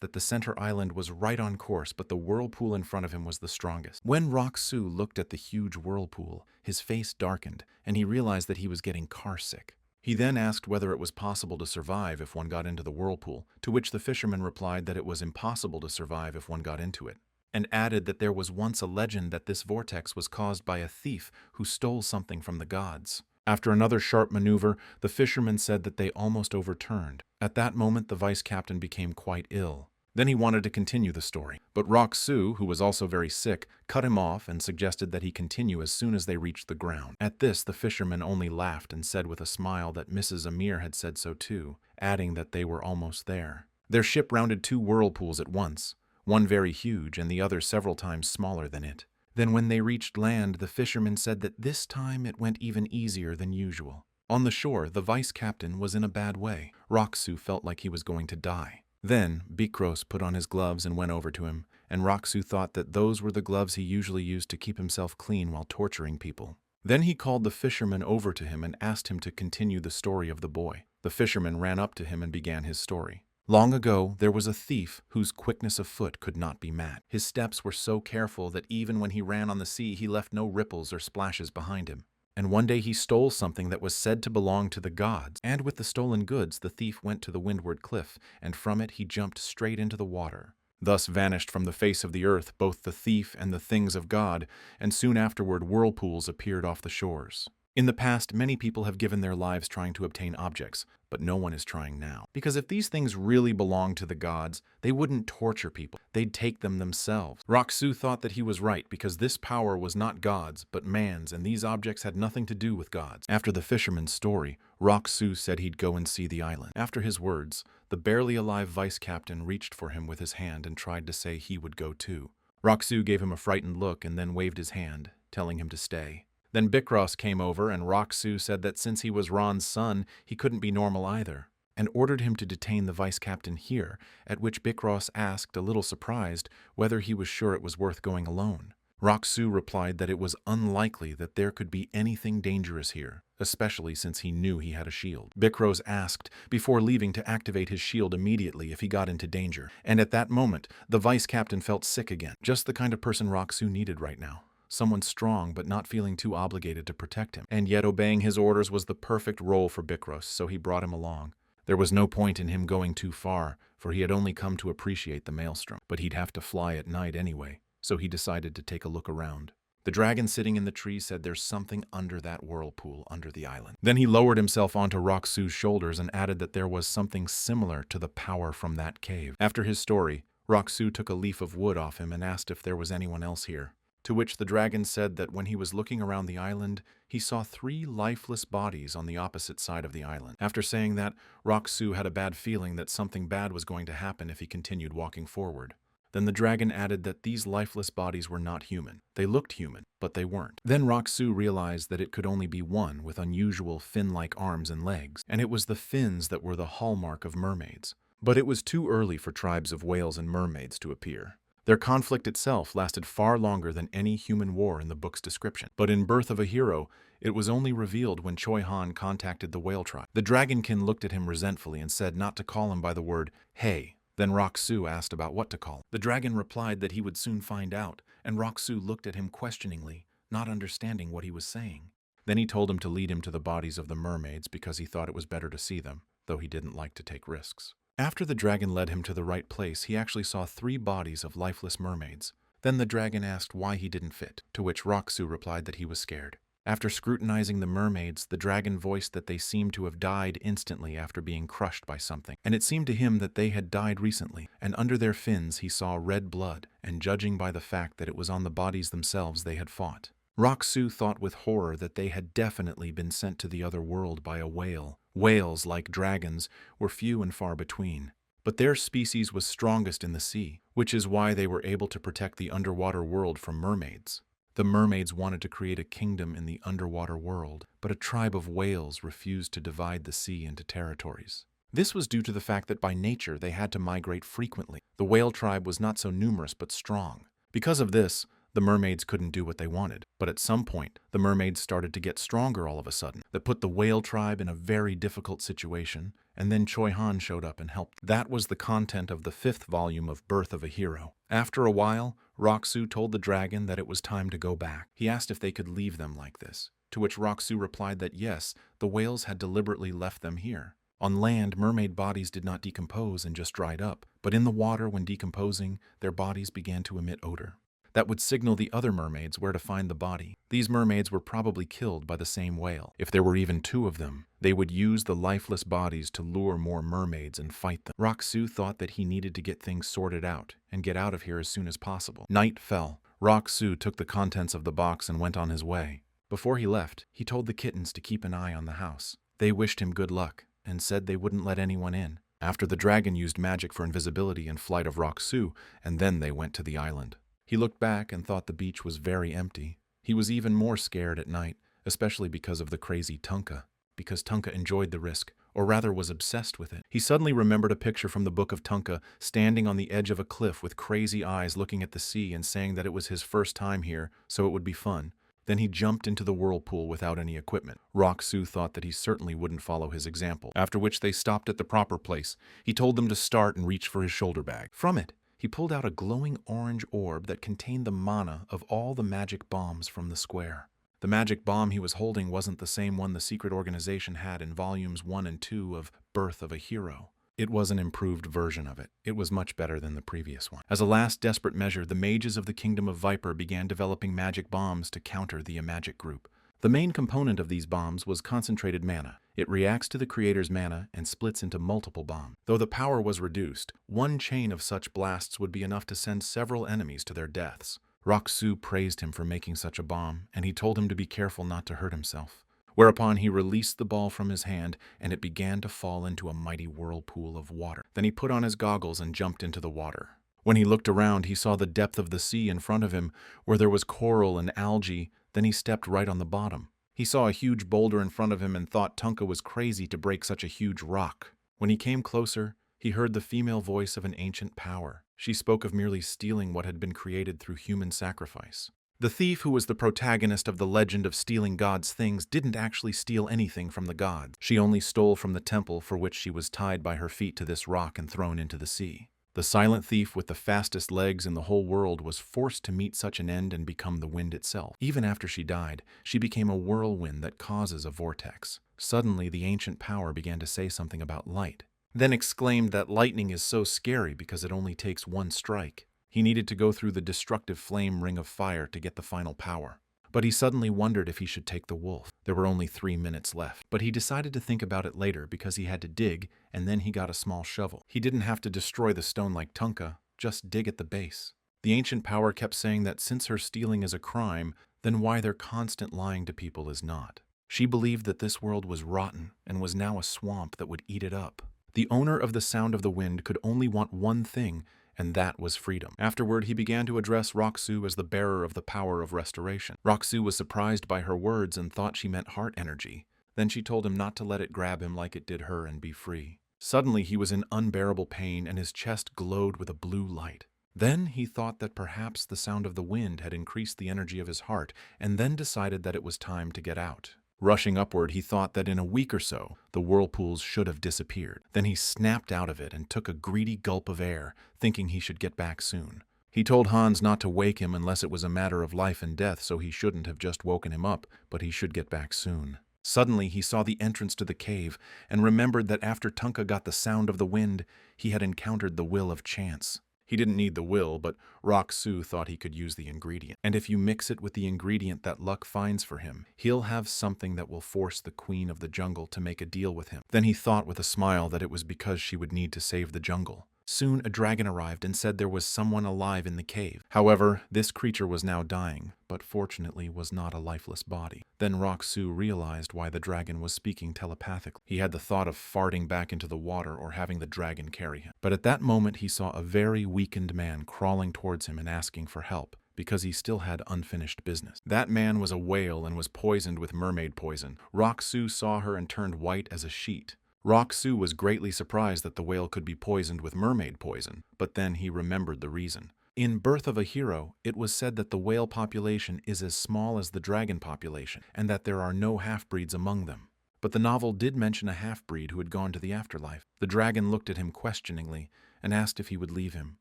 that the center island was right on course, but the whirlpool in front of him was the strongest. When Rock-Soo looked at the huge whirlpool, his face darkened, and he realized that he was getting carsick. He then asked whether it was possible to survive if one got into the whirlpool, to which the fisherman replied that it was impossible to survive if one got into it, and added that there was once a legend that this vortex was caused by a thief who stole something from the gods. After another sharp maneuver, the fisherman said that they almost overturned. At that moment, the vice captain became quite ill. Then he wanted to continue the story, but Rock-Soo, who was also very sick, cut him off and suggested that he continue as soon as they reached the ground. At this, the fisherman only laughed and said with a smile that Mrs. Amir had said so too, adding that they were almost there. Their ship rounded 2 whirlpools at once, one very huge and the other several times smaller than it. Then when they reached land, the fisherman said that this time it went even easier than usual. On the shore, the vice captain was in a bad way. Rock-Soo felt like he was going to die. Then, Bikros put on his gloves and went over to him, and Rock-Soo thought that those were the gloves he usually used to keep himself clean while torturing people. Then he called the fisherman over to him and asked him to continue the story of the boy. The fisherman ran up to him and began his story. Long ago, there was a thief whose quickness of foot could not be matched. His steps were so careful that even when he ran on the sea, he left no ripples or splashes behind him. And one day he stole something that was said to belong to the gods, and with the stolen goods, the thief went to the windward cliff, and from it he jumped straight into the water. Thus vanished from the face of the earth both the thief and the things of God, and soon afterward whirlpools appeared off the shores. In the past, many people have given their lives trying to obtain objects, but no one is trying now. Because if these things really belonged to the gods, they wouldn't torture people. They'd take them themselves. Rock-Soo thought that he was right because this power was not God's, but man's, and these objects had nothing to do with gods. After the fisherman's story, Rock-Soo said he'd go and see the island. After his words, the barely alive vice captain reached for him with his hand and tried to say he would go too. Rock-Soo gave him a frightened look and then waved his hand, telling him to stay. Then Bikros came over, and Rock-Soo said that since he was Ron's son, he couldn't be normal either, and ordered him to detain the vice captain here, at which Bikros asked, a little surprised, whether he was sure it was worth going alone. Rock-Soo replied that it was unlikely that there could be anything dangerous here, especially since he knew he had a shield. Bikros asked, before leaving, to activate his shield immediately if he got into danger, and at that moment, the vice captain felt sick again, just the kind of person Rock-Soo needed right now. Someone strong but not feeling too obligated to protect him. And yet obeying his orders was the perfect role for Bikros, so he brought him along. There was no point in him going too far, for he had only come to appreciate the maelstrom. But he'd have to fly at night anyway, so he decided to take a look around. The dragon sitting in the tree said there's something under that whirlpool under the island. Then he lowered himself onto Rock-Soo's shoulders and added that there was something similar to the power from that cave. After his story, Rock-Soo took a leaf of wood off him and asked if there was anyone else here. To which the dragon said that when he was looking around the island, he saw 3 lifeless bodies on the opposite side of the island. After saying that, Rock-Soo had a bad feeling that something bad was going to happen if he continued walking forward. Then the dragon added that these lifeless bodies were not human. They looked human, but they weren't. Then Rock-Soo realized that it could only be one with unusual fin-like arms and legs, and it was the fins that were the hallmark of mermaids. But it was too early for tribes of whales and mermaids to appear. Their conflict itself lasted far longer than any human war in the book's description. But in Birth of a Hero, it was only revealed when Choi Han contacted the whale tribe. The dragonkin looked at him resentfully and said not to call him by the word hey. Then Rock-Soo asked about what to call him. The dragon replied that he would soon find out, and Rock-Soo looked at him questioningly, not understanding what he was saying. Then he told him to lead him to the bodies of the mermaids because he thought it was better to see them, though he didn't like to take risks. After the dragon led him to the right place, he actually saw 3 bodies of lifeless mermaids. Then the dragon asked why he didn't fit, to which Rock-Soo replied that he was scared. After scrutinizing the mermaids, the dragon voiced that they seemed to have died instantly after being crushed by something, and it seemed to him that they had died recently, and under their fins he saw red blood, and judging by the fact that it was on the bodies themselves they had fought. Rock-Soo thought with horror that they had definitely been sent to the other world by a whale. Whales, like dragons, were few and far between. But their species was strongest in the sea, which is why they were able to protect the underwater world from mermaids. The mermaids wanted to create a kingdom in the underwater world, but a tribe of whales refused to divide the sea into territories. This was due to the fact that by nature they had to migrate frequently. The whale tribe was not so numerous but strong. Because of this, the mermaids couldn't do what they wanted. But at some point, the mermaids started to get stronger all of a sudden. That put the whale tribe in a very difficult situation, and then Choi Han showed up and helped. That was the content of the 5th volume of Birth of a Hero. After a while, Rock-Soo told the dragon that it was time to go back. He asked if they could leave them like this, to which Rock-Soo replied that yes, the whales had deliberately left them here. On land, mermaid bodies did not decompose and just dried up, but in the water, when decomposing, their bodies began to emit odor. That would signal the other mermaids where to find the body. These mermaids were probably killed by the same whale. If there were even 2 of them, they would use the lifeless bodies to lure more mermaids and fight them. Rock-Soo thought that he needed to get things sorted out and get out of here as soon as possible. Night fell. Rock-Soo took the contents of the box and went on his way. Before he left, he told the kittens to keep an eye on the house. They wished him good luck and said they wouldn't let anyone in. After the dragon used magic for invisibility and flight of Rock-Soo, and then they went to the island. He looked back and thought the beach was very empty. He was even more scared at night, especially because of the crazy Tunka, because Tunka enjoyed the risk, or rather was obsessed with it. He suddenly remembered a picture from the book of Tunka, standing on the edge of a cliff with crazy eyes looking at the sea and saying that it was his first time here, so it would be fun. Then he jumped into the whirlpool without any equipment. Rock-Soo thought that he certainly wouldn't follow his example, after which they stopped at the proper place. He told them to start and reach for his shoulder bag. From it, he pulled out a glowing orange orb that contained the mana of all the magic bombs from the square. The magic bomb he was holding wasn't the same one the secret organization had in volumes 1 and 2 of Birth of a Hero. It was an improved version of it. It was much better than the previous one. As a last desperate measure, the mages of the Kingdom of Viper began developing magic bombs to counter the Magic group. The main component of these bombs was concentrated mana. It reacts to the creator's mana and splits into multiple bombs. Though the power was reduced, one chain of such blasts would be enough to send several enemies to their deaths. Rock-Soo praised him for making such a bomb, and he told him to be careful not to hurt himself. Whereupon he released the ball from his hand, and it began to fall into a mighty whirlpool of water. Then he put on his goggles and jumped into the water. When he looked around, he saw the depth of the sea in front of him, where there was coral and algae. Then he stepped right on the bottom. He saw a huge boulder in front of him and thought Tunka was crazy to break such a huge rock. When he came closer, he heard the female voice of an ancient power. She spoke of merely stealing what had been created through human sacrifice. The thief, who was the protagonist of the legend of stealing God's things, didn't actually steal anything from the gods. She only stole from the temple for which she was tied by her feet to this rock and thrown into the sea. The silent thief with the fastest legs in the whole world was forced to meet such an end and become the wind itself. Even after she died, she became a whirlwind that causes a vortex. Suddenly, the ancient power began to say something about light, then exclaimed that lightning is so scary because it only takes one strike. He needed to go through the destructive flame ring of fire to get the final power. But he suddenly wondered if he should take the wolf. There were only 3 minutes left. But he decided to think about it later because he had to dig, and then he got a small shovel. He didn't have to destroy the stone like Tunka, just dig at the base. The ancient power kept saying that since her stealing is a crime, then why their constant lying to people is not. She believed that this world was rotten and was now a swamp that would eat it up. The owner of the Sound of the Wind could only want one thing, and that was freedom. Afterward, he began to address Rock-Soo as the bearer of the power of restoration. Rock-Soo was surprised by her words and thought she meant heart energy. Then she told him not to let it grab him like it did her and be free. Suddenly, he was in unbearable pain and his chest glowed with a blue light. Then he thought that perhaps the sound of the wind had increased the energy of his heart, and then decided that it was time to get out. Rushing upward, he thought that in a week or so, the whirlpools should have disappeared. Then he snapped out of it and took a greedy gulp of air, thinking he should get back soon. He told Hans not to wake him unless it was a matter of life and death, so he shouldn't have just woken him up, but he should get back soon. Suddenly, he saw the entrance to the cave and remembered that after Tunka got the sound of the wind, he had encountered the will of chance. He didn't need the will, but Rock-Soo thought he could use the ingredient. And if you mix it with the ingredient that luck finds for him, he'll have something that will force the queen of the jungle to make a deal with him. Then he thought with a smile that it was because she would need to save the jungle. Soon a dragon arrived and said there was someone alive in the cave. However, this creature was now dying, but fortunately was not a lifeless body. Then Rock-Soo realized why the dragon was speaking telepathically. He had the thought of farting back into the water or having the dragon carry him. But at that moment he saw a very weakened man crawling towards him and asking for help, because he still had unfinished business. That man was a whale and was poisoned with mermaid poison. Rock-Soo saw her and turned white as a sheet. Rock-Soo was greatly surprised that the whale could be poisoned with mermaid poison, but then he remembered the reason. In Birth of a Hero, it was said that the whale population is as small as the dragon population, and that there are no half-breeds among them. But the novel did mention a half-breed who had gone to the afterlife. The dragon looked at him questioningly and asked if he would leave him.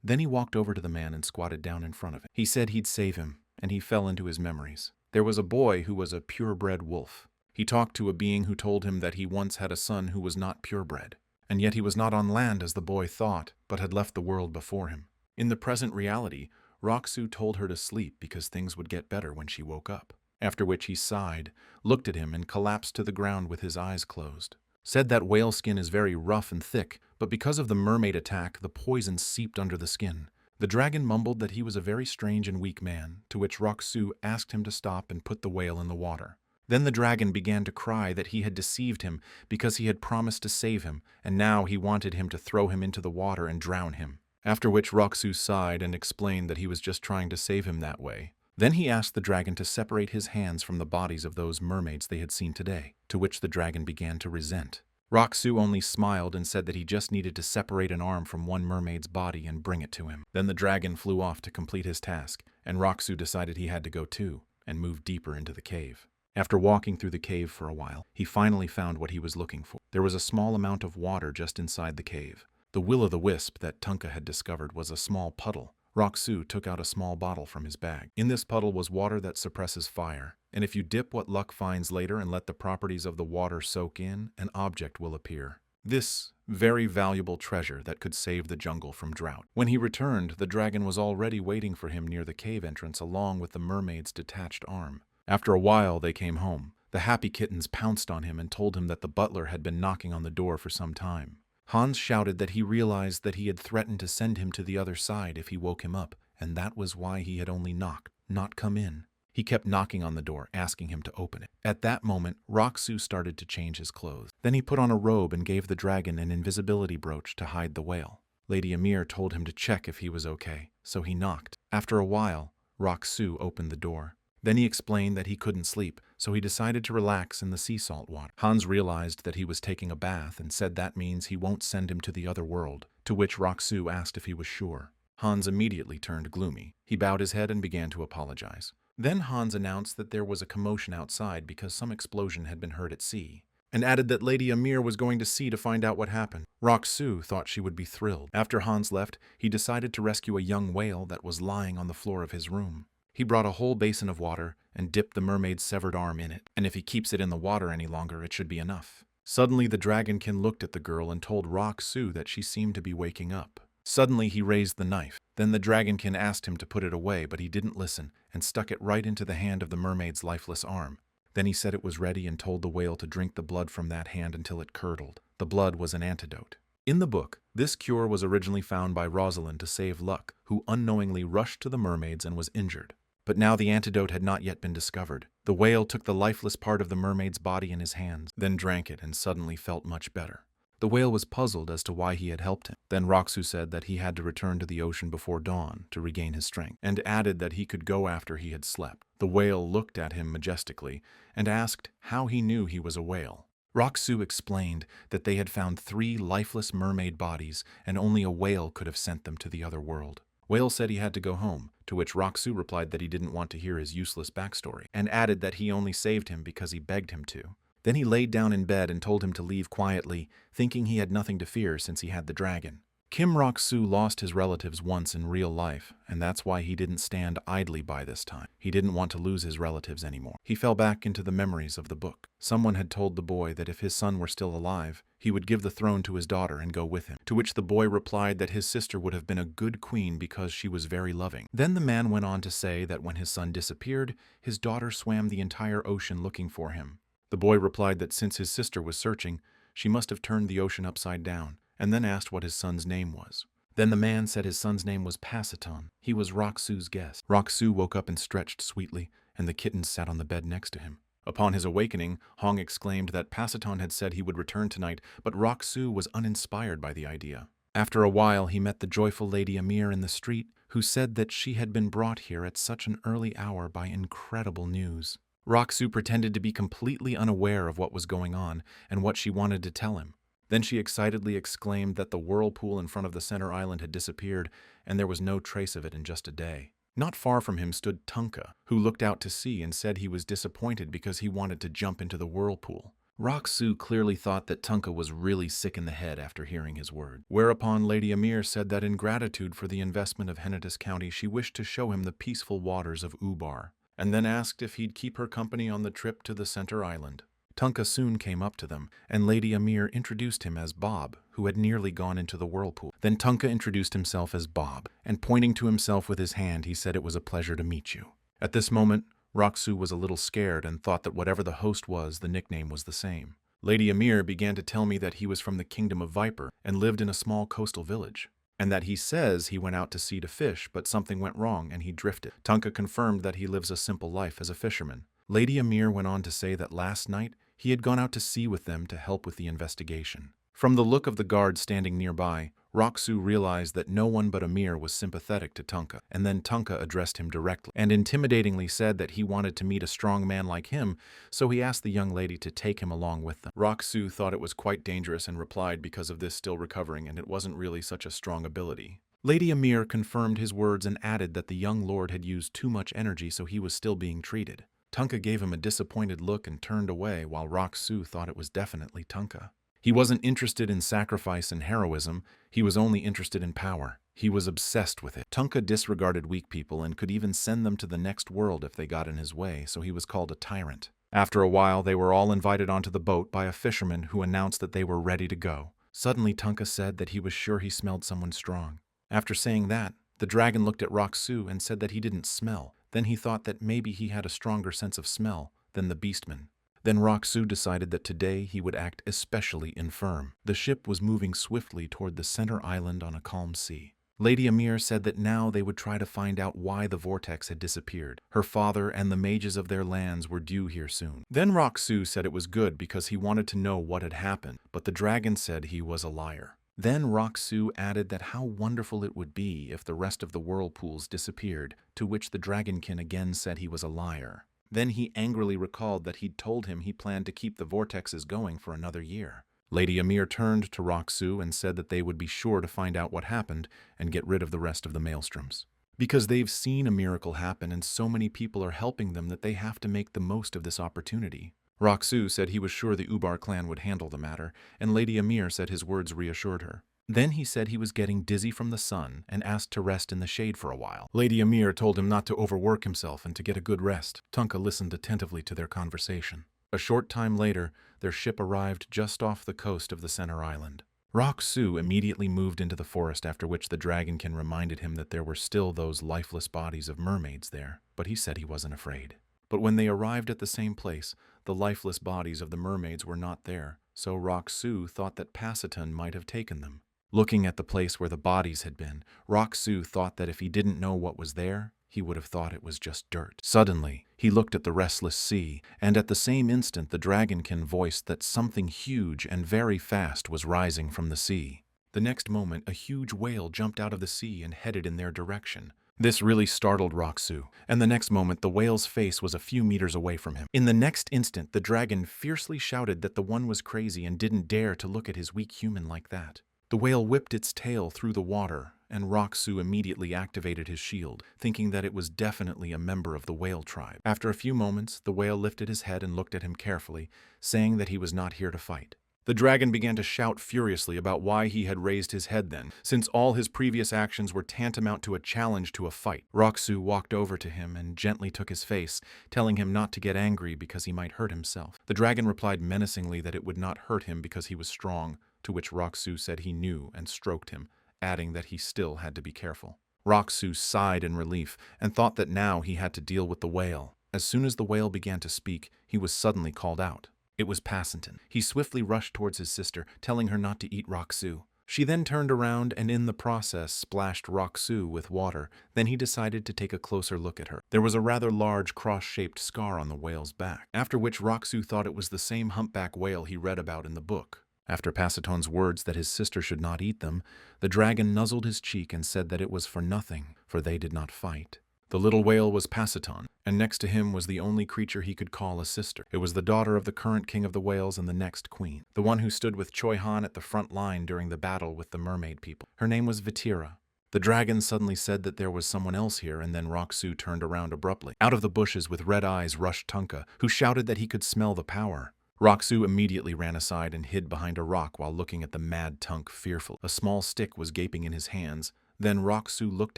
Then he walked over to the man and squatted down in front of him. He said he'd save him, and he fell into his memories. There was a boy who was a purebred wolf. He talked to a being who told him that he once had a son who was not purebred. And yet he was not on land as the boy thought, but had left the world before him. In the present reality, Rock-Soo told her to sleep because things would get better when she woke up. After which he sighed, looked at him, and collapsed to the ground with his eyes closed. Said that whale skin is very rough and thick, but because of the mermaid attack, the poison seeped under the skin. The dragon mumbled that he was a very strange and weak man, to which Rock-Soo asked him to stop and put the whale in the water. Then the dragon began to cry that he had deceived him because he had promised to save him, and now he wanted him to throw him into the water and drown him. After which Rock-Soo sighed and explained that he was just trying to save him that way. Then he asked the dragon to separate his hands from the bodies of those mermaids they had seen today, to which the dragon began to resent. Rock-Soo only smiled and said that he just needed to separate an arm from one mermaid's body and bring it to him. Then the dragon flew off to complete his task, and Rock-Soo decided he had to go too, and moved deeper into the cave. After walking through the cave for a while, he finally found what he was looking for. There was a small amount of water just inside the cave. The will-o'-the-wisp that Tunka had discovered was a small puddle. Rock-Soo took out a small bottle from his bag. In this puddle was water that suppresses fire, and if you dip what luck finds later and let the properties of the water soak in, an object will appear. This very valuable treasure that could save the jungle from drought. When he returned, the dragon was already waiting for him near the cave entrance along with the mermaid's detached arm. After a while, they came home. The happy kittens pounced on him and told him that the butler had been knocking on the door for some time. Hans shouted that he realized that he had threatened to send him to the other side if he woke him up, and that was why he had only knocked, not come in. He kept knocking on the door, asking him to open it. At that moment, Rock-Soo started to change his clothes. Then he put on a robe and gave the dragon an invisibility brooch to hide the whale. Lady Amir told him to check if he was okay, so he knocked. After a while, Rock-Soo opened the door. Then he explained that he couldn't sleep, so he decided to relax in the sea salt water. Hans realized that he was taking a bath and said that means he won't send him to the other world, to which Rock-Soo asked if he was sure. Hans immediately turned gloomy. He bowed his head and began to apologize. Then Hans announced that there was a commotion outside because some explosion had been heard at sea, and added that Lady Amir was going to sea to find out what happened. Rock-Soo thought she would be thrilled. After Hans left, he decided to rescue a young whale that was lying on the floor of his room. He brought a whole basin of water and dipped the mermaid's severed arm in it, and if he keeps it in the water any longer, it should be enough. Suddenly, the dragonkin looked at the girl and told Rock-Soo that she seemed to be waking up. Suddenly, he raised the knife. Then the dragonkin asked him to put it away, but he didn't listen and stuck it right into the hand of the mermaid's lifeless arm. Then he said it was ready and told the whale to drink the blood from that hand until it curdled. The blood was an antidote. In the book, this cure was originally found by Rosalind to save Luck, who unknowingly rushed to the mermaids and was injured. But now the antidote had not yet been discovered. The whale took the lifeless part of the mermaid's body in his hands, then drank it and suddenly felt much better. The whale was puzzled as to why he had helped him. Then Rock-Soo said that he had to return to the ocean before dawn to regain his strength, and added that he could go after he had slept. The whale looked at him majestically and asked how he knew he was a whale. Rock-Soo explained that they had found 3 lifeless mermaid bodies and only a whale could have sent them to the other world. Whale said he had to go home, to which Rock-Soo replied that he didn't want to hear his useless backstory, and added that he only saved him because he begged him to. Then he laid down in bed and told him to leave quietly, thinking he had nothing to fear since he had the dragon. Kim Rock-Soo lost his relatives once in real life, and that's why he didn't stand idly by this time. He didn't want to lose his relatives anymore. He fell back into the memories of the book. Someone had told the boy that if his son were still alive, he would give the throne to his daughter and go with him, to which the boy replied that his sister would have been a good queen because she was very loving. Then the man went on to say that when his son disappeared, his daughter swam the entire ocean looking for him. The boy replied that since his sister was searching, she must have turned the ocean upside down, and then asked what his son's name was. Then the man said his son's name was Pasiton. He was Rock-Soo's guest. Rock-Soo woke up and stretched sweetly, and the kitten sat on the bed next to him. Upon his awakening, Hong exclaimed that Pasiton had said he would return tonight, but Rock-Soo was uninspired by the idea. After a while, he met the joyful Lady Amir in the street, who said that she had been brought here at such an early hour by incredible news. Rock-Soo pretended to be completely unaware of what was going on and what she wanted to tell him. Then she excitedly exclaimed that the whirlpool in front of the center island had disappeared, and there was no trace of it in just a day. Not far from him stood Tunka, who looked out to sea and said he was disappointed because he wanted to jump into the whirlpool. Rock-Soo clearly thought that Tunka was really sick in the head after hearing his word. Whereupon Lady Amir said that in gratitude for the investment of Hennetis County, she wished to show him the peaceful waters of Ubar, and then asked if he'd keep her company on the trip to the center island. Tunka soon came up to them, and Lady Amir introduced him as Bob, who had nearly gone into the whirlpool. Then Tunka introduced himself as Bob, and pointing to himself with his hand, he said it was a pleasure to meet you. At this moment, Rock-Soo was a little scared and thought that whatever the host was, the nickname was the same. Lady Amir began to tell me that he was from the Kingdom of Viper and lived in a small coastal village, and that he says he went out to sea to fish, but something went wrong and he drifted. Tunka confirmed that he lives a simple life as a fisherman. Lady Amir went on to say that last night, he had gone out to sea with them to help with the investigation. From the look of the guards standing nearby, Rock-Soo realized that no one but Amir was sympathetic to Tunka, and then Tunka addressed him directly and intimidatingly said that he wanted to meet a strong man like him, so he asked the young lady to take him along with them. Rock-Soo thought it was quite dangerous and replied because of this still recovering and it wasn't really such a strong ability. Lady Amir confirmed his words and added that the young lord had used too much energy so he was still being treated. Tunka gave him a disappointed look and turned away while Rock-Soo thought it was definitely Tunka. He wasn't interested in sacrifice and heroism, he was only interested in power. He was obsessed with it. Tunka disregarded weak people and could even send them to the next world if they got in his way, so he was called a tyrant. After a while, they were all invited onto the boat by a fisherman who announced that they were ready to go. Suddenly, Tunka said that he was sure he smelled someone strong. After saying that, the dragon looked at Rock-Soo and said that he didn't smell. Then he thought that maybe he had a stronger sense of smell than the beastman. Then Rock-Soo decided that today he would act especially infirm. The ship was moving swiftly toward the center island on a calm sea. Lady Amir said that now they would try to find out why the vortex had disappeared. Her father and the mages of their lands were due here soon. Then Rock-Soo said it was good because he wanted to know what had happened, but the dragon said he was a liar. Then Rock-Soo added that how wonderful it would be if the rest of the whirlpools disappeared, to which the dragonkin again said he was a liar. Then he angrily recalled that he'd told him he planned to keep the vortexes going for another year. Lady Amir turned to Rock-Soo and said that they would be sure to find out what happened and get rid of the rest of the maelstroms. Because they've seen a miracle happen and so many people are helping them that they have to make the most of this opportunity. Rock-Soo said he was sure the Ubar clan would handle the matter, and Lady Amir said his words reassured her. Then he said he was getting dizzy from the sun and asked to rest in the shade for a while. Lady Amir told him not to overwork himself and to get a good rest. Tunka listened attentively to their conversation. A short time later, their ship arrived just off the coast of the center island. Rock-Soo immediately moved into the forest, after which the dragonkin reminded him that there were still those lifeless bodies of mermaids there, but he said he wasn't afraid. But when they arrived at the same place, the lifeless bodies of the mermaids were not there, so Rock-Soo thought that Pasiton might have taken them. Looking at the place where the bodies had been, Rock-Soo thought that if he didn't know what was there, he would have thought it was just dirt. Suddenly, he looked at the restless sea, and at the same instant the dragonkin voiced that something huge and very fast was rising from the sea. The next moment, a huge whale jumped out of the sea and headed in their direction. This really startled Rock-Soo, and the next moment the whale's face was a few meters away from him. In the next instant, the dragon fiercely shouted that the one was crazy and didn't dare to look at his weak human like that. The whale whipped its tail through the water, and Roxu immediately activated his shield, thinking that it was definitely a member of the whale tribe. After a few moments, the whale lifted his head and looked at him carefully, saying that he was not here to fight. The dragon began to shout furiously about why he had raised his head then, since all his previous actions were tantamount to a challenge to a fight. Roxu walked over to him and gently took his face, telling him not to get angry because he might hurt himself. The dragon replied menacingly that it would not hurt him because he was strong, to which Roxu said he knew and stroked him, adding that he still had to be careful. Roxu sighed in relief and thought that now he had to deal with the whale. As soon as the whale began to speak, he was suddenly called out. It was Passanton. He swiftly rushed towards his sister, telling her not to eat Roxu. She then turned around and in the process splashed Roxu with water. Then he decided to take a closer look at her. There was a rather large cross-shaped scar on the whale's back, after which Roxu thought it was the same humpback whale he read about in the book. After Passanton's words that his sister should not eat them, the dragon nuzzled his cheek and said that it was for nothing, for they did not fight. The little whale was Passanton, and next to him was the only creature he could call a sister. It was the daughter of the current king of the whales and the next queen, the one who stood with Choi Han at the front line during the battle with the mermaid people. Her name was Vitira. The dragon suddenly said that there was someone else here, and then Roxu turned around abruptly. Out of the bushes with red eyes rushed Tunka, who shouted that he could smell the power. Roxu immediately ran aside and hid behind a rock while looking at the mad Tunk fearful. A small stick was gaping in his hands. Then Roxu looked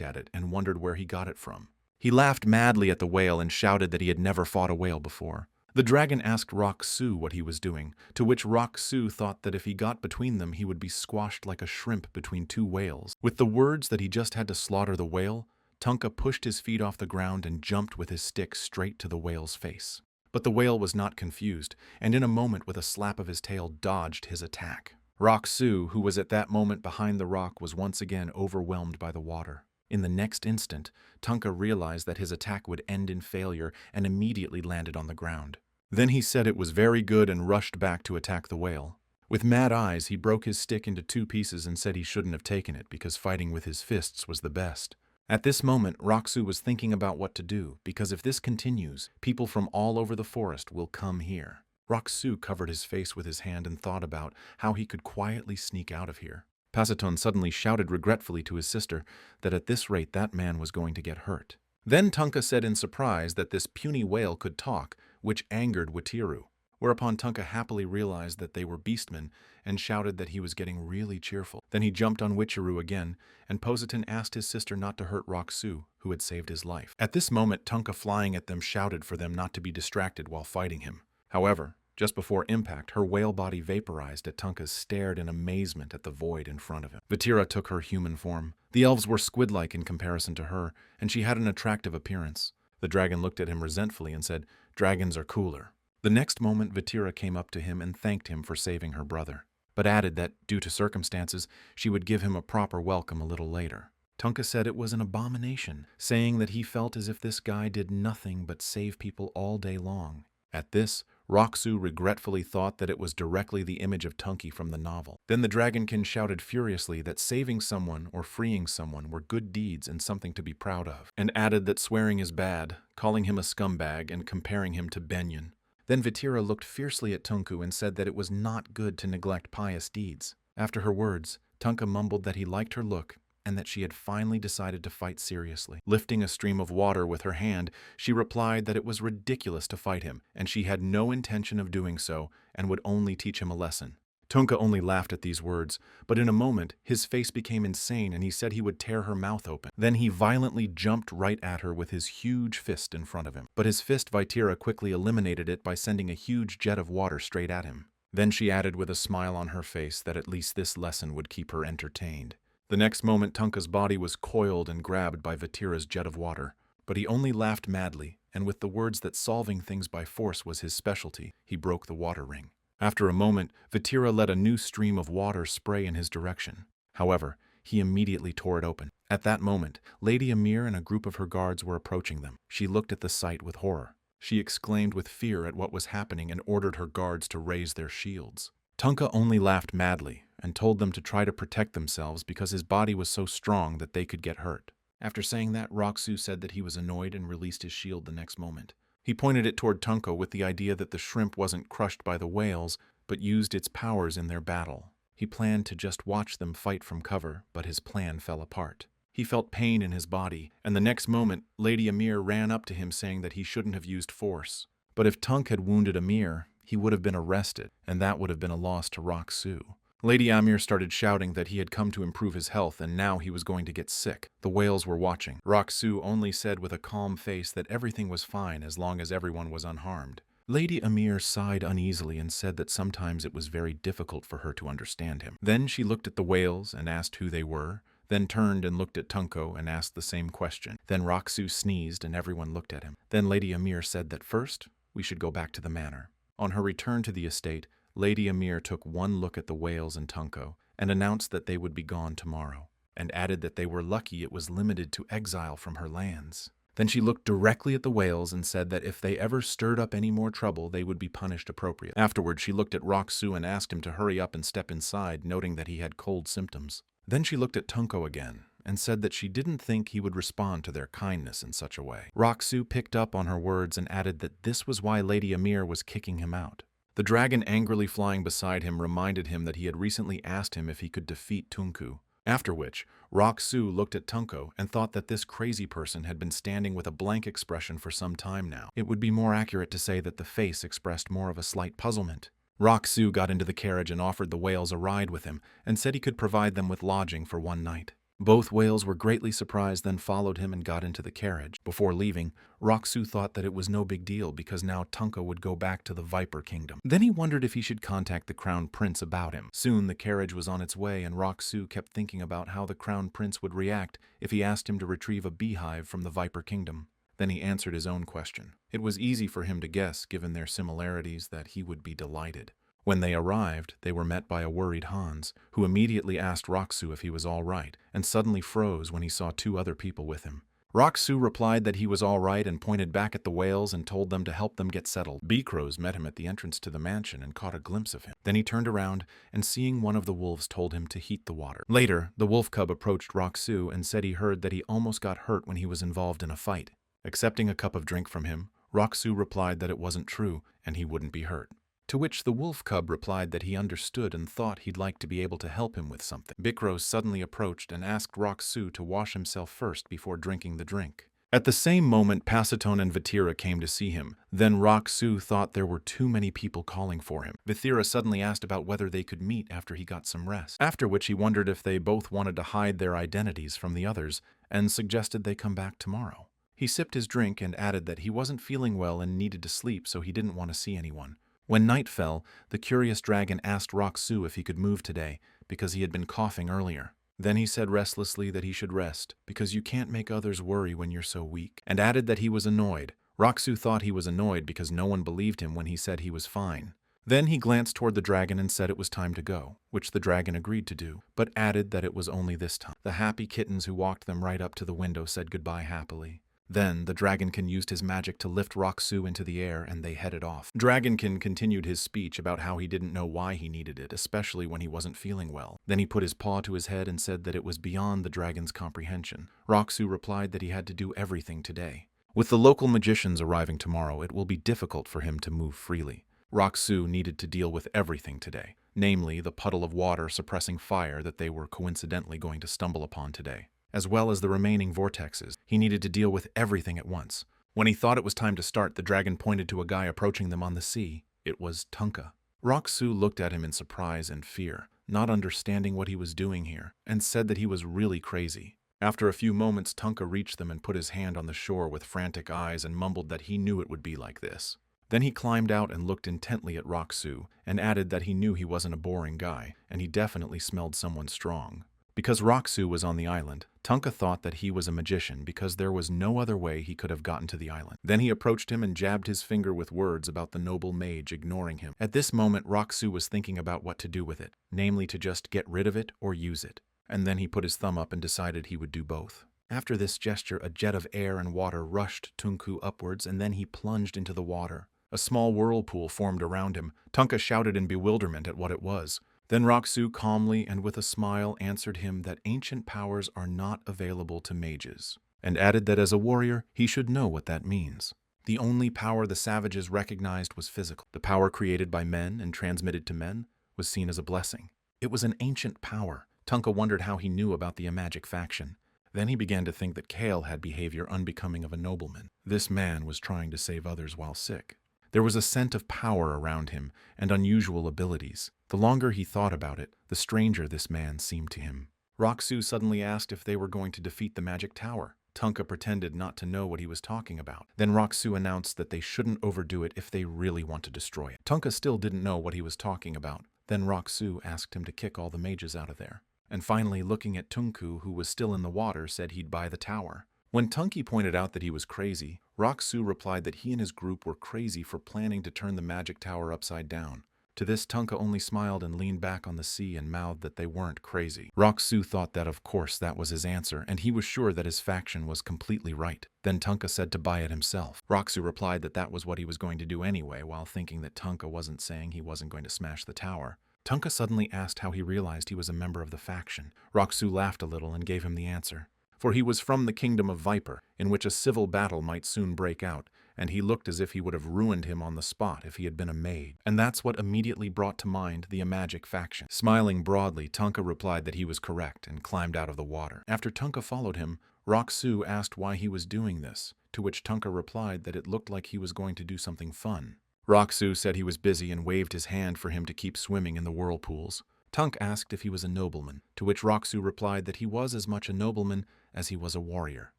at it and wondered where he got it from. He laughed madly at the whale and shouted that he had never fought a whale before. The dragon asked Roxu what he was doing, to which Roxu thought that if he got between them he would be squashed like a shrimp between two whales. With the words that he just had to slaughter the whale, Tunka pushed his feet off the ground and jumped with his stick straight to the whale's face. But the whale was not confused, and in a moment with a slap of his tail dodged his attack. Roxu, who was at that moment behind the rock, was once again overwhelmed by the water. In the next instant, Tunka realized that his attack would end in failure and immediately landed on the ground. Then he said it was very good and rushed back to attack the whale. With mad eyes, he broke his stick into 2 pieces and said he shouldn't have taken it because fighting with his fists was the best. At this moment, Roxu was thinking about what to do, because if this continues, people from all over the forest will come here. Roxu covered his face with his hand and thought about how he could quietly sneak out of here. Passanton suddenly shouted regretfully to his sister that at this rate that man was going to get hurt. Then Tunka said in surprise that this puny whale could talk, which angered Watiru, whereupon Tunka happily realized that they were beastmen and shouted that he was getting really cheerful. Then he jumped on Witcheru again, and Positon asked his sister not to hurt Roxu, who had saved his life. At this moment, Tunka flying at them shouted for them not to be distracted while fighting him. However, just before impact, her whale body vaporized as Tunka stared in amazement at the void in front of him. Vitira took her human form. The elves were squid-like in comparison to her, and she had an attractive appearance. The dragon looked at him resentfully and said, "Dragons are cooler." The next moment, Vitira came up to him and thanked him for saving her brother, but added that, due to circumstances, she would give him a proper welcome a little later. Tunka said it was an abomination, saying that he felt as if this guy did nothing but save people all day long. At this, Roxu regretfully thought that it was directly the image of Tunky from the novel. Then the dragonkin shouted furiously that saving someone or freeing someone were good deeds and something to be proud of, and added that swearing is bad, calling him a scumbag and comparing him to Benyon. Then Vitira looked fiercely at Tunku and said that it was not good to neglect pious deeds. After her words, Tunka mumbled that he liked her look and that she had finally decided to fight seriously. Lifting a stream of water with her hand, she replied that it was ridiculous to fight him, and she had no intention of doing so, and would only teach him a lesson. Tunka only laughed at these words, but in a moment, his face became insane and he said he would tear her mouth open. Then he violently jumped right at her with his huge fist in front of him. But his fist Vitira quickly eliminated it by sending a huge jet of water straight at him. Then she added with a smile on her face that at least this lesson would keep her entertained. The next moment, Tunka's body was coiled and grabbed by Vitira's jet of water. But he only laughed madly, and with the words that solving things by force was his specialty, he broke the water ring. After a moment, Vitira let a new stream of water spray in his direction. However, he immediately tore it open. At that moment, Lady Amir and a group of her guards were approaching them. She looked at the sight with horror. She exclaimed with fear at what was happening and ordered her guards to raise their shields. Tunka only laughed madly and told them to try to protect themselves because his body was so strong that they could get hurt. After saying that, Roxu said that he was annoyed and released his shield the next moment. He pointed it toward Tunka with the idea that the shrimp wasn't crushed by the whales, but used its powers in their battle. He planned to just watch them fight from cover, but his plan fell apart. He felt pain in his body, and the next moment, Lady Amir ran up to him saying that he shouldn't have used force. But if Tunk had wounded Amir, he would have been arrested, and that would have been a loss to Rock-Soo. Lady Amir started shouting that he had come to improve his health and now he was going to get sick. The whales were watching. Rock-Soo only said with a calm face that everything was fine as long as everyone was unharmed. Lady Amir sighed uneasily and said that sometimes it was very difficult for her to understand him. Then she looked at the whales and asked who they were, then turned and looked at Tunko and asked the same question. Then Rock-Soo sneezed and everyone looked at him. Then Lady Amir said that first, we should go back to the manor. On her return to the estate, Lady Amir took one look at the whales and Tunko and announced that they would be gone tomorrow, and added that they were lucky it was limited to exile from her lands. Then she looked directly at the whales and said that if they ever stirred up any more trouble, they would be punished appropriately. Afterward, she looked at Rock-Soo and asked him to hurry up and step inside, noting that he had cold symptoms. Then she looked at Tunko again and said that she didn't think he would respond to their kindness in such a way. Rock-Soo picked up on her words and added that this was why Lady Amir was kicking him out. The dragon angrily flying beside him reminded him that he had recently asked him if he could defeat Tunku. After which, Rock-Soo looked at Tunko and thought that this crazy person had been standing with a blank expression for some time now. It would be more accurate to say that the face expressed more of a slight puzzlement. Rock-Soo got into the carriage and offered the whales a ride with him and said he could provide them with lodging for one night. Both whales were greatly surprised, then followed him and got into the carriage. Before leaving, Rock-Soo thought that it was no big deal because now Tunko would go back to the Viper Kingdom. Then he wondered if he should contact the Crown Prince about him. Soon the carriage was on its way and Rock-Soo kept thinking about how the Crown Prince would react if he asked him to retrieve a beehive from the Viper Kingdom. Then he answered his own question. It was easy for him to guess, given their similarities, that he would be delighted. When they arrived, they were met by a worried Hans, who immediately asked Rock-Soo if he was all right, and suddenly froze when he saw two other people with him. Rock-Soo replied that he was all right and pointed back at the whales and told them to help them get settled. Bee-crows met him at the entrance to the mansion and caught a glimpse of him. Then he turned around and seeing one of the wolves told him to heat the water. Later, the wolf cub approached Rock-Soo and said he heard that he almost got hurt when he was involved in a fight. Accepting a cup of drink from him, Rock-Soo replied that it wasn't true and he wouldn't be hurt. To which the wolf cub replied that he understood and thought he'd like to be able to help him with something. Bee-crows suddenly approached and asked Rock-Soo to wash himself first before drinking the drink. At the same moment, Pasatone and Vatira came to see him. Then Rock-Soo thought there were too many people calling for him. Vatira suddenly asked about whether they could meet after he got some rest, after which he wondered if they both wanted to hide their identities from the others and suggested they come back tomorrow. He sipped his drink and added that he wasn't feeling well and needed to sleep, so he didn't want to see anyone. When night fell, the curious dragon asked Rock-Soo if he could move today, because he had been coughing earlier. Then he said restlessly that he should rest, because you can't make others worry when you're so weak, and added that he was annoyed. Rock-Soo thought he was annoyed because no one believed him when he said he was fine. Then he glanced toward the dragon and said it was time to go, which the dragon agreed to do, but added that it was only this time. The happy kittens who walked them right up to the window said goodbye happily. Then, the Dragonkin used his magic to lift Rock-Soo into the air, and they headed off. Dragonkin continued his speech about how he didn't know why he needed it, especially when he wasn't feeling well. Then he put his paw to his head and said that it was beyond the dragon's comprehension. Rock-Soo replied that he had to do everything today. With the local magicians arriving tomorrow, it will be difficult for him to move freely. Rock-Soo needed to deal with everything today, namely the puddle of water suppressing fire that they were coincidentally going to stumble upon today, as well as the remaining vortexes. He needed to deal with everything at once. When he thought it was time to start, the dragon pointed to a guy approaching them on the sea. It was Tunka. Rock-Soo looked at him in surprise and fear, not understanding what he was doing here, and said that he was really crazy. After a few moments, Tunka reached them and put his hand on the shore with frantic eyes and mumbled that he knew it would be like this. Then he climbed out and looked intently at Rock-Soo and added that he knew he wasn't a boring guy, and he definitely smelled someone strong. Because Rock-Soo was on the island, Tunka thought that he was a magician because there was no other way he could have gotten to the island. Then he approached him and jabbed his finger with words about the noble mage, ignoring him. At this moment, Rock-Soo was thinking about what to do with it, namely to just get rid of it or use it. And then he put his thumb up and decided he would do both. After this gesture, a jet of air and water rushed Tunku upwards, and then he plunged into the water. A small whirlpool formed around him. Tunka shouted in bewilderment at what it was. Then Rock-Soo calmly and with a smile answered him that ancient powers are not available to mages, and added that as a warrior he should know what that means. The only power the savages recognized was physical. The power created by men and transmitted to men was seen as a blessing. It was an ancient power. Tunka wondered how he knew about the magic faction. Then he began to think that Kale had behavior unbecoming of a nobleman. This man was trying to save others while sick. There was a scent of power around him and unusual abilities. The longer he thought about it, the stranger this man seemed to him. Roxu suddenly asked if they were going to defeat the magic tower. Tunka pretended not to know what he was talking about. Then Roxu announced that they shouldn't overdo it if they really want to destroy it. Tunka still didn't know what he was talking about. Then Roxu asked him to kick all the mages out of there. And finally, looking at Tunku, who was still in the water, said he'd buy the tower. When Tunki pointed out that he was crazy, Roxu replied that he and his group were crazy for planning to turn the magic tower upside down. To this, Tunka only smiled and leaned back on the sea and mouthed that they weren't crazy. Roxu thought that of course that was his answer, and he was sure that his faction was completely right. Then Tunka said to buy it himself. Roxu replied that that was what he was going to do anyway, while thinking that Tunka wasn't saying he wasn't going to smash the tower. Tunka suddenly asked how he realized he was a member of the faction. Roxu laughed a little and gave him the answer. For he was from the kingdom of Viper, in which a civil battle might soon break out, and he looked as if he would have ruined him on the spot if he had been a maid. And that's what immediately brought to mind the Amagic faction. Smiling broadly, Tunka replied that he was correct and climbed out of the water. After Tunka followed him, Roxu asked why he was doing this, to which Tunka replied that it looked like he was going to do something fun. Roxu said he was busy and waved his hand for him to keep swimming in the whirlpools. Tunk asked if he was a nobleman, to which Roxu replied that he was as much a nobleman as he was a warrior.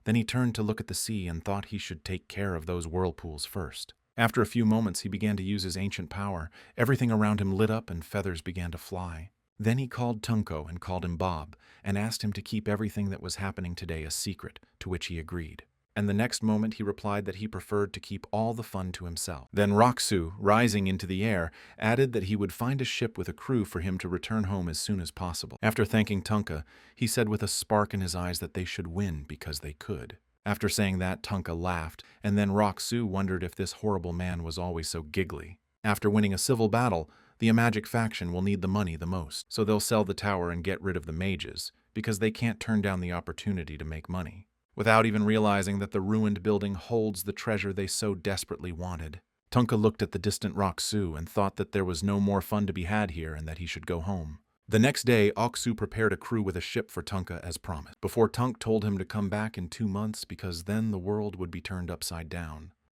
Then he turned to look at the sea and thought he should take care of those whirlpools first. After a few moments, he began to use his ancient power. Everything around him lit up and feathers began to fly. Then he called Tunko and called him Bob and asked him to keep everything that was happening today a secret, to which he agreed. And the next moment he replied that he preferred to keep all the fun to himself. Then Roxu, rising into the air, added that he would find a ship with a crew for him to return home as soon as possible. After thanking Tunka, he said with a spark in his eyes that they should win because they could. After saying that, Tunka laughed, and then Roxu wondered if this horrible man was always so giggly. After winning a civil battle, the Amagic faction will need the money the most, so they'll sell the tower and get rid of the mages, because they can't turn down the opportunity to make money, without even realizing that the ruined building holds the treasure they so desperately wanted. Tunka looked at the distant Roxu and thought that there was no more fun to be had here and that he should go home. The next day, Oksu prepared a crew with a ship for Tunka as promised, before Tunk told him to come back in 2 months because then the world would be turned upside down.